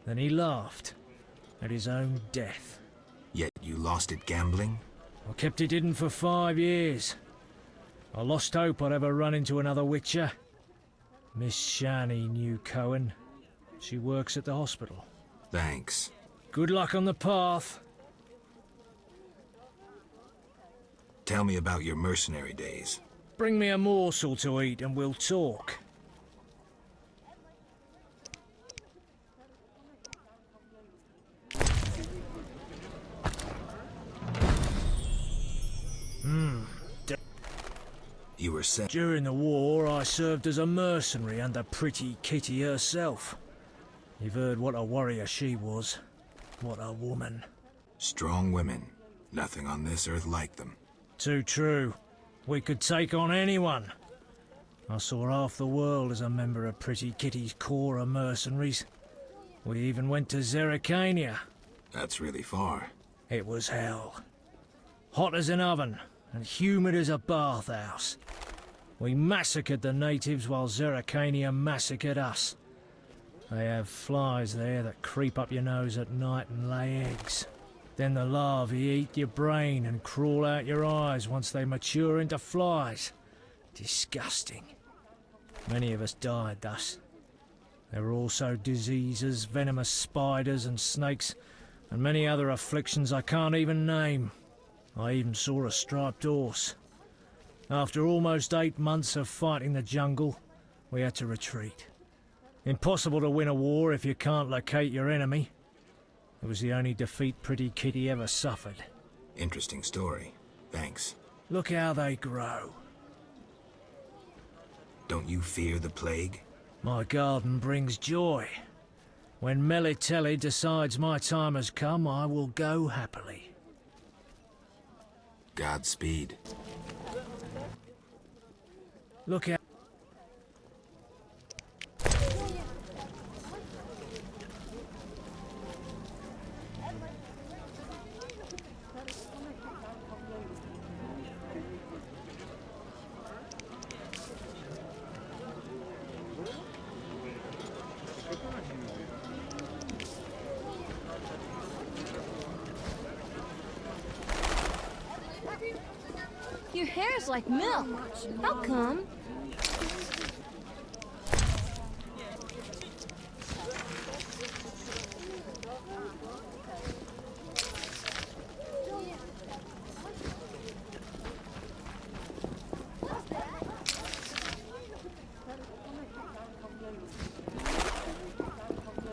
Then he laughed at his own death. Yet you lost it gambling? I kept it hidden for 5 years. I lost hope I'd ever run into another Witcher. Miss Shani knew Cohen. She works at the hospital. Thanks. Good luck on the path. Tell me about your mercenary days. Bring me a morsel to eat and we'll talk. You were sent. During the war, I served as a mercenary under Pretty Kitty herself. You've heard what a warrior she was. What a woman. Strong women. Nothing on this earth like them. Too true. We could take on anyone. I saw half the world as a member of Pretty Kitty's corps of mercenaries. We even went to Zerrikania. That's really far. It was hell. Hot as an oven, and humid as a bathhouse. We massacred the natives while Zerrikania massacred us. They have flies there that creep up your nose at night and lay eggs. Then the larvae eat your brain and crawl out your eyes once they mature into flies. Disgusting. Many of us died thus. There were also diseases, venomous spiders and snakes, and many other afflictions I can't even name. I even saw a striped horse. After almost 8 months of fighting the jungle, we had to retreat. Impossible to win a war if you can't locate your enemy. It was the only defeat Pretty Kitty ever suffered. Interesting story. Thanks. Look how they grow. Don't you fear the plague? My garden brings joy. When Melitele decides my time has come, I will go happily. Godspeed. Look out. Your hair's like milk. How come?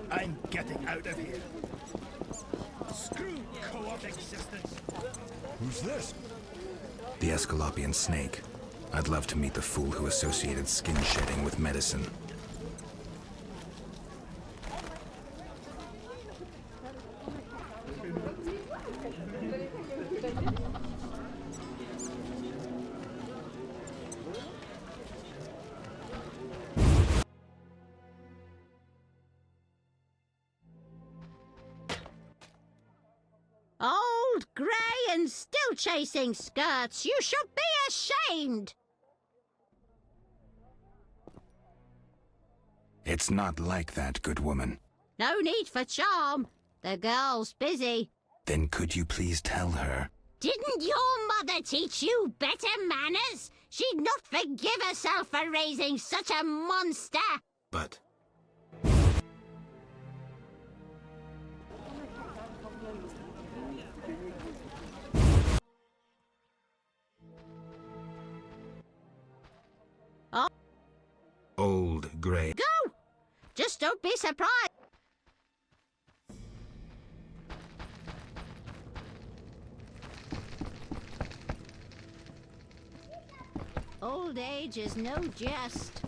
I'm getting out of here. Screw co-op existence. Who's this? The Escalopian snake. I'd love to meet the fool who associated skin shedding with medicine. old, grey, and still chasing skirts. You should be ashamed. It's not like that, good woman. No need for charm. The girl's busy. Then could you please tell her? Didn't your mother teach you better manners? She'd not forgive herself for raising such a monster. But... Oh. Old grey. Go! Just don't be surprised. Old age is no jest.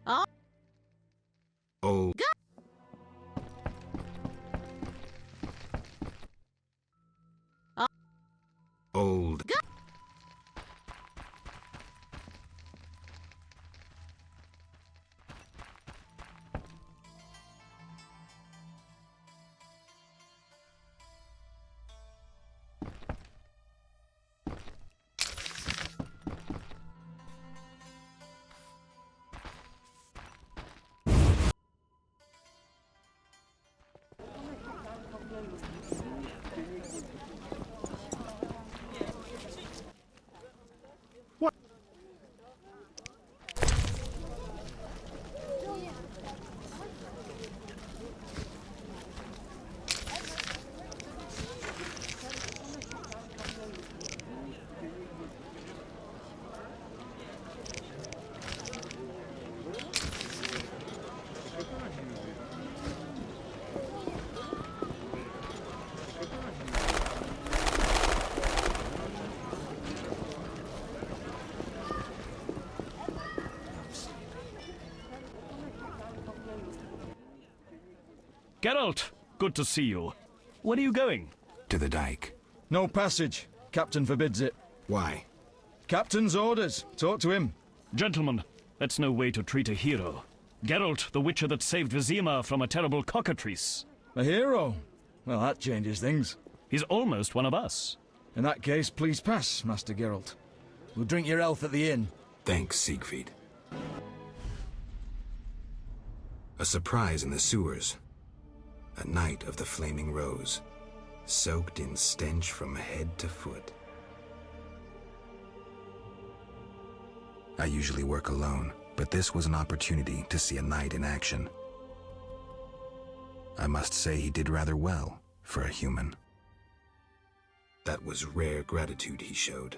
Oh. Oh. Go. Oh. Old. Go. Geralt, good to see you. Where are you going? To the dike. No passage. Captain forbids it. Why? Captain's orders. Talk to him. Gentlemen, that's no way to treat a hero. Geralt, the witcher that saved Vizima from a terrible cockatrice. A hero? Well, that changes things. He's almost one of us. In that case, please pass, Master Geralt. We'll drink your health at the inn. Thanks, Siegfried. A surprise in the sewers. A night of the flaming rose, soaked in stench from head to foot. I usually work alone, but this was an opportunity to see a knight in action. I must say he did rather well for a human. That was rare gratitude he showed.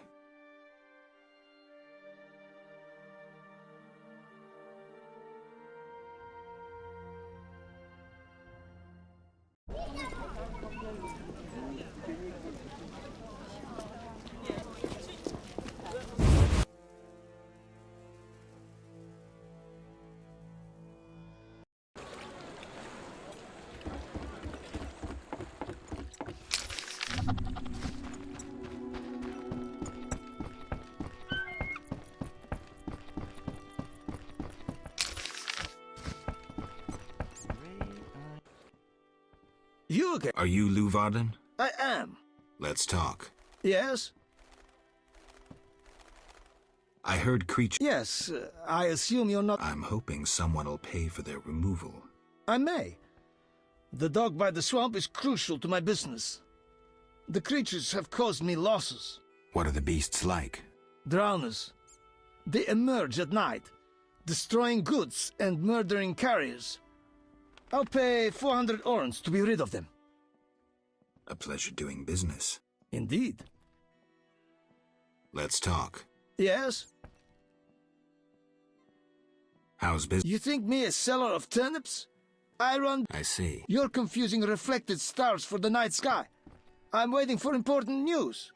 You again? Are you Lou Varden? I am. Let's talk. Yes? I heard creatures... Yes, I assume you're not... I'm hoping someone will pay for their removal. I may. The dog by the swamp is crucial to my business. The creatures have caused me losses. What are the beasts like? Drowners. They emerge at night, destroying goods and murdering carriers. I'll pay 400 orens to be rid of them. A pleasure doing business. Indeed. Let's talk. Yes? How's business? You think me a seller of turnips? I see. You're confusing reflected stars for the night sky. I'm waiting for important news.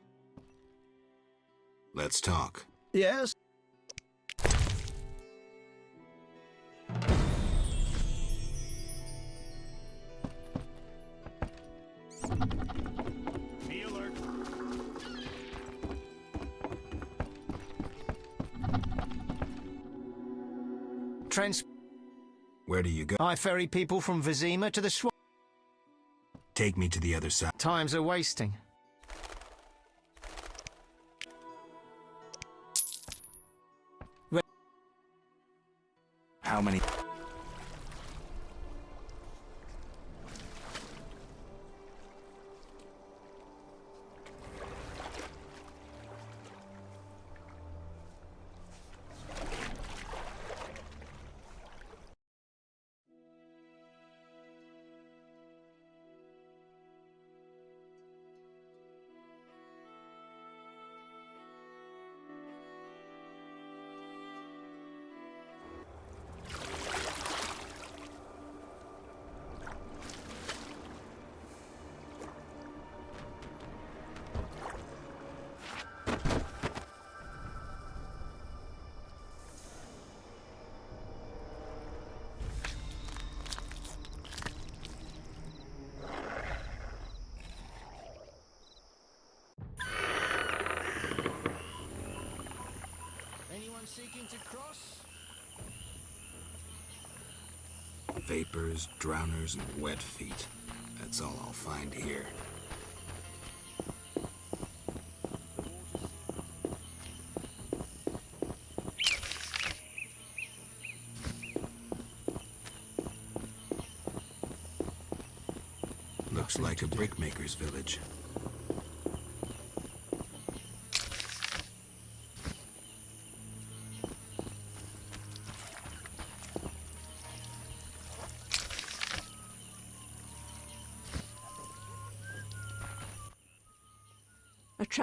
Let's talk. Yes? Be alert. Where do you go? I ferry people from Vizima to the swamp. Take me to the other side. Times are wasting. How many? Seeking to cross? Vapors, drowners, and wet feet. That's all I'll find here. Looks like a brickmaker's village.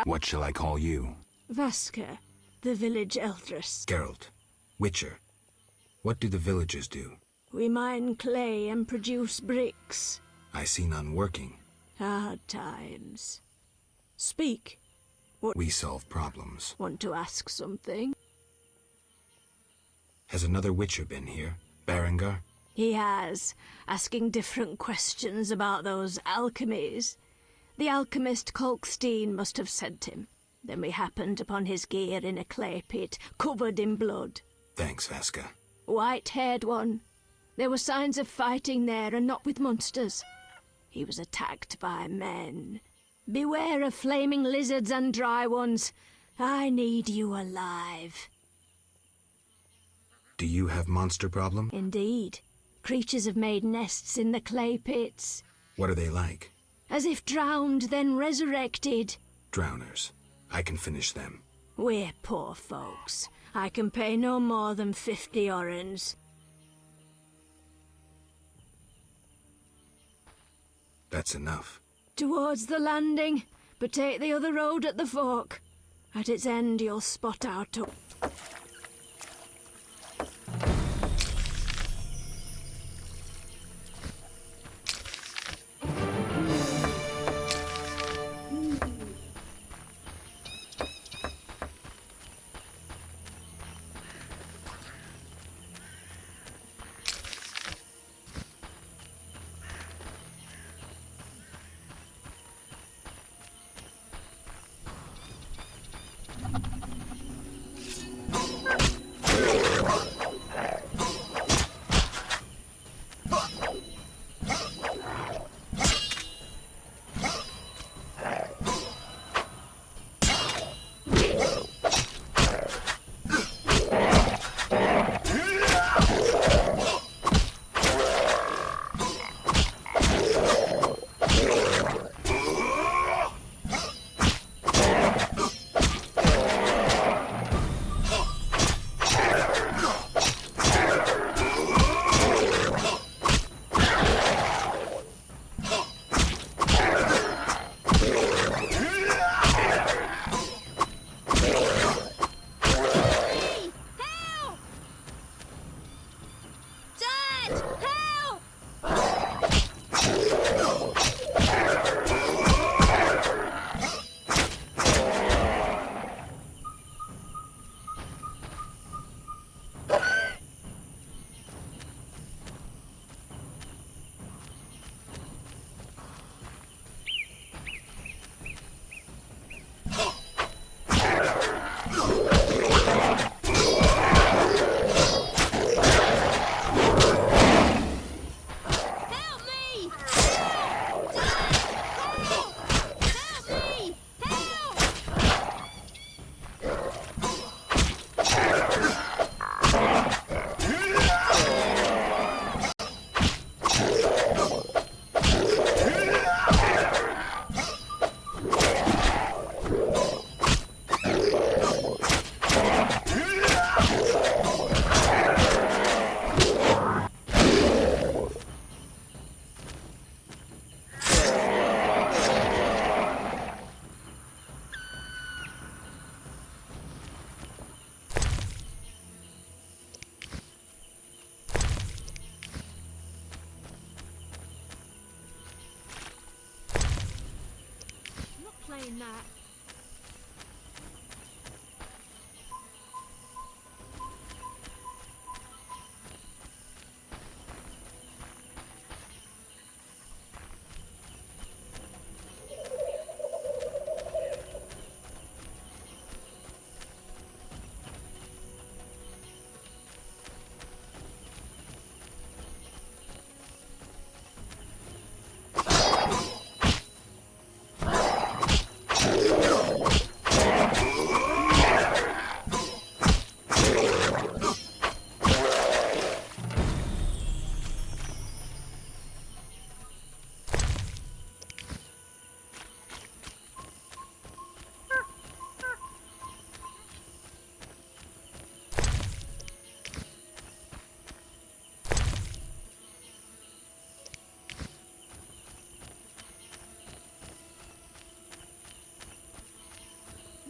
What shall I call you? Vaska, the village eldress. Geralt. Witcher. What do the villagers do? We mine clay and produce bricks. I see none working. Hard times. Speak. What? We solve problems. Want to ask something? Has another Witcher been here? Berengar? He has, asking different questions about those alchemies. The alchemist Kolkstein must have sent him. Then we happened upon his gear in a clay pit, covered in blood. Thanks, Vaska. White-haired one. There were signs of fighting there, and not with monsters. He was attacked by men. Beware of flaming lizards and dry ones. I need you alive. Do you have monster problem? Indeed. Creatures have made nests in the clay pits. What are they like? As if drowned, then resurrected. Drowners. I can finish them. We're poor folks. I can pay no more than 50 orens. That's enough. Towards the landing, but take the other road at the fork. At its end, you'll spot our top. Playing that.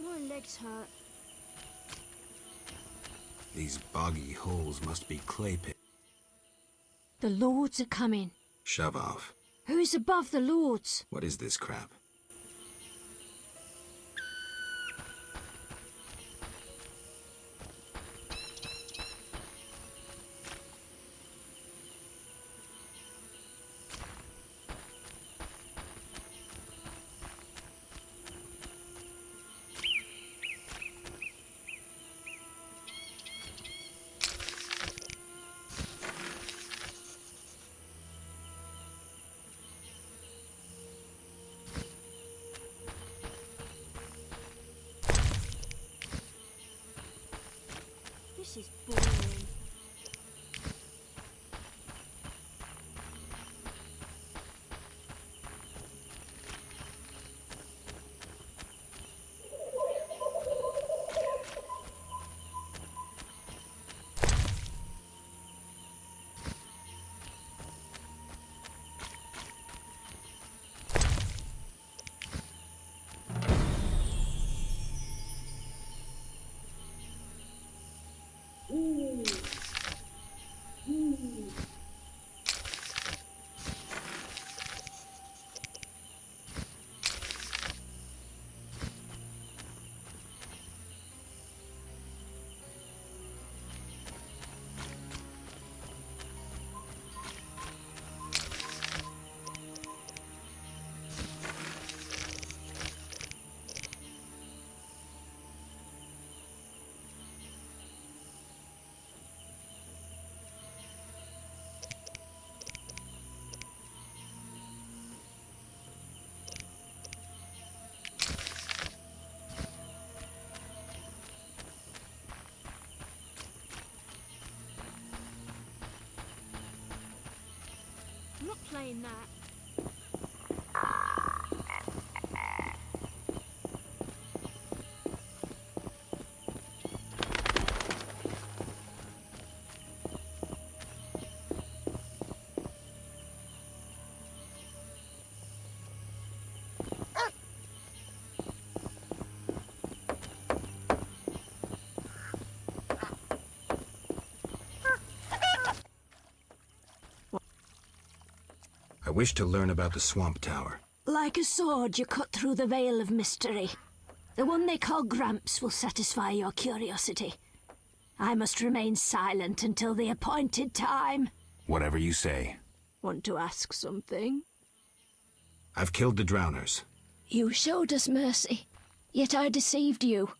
My legs hurt. These boggy holes must be clay pits. The lords are coming. Shove off. Who's above the lords? What is this crap? This is boring. I'm not playing that. I wish to learn about the swamp tower. Like a sword, you cut through the veil of mystery. The one they call Gramps will satisfy your curiosity. I must remain silent until the appointed time. Whatever you say. Want to ask something? I've killed the drowners. You showed us mercy, yet I deceived you.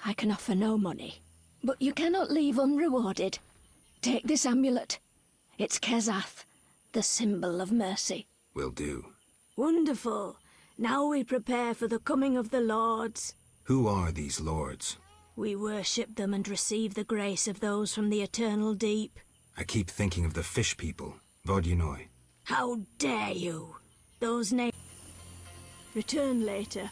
I can offer no money, but you cannot leave unrewarded. Take this amulet. It's Kezath, the symbol of mercy. Will do. Wonderful. Now we prepare for the coming of the lords. Who are these lords? We worship them and receive the grace of those from the eternal deep. I keep thinking of the fish people. Vodinoy. How dare you? Those names. Return later.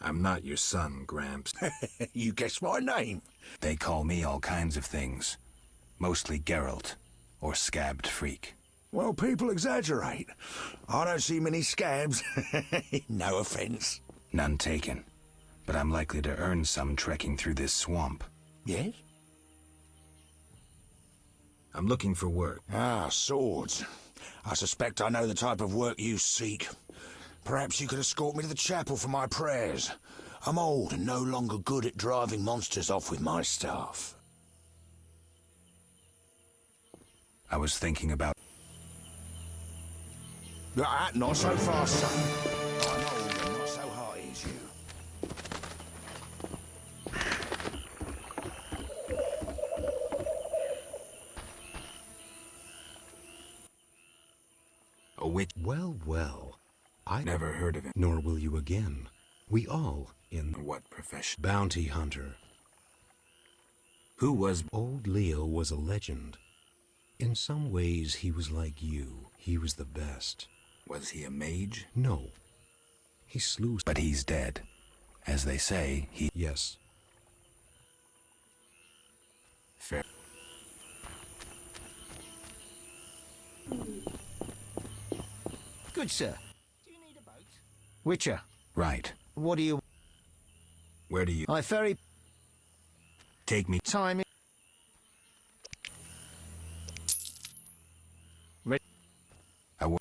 I'm not your son, Gramps. You guessed my name. They call me all kinds of things. Mostly Geralt, or Scabbed Freak. Well, people exaggerate. I don't see many scabs. No offense. None taken. But I'm likely to earn some trekking through this swamp. Yes? I'm looking for work. Ah, swords. I suspect I know the type of work you seek. Perhaps you could escort me to the chapel for my prayers. I'm old and no longer good at driving monsters off with my staff. I was thinking about... Not so fast, son. I'm old and not so hearty as you. A witch... Well, well. I never heard of it. Nor will you again. We all in... What profession? Bounty hunter. Who was... Old Leo was a legend. In some ways, he was like you. He was the best. Was he a mage? No. He slew... But he's dead. As they say, he... Yes. Fair. Good, sir. Witcher. Right. What do you... Where do you... I ferry... Take me... Time... I will...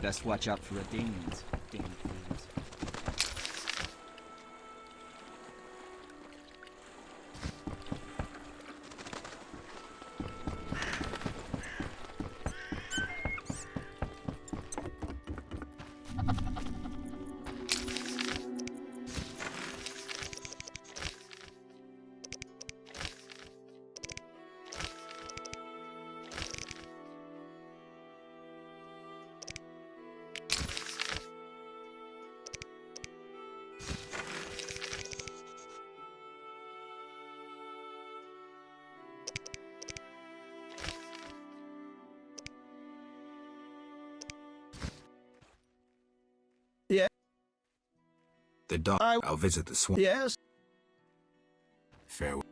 Best watch out for a demons. Demon fools. Yeah. The dog. I'll visit the swamp. Yes. Farewell.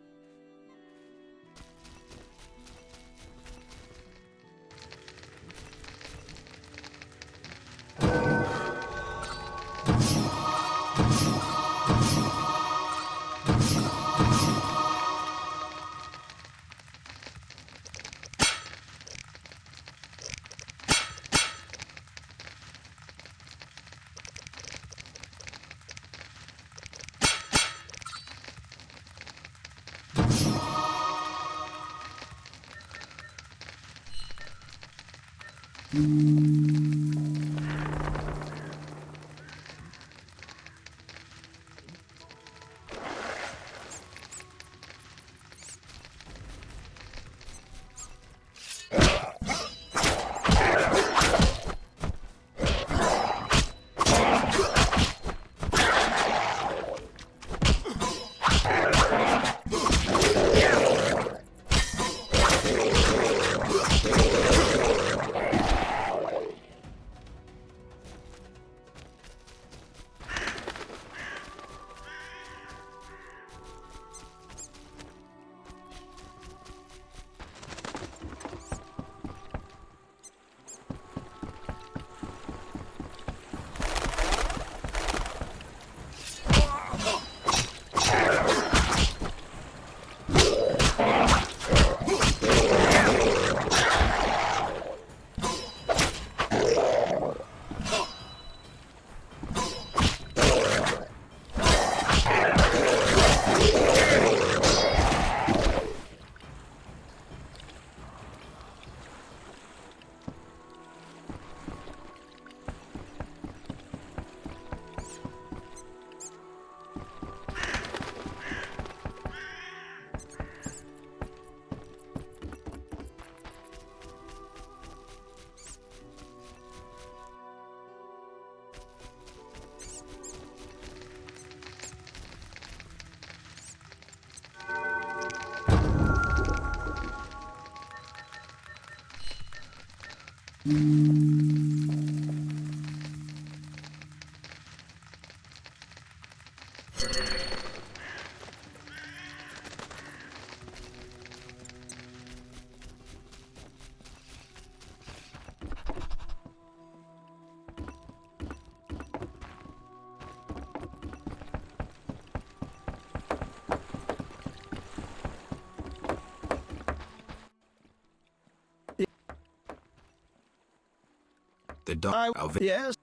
The dog. Yes.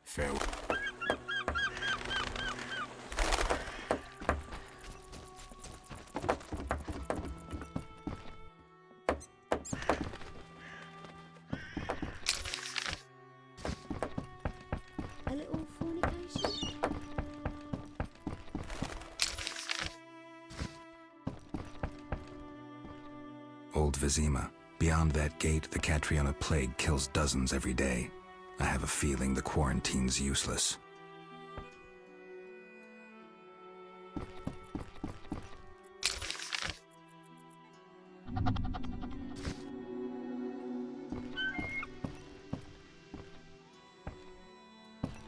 Farewell. A little fornication. Old Vizima. Beyond that gate, the Catriona plague kills dozens every day. I have a feeling the quarantine's useless.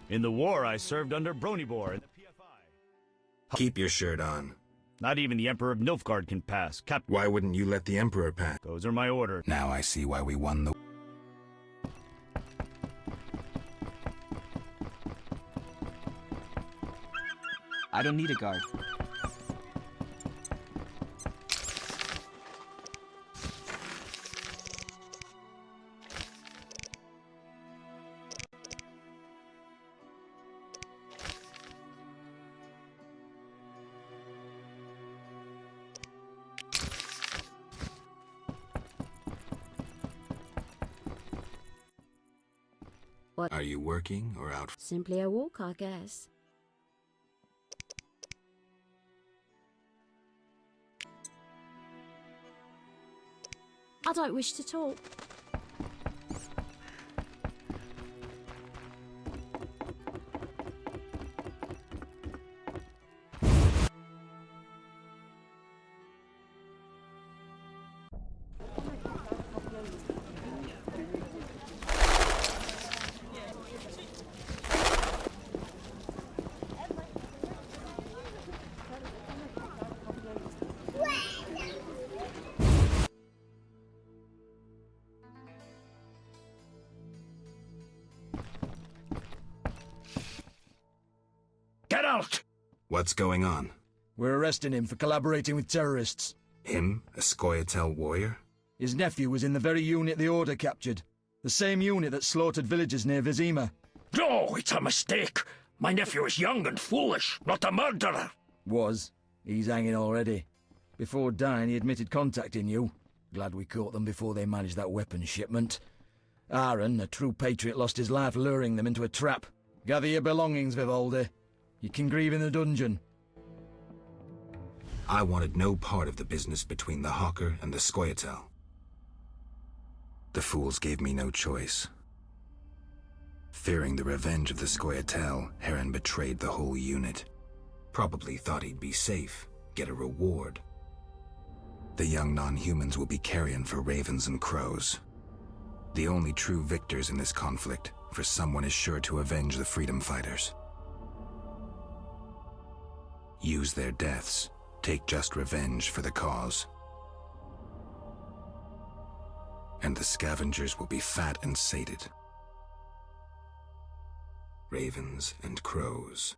In the war, I served under Bronibor in the PFI. Keep your shirt on. Not even the Emperor of Nilfgaard can pass. Why wouldn't you let the Emperor pass? Those are my orders. Now I see why we won the... I don't need a guard. What? Are you working or out? Simply a walk, I guess. I don't wish to talk. Get out! What's going on? We're arresting him for collaborating with terrorists. Him? A Scoia'tael warrior? His nephew was in the very unit the Order captured. The same unit that slaughtered villagers near Vizima. No, it's a mistake. My nephew is young and foolish, not a murderer. Was. He's hanging already. Before dying, he admitted contacting you. Glad we caught them before they managed that weapons shipment. Aaron, a true patriot, lost his life luring them into a trap. Gather your belongings, Vivaldi. You can grieve in the dungeon. I wanted no part of the business between the hawker and the Scoia'tael. The fools gave me no choice. Fearing the revenge of the Scoia'tael, Heron betrayed the whole unit. Probably thought he'd be safe, get a reward. The young non-humans will be carrion for ravens and crows. The only true victors in this conflict, for someone is sure to avenge the freedom fighters. Use their deaths, take just revenge for the cause. And the scavengers will be fat and sated. Ravens and crows.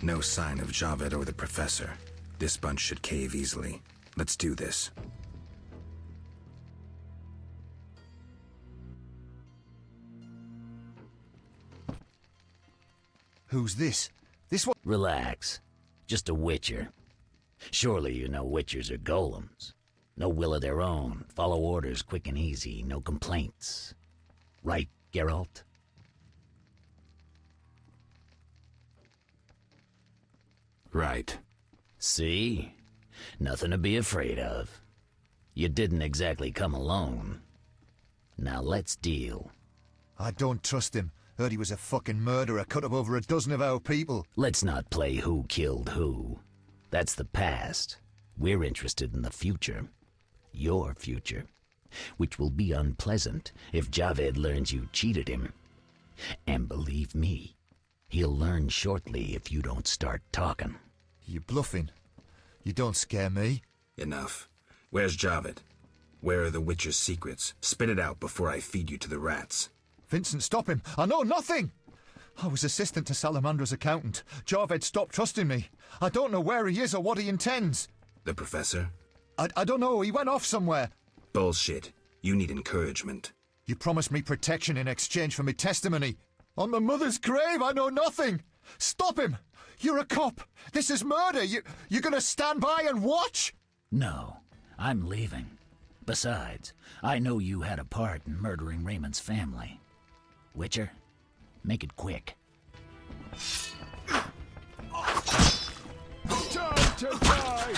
No sign of Javed or the professor. This bunch should cave easily. Let's do this. Who's this? This one? Relax. Just a Witcher. Surely you know Witchers are golems. No will of their own. Follow orders quick and easy. No complaints. Right, Geralt? Right. See? Nothing to be afraid of. You didn't exactly come alone. Now let's deal. I don't trust him. Heard he was a fucking murderer, cut up over a dozen of our people. Let's not play who killed who. That's the past. We're interested in the future. Your future. Which will be unpleasant if Javed learns you cheated him. And believe me, he'll learn shortly if you don't start talking. You bluffing? You don't scare me. Enough. Where's Javed? Where are the Witcher's secrets? Spit it out before I feed you to the rats. Vincent, stop him. I know nothing. I was assistant to Salamandra's accountant. Javed stopped trusting me. I don't know where he is or what he intends. The professor? I don't know. He went off somewhere. Bullshit. You need encouragement. You promised me protection in exchange for my testimony. On my mother's grave, I know nothing. Stop him. You're a cop. This is murder. You're gonna stand by and watch? No, I'm leaving. Besides, I know you had a part in murdering Raymond's family. Witcher, make it quick. Time to die!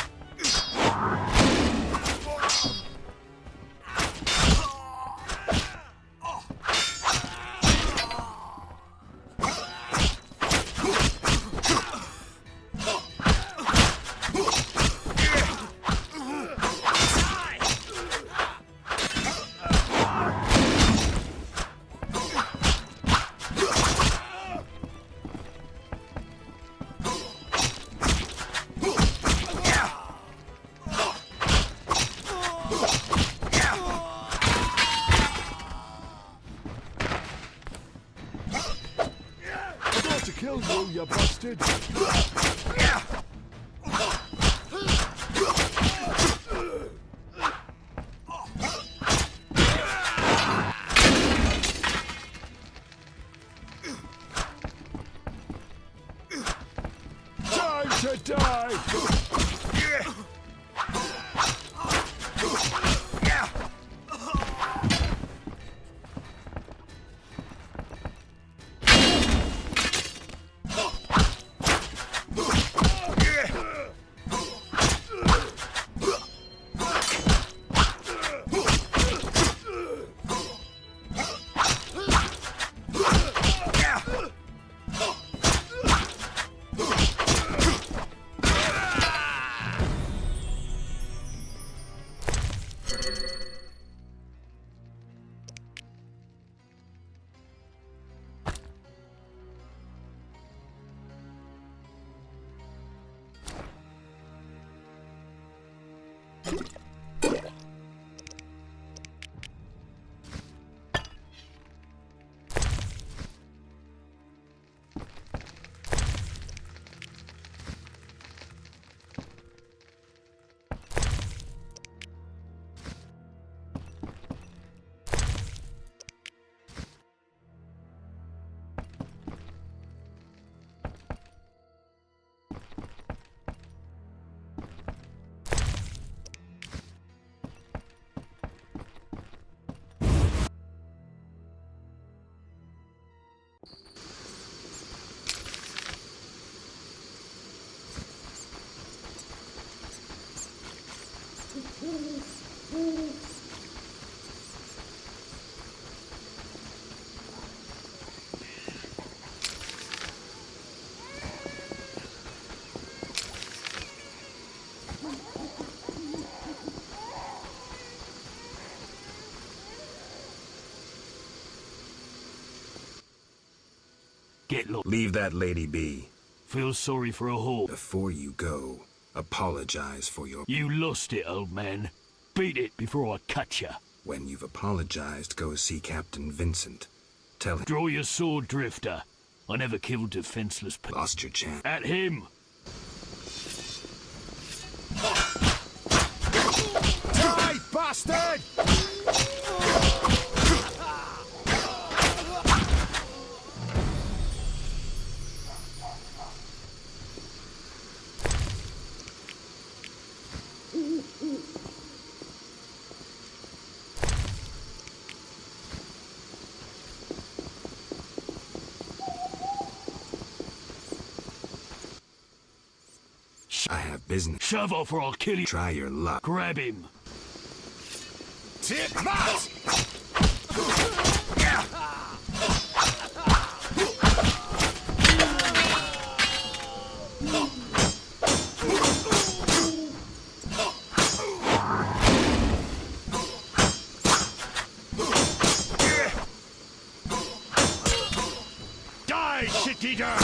Kill you, you bastard! Time to die! Get lost. Leave that lady be. Feel sorry for a whore. Before you go, apologize for your... You lost it, old man. Beat it before I cut ya. When you've apologized, go see Captain Vincent. Tell him... Draw your sword, Drifter. I never killed defenseless people. Lost your chance. At him! Die, bastard! I have business. Shove off or I'll kill you. Try your luck. Grab him. Take that! Die, shit-eater!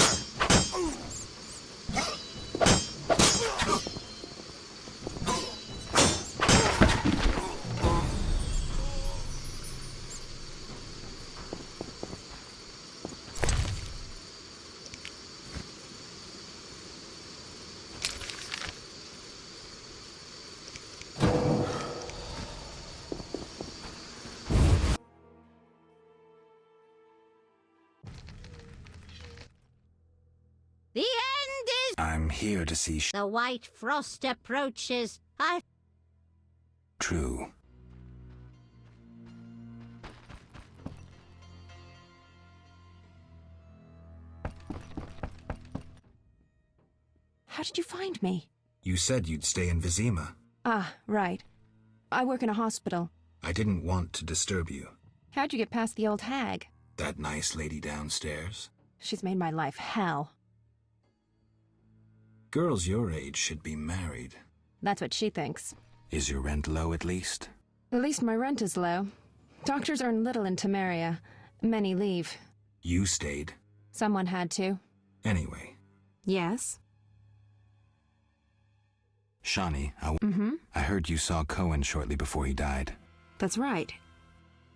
The end is... I'm here to see... The white frost approaches. True. How did you find me? You said you'd stay in Vizima. Ah, right. I work in a hospital. I didn't want to disturb you. How'd you get past the old hag? That nice lady downstairs. She's made my life hell. Girls your age should be married. That's what she thinks. Is your rent low at least? At least my rent is low. Doctors earn little in Temeria. Many leave. You stayed. Someone had to. Anyway. Yes? Shawnee, Mm-hmm. I heard you saw Cohen shortly before he died. That's right.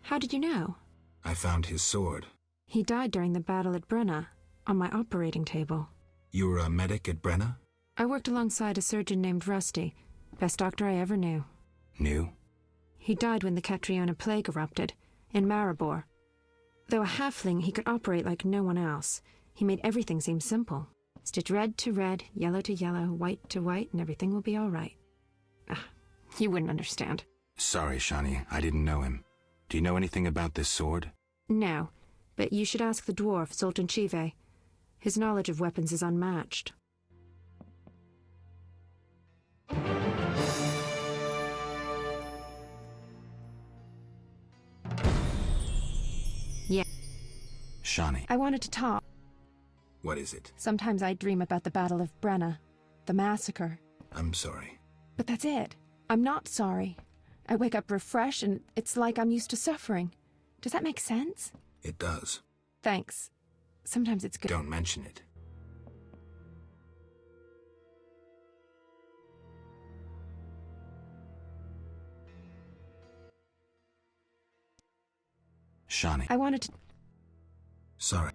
How did you know? I found his sword. He died during the battle at Brenna, on my operating table. You were a medic at Brenna? I worked alongside a surgeon named Rusty. Best doctor I ever knew. Knew? He died when the Catriona plague erupted, in Maribor. Though a halfling, he could operate like no one else. He made everything seem simple. Stitch red to red, yellow to yellow, white to white, and everything will be all right. Ah, you wouldn't understand. Sorry, Shawnee, I didn't know him. Do you know anything about this sword? No, but you should ask the dwarf, Zoltan Chive. His knowledge of weapons is unmatched. Yeah. Shawnee. I wanted to talk. What is it? Sometimes I dream about the Battle of Brenna, the massacre. I'm sorry. But that's it. I'm not sorry. I wake up refreshed and it's like I'm used to suffering. Does that make sense? It does. Thanks. Sometimes it's good. Don't mention it. Shawnee. I wanted to... Sorry.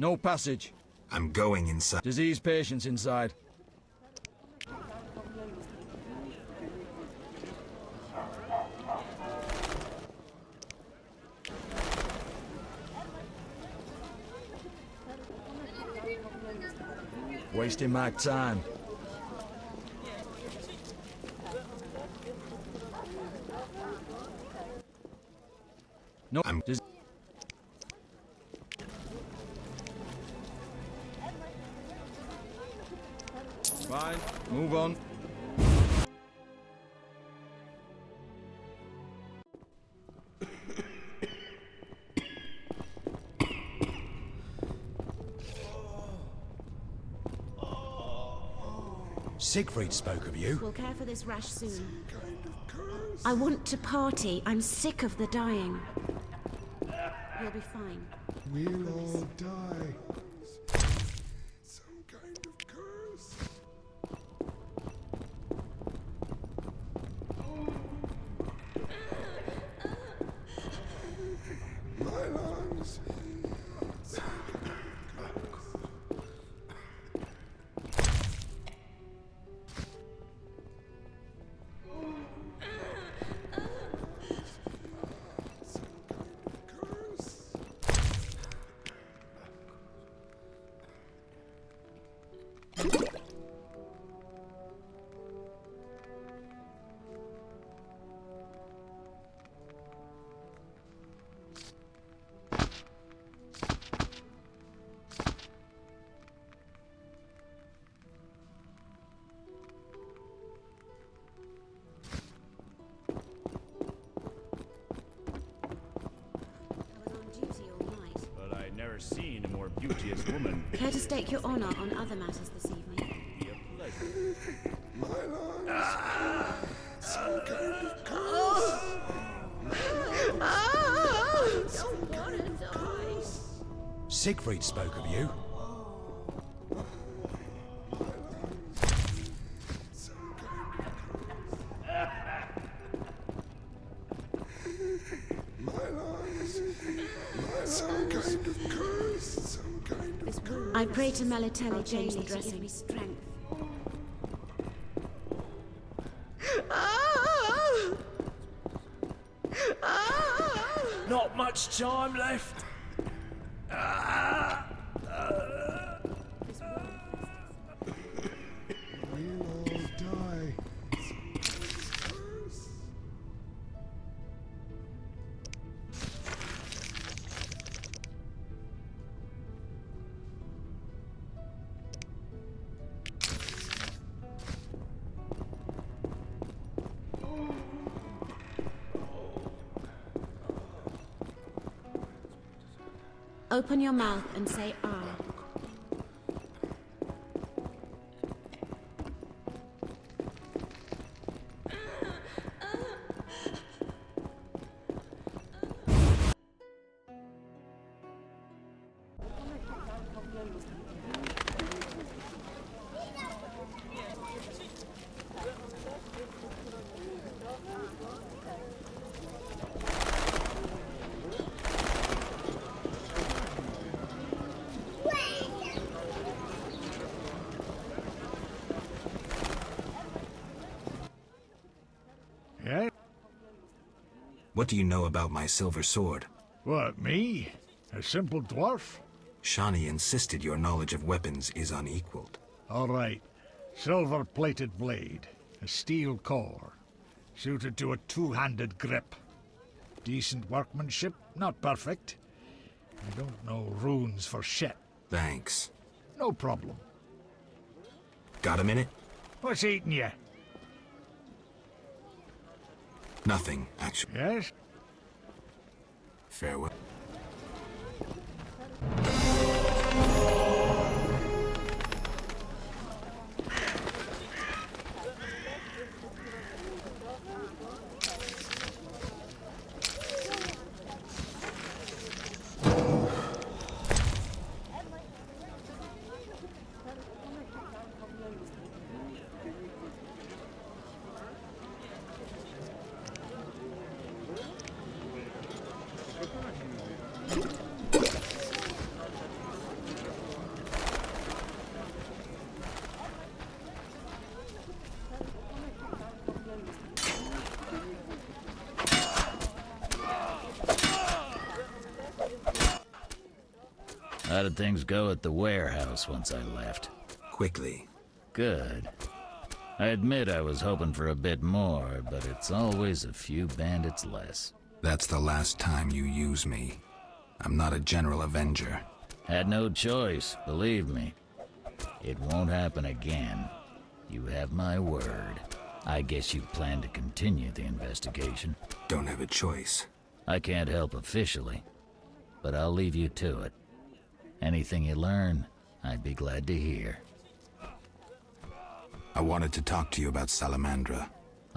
No passage. I'm going inside. Disease patients inside. Wasting my time. No, I'm just fine. Move on. Siegfried spoke of you. We'll care for this rash soon. I want to party. I'm sick of the dying. You'll be fine. We'll all die. Some kind of curse. My lungs. Seen a more beauteous woman. Care to stake your honor on other matters this evening? Be a pleasure. My lungs. Some kind of curse. Don't wanna die. Siegfried spoke of you. I pray to Melitele daily to give me strength. Not much time left. We'll all die. Open your mouth and say ah. What do you know about my silver sword? What, me? A simple dwarf? Shani insisted your knowledge of weapons is unequaled. All right. Silver-plated blade. A steel core. Suited to a two-handed grip. Decent workmanship, not perfect. I don't know runes for shit. Thanks. No problem. Got a minute? What's eating you? Nothing, actually. Yes? Farewell. How did things go at the warehouse once I left? Quickly. Good. I admit I was hoping for a bit more, but it's always a few bandits less. That's the last time you use me. I'm not a general avenger. Had no choice, believe me. It won't happen again. You have my word. I guess you plan to continue the investigation. Don't have a choice. I can't help officially, but I'll leave you to it. Anything you learn, I'd be glad to hear. I wanted to talk to you about Salamandra.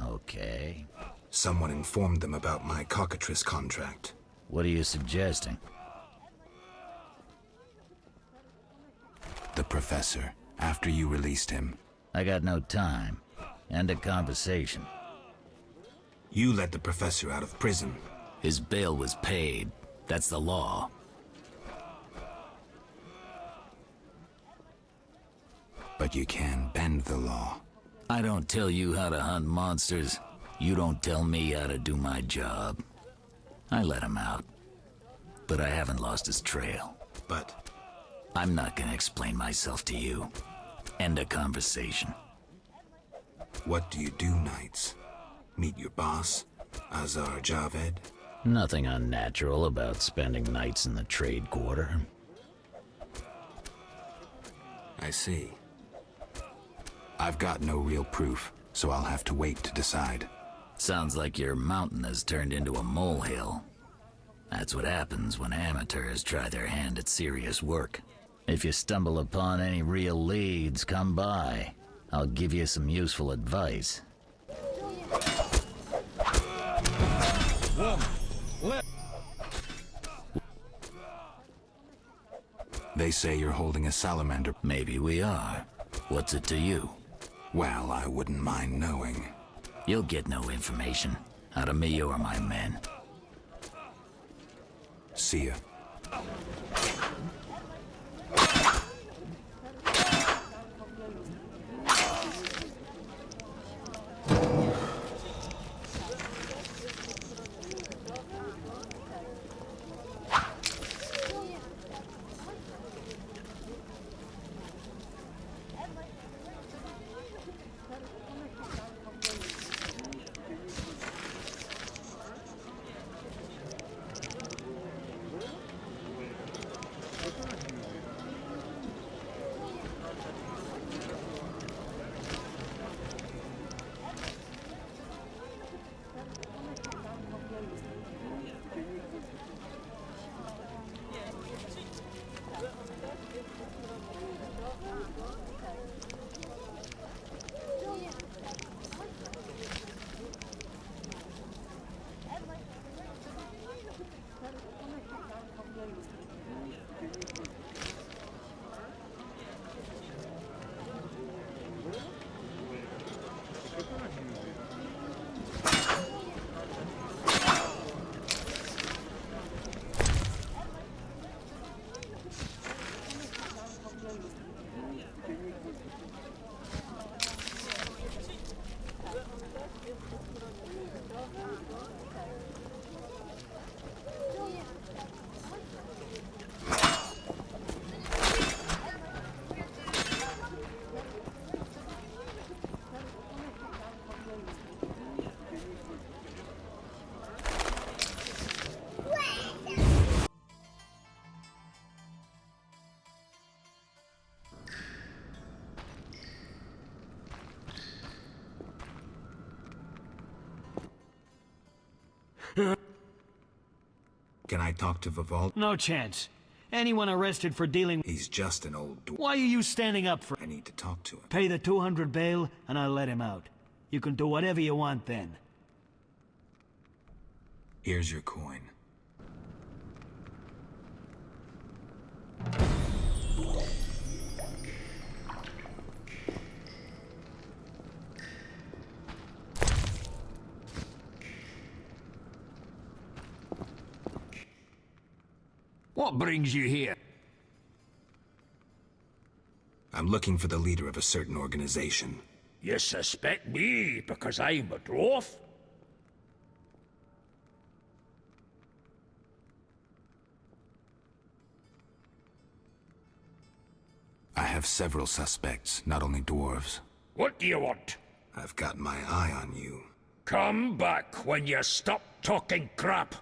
Okay. Someone informed them about my cockatrice contract. What are you suggesting? The professor, after you released him. I got no time. End of conversation. You let the professor out of prison. His bail was paid. That's the law. But you can bend the law. I don't tell you how to hunt monsters. You don't tell me how to do my job. I let him out. But I haven't lost his trail. But I'm not gonna explain myself to you. End of conversation. What do you do nights? Meet your boss, Azar Javed? Nothing unnatural about spending nights in the trade quarter. I see. I've got no real proof, so I'll have to wait to decide. Sounds like your mountain has turned into a molehill. That's what happens when amateurs try their hand at serious work. If you stumble upon any real leads, come by. I'll give you some useful advice. They say you're holding a salamander. Maybe we are. What's it to you? Well, I wouldn't mind knowing. You'll get no information out of me or my men. See ya. Can I talk to Vivaldi? No chance. Anyone arrested for dealing... He's just an old... Why are you standing up for... I need to talk to him. Pay the 200 bail, and I'll let him out. You can do whatever you want then. Here's your coin. What brings you here? I'm looking for the leader of a certain organization. You suspect me because I'm a dwarf? have several suspects, not only dwarves. What do you want? I've got my eye on you. Come back when you stop talking crap.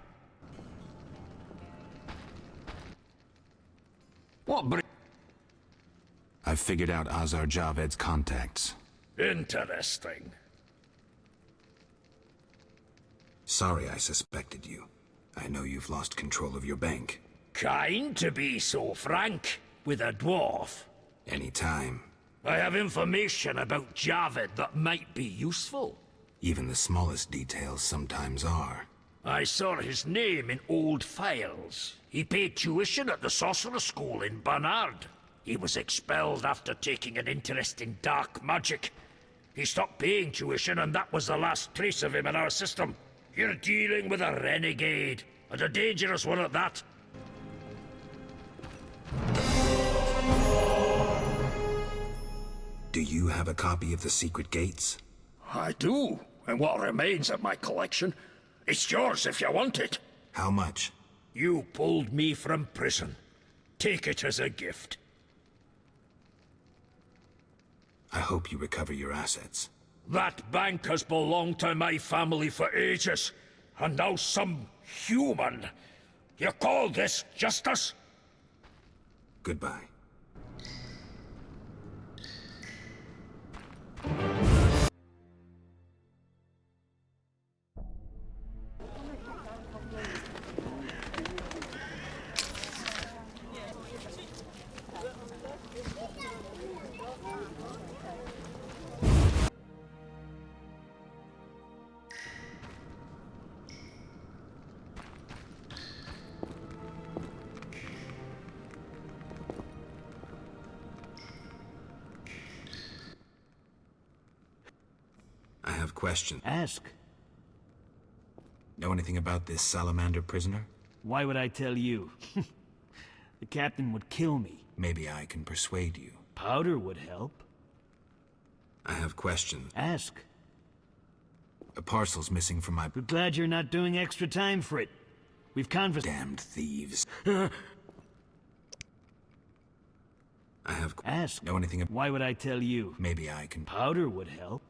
I've figured out Azar Javed's contacts. Interesting. Sorry I suspected you. I know you've lost control of your bank. Kind to be so frank with a dwarf. Anytime. I have information about Javed that might be useful. Even the smallest details sometimes are. I saw his name in old files. He paid tuition at the sorcerer school in Barnard. He was expelled after taking an interest in dark magic. He stopped paying tuition, and that was the last trace of him in our system. You're dealing with a renegade, and a dangerous one at that. Do you have a copy of the secret gates? I do, and what remains of my collection. It's yours if you want it. How much? You pulled me from prison. Take it as a gift. I hope you recover your assets. That bank has belonged to my family for ages, and now some human. You call this justice? Goodbye. I have questions. Ask. Know anything about this salamander prisoner? Why would I tell you? The captain would kill me. Maybe I can persuade you. Powder would help. I have questions. Ask. A parcel's missing from my... We're glad you're not doing extra time for it. We've Damned thieves. I have... Ask. Know anything... Why would I tell you? Maybe I can... Powder would help.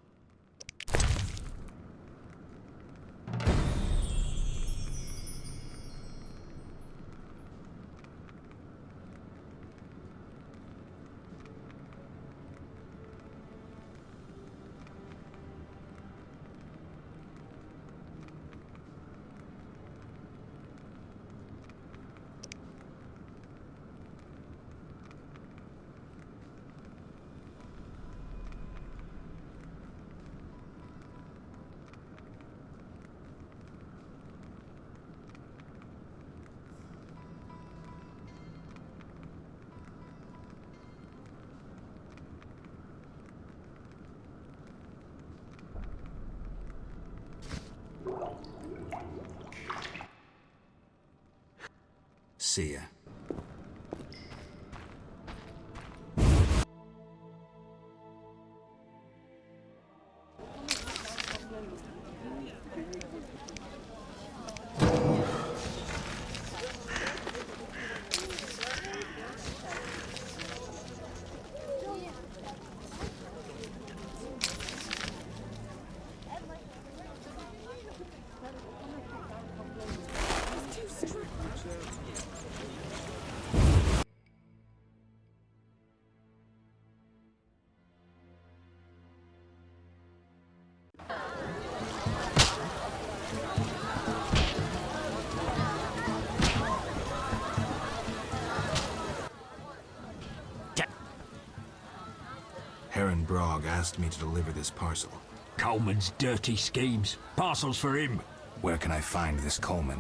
See ya. Heron Brog asked me to deliver this parcel. Coleman's dirty schemes. Parcels for him. Where can I find this Coleman?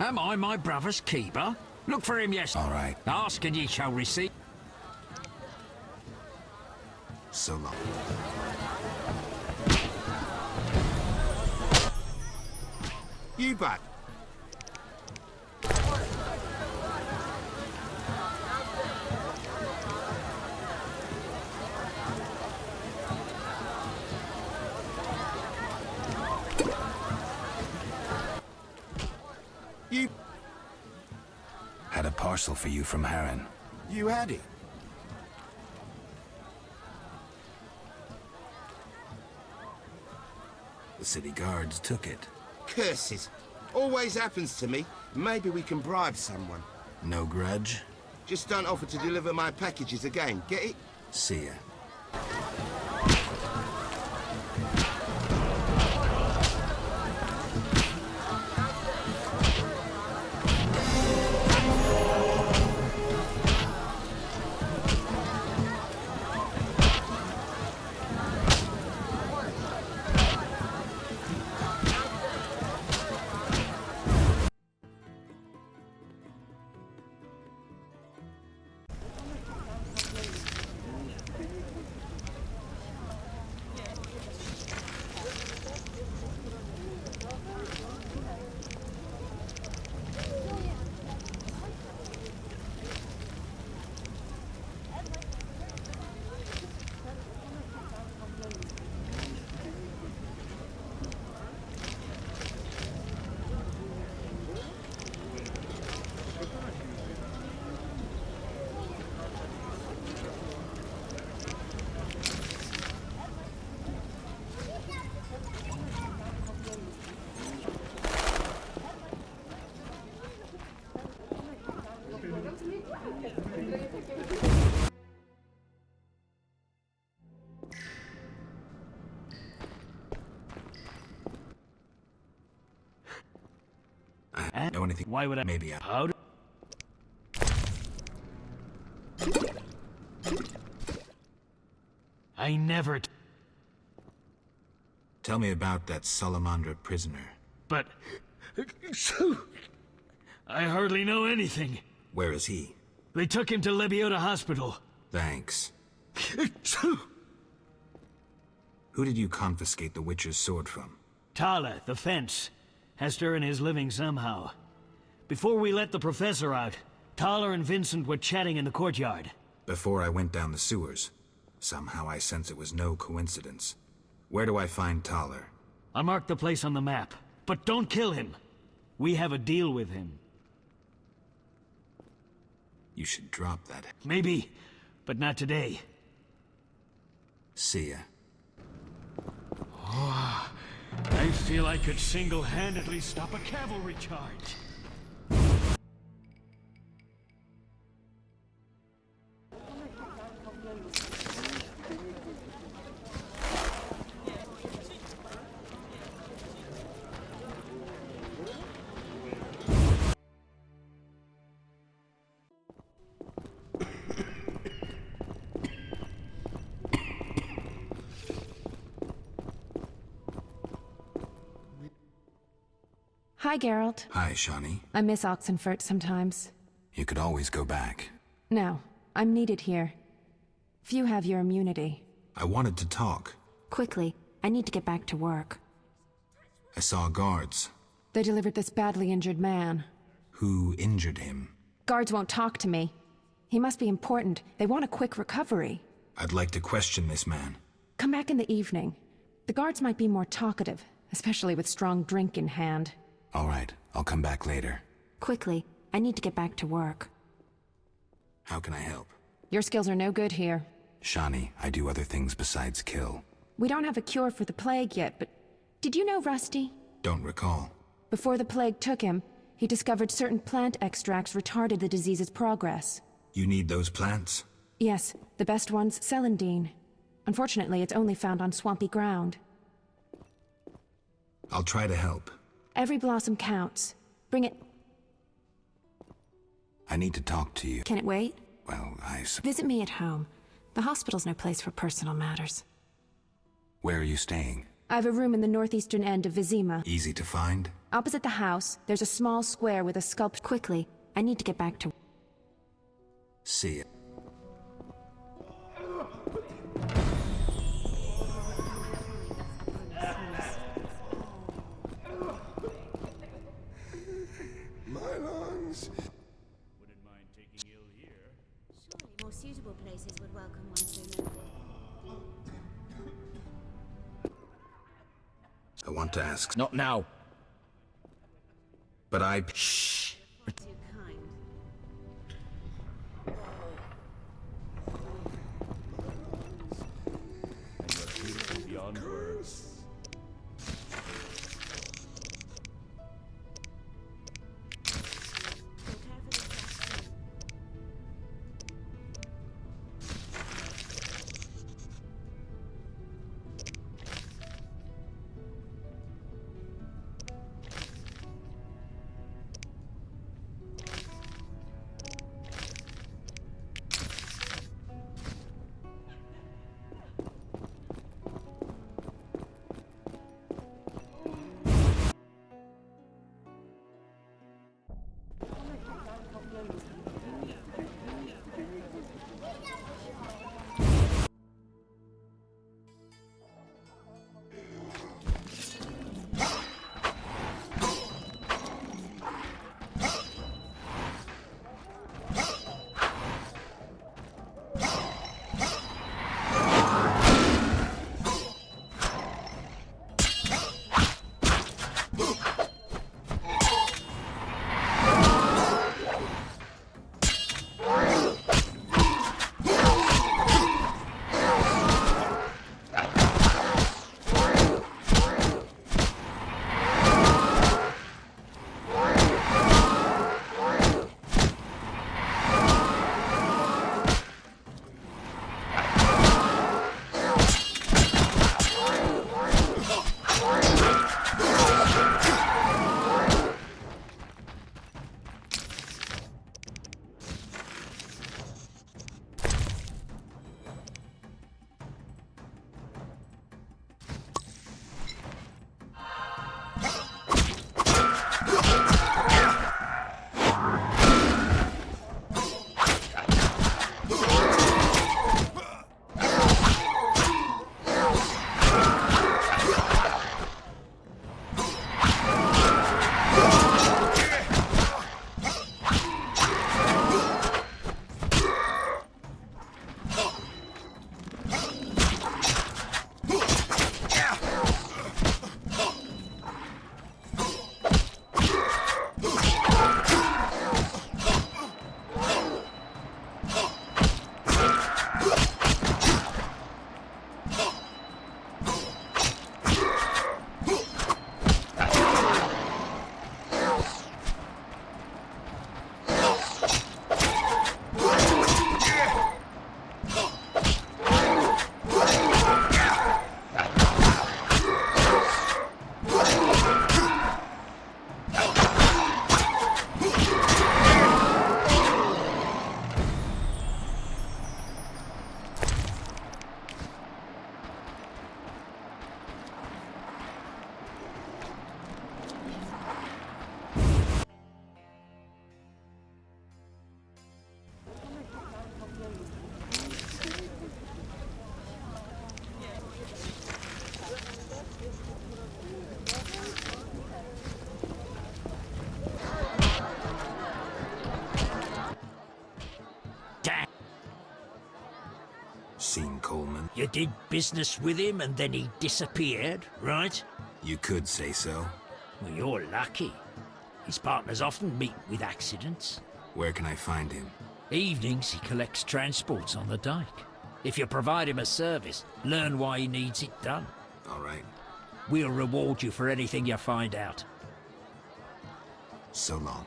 Am I my brother's keeper? Look for him, yes. All right. Ask and ye shall receive. So long. You back. You had a parcel for you from Heron. You had it. The city guards took it. Curses. Always happens to me. Maybe we can bribe someone. No grudge? Just don't offer to deliver my packages again, get it? See ya. I don't know anything. Why would I? Maybe I... How do... I never... Tell me about that Salamandra prisoner. But... I hardly know anything. Where is he? They took him to Lebiota Hospital. Thanks. Who did you confiscate the Witcher's sword from? Tala, the fence. Has to earn his living somehow. Before we let the professor out, Thaler and Vincent were chatting in the courtyard. Before I went down the sewers. Somehow I sense it was no coincidence. Where do I find Thaler? I marked the place on the map. But don't kill him. We have a deal with him. You should drop that. Maybe, but not today. See ya. Oh, I feel I could single-handedly stop a cavalry charge. Hi, Geralt. Hi, Shani. I miss Oxenfurt sometimes. You could always go back. No, I'm needed here. Few have your immunity. I wanted to talk. Quickly, I need to get back to work. I saw guards. They delivered this badly injured man. Who injured him? Guards won't talk to me. He must be important. They want a quick recovery. I'd like to question this man. Come back in the evening. The guards might be more talkative, especially with strong drink in hand. All right, I'll come back later. Quickly, I need to get back to work. How can I help? Your skills are no good here. Shani, I do other things besides kill. We don't have a cure for the plague yet, but did you know Rusty? Don't recall. Before the plague took him, he discovered certain plant extracts retarded the disease's progress. You need those plants? Yes, the best one's celandine. Unfortunately, it's only found on swampy ground. I'll try to help. Every blossom counts. Bring it... I need to talk to you. Can it wait? Well, Visit me at home. The hospital's no place for personal matters. Where are you staying? I have a room in the northeastern end of Vizima. Easy to find? Opposite the house, there's a small square with a sculpture. Quickly, I need to get back to... See ya. My lungs. Wouldn't mind taking ill here. Surely more suitable places would welcome one sooner. I want to ask... Not now. But I... Shh. Too kind. Beyond words. Seen Coleman? You did business with him and then he disappeared, right? You could say so. Well, you're lucky. His partners often meet with accidents. Where can I find him? Evenings he collects transports on the dike. If you provide him a service, learn why he needs it done. All right. We'll reward you for anything you find out. So long.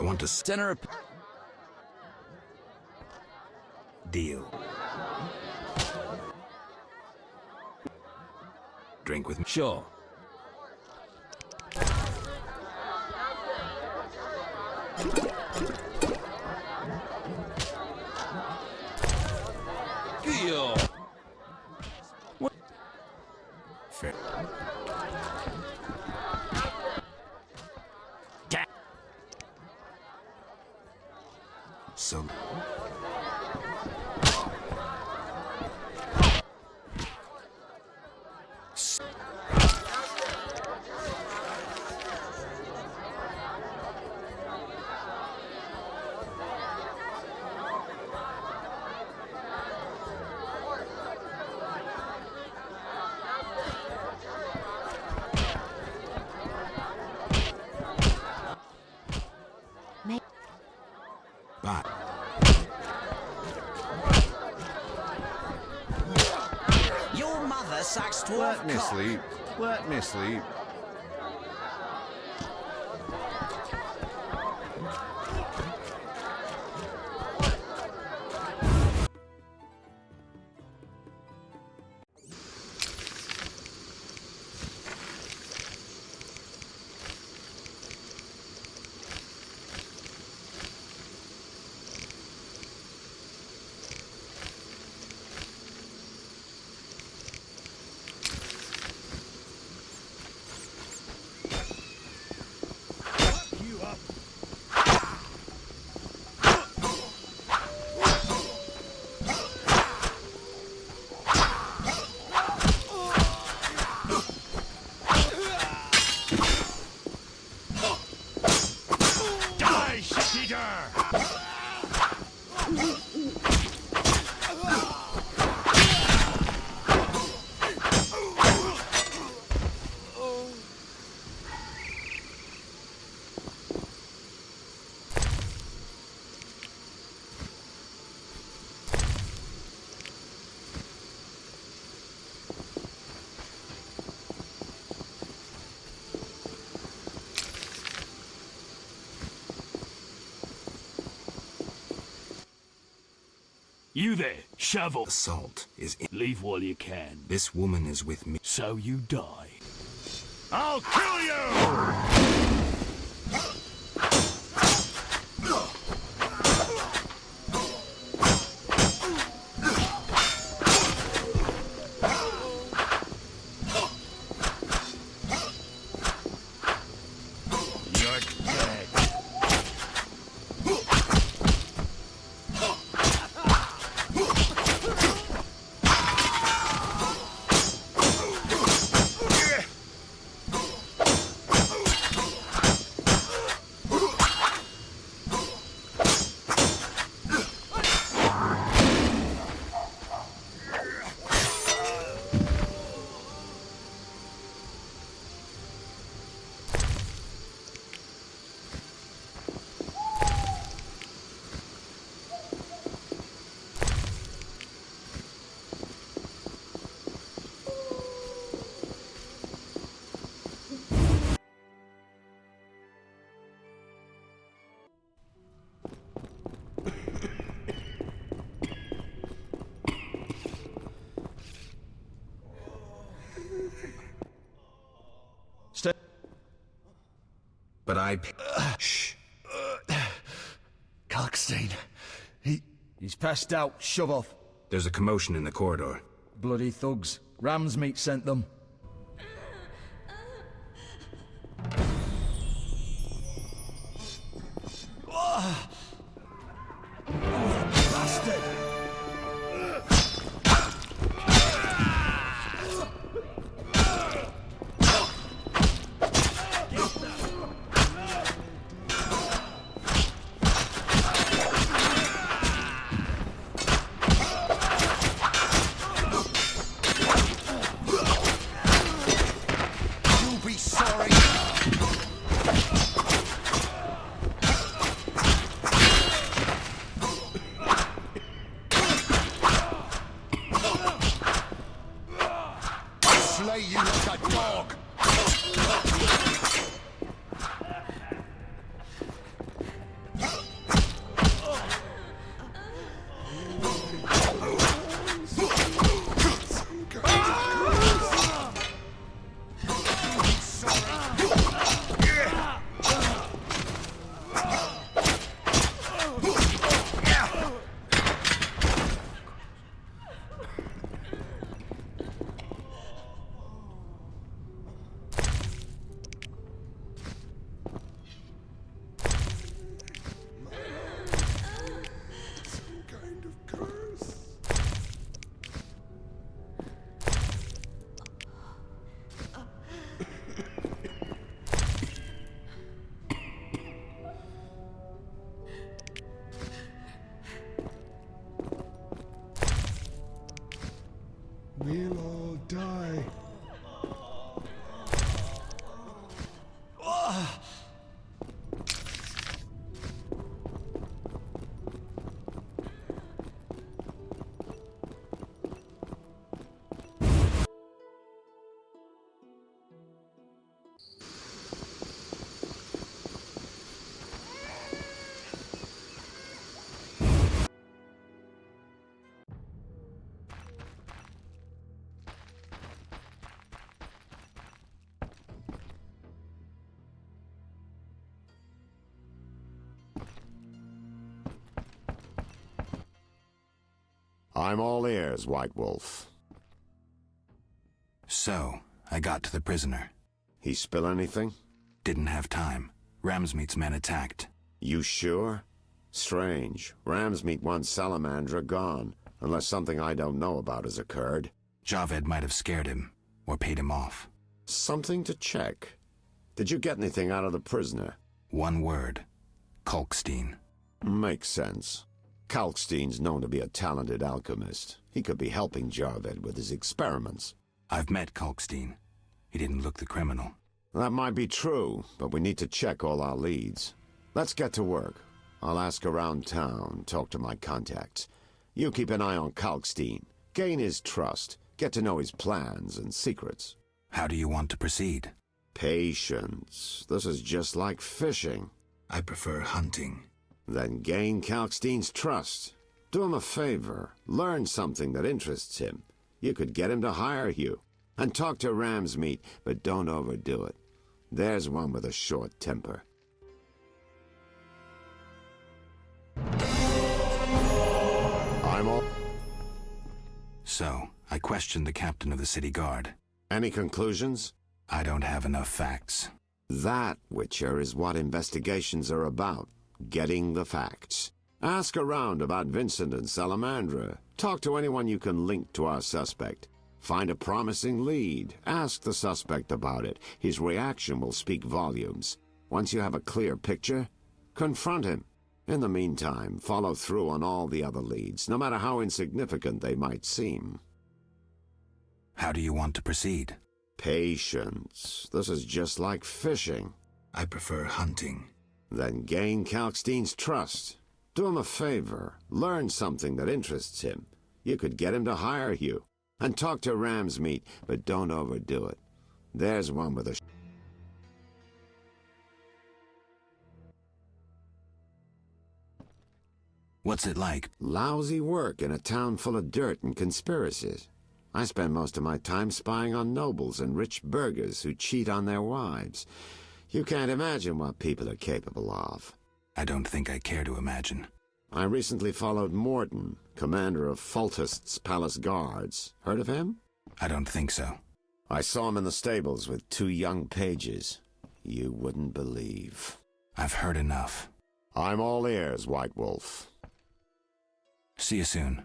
I want to center. Deal. Drink with me. Sure. Deal. What? Fair. So. Bye. Your mother sucks 12 Let me cock. sleep. Let me sleep. You there, shovel. The salt is in. Leave while you can. This woman is with me. So you die. I'll kill you! But I... Shh. Kalkstein. He's passed out. Shove off. There's a commotion in the corridor. Bloody thugs. Ram's meat sent them. Bastard! I'm all ears, White Wolf. So, I got to the prisoner. He spill anything? Didn't have time. Ramsmeat's men attacked. You sure? Strange. Ramsmeat wants Salamandra gone, unless something I don't know about has occurred. Javed might have scared him, or paid him off. Something to check. Did you get anything out of the prisoner? One word. Kalkstein. Makes sense. Kalkstein's known to be a talented alchemist. He could be helping Javed with his experiments. I've met Kalkstein. He didn't look the criminal. That might be true, but we need to check all our leads. Let's get to work. I'll ask around town, talk to my contacts. You keep an eye on Kalkstein. Gain his trust. Get to know his plans and secrets. How do you want to proceed? Patience. This is just like fishing. I prefer hunting. Then gain Kalkstein's trust. Do him a favor. Learn something that interests him. You could get him to hire you. And talk to Ramsmeat, but don't overdo it. There's one with a short temper. I'm all... So, I questioned the captain of the city guard. Any conclusions? I don't have enough facts. That, Witcher, is what investigations are about. Getting the facts. Ask around about Vincent and Salamandra. Talk to anyone you can link to our suspect. Find a promising lead. Ask the suspect about it. His reaction will speak volumes. Once you have a clear picture, confront him. In the meantime, follow through on all the other leads, no matter how insignificant they might seem. How do you want to proceed? Patience. This is just like fishing. I prefer hunting. Then gain Kalkstein's trust. Do him a favor. Learn something that interests him. You could get him to hire you. And talk to Ramsmeat, but don't overdo it. There's one with a... What's it like? Lousy work in a town full of dirt and conspiracies. I spend most of my time spying on nobles and rich burghers who cheat on their wives. You can't imagine what people are capable of. I don't think I care to imagine. I recently followed Morton, commander of Foltest's palace guards. Heard of him? I don't think so. I saw him in the stables with 2 young pages. You wouldn't believe. I've heard enough. I'm all ears, White Wolf. See you soon.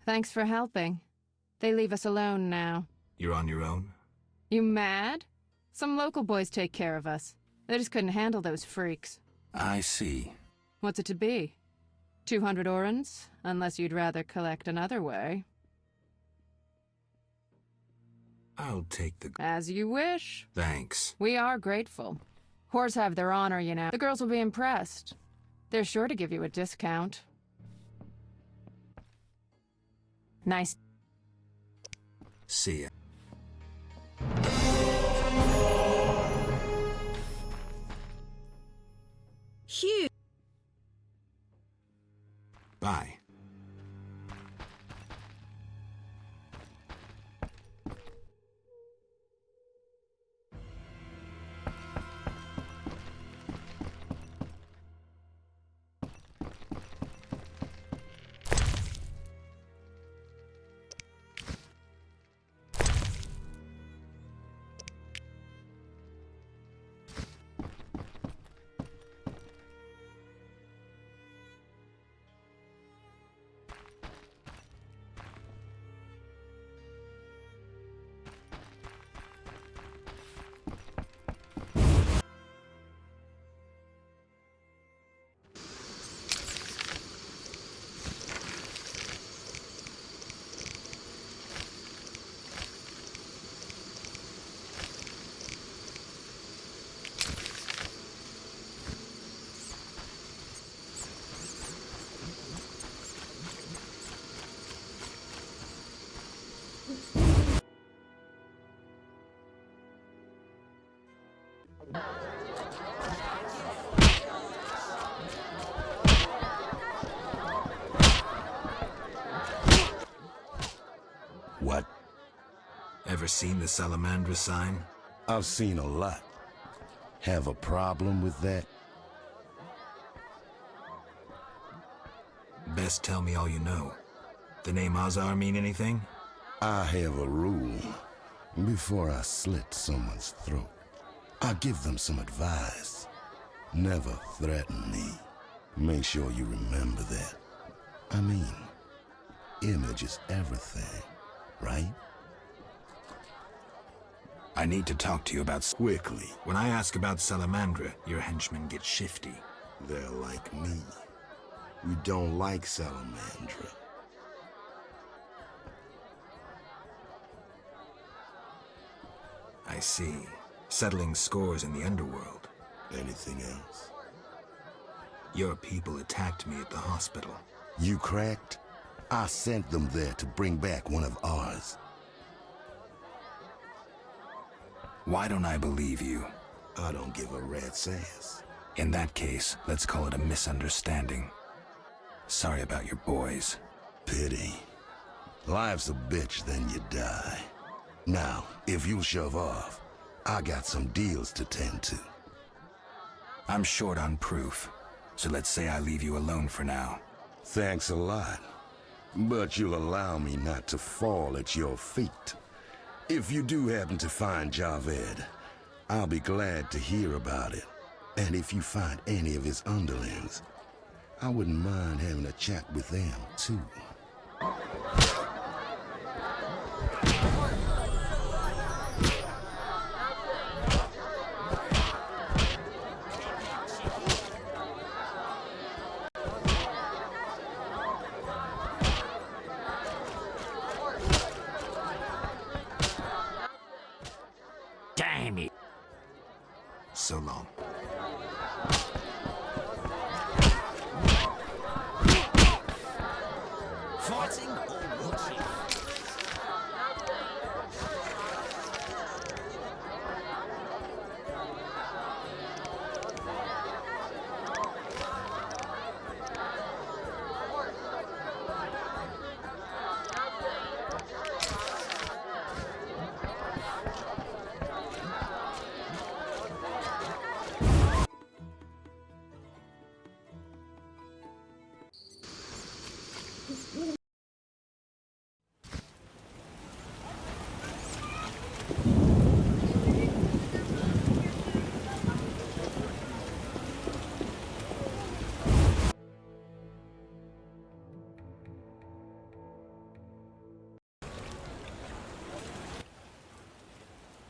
Thanks for helping. They leave us alone now. You're on your own? You mad? Some local boys take care of us. They just couldn't handle those freaks. I see. What's it to be? 200 orens? Unless you'd rather collect another way. I'll take the... As you wish. Thanks. We are grateful. Whores have their honor, you know. The girls will be impressed. They're sure to give you a discount. Nice. See ya. Hugh. Bye. Ever seen the Salamandra sign? I've seen a lot. Have a problem with that? Best tell me all you know. The name Azar mean anything? I have a rule. Before I slit someone's throat, I give them some advice. Never threaten me. Make sure you remember that. I mean, image is everything, right? I need to talk to you about... Quickly. When I ask about Salamandra, your henchmen get shifty. They're like me. We don't like Salamandra. I see. Settling scores in the underworld. Anything else? Your people attacked me at the hospital. You cracked? I sent them there to bring back one of ours. Why don't I believe you? I don't give a rat's ass. In that case, let's call it a misunderstanding. Sorry about your boys. Pity. Life's a bitch, then you die. Now, if you'll shove off, I got some deals to tend to. I'm short on proof, so let's say I leave you alone for now. Thanks a lot. But you'll allow me not to fall at your feet. If you do happen to find Javed, I'll be glad to hear about it. And if you find any of his underlings, I wouldn't mind having a chat with them, too. Damn it. So long. Fighting or watching?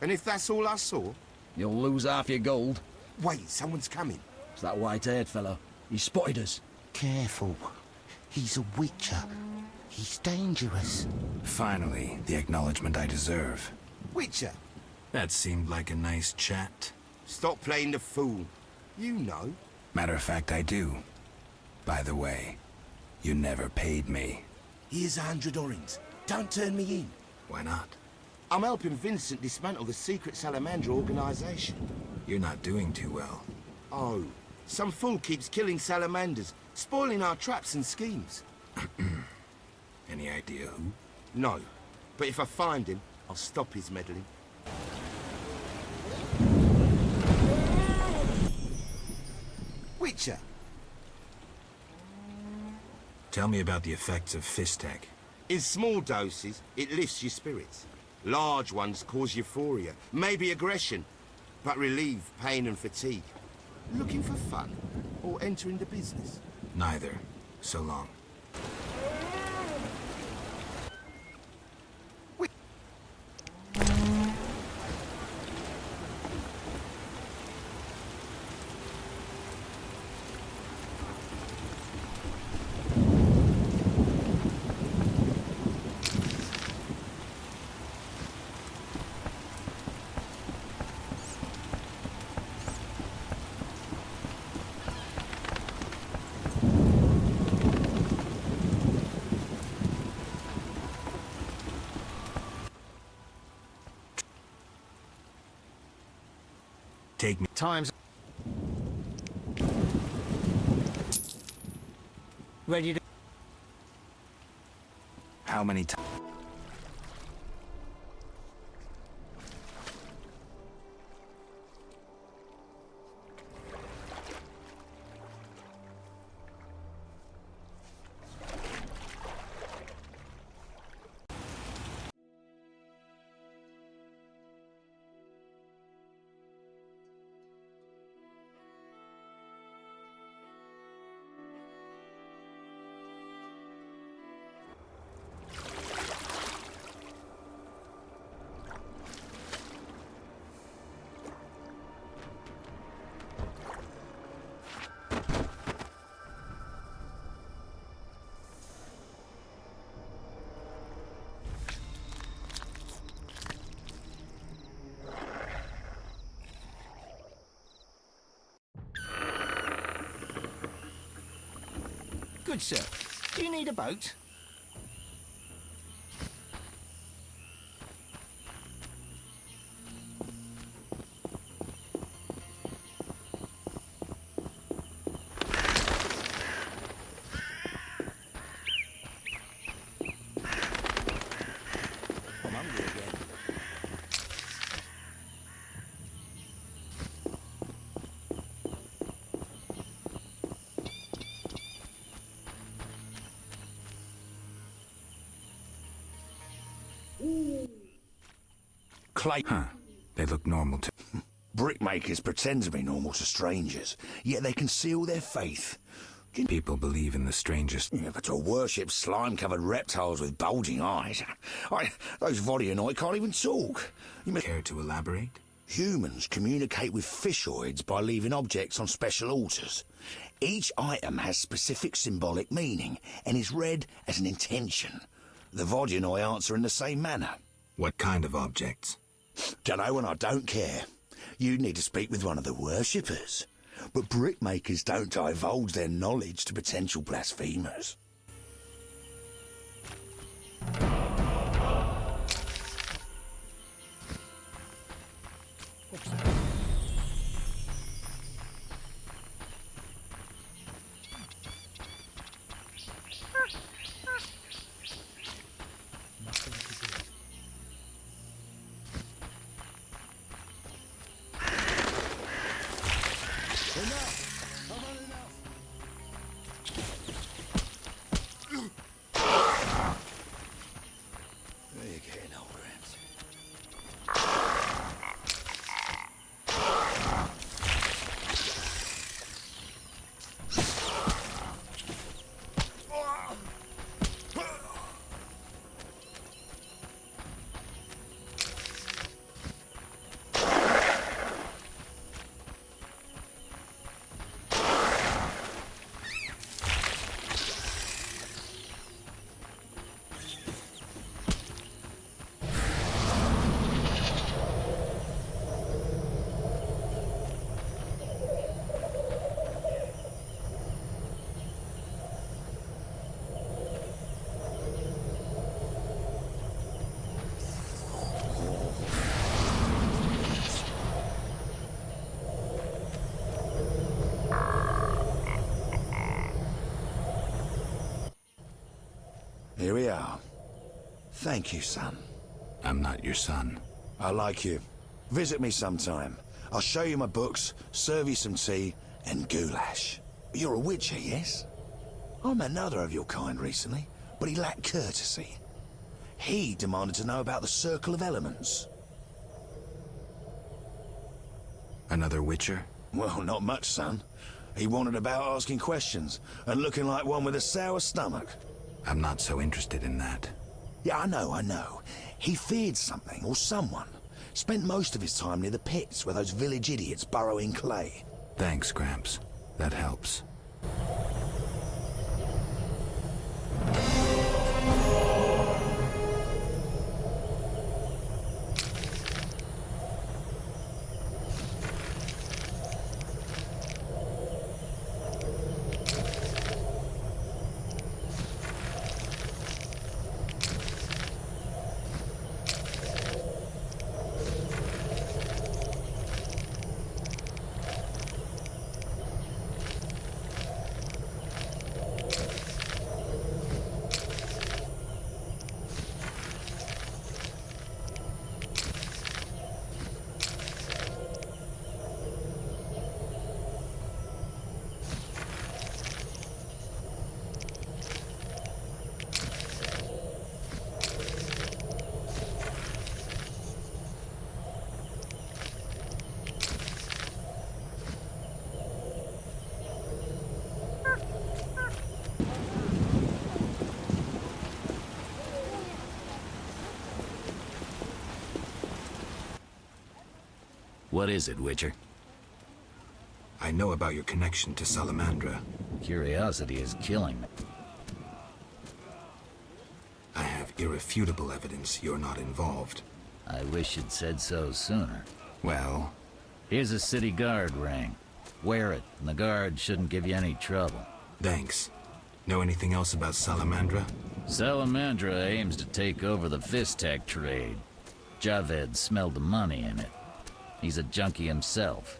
And if that's all I saw? You'll lose half your gold. Wait, someone's coming. It's that white-haired fellow. He spotted us. Careful. He's a witcher. He's dangerous. Finally, the acknowledgement I deserve. Witcher? That seemed like a nice chat. Stop playing the fool. You know. Matter of fact, I do. By the way, you never paid me. Here's 100 orings. Don't turn me in. Why not? I'm helping Vincent dismantle the secret Salamandra organization. You're not doing too well. Oh, some fool keeps killing salamanders, spoiling our traps and schemes. Any idea who? No, but if I find him, I'll stop his meddling. Witcher. Tell me about the effects of Fistek. In small doses, it lifts your spirits. Large ones cause euphoria, maybe aggression, but relieve pain and fatigue. Looking for fun, or entering the business? Neither. So long. Take me. Time's... Ready to... How many times? Good, sir. Do you need a boat? I'm hungry again. Clay. Huh. They look normal to... Brickmakers pretend to be normal to strangers, yet they conceal their faith. People believe in the strangest... Yeah, but to worship slime-covered reptiles with bulging eyes... those Vodionoi can't even talk. You care to elaborate? Humans communicate with fishoids by leaving objects on special altars. Each item has specific symbolic meaning and is read as an intention. The Vodionoi answer in the same manner. What kind of objects? Dunno, and I don't care. You'd need to speak with one of the worshippers. But brickmakers don't divulge their knowledge to potential blasphemers. Here we are. Thank you, son. I'm not your son. I like you. Visit me sometime. I'll show you my books, serve you some tea, and goulash. You're a witcher, yes? I met another of your kind recently, but he lacked courtesy. He demanded to know about the Circle of Elements. Another witcher? Well, not much, son. He wanted about asking questions, and looking like one with a sour stomach. I'm not so interested in that. Yeah, I know. He feared something or someone. Spent most of his time near the pits where those village idiots burrow in clay. Thanks, Gramps. That helps. What is it, Witcher? I know about your connection to Salamandra. Curiosity is killing me. I have irrefutable evidence you're not involved. I wish you'd said so sooner. Well? Here's a city guard ring. Wear it, and the guard shouldn't give you any trouble. Thanks. Know anything else about Salamandra? Salamandra aims to take over the Vistak trade. Javed smelled the money in it. He's a junkie himself.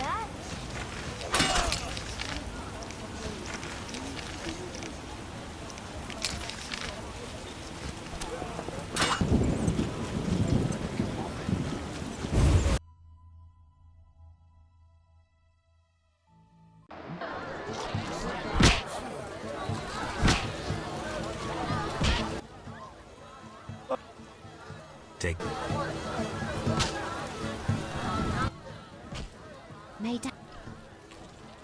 that? Take. Made up.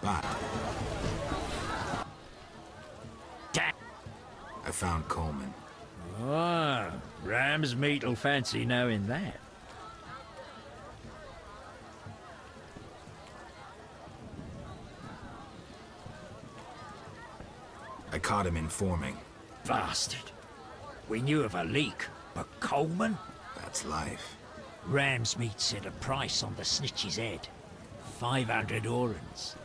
Bye. I found Coleman. Ah, ram's meat'll fancy knowing that. I caught him informing. Bastard. We knew of a leak, but Coleman? That's life. Ram's meat set a price on the snitch's head. 500 orens.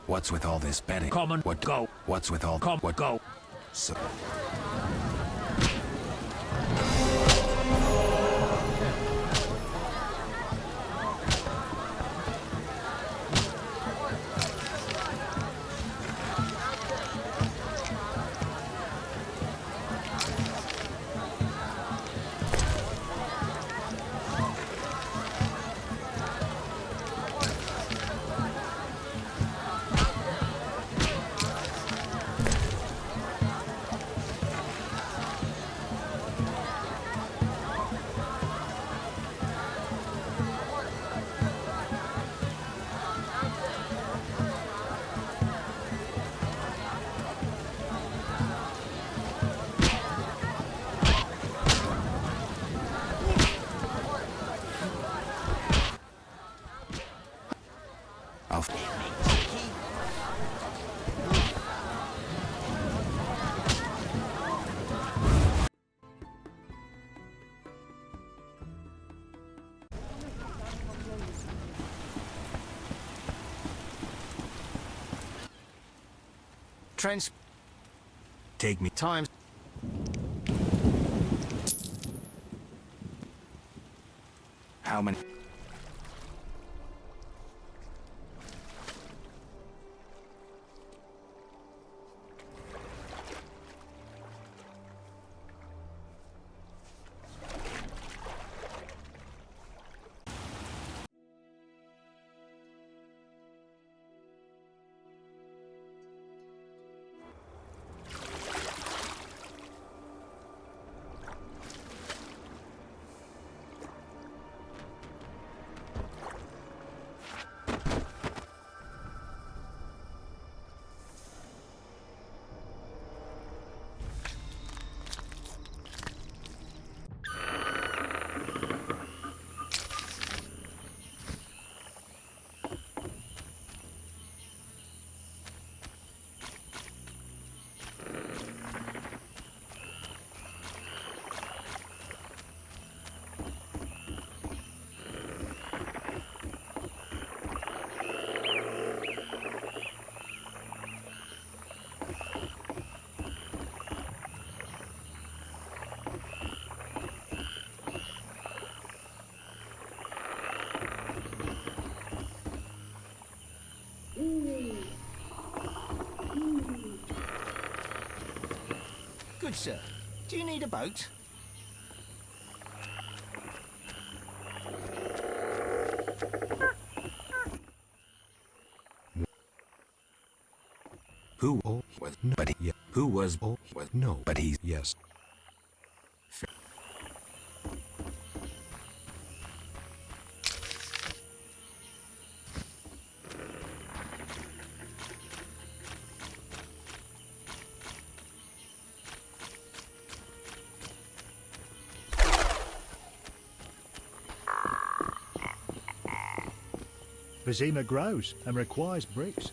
What's with all this betting? Common, what go. What's with all what go? So take me times. How many? Good, sir. Do you need a boat? Who was but he, yeah. Who was no but he's yes. Vizima grows and requires bricks.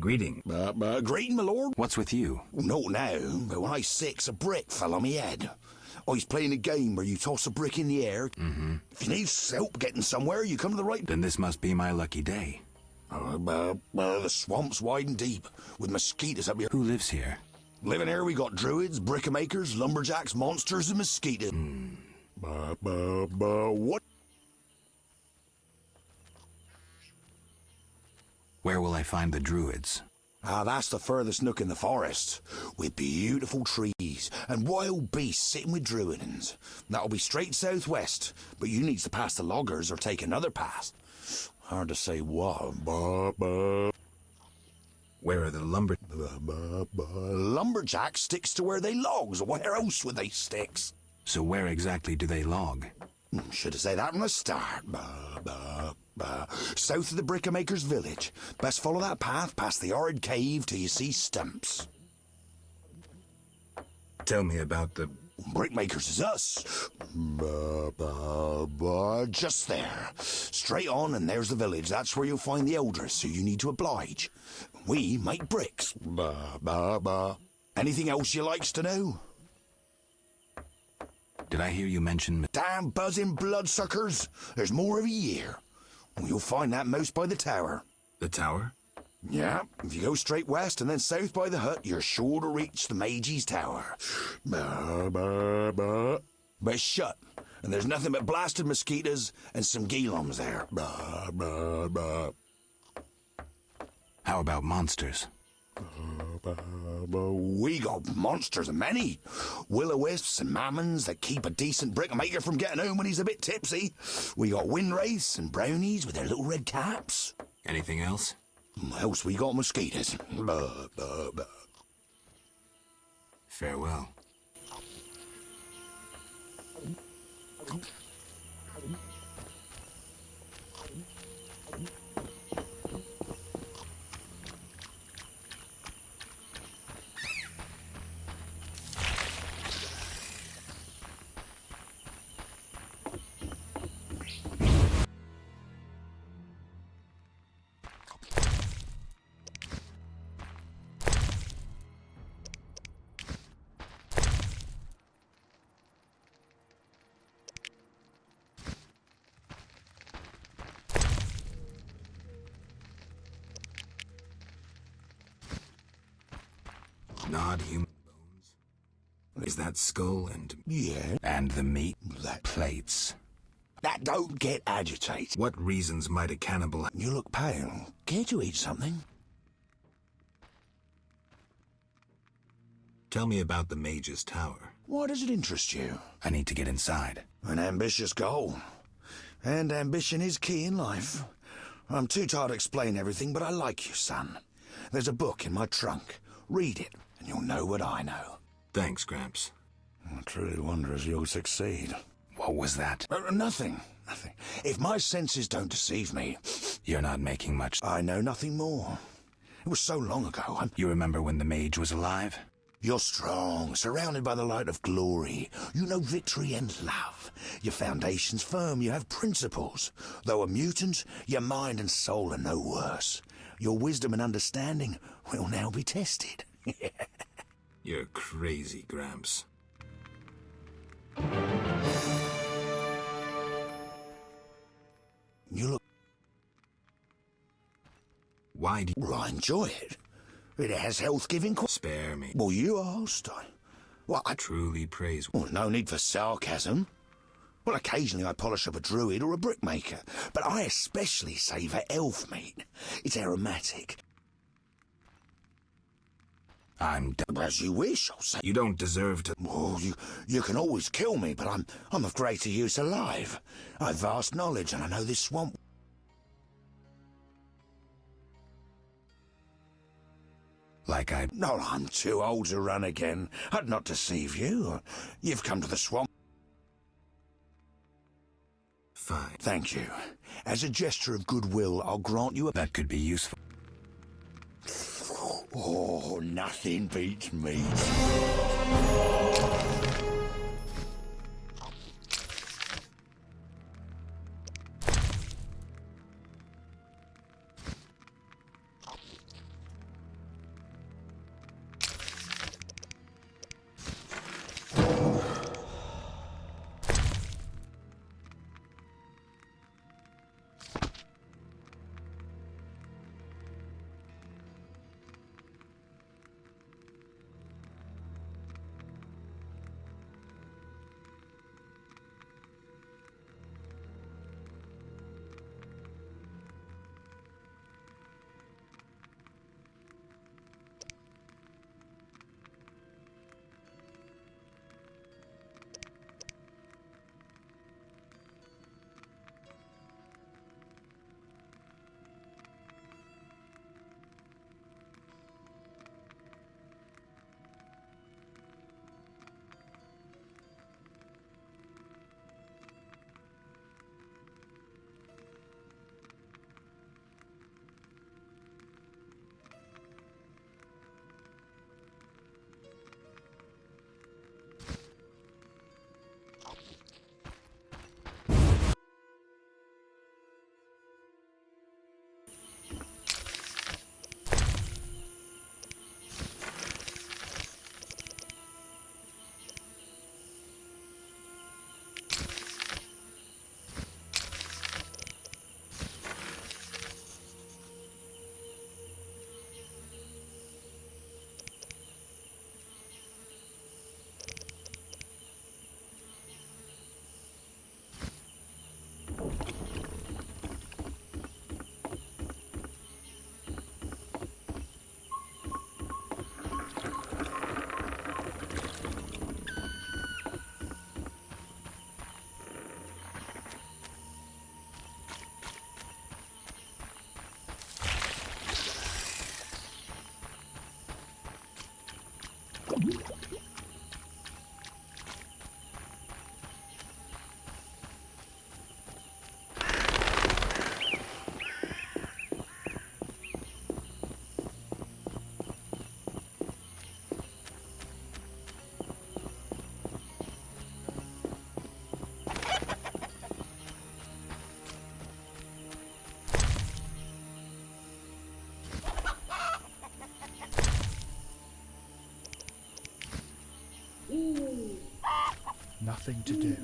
Greeting. Greeting, my lord. What's with you? Not now, but when I was 6, a brick fell on me head. I was playing a game where you toss a brick in the air. Mm-hmm. If you need help getting somewhere, you come to the right... Then this must be my lucky day. The swamp's wide and deep, with mosquitoes up here. Who lives here? Living here, we got druids, brickmakers, lumberjacks, monsters, and mosquitoes. What? Where will I find the druids? That's the furthest nook in the forest, with beautiful trees and wild beasts sitting with druidins. That'll be straight southwest, but you need to pass the loggers or take another path. Hard to say what. Where are the lumberjack sticks to where they logs. Where else would they sticks? So where exactly do they log? Should have said that from the start. South of the brickmaker's village. Best follow that path past the horrid cave till you see stumps. Tell me about the... Brickmakers is us. Just there. Straight on and there's the village. That's where you'll find the elders, so you need to oblige. We make bricks. Anything else you likes to know? Did I hear you mention... Damn buzzing bloodsuckers. There's more every year. You'll find that most by the tower. The tower? Yeah, if you go straight west and then south by the hut, you're sure to reach the Mage's Tower. But it's shut, and there's nothing but blasted mosquitoes and some geelums there. How about monsters? We got monsters a many. Will-o-wisps and mammons that keep a decent brickmaker from getting home when he's a bit tipsy. We got windwraiths and brownies with their little red caps. Anything else? Else we got mosquitoes. Farewell. Not human bones? Is that skull and... Yeah. And the meat? That plates. That don't get agitated. What reasons might a cannibal... You look pale. Care to eat something? Tell me about the Mage's Tower. Why does it interest you? I need to get inside. An ambitious goal. And ambition is key in life. I'm too tired to explain everything, but I like you, son. There's a book in my trunk. Read it, and you'll know what I know. Thanks, Gramps. I truly wonder if you'll succeed. What was that? Nothing. Nothing. If my senses don't deceive me... You're not making much... I know nothing more. It was so long ago. You remember when the mage was alive? You're strong, surrounded by the light of glory. You know victory and love. Your foundation's firm, you have principles. Though a mutant, your mind and soul are no worse. Your wisdom and understanding will now be tested. You're crazy, Gramps. You look... Why do you... Well, I enjoy it. It has health-giving... Spare me. Well, you asked. Well, I... Truly praise... Well, no need for sarcasm. Well, occasionally I polish up a druid or a brickmaker, but I especially savour elf meat. It's aromatic. I'm as you wish, I'll say. You don't deserve to. Oh, you can always kill me, but I'm of greater use alive. I've vast knowledge, and I know this swamp. No, I'm too old to run again. I'd not deceive you. You've come to the swamp. Fine. Thank you. As a gesture of goodwill, I'll grant you a... That could be useful. Oh, nothing beats meat. Nothing to do.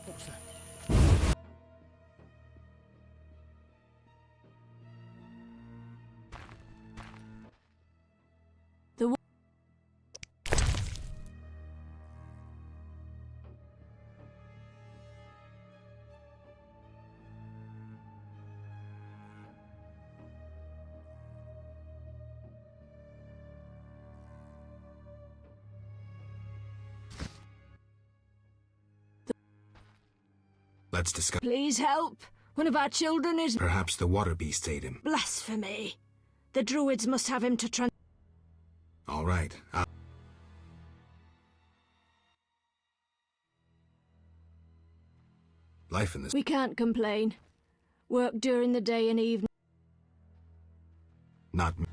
What's that? Let's discuss. Please help. One of our children is... Perhaps the water beast ate him. Blasphemy. The druids must have him to All right. Life in this... We can't complain. Work during the day and evening. Not me.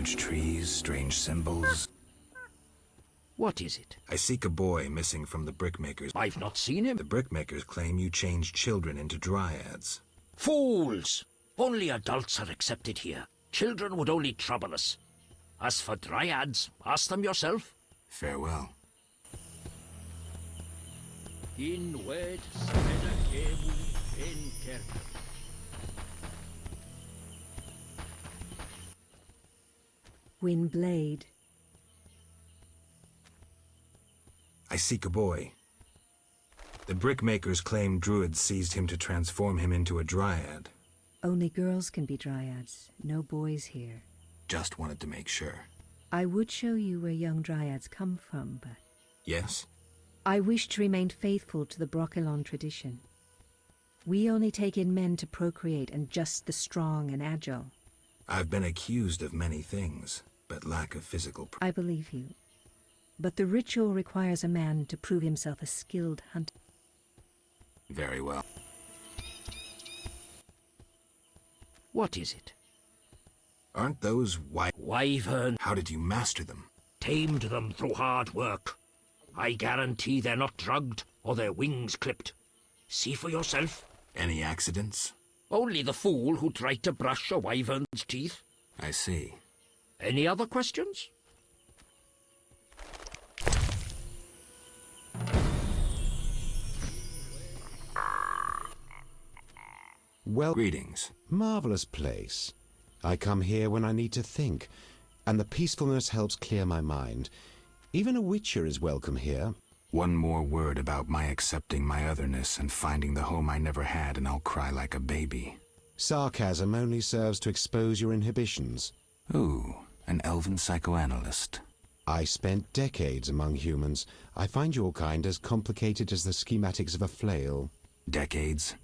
Huge trees, strange symbols. What is it? I seek a boy missing from the brickmakers. I've not seen him. The brickmakers claim you changed children into dryads. Fools! Only adults are accepted here. Children would only trouble us. As for dryads, ask them yourself. Farewell. Windblade. I seek a boy. The brickmakers claim druids seized him to transform him into a dryad. Only girls can be dryads, no boys here. Just wanted to make sure. I would show you where young dryads come from, but... Yes? I wish to remain faithful to the Brokilon tradition. We only take in men to procreate, and just the strong and agile. I've been accused of many things, but lack of physical... I believe you. But the ritual requires a man to prove himself a skilled hunter. Very well. What is it? Aren't those wyvern? How did you master them? Tamed them through hard work. I guarantee they're not drugged or their wings clipped. See for yourself. Any accidents? Only the fool who tried to brush a wyvern's teeth. I see. Any other questions? Well, greetings. Marvelous place. I come here when I need to think, and the peacefulness helps clear my mind. Even a witcher is welcome here. One more word about my accepting my otherness and finding the home I never had, and I'll cry like a baby. Sarcasm only serves to expose your inhibitions. Ooh, an elven psychoanalyst. I spent decades among humans. I find your kind as complicated as the schematics of a flail. Decades?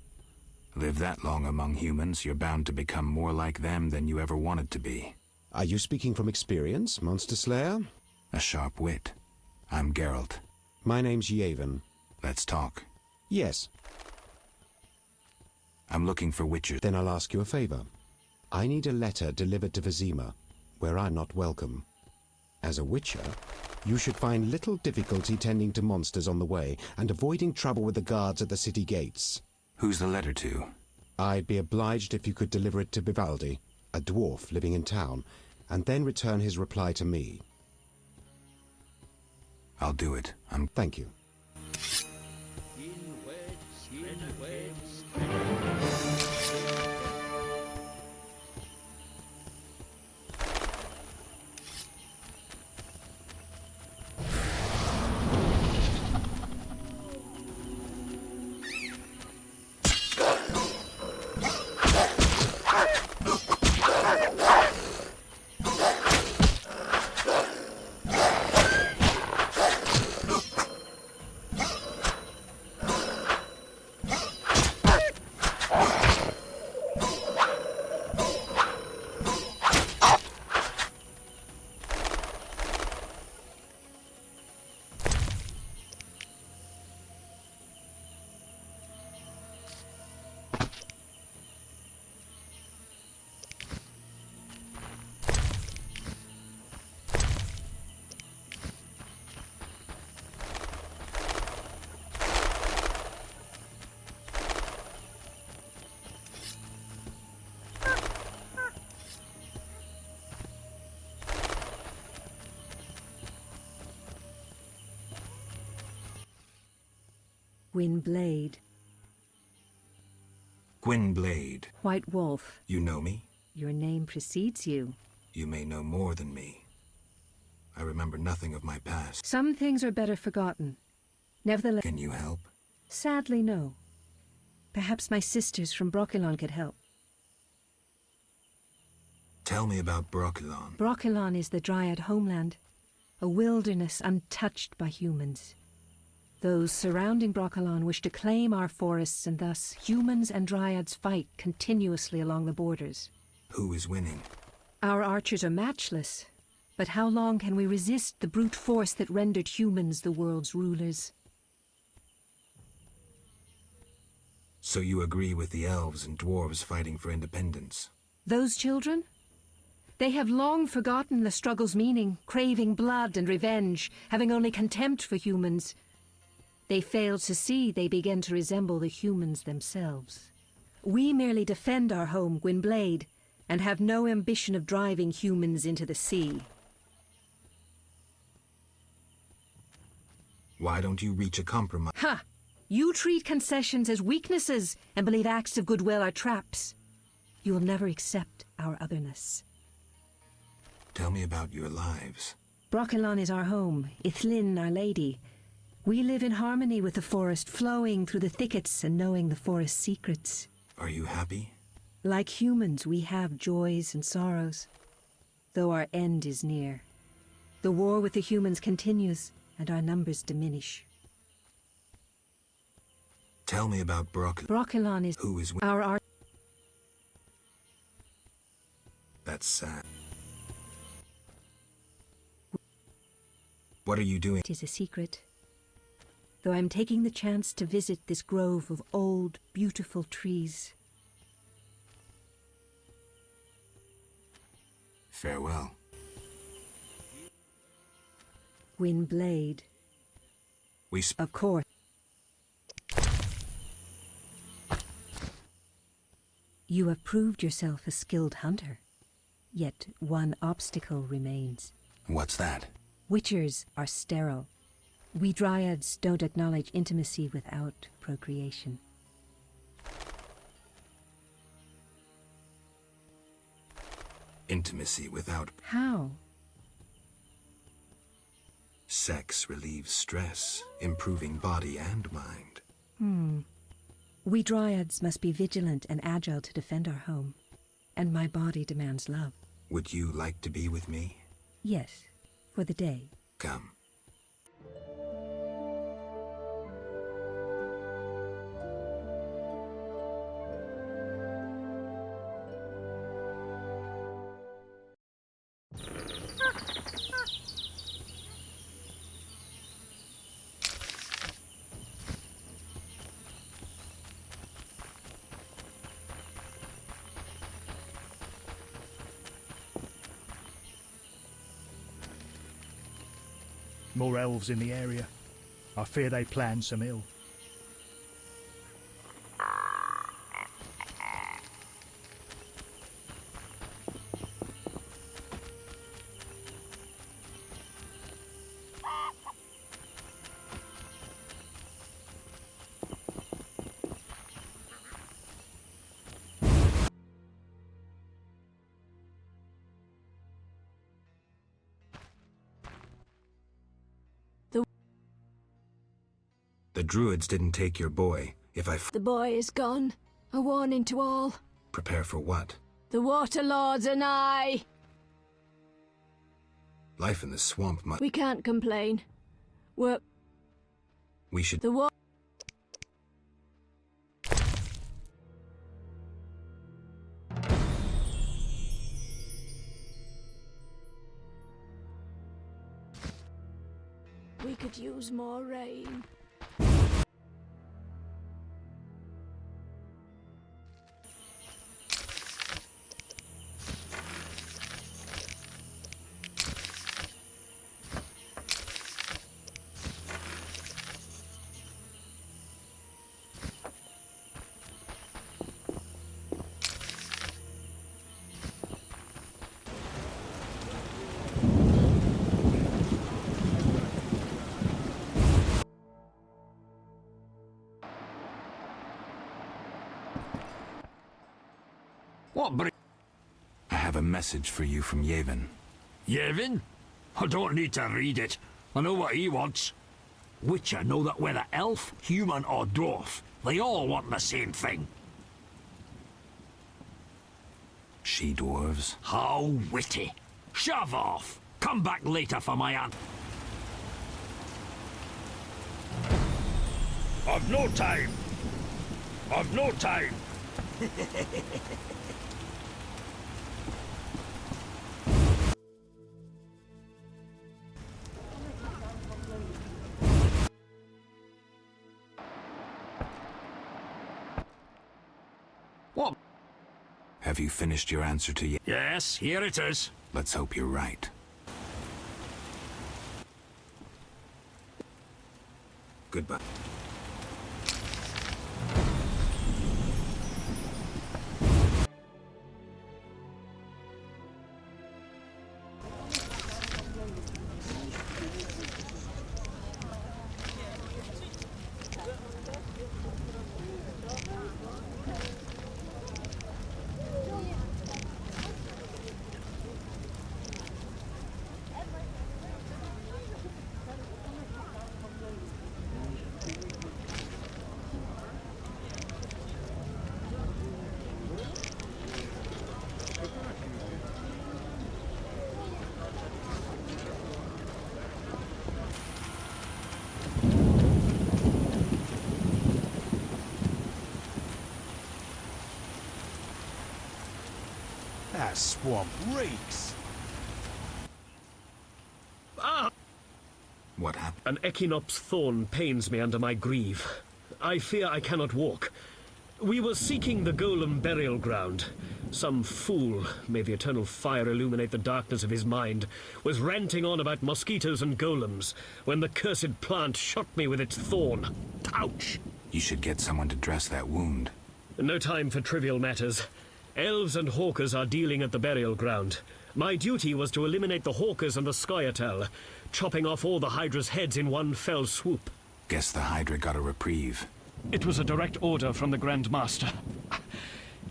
Live that long among humans, you're bound to become more like them than you ever wanted to be. Are you speaking from experience, Monster Slayer? A sharp wit. I'm Geralt. My name's Yavin. Let's talk. Yes. I'm looking for witchers. Then I'll ask you a favor. I need a letter delivered to Vizima, where I'm not welcome. As a witcher, you should find little difficulty tending to monsters on the way and avoiding trouble with the guards at the city gates. Who's the letter to? I'd be obliged if you could deliver it to Vivaldi, a dwarf living in town, and then return his reply to me. I'll do it. Thank you. Windblade. Gwynblade. White Wolf. You know me? Your name precedes you. You may know more than me. I remember nothing of my past. Some things are better forgotten. Nevertheless... Can you help? Sadly, no. Perhaps my sisters from Brokilon could help. Tell me about Brokilon. Brokilon is the Dryad homeland, a wilderness untouched by humans. Those surrounding Brokilon wish to claim our forests, and thus humans and Dryads fight continuously along the borders. Who is winning? Our archers are matchless, but how long can we resist the brute force that rendered humans the world's rulers? So you agree with the elves and dwarves fighting for independence? Those children? They have long forgotten the struggle's meaning, craving blood and revenge, having only contempt for humans. They fail to see they begin to resemble the humans themselves. We merely defend our home, Gwynblade, and have no ambition of driving humans into the sea. Why don't you reach a compromise? Ha! You treat concessions as weaknesses and believe acts of goodwill are traps. You will never accept our otherness. Tell me about your lives. Broccolon is our home, Ithlin our lady. We live in harmony with the forest, flowing through the thickets and knowing the forest's secrets. Are you happy? Like humans, we have joys and sorrows, though our end is near. The war with the humans continues, and our numbers diminish. Tell me about Broccolon. Broccolon is who is our art. That's sad. What are you doing? It is a secret. Though I'm taking the chance to visit this grove of old, beautiful trees. Farewell. Gwynblade. Of course. You have proved yourself a skilled hunter. Yet one obstacle remains. What's that? Witchers are sterile. We Dryads don't acknowledge intimacy without procreation. Intimacy without... How? Sex relieves stress, improving body and mind. We Dryads must be vigilant and agile to defend our home. And my body demands love. Would you like to be with me? Yes, for the day. Come. More elves in the area. I fear they plan some ill. The druids didn't take your boy. If I The boy is gone. A warning to all. prepare for what? The Water Lords are nigh. Life in the swamp might... We can't complain. We should... The war... We could use more rain. I have a message for you from Yevon. Yevon? I don't need to read it. I know what he wants. Witcher know that whether elf, human or dwarf, they all want the same thing. She-dwarves? How witty. Shove off. Come back later for my aunt. I've no time. I've no time. Have you finished your answer to ye? Yes, here it is. Let's hope you're right. Goodbye. That swamp reeks. Ah! What happened? An echinops thorn pains me under my greave. I fear I cannot walk. We were seeking the golem burial ground. Some fool, may the eternal fire illuminate the darkness of his mind, was ranting on about mosquitoes and golems when the cursed plant shot me with its thorn. Ouch! You should get someone to dress that wound. No time for trivial matters. Elves and hawkers are dealing at the burial ground. My duty was to eliminate the hawkers and the Scoia'tael, chopping off all the Hydra's heads in one fell swoop. Guess the Hydra got a reprieve. It was a direct order from the Grand Master.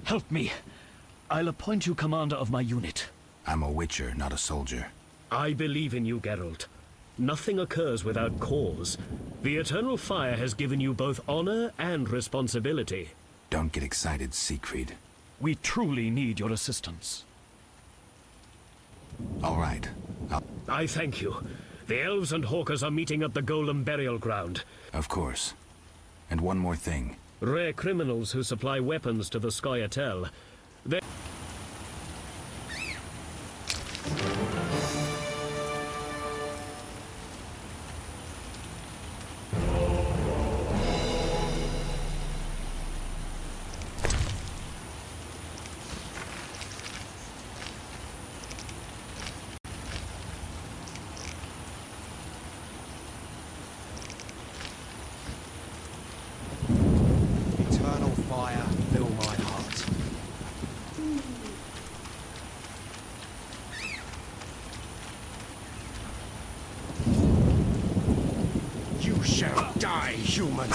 Help me. I'll appoint you commander of my unit. I'm a Witcher, not a soldier. I believe in you, Geralt. Nothing occurs without cause. The eternal fire has given you both honor and responsibility. Don't get excited, Siegfried. We truly need your assistance. All right. I thank you. The elves and hawkers are meeting at the golem burial ground. Of course. And one more thing. Rare criminals who supply weapons to the Scoia'tael. They... Eternal fire, fill my heart. You shall die, human!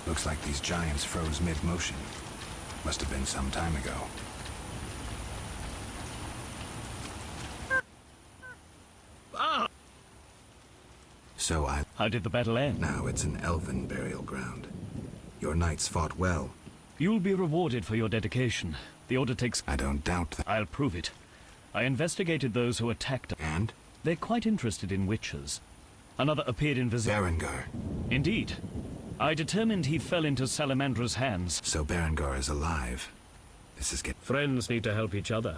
Looks like these giants froze mid-motion. Must have been some time ago. So How did the battle end? Now it's an elven burial ground. Your knights fought well. You'll be rewarded for your dedication. The order takes... I don't doubt that. I'll prove it. I investigated those who attacked... And? They're quite interested in witches. Another appeared in Berengar. Indeed. I determined he fell into Salamandra's hands. So Berengar is alive. This is Friends need to help each other.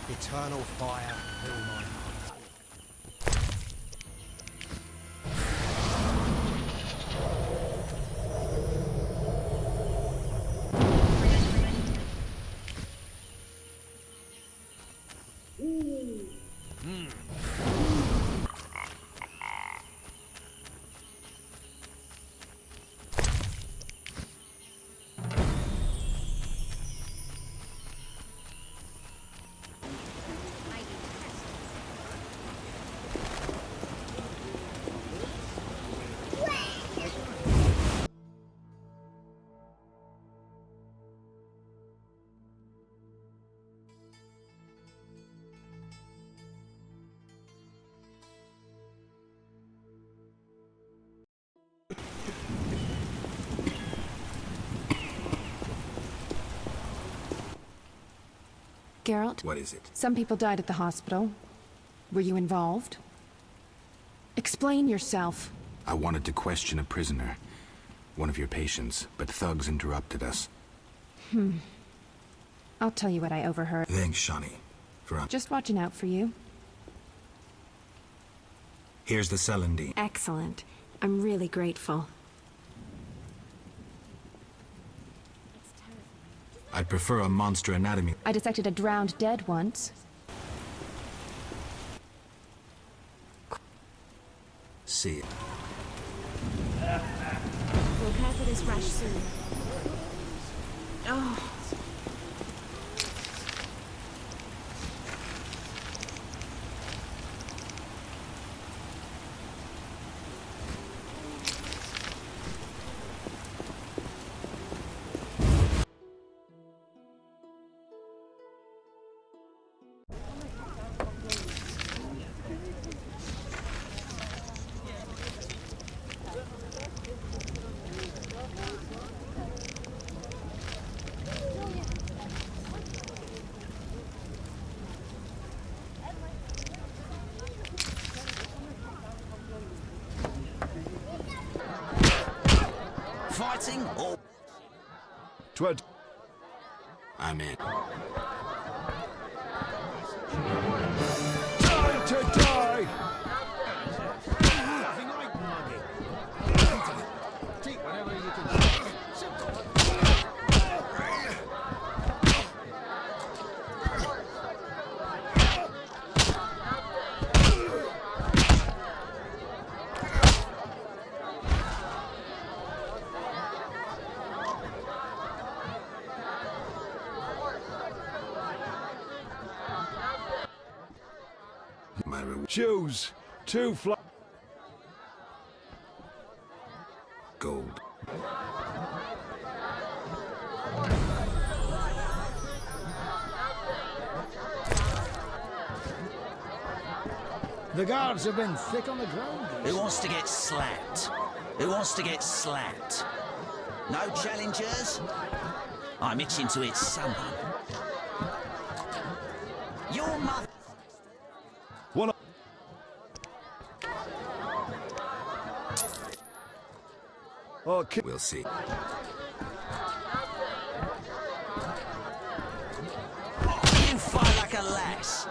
Eternal fire fill my heart. Geralt? What is it? Some people died at the hospital. Were you involved? Explain yourself. I wanted to question a prisoner, one of your patients, but thugs interrupted us. I'll tell you what I overheard. Thanks, Shawnee. Just watching out for you. Here's the Celandine. Excellent. I'm really grateful. I'd prefer a monster anatomy. I dissected a drowned dead once. See it. We'll care for this rash soon. Oh. Fighting or... I'm in. Time to die! Take whatever you can. My reward. Choose 2 Gold. The guards have been thick on the ground. Who wants to get slapped? Who wants to get slapped? No challengers? I'm itching to hit someone. Your mother... One. Okay. We'll see. You fight like a lass.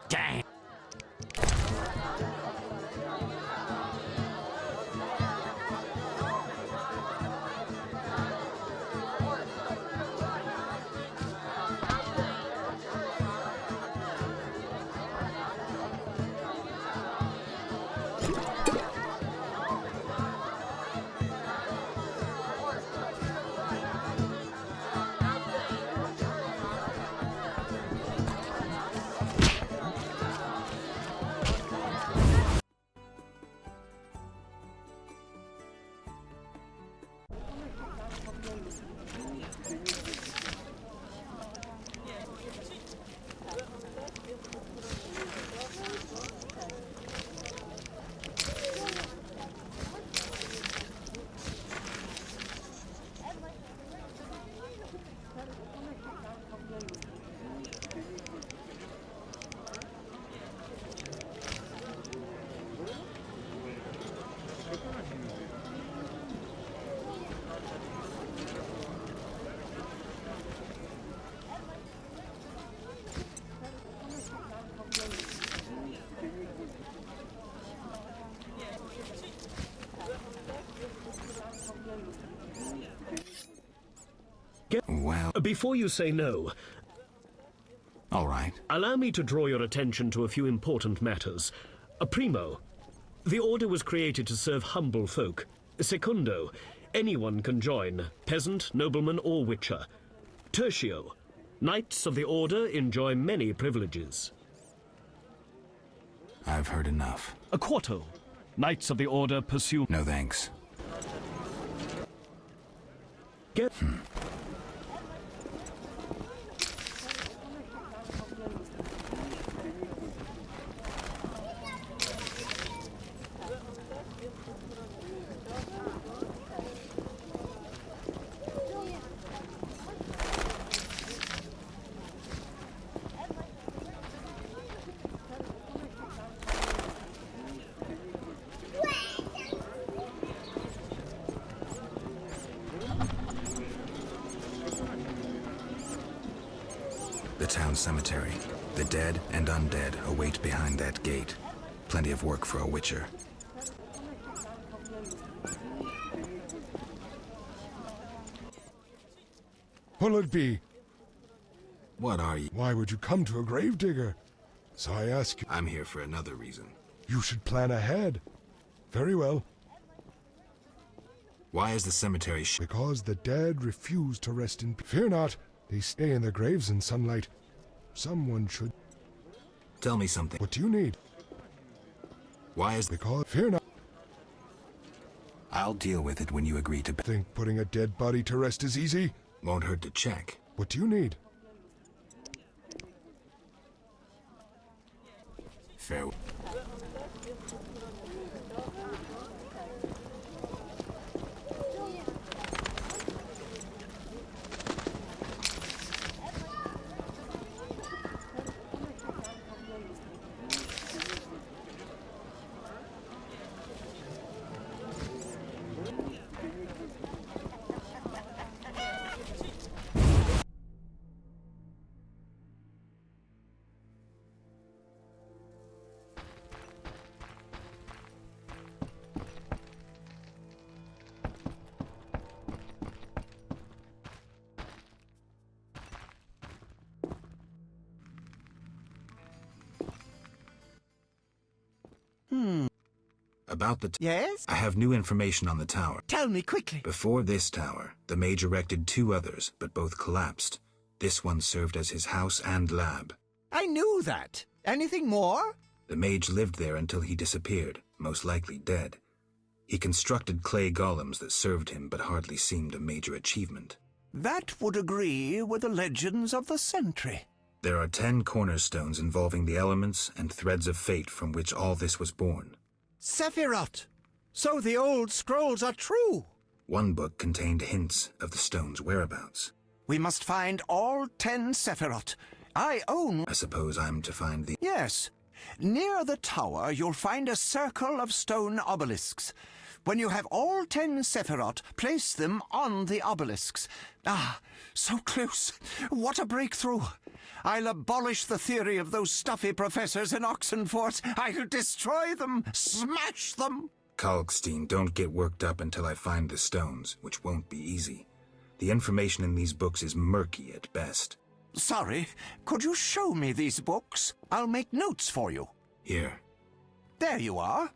Damn. Well... Before you say no... All right. Allow me to draw your attention to a few important matters. Primo, the Order was created to serve humble folk. Secundo, anyone can join, peasant, nobleman or witcher. Tertio, Knights of the Order enjoy many privileges. I've heard enough. Quarto, Knights of the Order pursue... No thanks. Get... The town cemetery. The dead and undead await behind that gate. Plenty of work for a witcher. What'll it be? What are you? Why would you come to a gravedigger? So I ask you. I'm here for another reason. You should plan ahead. Very well. Why is the cemetery Because the dead refuse to rest in peace. Fear not, they stay in their graves in sunlight. Someone should... Tell me something. What do you need? Why is... Because... Fear not. I'll deal with it when you agree to... Think putting a dead body to rest is easy? Won't hurt to check. What do you need? Farewell. About the... Yes? I have new information on the tower. Tell me quickly. Before this tower, the mage erected 2 others, but both collapsed. This one served as his house and lab. I knew that. Anything more? The mage lived there until he disappeared, most likely dead. He constructed clay golems that served him, but hardly seemed a major achievement. That would agree with the legends of the century. There are 10 cornerstones involving the elements and threads of fate from which all this was born. Sephiroth! So the old scrolls are true! One book contained hints of the stone's whereabouts. We must find all 10 Sephiroth. I own... I suppose I'm to find the... Yes. Near the tower, you'll find a circle of stone obelisks. When you have all 10 Sephiroth, place them on the obelisks. Ah, so close. What a breakthrough. I'll abolish the theory of those stuffy professors in Oxenfurt. I'll destroy them, smash them. Kalkstein, don't get worked up until I find the stones, which won't be easy. The information in these books is murky at best. Sorry, could you show me these books? I'll make notes for you. Here. There you are.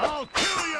I'll kill you!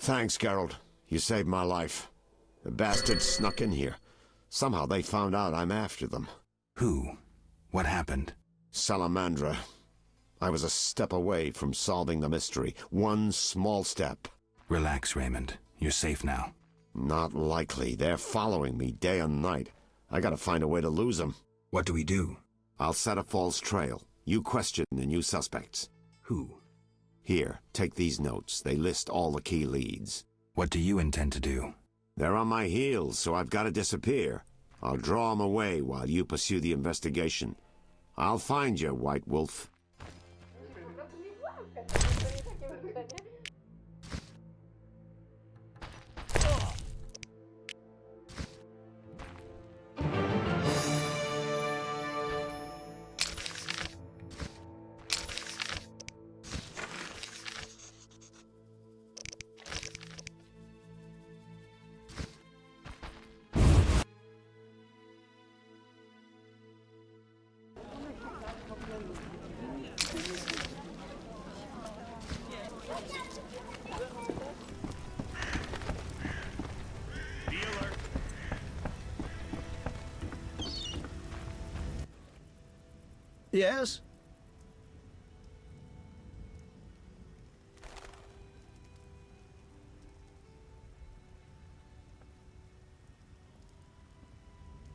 Thanks, Geralt. You saved my life. The bastards snuck in here. Somehow they found out I'm after them. Who? What happened? Salamandra. I was a step away from solving the mystery. One small step. Relax, Raymond. You're safe now. Not likely. They're following me day and night. I gotta find a way to lose them. What do we do? I'll set a false trail. You question the new suspects. Who? Here, take these notes. They list all the key leads. What do you intend to do? They're on my heels, so I've got to disappear. I'll draw them away while you pursue the investigation. I'll find you, White Wolf. Yes?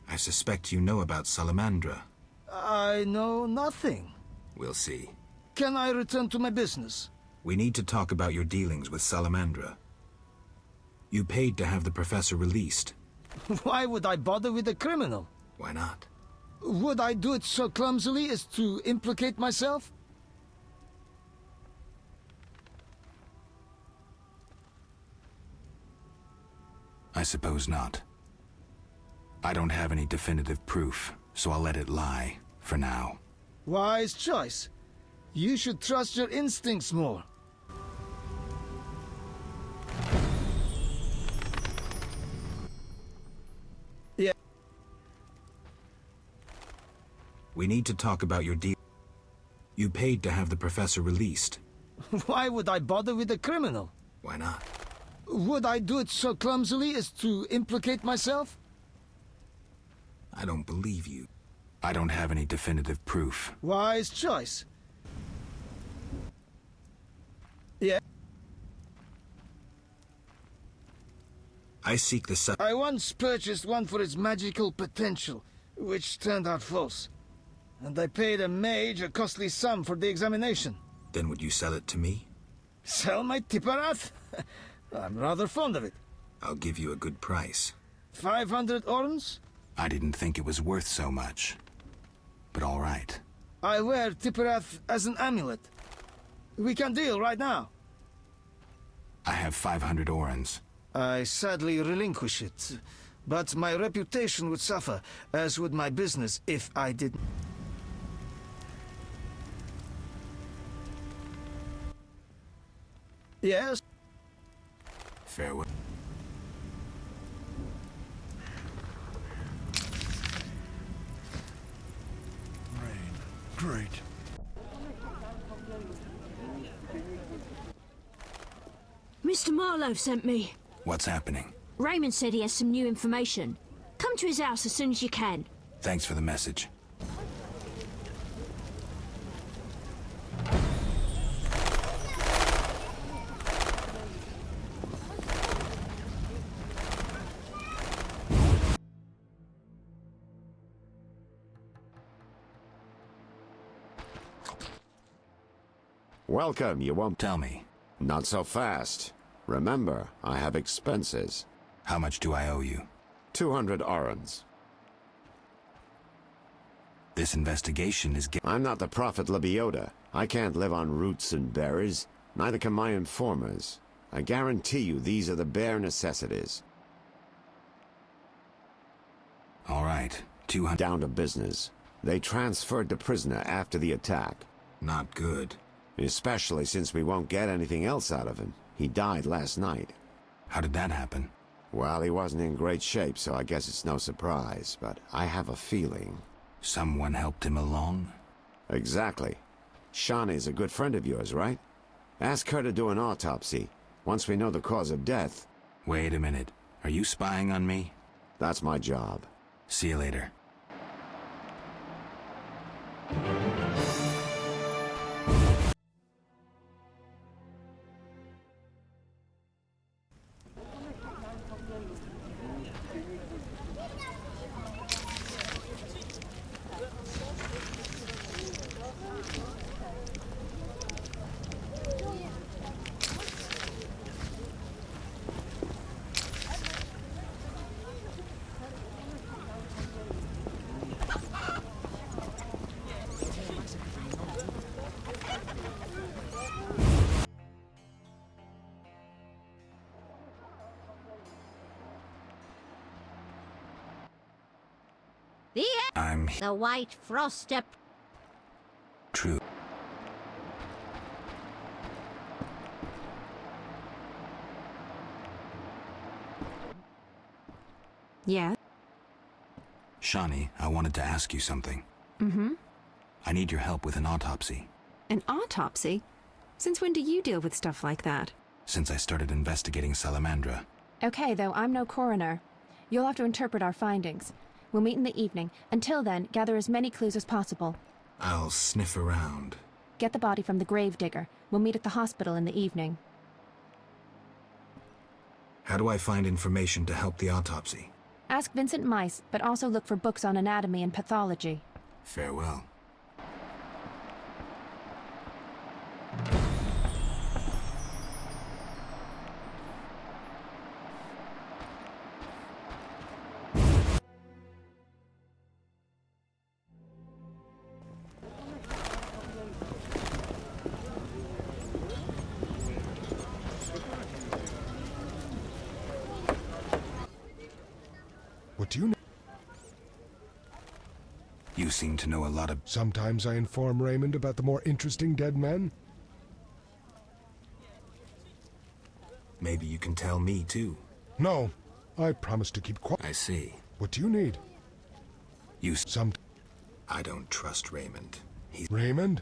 I suspect you know about Salamandra. I know nothing. We'll see. Can I return to my business? We need to talk about your dealings with Salamandra. You paid to have the professor released. Why would I bother with a criminal? Why not? Would I do it so clumsily as to implicate myself? I suppose not. I don't have any definitive proof, so I'll let it lie, for now. Wise choice. You should trust your instincts more. We need to talk about your deal. You paid to have the professor released. Why would I bother with a criminal? Why not? Would I do it so clumsily as to implicate myself? I don't believe you. I don't have any definitive proof. Wise choice. Yeah. I seek the I once purchased one for its magical potential, which turned out false. And I paid a mage a costly sum for the examination. Then would you sell it to me? Sell my Tipperath? I'm rather fond of it. I'll give you a good price. 500 orns? I didn't think it was worth so much. But all right. I wear Tipperath as an amulet. We can deal right now. I have 500 orens. I sadly relinquish it, but my reputation would suffer, as would my business if I didn't. Yes? Farewell. Great. Mr. Marlowe sent me. What's happening? Raymond said he has some new information. Come to his house as soon as you can. Thanks for the message. Welcome, you won't tell me. Not so fast. Remember, I have expenses. How much do I owe you? 200 orens. This investigation is I'm not the prophet Lebioda. I can't live on roots and berries. Neither can my informers. I guarantee you these are the bare necessities. All right, 200. Down to business. They transferred the prisoner after the attack. Not good. Especially since we won't get anything else out of him. He died last night. How did that happen? Well, he wasn't in great shape, so I guess it's no surprise, but I have a feeling. Someone helped him along? Exactly. Shawnee's a good friend of yours, right? Ask her to do an autopsy, once we know the cause of death. Wait a minute. Are you spying on me? That's my job. See you later. The white frost up. True. Yeah? Shawnee, I wanted to ask you something. Mm-hmm. I need your help with an autopsy. An autopsy? Since when do you deal with stuff like that? Since I started investigating Salamandra. Okay, though, I'm no coroner. You'll have to interpret our findings. We'll meet in the evening. Until then, gather as many clues as possible. I'll sniff around. Get the body from the gravedigger. We'll meet at the hospital in the evening. How do I find information to help the autopsy? Ask Vincent Mice, but also look for books on anatomy and pathology. Farewell. What do you know? You seem to know a lot of... Sometimes I inform Raymond about the more interesting dead men. Maybe you can tell me, too. No, I promise to keep quiet. I see. What do you need? You... I don't trust Raymond. Raymond?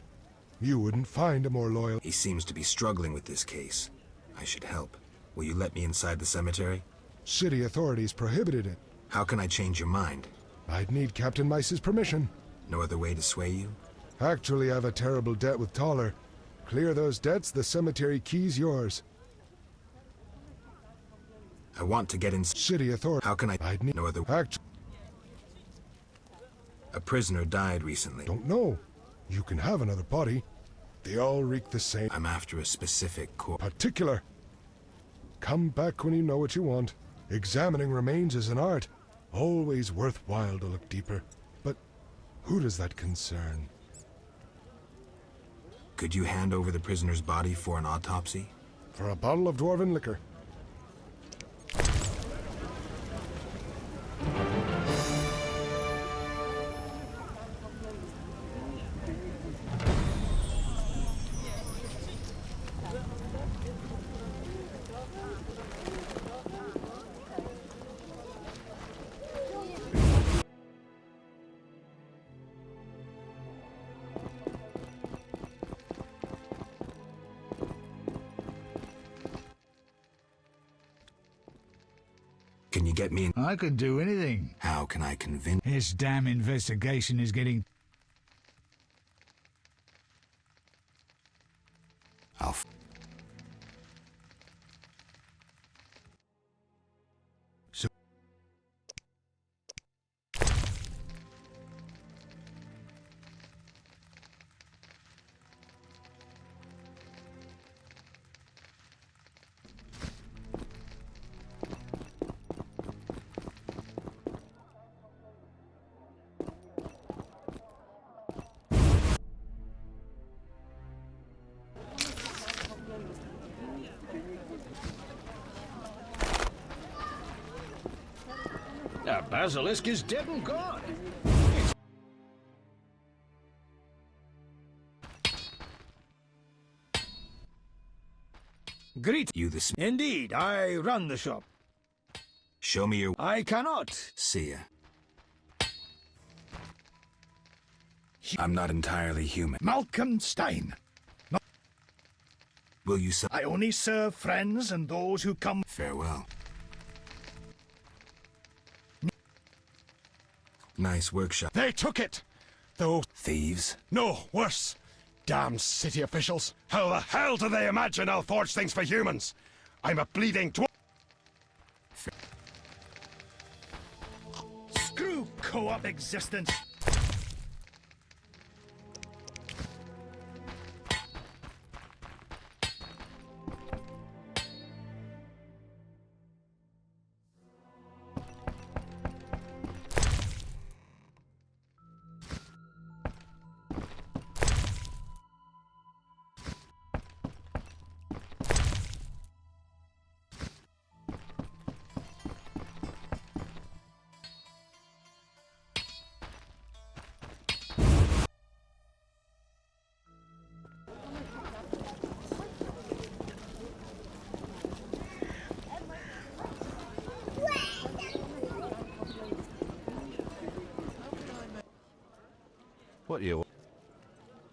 You wouldn't find a more loyal... He seems to be struggling with this case. I should help. Will you let me inside the cemetery? City authorities prohibited it. How can I change your mind? I'd need Captain Mice's permission. No other way to sway you? Actually, I have a terrible debt with Toller. Clear those debts, the cemetery key's yours. I want to get in... City authority... How can I... I'd need... No other... A prisoner died recently. Don't know. You can have another body. They all reek the same. I'm after a specific Particular. Come back when you know what you want. Examining remains is an art. Always worthwhile to look deeper. But who does that concern? Could you hand over the prisoner's body for an autopsy? For a bottle of dwarven liquor. Can you get me in? I can do anything. How can I convince... This damn investigation is getting... I'll... The basilisk is dead and gone. Greet you this... Indeed, I run the shop. Show me your... I cannot. See ya. I'm not entirely human. Malcolm Stein. Will you... I only serve friends and those who come... Farewell. Nice workshop. They took it! Those... Thieves? No, worse. Damn city officials. How the hell do they imagine I'll forge things for humans? I'm a bleeding Screw co-op existence. What you...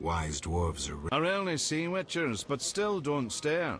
Wise dwarves are... I only see witchers, but still don't stare.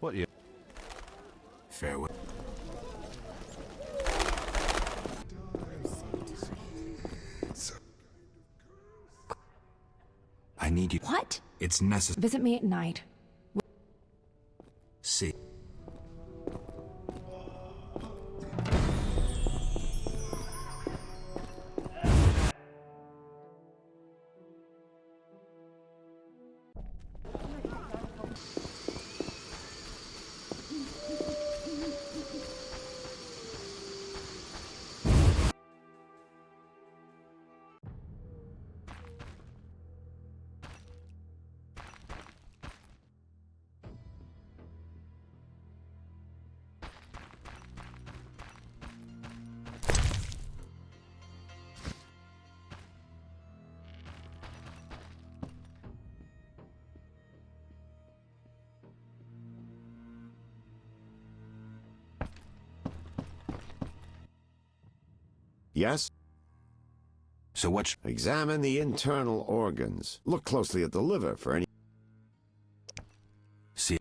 What you... Farewell. I need you... What? It's necessary. Visit me at night. See. Yes? So what? Examine the internal organs. Look closely at the liver for any... See.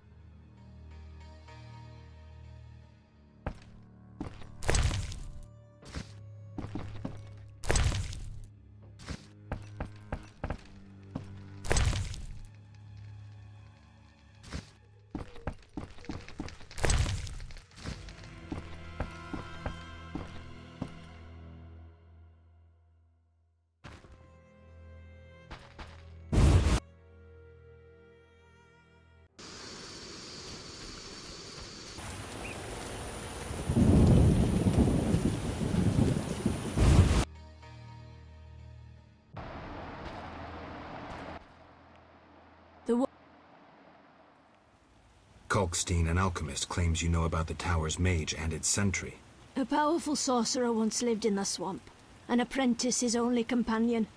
Kalkstein, an alchemist, claims you know about the tower's mage and its sentry. A powerful sorcerer once lived in the swamp, an apprentice his only companion.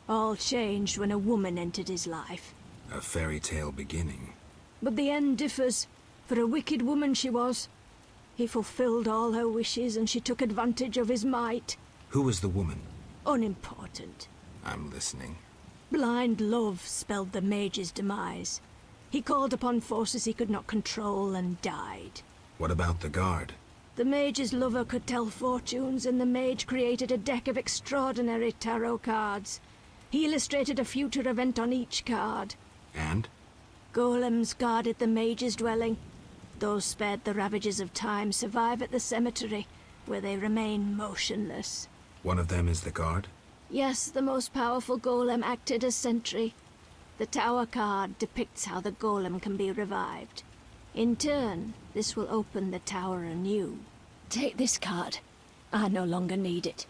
All changed when a woman entered his life. A fairy tale beginning. But the end differs, for a wicked woman she was. He fulfilled all her wishes and she took advantage of his might. Who was the woman? Unimportant. I'm listening. Blind love spelled the mage's demise. He called upon forces he could not control and died. What about the guard? The mage's lover could tell fortunes, and the mage created a deck of extraordinary tarot cards. He illustrated a future event on each card. And? Golems guarded the mage's dwelling. Those spared the ravages of time survive at the cemetery, where they remain motionless. One of them is the guard? Yes, the most powerful golem acted as sentry. The tower card depicts how the golem can be revived. In turn, this will open the tower anew. Take this card. I no longer need it.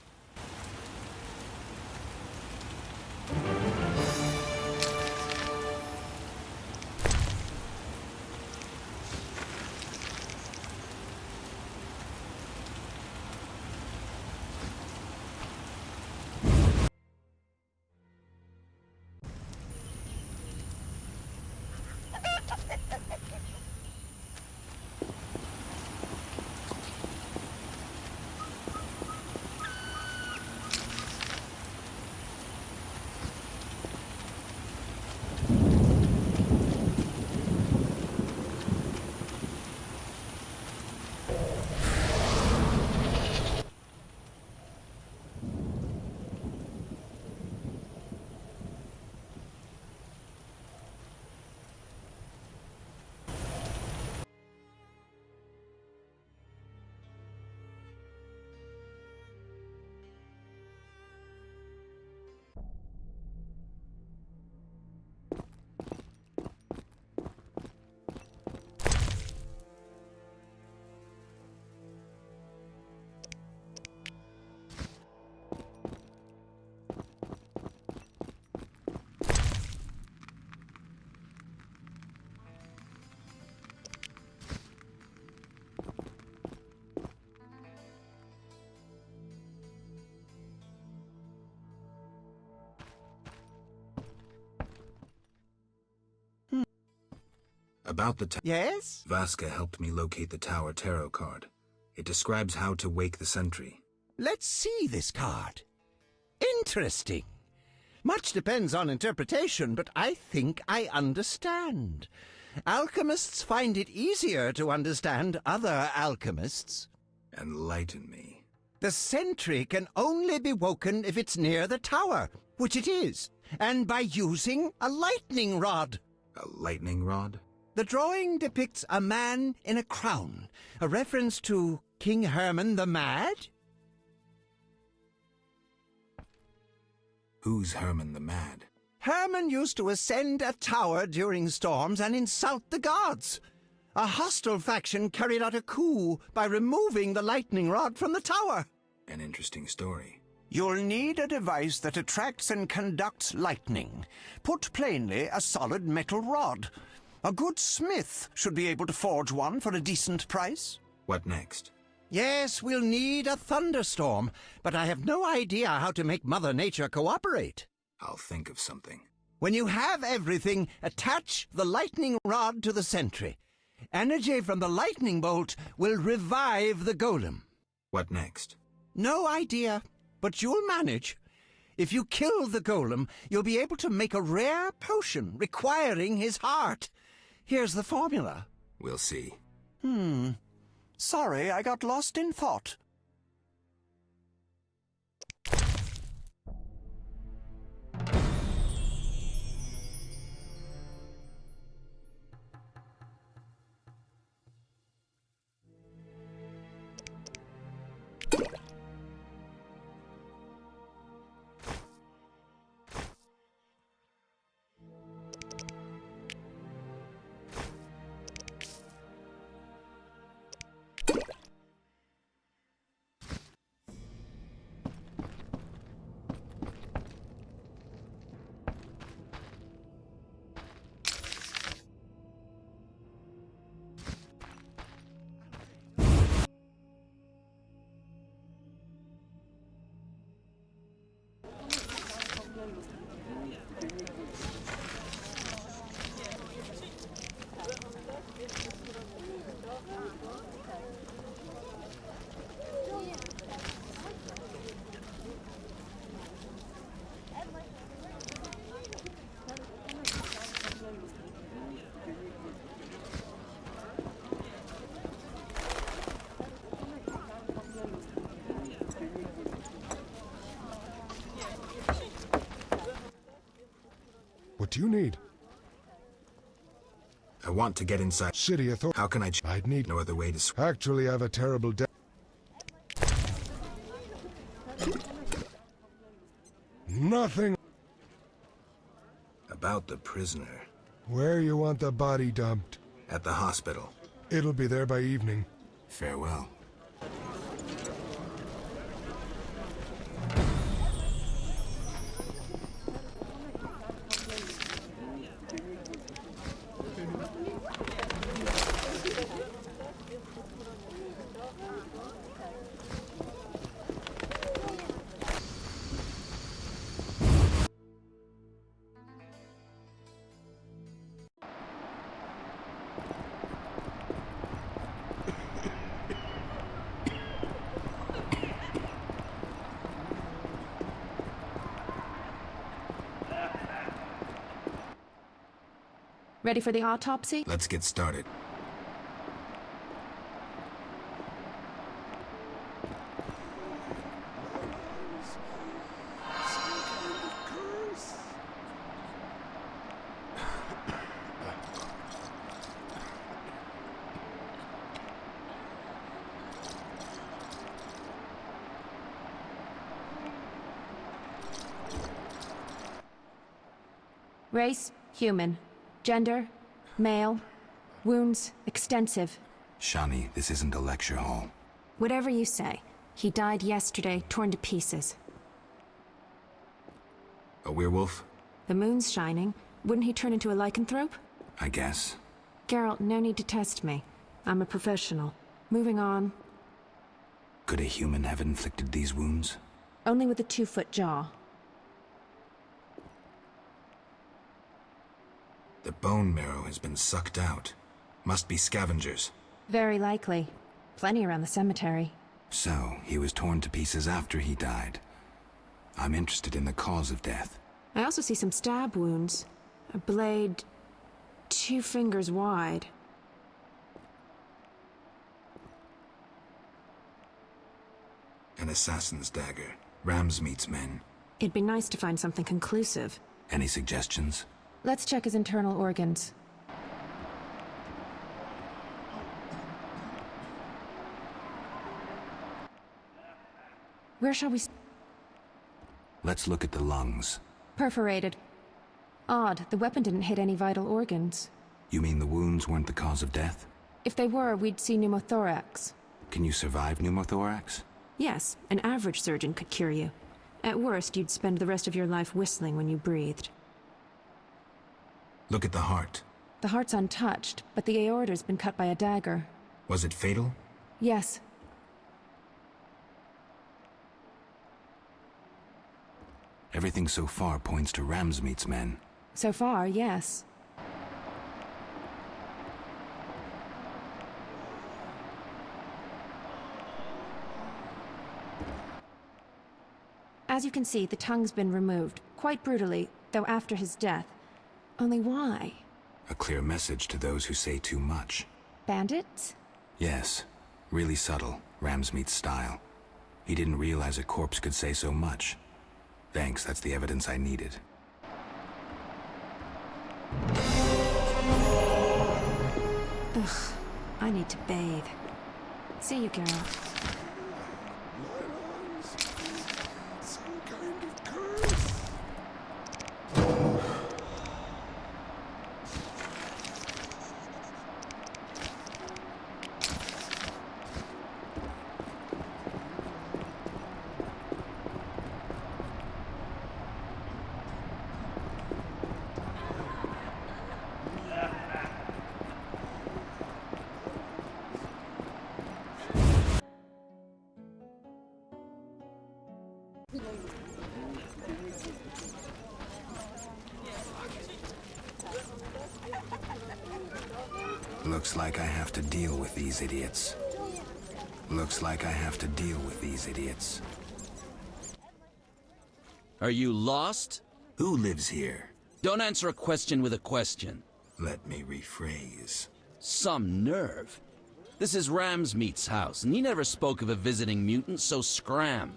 About the Yes? Vaska helped me locate the tower tarot card. It describes how to wake the sentry. Let's see this card. Interesting. Much depends on interpretation, but I think I understand. Alchemists find it easier to understand other alchemists. Enlighten me. The sentry can only be woken if it's near the tower, which it is, and by using a lightning rod. A lightning rod? The drawing depicts a man in a crown, a reference to King Herman the Mad? Who's Herman the Mad? Herman used to ascend a tower during storms and insult the gods. A hostile faction carried out a coup by removing the lightning rod from the tower. An interesting story. You'll need a device that attracts and conducts lightning. Put plainly, a solid metal rod. A good smith should be able to forge one for a decent price. What next? Yes, we'll need a thunderstorm, but I have no idea how to make Mother Nature cooperate. I'll think of something. When you have everything, attach the lightning rod to the sentry. Energy from the lightning bolt will revive the golem. What next? No idea. but you'll manage. If you kill the golem, you'll be able to make a rare potion requiring his heart. Here's the formula. We'll see. Sorry, I got lost in thought. What do you need? I want to get inside. City authority. How can I? I'd need no other way to. Actually, I have a terrible death. Nothing. About the prisoner. Where you want the body dumped? At the hospital. It'll be there by evening. Farewell. Ready for the autopsy? Let's get started. Race, human. Gender, male. Wounds, extensive. Shani, this isn't a lecture hall. Whatever you say. He died yesterday, torn to pieces. A werewolf? The moon's shining. Wouldn't he turn into a lycanthrope? I guess. Geralt, no need to test me. I'm a professional. Moving on. Could a human have inflicted these wounds? Only with a 2-foot jaw. The bone marrow has been sucked out. Must be scavengers. Very likely. Plenty around the cemetery. So, he was torn to pieces after he died. I'm interested in the cause of death. I also see some stab wounds. A blade 2 fingers wide. An assassin's dagger. Ramsmeat's men. It'd be nice to find something conclusive. Any suggestions? Let's check his internal organs. Where shall we... Let's look at the lungs. Perforated. Odd, the weapon didn't hit any vital organs. You mean the wounds weren't the cause of death? If they were, we'd see pneumothorax. Can you survive pneumothorax? Yes, an average surgeon could cure you. At worst, you'd spend the rest of your life whistling when you breathed. Look at the heart. The heart's untouched, but the aorta's been cut by a dagger. Was it fatal? Yes. Everything so far points to Ramsmeat's men. So far, yes. As you can see, the tongue's been removed, quite brutally, though after his death. Only why? A clear message to those who say too much. Bandits? Yes. Really subtle, Ramsmeat's style. He didn't realize a corpse could say so much. Thanks, that's the evidence I needed. Ugh, I need to bathe. See you, Geralt. Looks like I have to deal with these idiots. Looks like I have to deal with these idiots. Are you lost? Who lives here? Don't answer a question with a question. Let me rephrase. Some nerve. This is Ramsmeat's house, and he never spoke of a visiting mutant, so scram.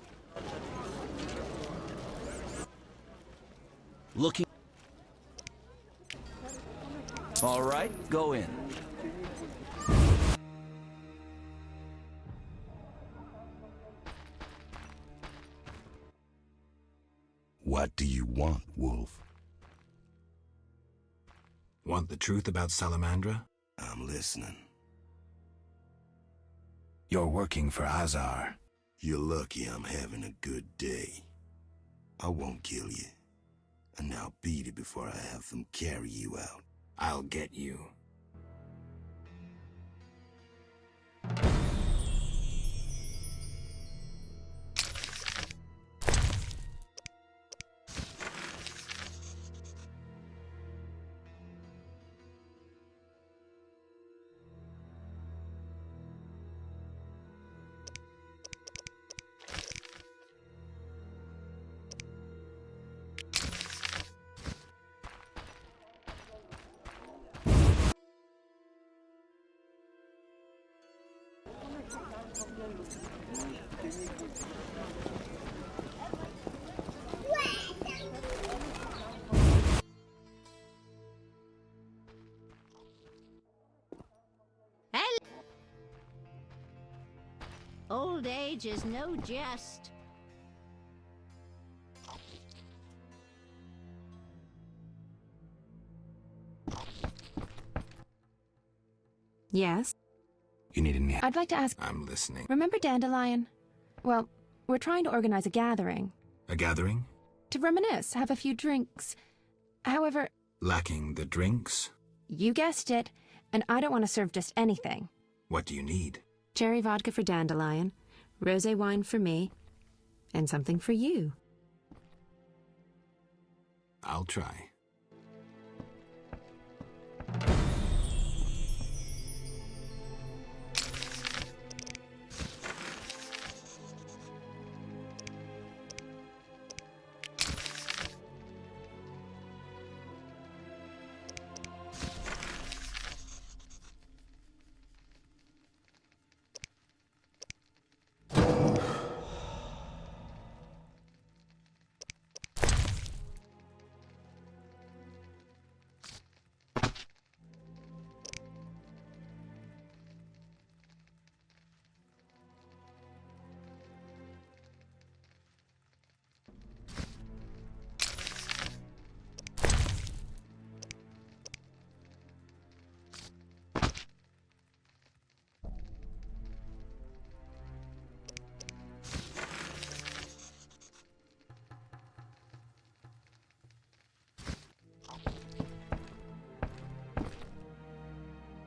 Looking... All right, go in. What do you want, Wolf? Want the truth about Salamandra? I'm listening. You're working for Azar. You're lucky I'm having a good day. I won't kill you. And I'll beat it before I have them carry you out. I'll get you. Old age is no jest. Yes? You need any... I'd like to ask... I'm listening. Remember Dandelion? Well, we're trying to organize a gathering. A gathering? To reminisce, have a few drinks. However... Lacking the drinks? You guessed it, and I don't want to serve just anything. What do you need? Cherry vodka for Dandelion, rosé wine for me, and something for you. I'll try.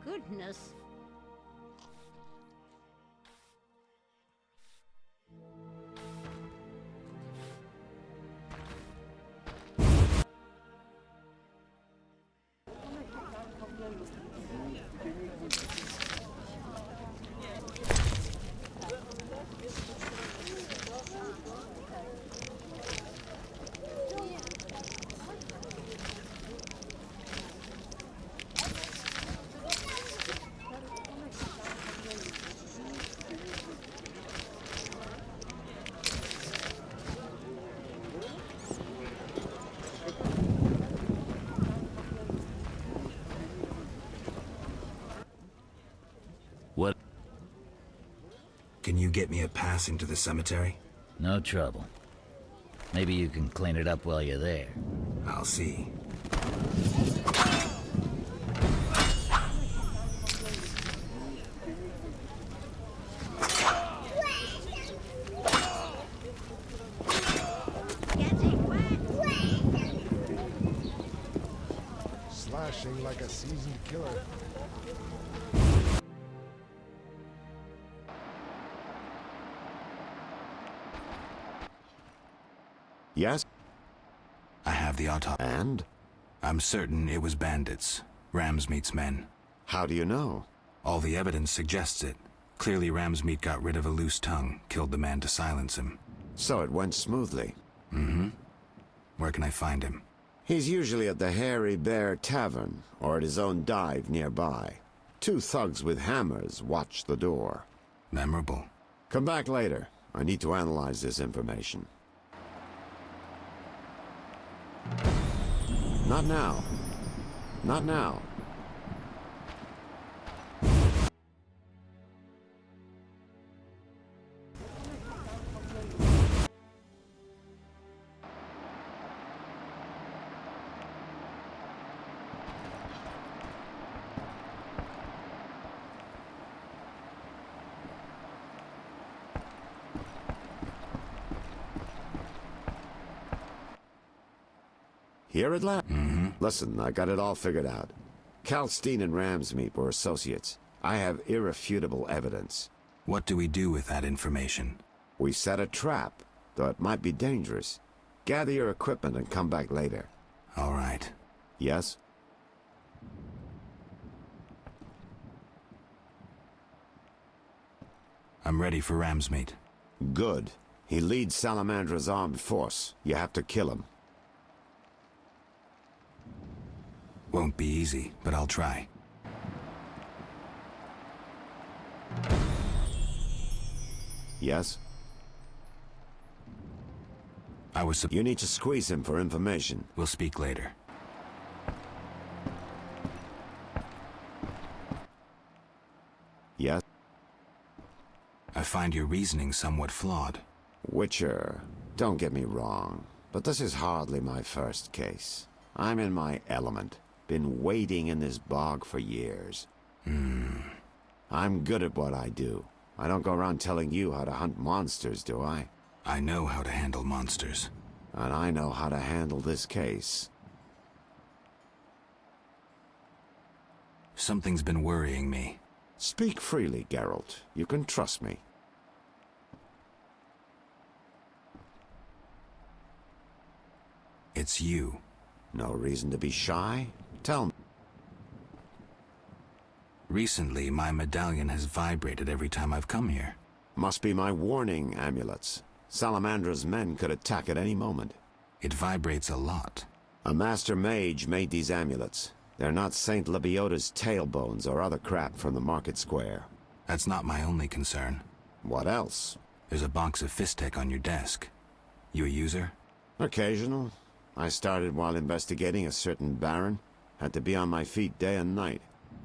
Goodness. What? Can you get me a pass into the cemetery? No trouble. Maybe you can clean it up while you're there. I'll see. Slashing like a seasoned killer. Yes? I have the autopsy. And? I'm certain it was bandits. Ramsmeat's men. How do you know? All the evidence suggests it. Clearly Ramsmeat got rid of a loose tongue, killed the man to silence him. So it went smoothly. Mm-hmm. Where can I find him? He's usually at the Hairy Bear Tavern, or at his own dive nearby. 2 thugs with hammers watch the door. Memorable. Come back later. I need to analyze this information. Not now. Not now. Here at last. Listen, I got it all figured out. Kalkstein and Ramsmeat were associates. I have irrefutable evidence. What do we do with that information? We set a trap, though it might be dangerous. Gather your equipment and come back later. All right. Yes? I'm ready for Ramsmeat. Good. He leads Salamandra's armed force. You have to kill him. Won't be easy, but I'll try. Yes? You need to squeeze him for information. We'll speak later. Yes? I find your reasoning somewhat flawed. Witcher, don't get me wrong, but this is hardly my first case. I'm in my element. Been wading in this bog for years. I'm good at what I do. I don't go around telling you how to hunt monsters, do I? I know how to handle monsters. And I know how to handle this case. Something's been worrying me. Speak freely, Geralt. You can trust me. It's you. No reason to be shy. Tell me. Recently, my medallion has vibrated every time I've come here. Must be my warning amulets. Salamandra's men could attack at any moment. It vibrates a lot. A master mage made these amulets. They're not Saint Lebioda's tailbones or other crap from the market square. That's not my only concern. What else? There's a box of Fistech on your desk. You a user? Occasional. I started while investigating a certain baron. Had to be on my feet day and night.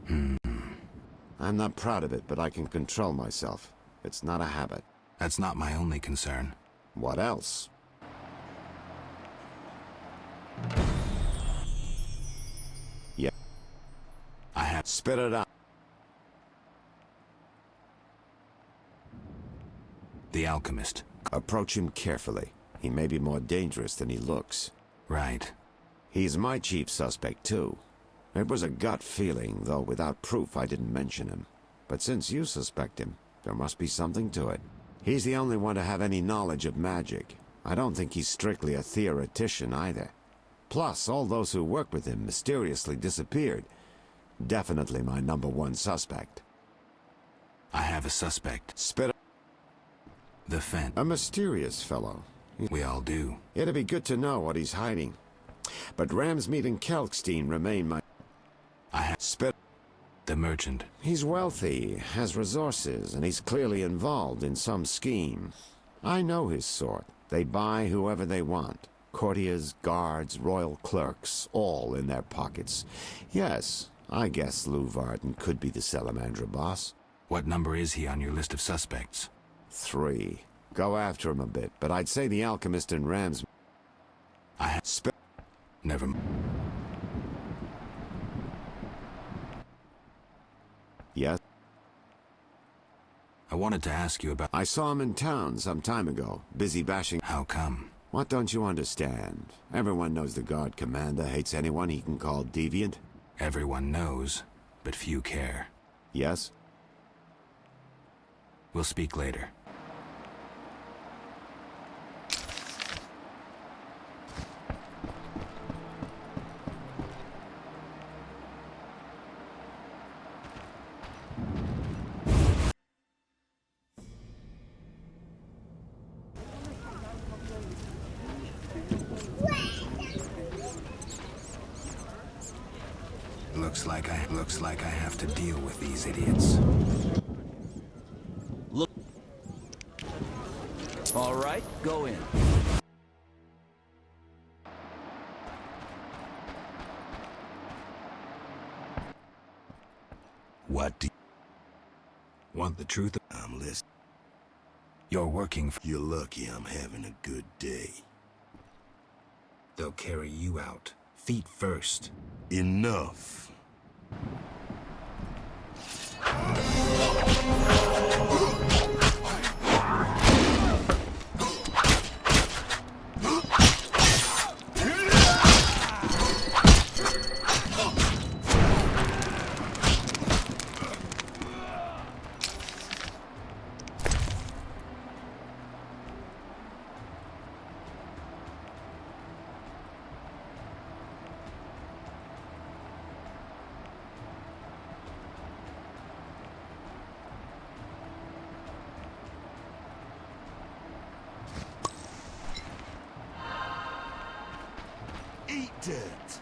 I'm not proud of it, but I can control myself. It's not a habit. That's not my only concern. What else? Yeah. I have... Spit it out. The alchemist. Approach him carefully. He may be more dangerous than he looks. Right. He's my chief suspect, too. It was a gut feeling, though without proof I didn't mention him. But since you suspect him, there must be something to it. He's the only one to have any knowledge of magic. I don't think he's strictly a theoretician either. Plus, all those who worked with him mysteriously disappeared. Definitely my #1 suspect. I have a suspect. Spit. The Fen. A mysterious fellow. We all do. It'd be good to know what he's hiding. But Ramsmeat and Kalkstein remain my... I have... Spit. The merchant. He's wealthy, has resources, and he's clearly involved in some scheme. I know his sort. They buy whoever they want. Courtiers, guards, royal clerks, all in their pockets. Yes, I guess Lou Varden could be the Salamandra boss. What number is he on your list of suspects? 3. Go after him a bit, but I'd say the alchemist and Rams... Never mind. Yes? I wanted to ask you about... I saw him in town some time ago, busy bashing... How come? What don't you understand? Everyone knows the guard commander hates anyone he can call deviant. Everyone knows, but few care. Yes? We'll speak later. Looks like I have to deal with these idiots. Look. All right, go in. What do you want the truth? I'm listening. You're working for... You're lucky I'm having a good day. They'll carry you out, feet first. Enough. Eat it!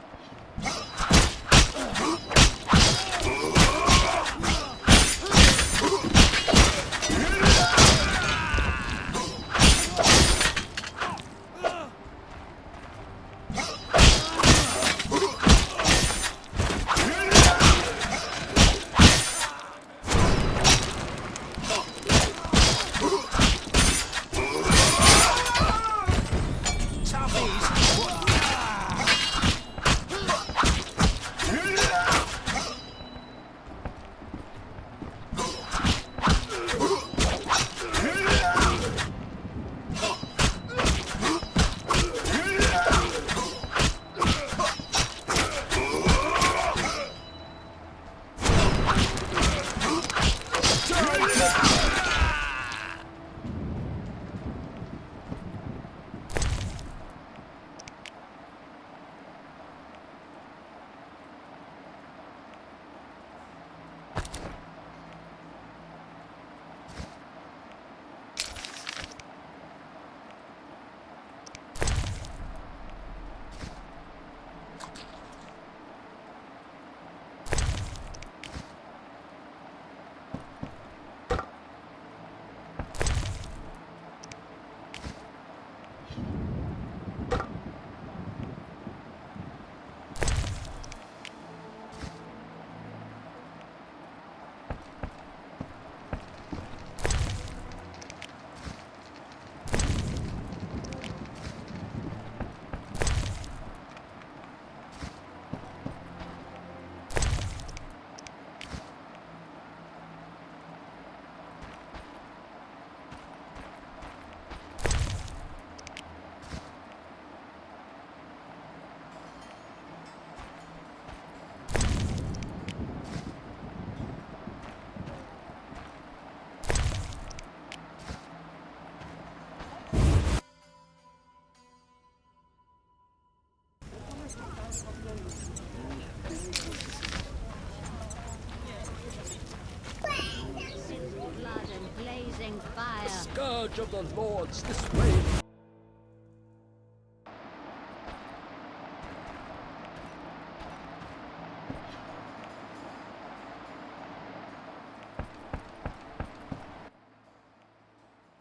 Scourge of the Lords, this way!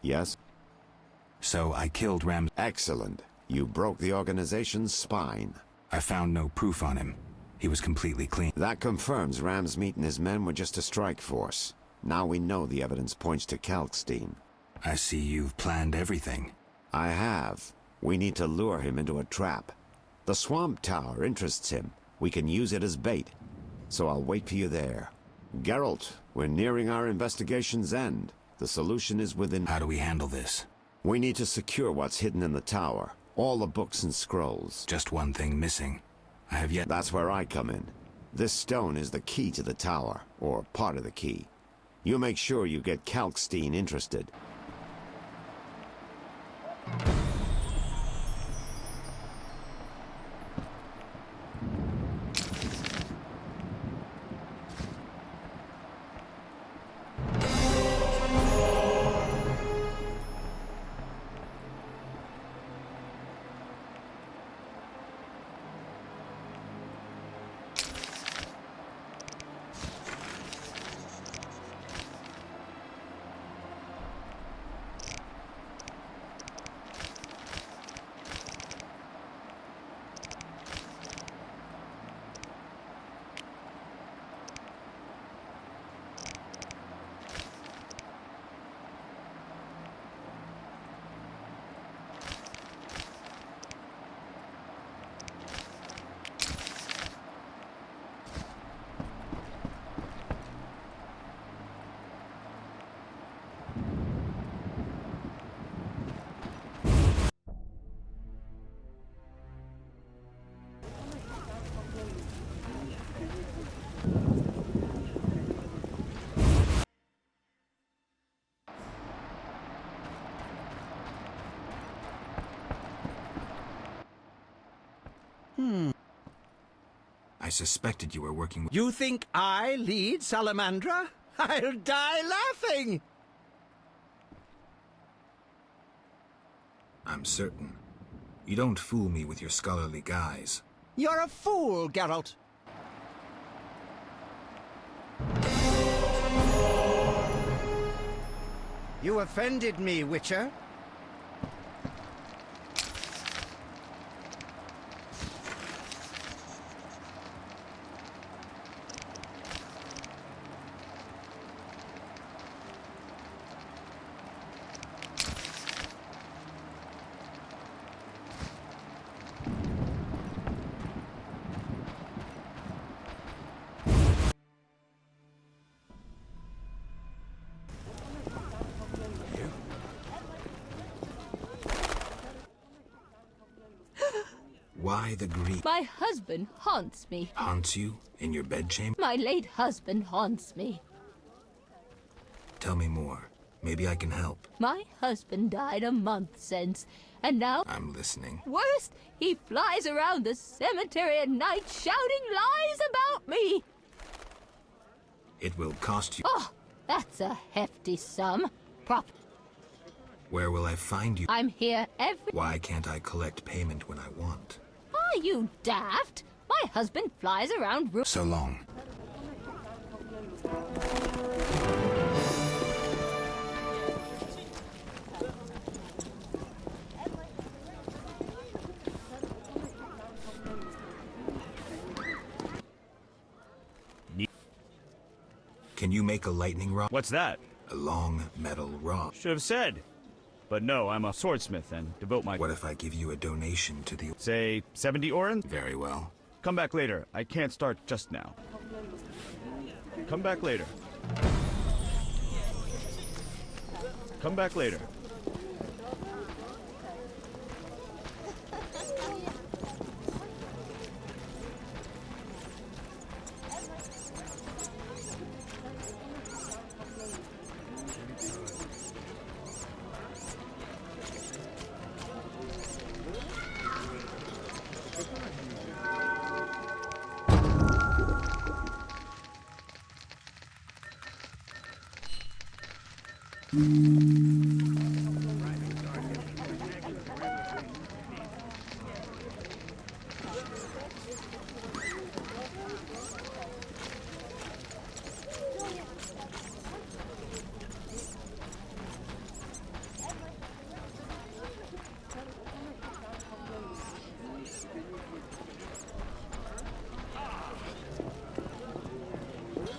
Yes? So I killed Ram... Excellent. You broke the organization's spine. I found no proof on him. He was completely clean. That confirms Ramsmeet and his men were just a strike force. Now we know the evidence points to Kalkstein. I see you've planned everything. I have. We need to lure him into a trap. The swamp tower interests him. We can use it as bait. So I'll wait for you there. Geralt, we're nearing our investigation's end. The solution is within... How do we handle this? We need to secure what's hidden in the tower. All the books and scrolls. Just one thing missing. I have yet... That's where I come in. This stone is the key to the tower, or part of the key. You make sure you get Kalkstein interested. I suspected you were working with... You think I lead Salamandra? I'll die laughing! I'm certain. You don't fool me with your scholarly guise. You're a fool, Geralt. You offended me, Witcher. Why the grief? My husband haunts me. Haunts you? In your bedchamber? My late husband haunts me. Tell me more. Maybe I can help. My husband died a month since, and now... I'm listening. Worst, he flies around the cemetery at night shouting lies about me. It will cost you... Oh, that's a hefty sum. Where will I find you? I'm here every... Why can't I collect payment when I want? Are you daft? My husband flies around... So long. Can you make a lightning rod? What's that? A long metal rod. Should have said. But no, I'm a swordsmith and devote my... What if I give you a donation to the... Say, 70 Oren? Very well. Come back later. I can't start just now. Come back later. Come back later.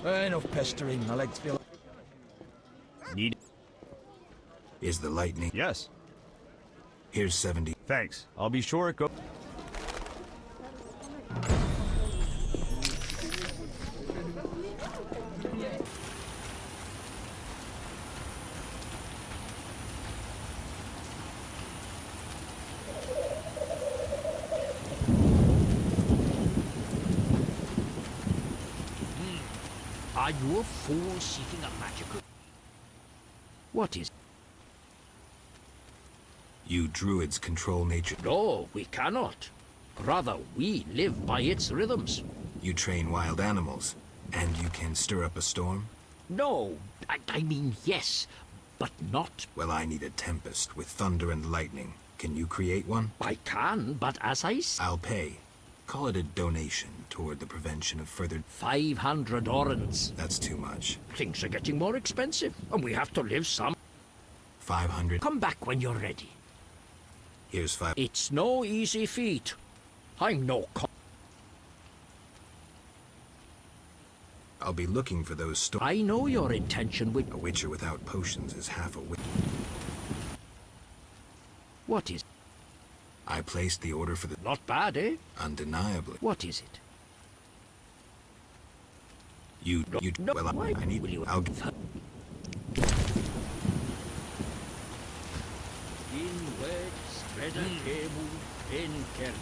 Enough pestering, I like to feel... Need... Is the lightning? Yes. Here's 70. Thanks. I'll be sure it goes... Are you a fool seeking a magical... What is... You druids control nature. No, we cannot. Rather, we live by its rhythms. You train wild animals, and you can stir up a storm? No, I mean yes, but not... Well, I need a tempest with thunder and lightning. Can you create one? I can, but as I... I'll pay. Call it a donation toward the prevention of further... 500 orens. That's too much. Things are getting more expensive, and we have to live some... 500? Come back when you're ready. Here's 5... It's no easy feat. I'm no... I'll be looking for those I know your intention with... A witcher without potions is half a witch. What is... I placed the order for the... Not bad, eh? Undeniably. What is it? You... No, well, why I need... will you... I'll... In wet, spread a table, in Kelly.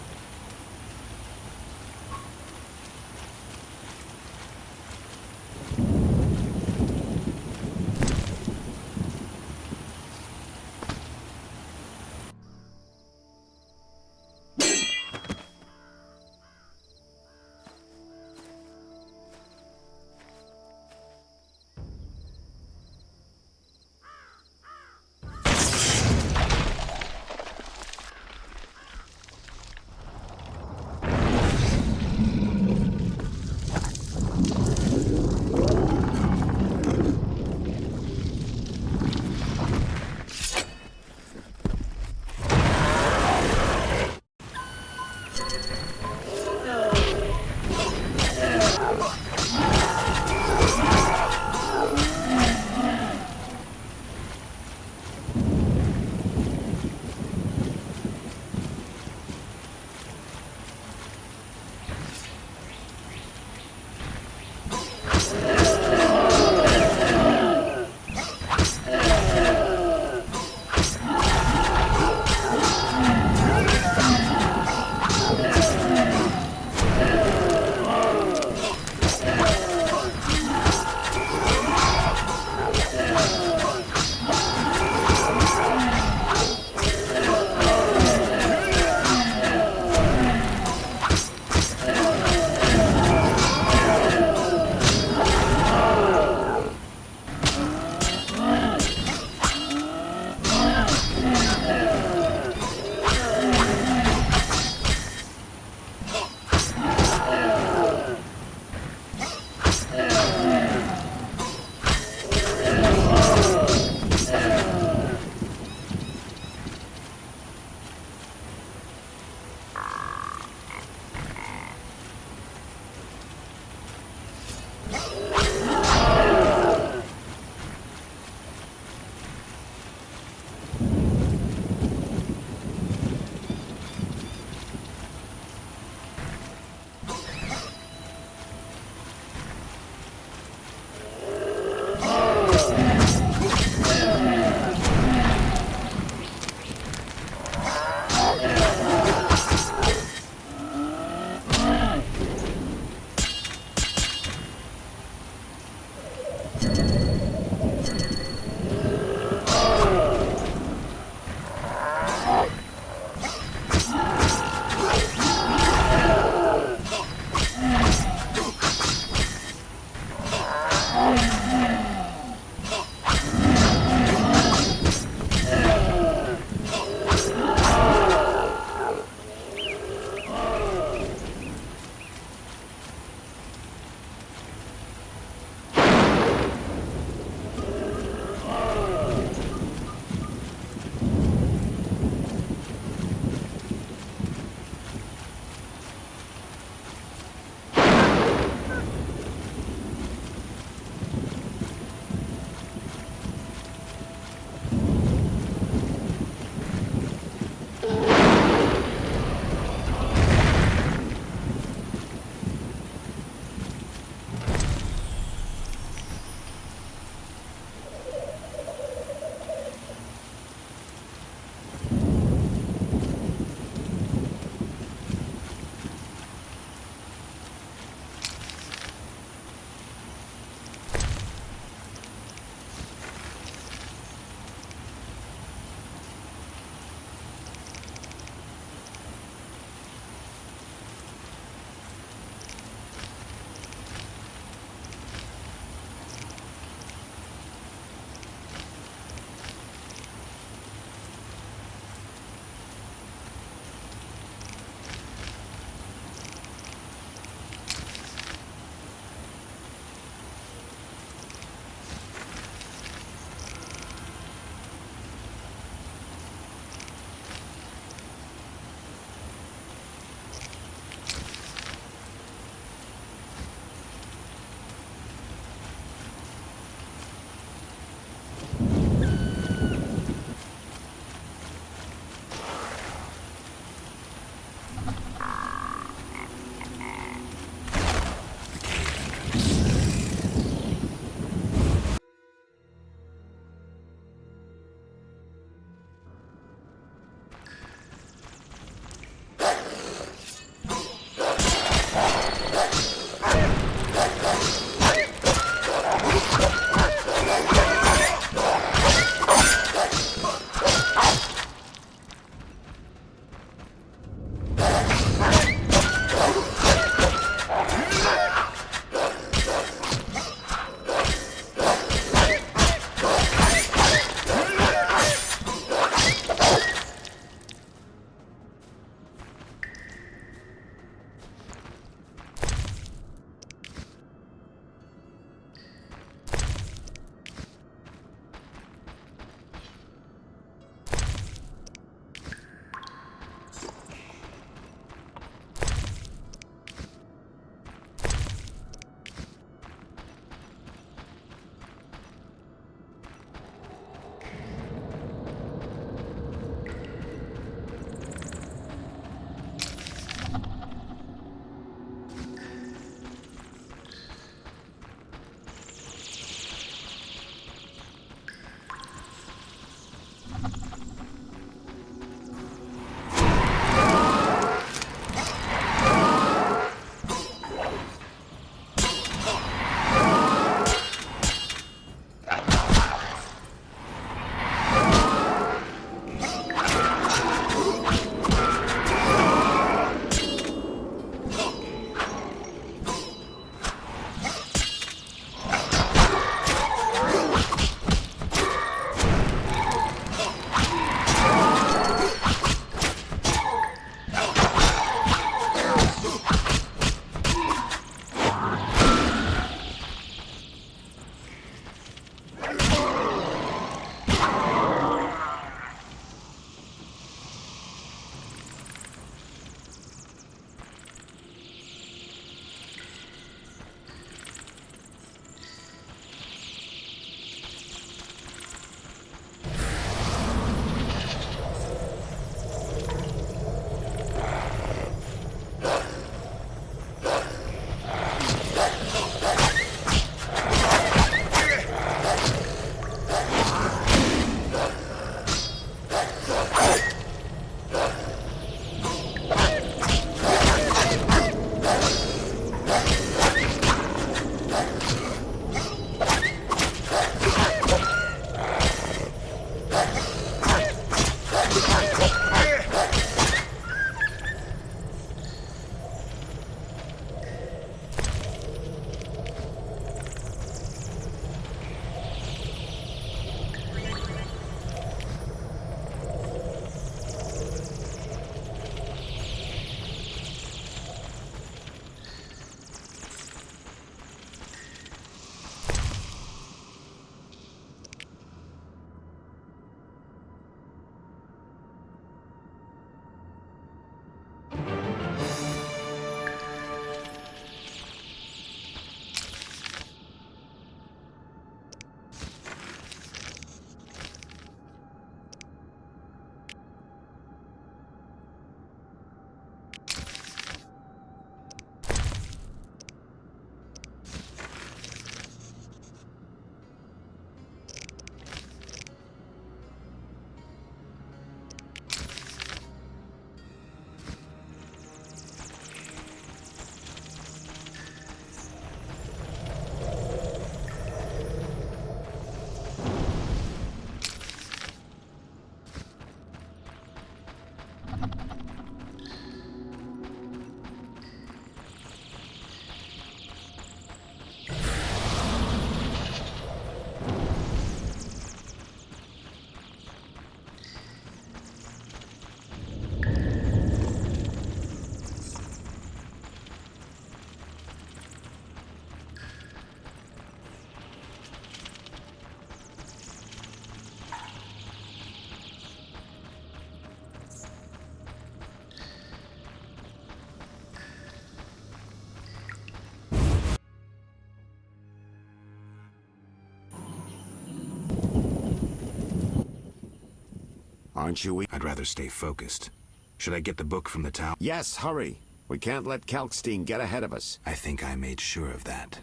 Aren't you? I'd rather stay focused. Should I get the book from the tower? Yes, hurry. We can't let Kalkstein get ahead of us. I think I made sure of that.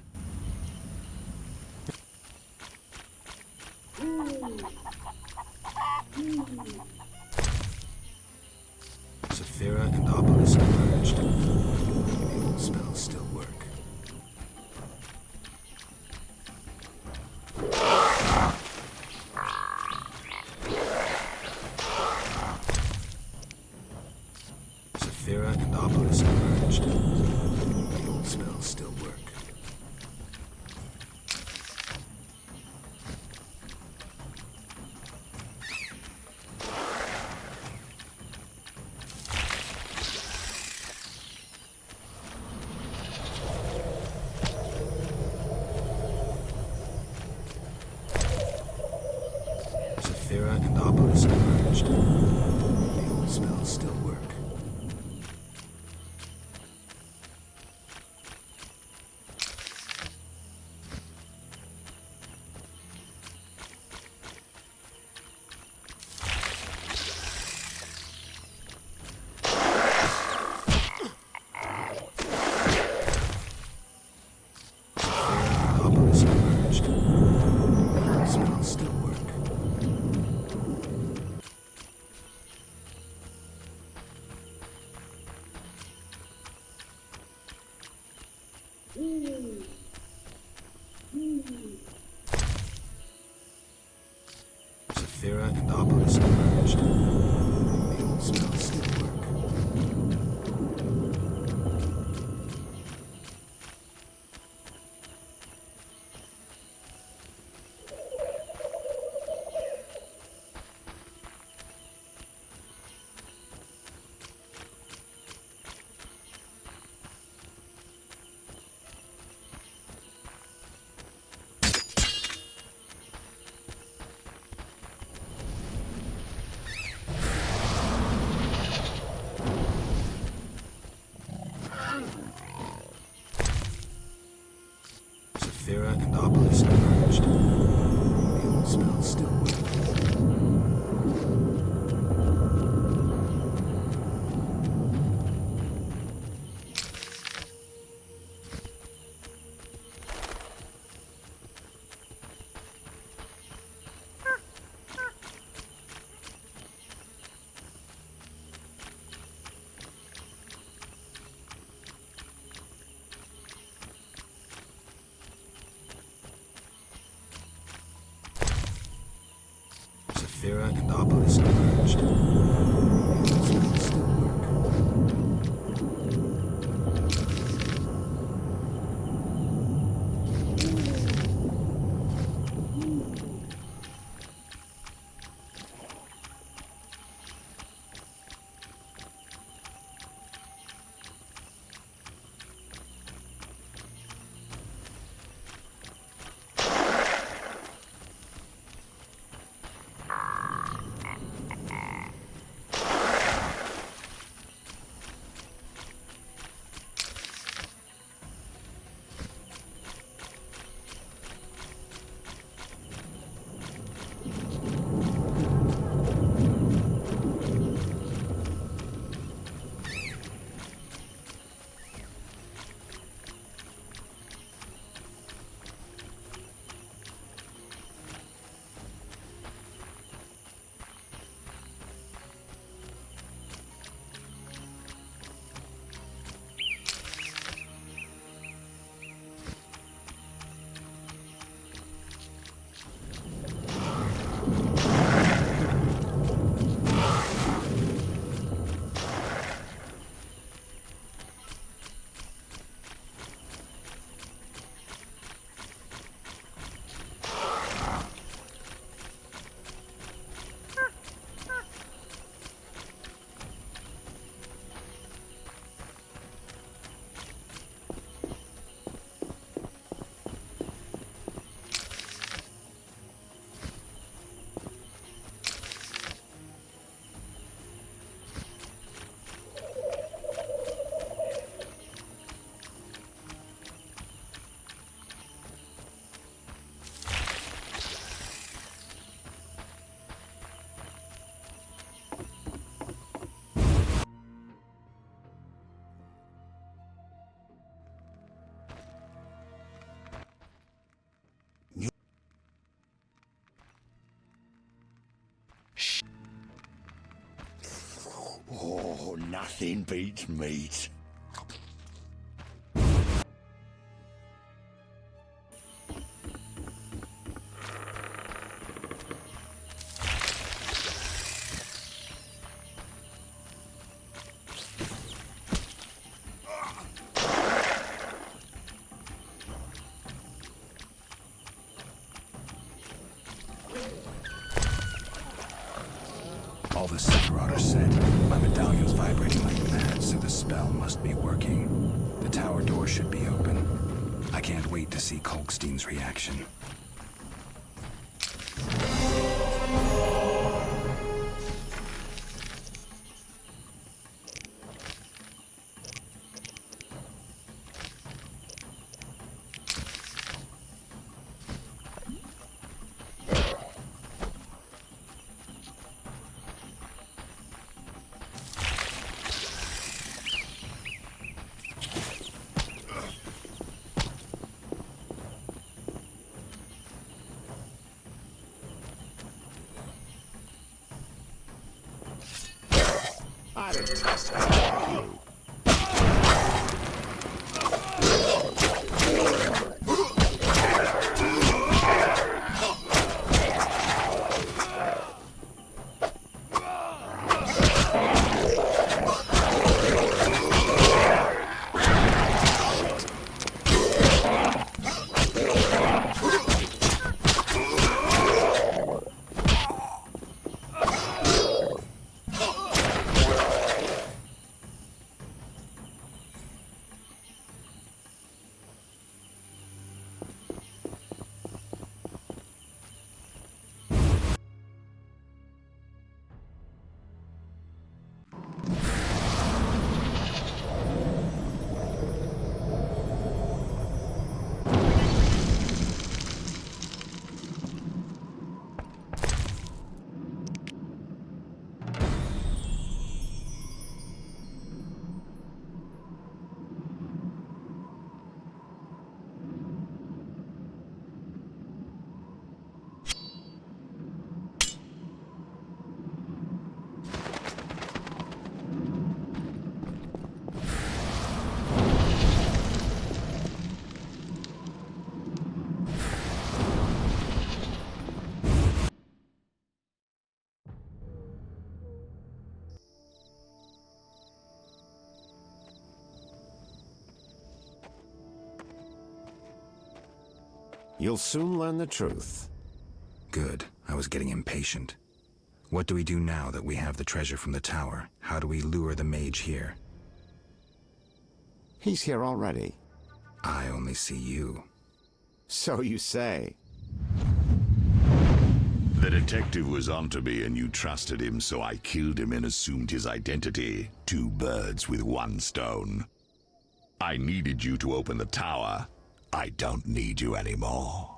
Saphira and Obelisk merged. Maybe the old spells still work. obelisk emerged. The old spells still work. Obelisk emerged. The old spells still work. Saphira and obelisk emerged. The old spells still work. Saphira and obelisk emerged. The old spells still work. Saphira and obelisk emerged. The old spells still work. Oh, nothing beats meat. All the Sephiroth are set. My medallion's vibrating like mad, so the spell must be working. The tower door should be open. I can't wait to see Kolkstein's reaction. might have touched you. You'll soon learn the truth. Good. I was getting impatient. What do we do now that we have the treasure from the tower? How do we lure the mage here? He's here already. I only see you. So you say. The detective was onto me and you trusted him, so I killed him and assumed his identity. 2 birds with 1 stone. I needed you to open the tower. I don't need you anymore.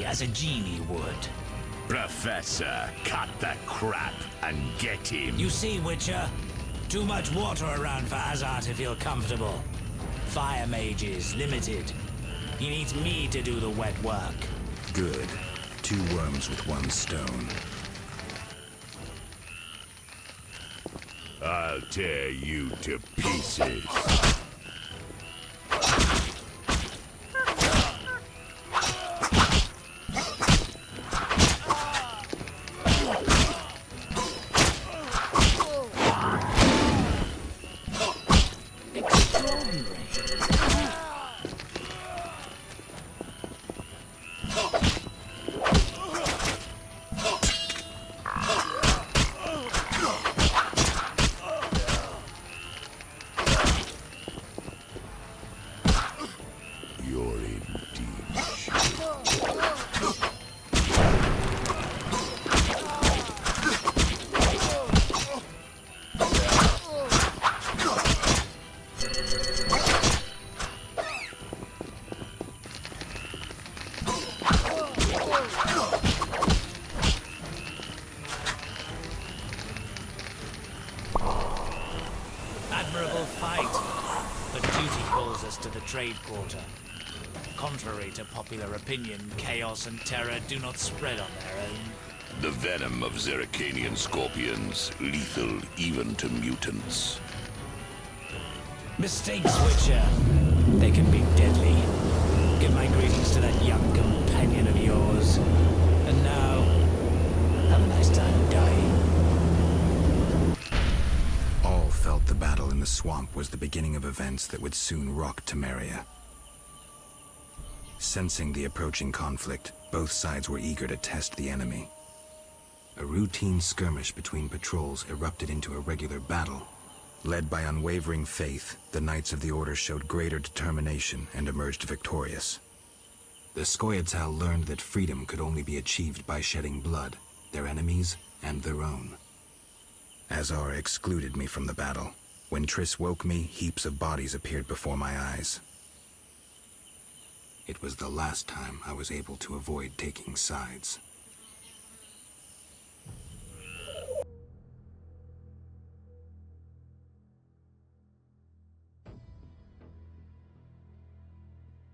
As a genie would. Professor, cut the crap and get him. You see, Witcher? Too much water around for Hazard to feel comfortable. Fire mage is limited. He needs me to do the wet work. Good. 2 worms with 1 stone. I'll tear you to pieces. Trade quarter. Contrary to popular opinion, chaos and terror do not spread on their own. The venom of Zerrikanian scorpions, lethal even to mutants. Mistakes, Witcher. They can be deadly. Give my greetings to that young companion of yours. And now, have a nice time dying. All felt the battle in the swamp was the beginning of events that would soon rock Temeria. Sensing the approaching conflict, both sides were eager to test the enemy. A routine skirmish between patrols erupted into a regular battle. Led by unwavering faith, the Knights of the Order showed greater determination and emerged victorious. The Scoia'tael learned that freedom could only be achieved by shedding blood, their enemies and their own. Azar excluded me from the battle. When Triss woke me, heaps of bodies appeared before my eyes. It was the last time I was able to avoid taking sides.